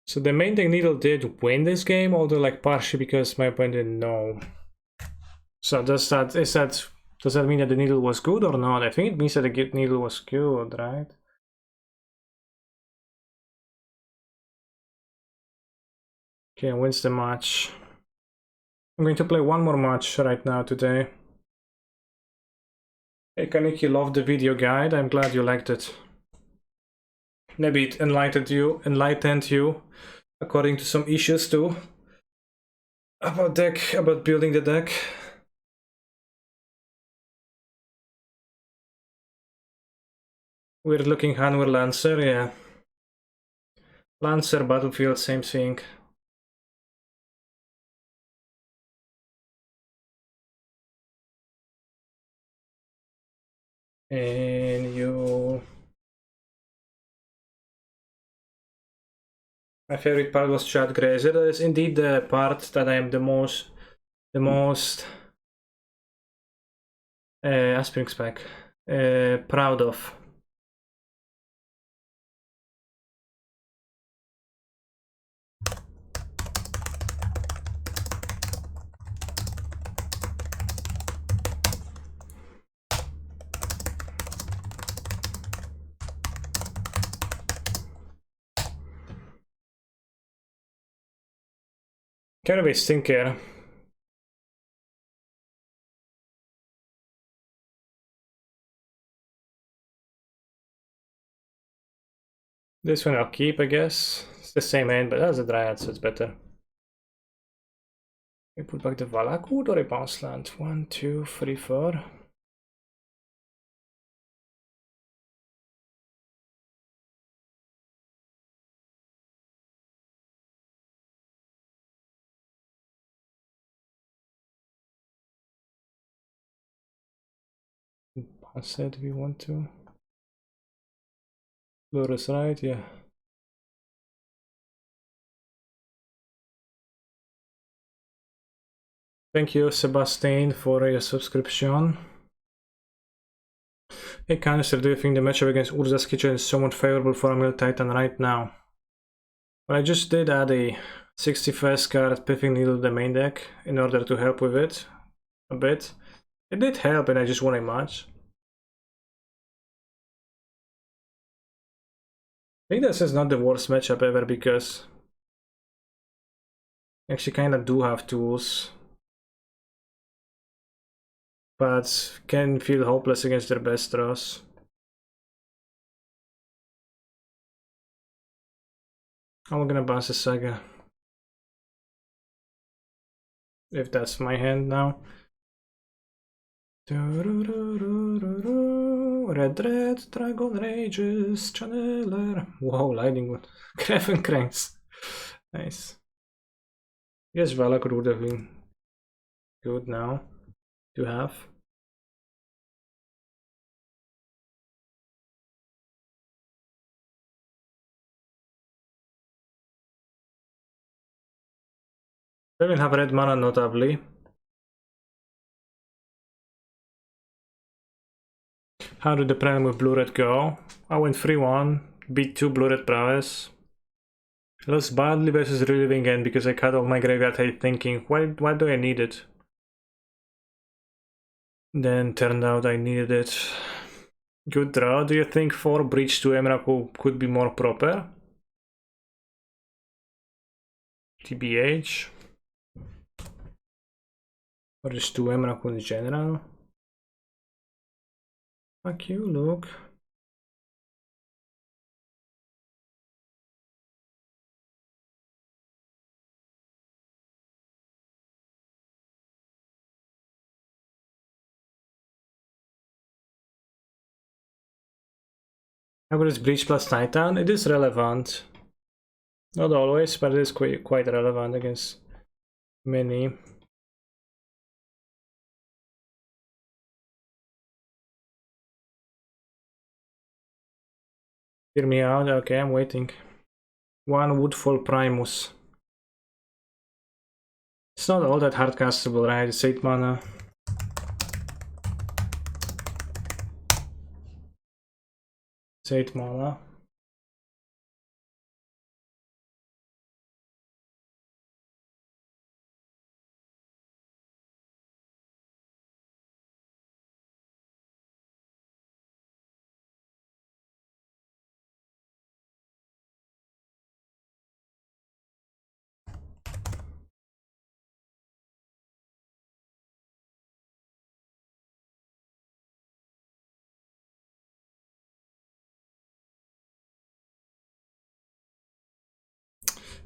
So the main thing Needle did win this game, although like partially because my opponent didn't know. So does that mean that the Needle was good or not? I think it means that the Needle was good, right? Okay, wins the match. I'm going to play one more match right now today. Hey Kaneki, loved the video guide. I'm glad you liked it. Maybe it enlightened you according to some issues too. About building the deck. We're looking Hanwar Lancer, yeah. Lancer, Battlefield, same thing. And you... My favorite part was Chad Grazer. That is indeed the part that I am the most Aspiring Spec proud of. Kind of a stinker. This one I'll keep, I guess. It's the same end, but that's a Dryad, so it's better. We put back the Valakut or a bounce land? 1, 2, 3, 4. Pass it if we want to. Lurus, right? Yeah. Thank you, Sebastian, for your subscription. Hey, Canister, do you think the matchup against Urza's Kitchen is somewhat favorable for Amulet Titan right now? Well, I just did add a 61st card Piffing Needle to the main deck in order to help with it a bit. It did help, and I just won a match. I think this is not the worst matchup ever because I actually kind of do have tools. but can feel hopeless against their best draws. I'm gonna bounce a Saga. If that's my hand now. Red, Dragon Rages, Channeler. Wow, Lightning Wood. Gravencrans. Nice. Yes, Valak would have been good now to have. We will have red mana notably. How did the plan with blue red go? I went 3-1, beat 2 blue red prowess. Lost badly versus reliving end because I cut off my graveyard head thinking, why do I need it? Then turned out I needed it. Good draw. Do you think 4 Breach to Emrakul could be more proper? TBH? Or just 2 Emrakul in general? Fuck you, Luke. How good is Breach plus Titan? It is relevant. Not always, but it is quite relevant against many. Hear me out. Okay, I'm waiting. 1 Woodfall Primus. It's not all that hard castable, right? It's 8 mana. It's 8 mana.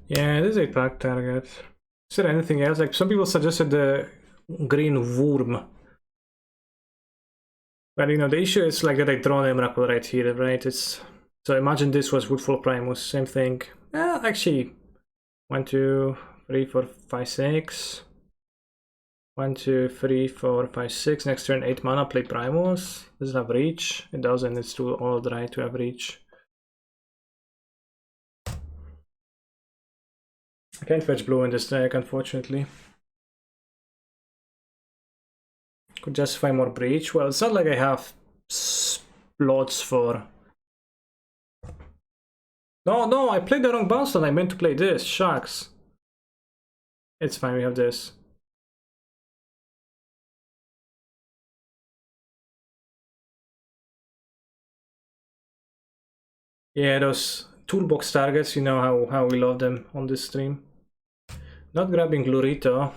Yeah, it is a pack target. Is there anything else? Like some people suggested the green worm. But you know, the issue is like that I draw an Emrakul right here, right? It's so imagine this was Woodfall Primus, same thing. Actually 1, 2, 3, 4, 5, 6. 1, 2, 3, 4, 5, 6. Next turn 8 mana, play Primus. Does it have reach? It doesn't, it's too old, right, to have reach. I can't fetch blue in this deck, unfortunately. Could justify more breach. Well, it's not like I have slots for... No, I played the wrong bounce and I meant to play this. Shucks. It's fine, we have this. Yeah, those toolbox targets, you know how we love them on this stream. Not grabbing Lurito.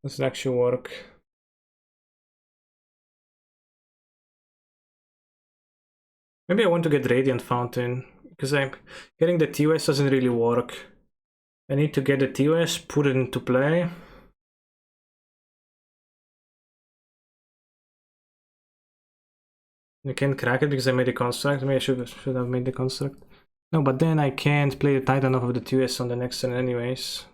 Doesn't actually work. Maybe I want to get Radiant Fountain, because I'm getting the TOS doesn't really work. I need to get the TOS, put it into play. I can't crack it because I made a construct. Maybe I should have made the construct. No, but then I can't play the Titan off of the TOS on the next turn anyways.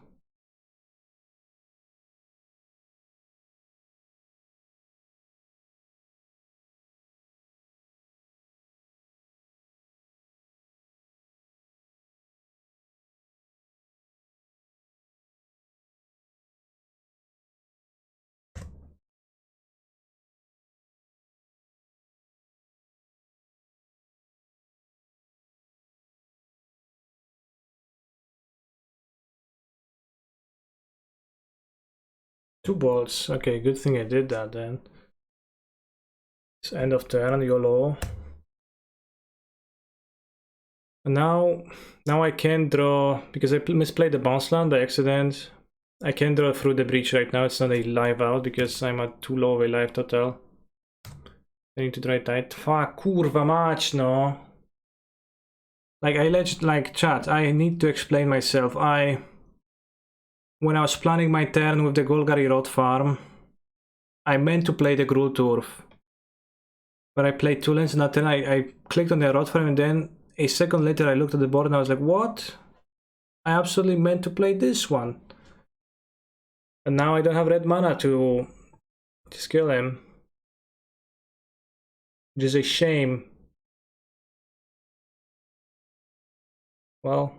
2 balls. Okay, good thing I did that then. It's end of turn, YOLO. And now I can draw, because I misplayed the bounce land by accident. I can draw through the breach right now. It's not a live out because I'm at too low of a live total. I need to try tight. Fuck, kurwa mać, no. Like chat, I need to explain myself. When I was planning my turn with the Golgari Rod farm, I meant to play the Gruul Turf. But I played 2 lands and that turn I clicked on the Rod farm, and then a second later I looked at the board and I was like, what? I absolutely meant to play this one. And now I don't have red mana to kill him. Which is a shame. Well,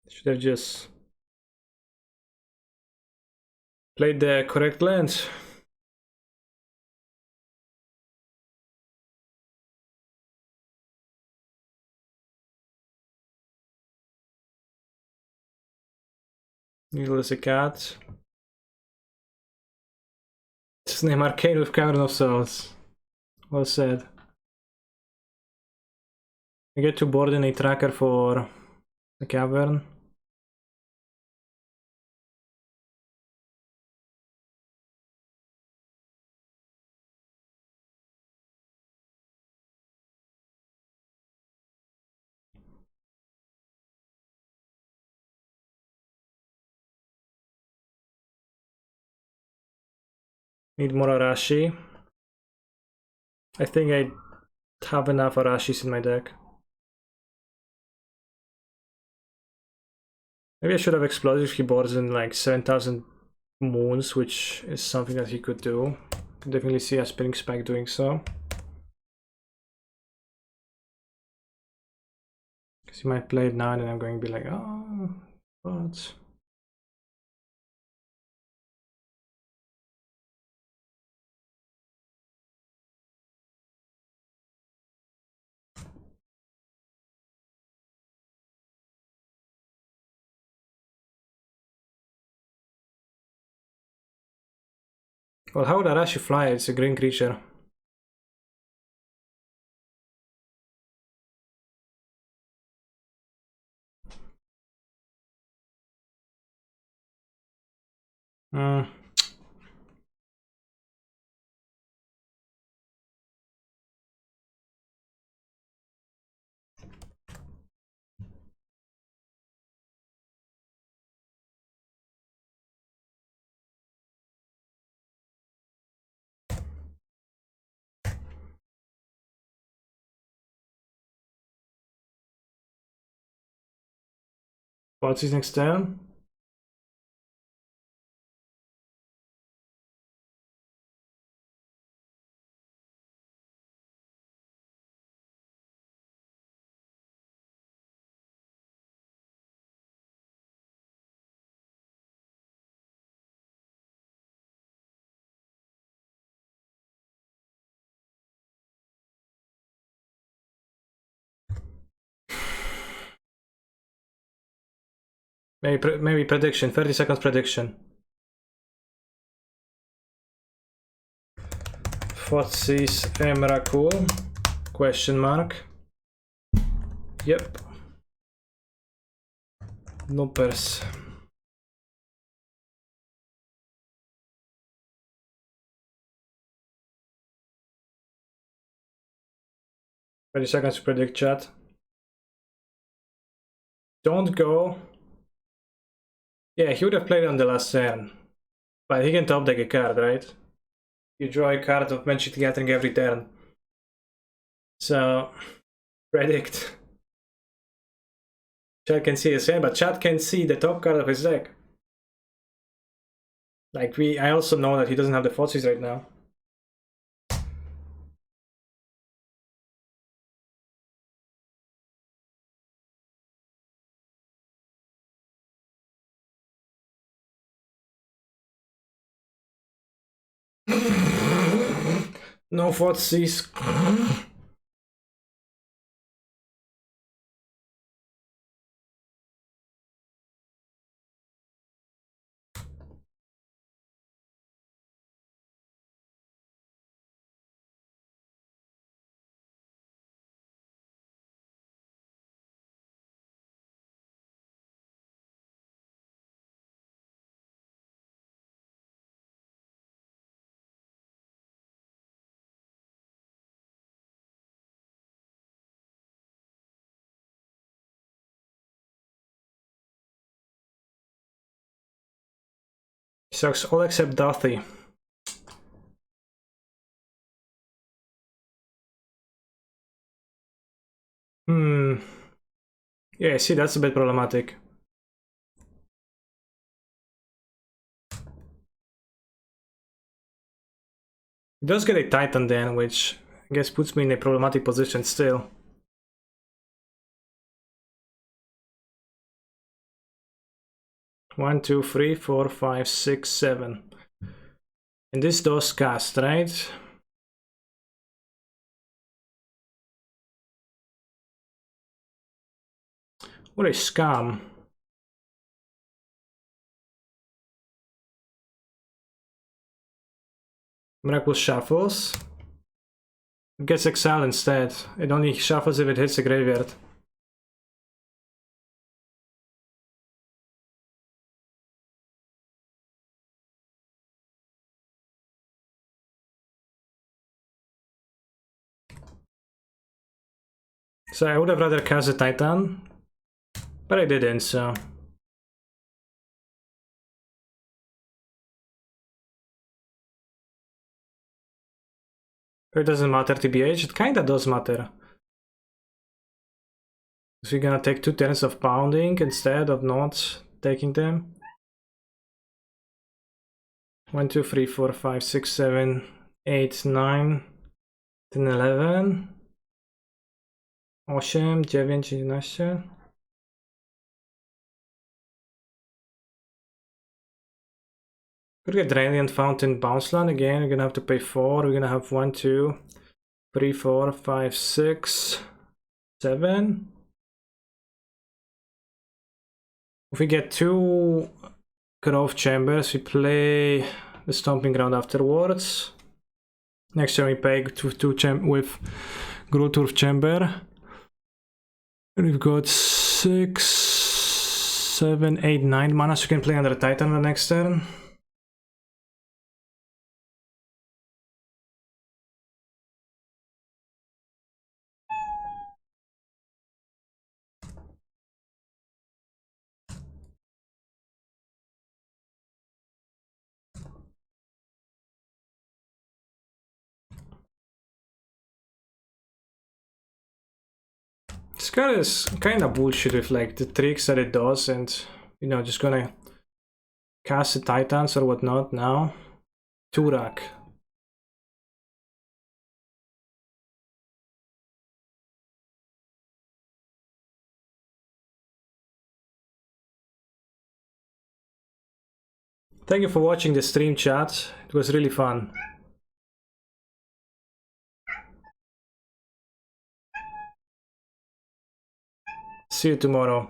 should have just played the correct lands. Needle as a cat. Just name Arcane with Cavern of Souls. Well said. I get to board in a tracker for the cavern. Need more Arashi. I think I have enough Arashis in my deck. Maybe I should have Explosive. He boards in like 7,000 moons, which is something that he could do. Definitely see a Spinning Spike doing so. Because he might play it now and then I'm going to be like, oh, what? Well, how would Arashi fly? It's a green creature. Hmm. What's his next turn? Maybe prediction, 30 seconds prediction. Fotzis Emrakul? Question mark. Yep. Noopers. Thirty seconds to predict, chat. Don't go. Yeah, he would have played on the last turn. But he can top deck a card, right? You draw a card of Magic the Gathering every turn. So, predict. Chat can see his hand, but chat can see the top card of his deck. Like I also know that he doesn't have the Fotzis right now. No Fotzis. Sucks all except Dothy. Yeah, see, that's a bit problematic. He does get a Titan then, which I guess puts me in a problematic position still. One, two, three, four, five, six, seven. And this does cast, right? What a scam. Miraculous shuffles. It gets exiled instead. It only shuffles if it hits the graveyard. So I would have rather cast a Titan, but I didn't, so... It doesn't matter TBH, it kinda does matter. So we're gonna take 2 turns of pounding instead of not taking them. 1, 2, 3, 4, 5, 6, 7, 8, 9, 10, 11, 8, 9, 11. Could get Radiant Fountain Bounce Land again. We're gonna have to pay 4. We're gonna have 1, 2, 3, 4, 5, 6, 7. If we get 2 Grove Chambers, we play the Stomping Ground afterwards. Next turn we pay with Growturf Chamber. And we've got 6, 7, 8, 9 mana, so we can play under Titan the next turn. This card is kind of bullshit with like the tricks that it does, and you know, just gonna cast the Titans or whatnot now. Turak. Thank you for watching the stream, chat. It was really fun. See you tomorrow.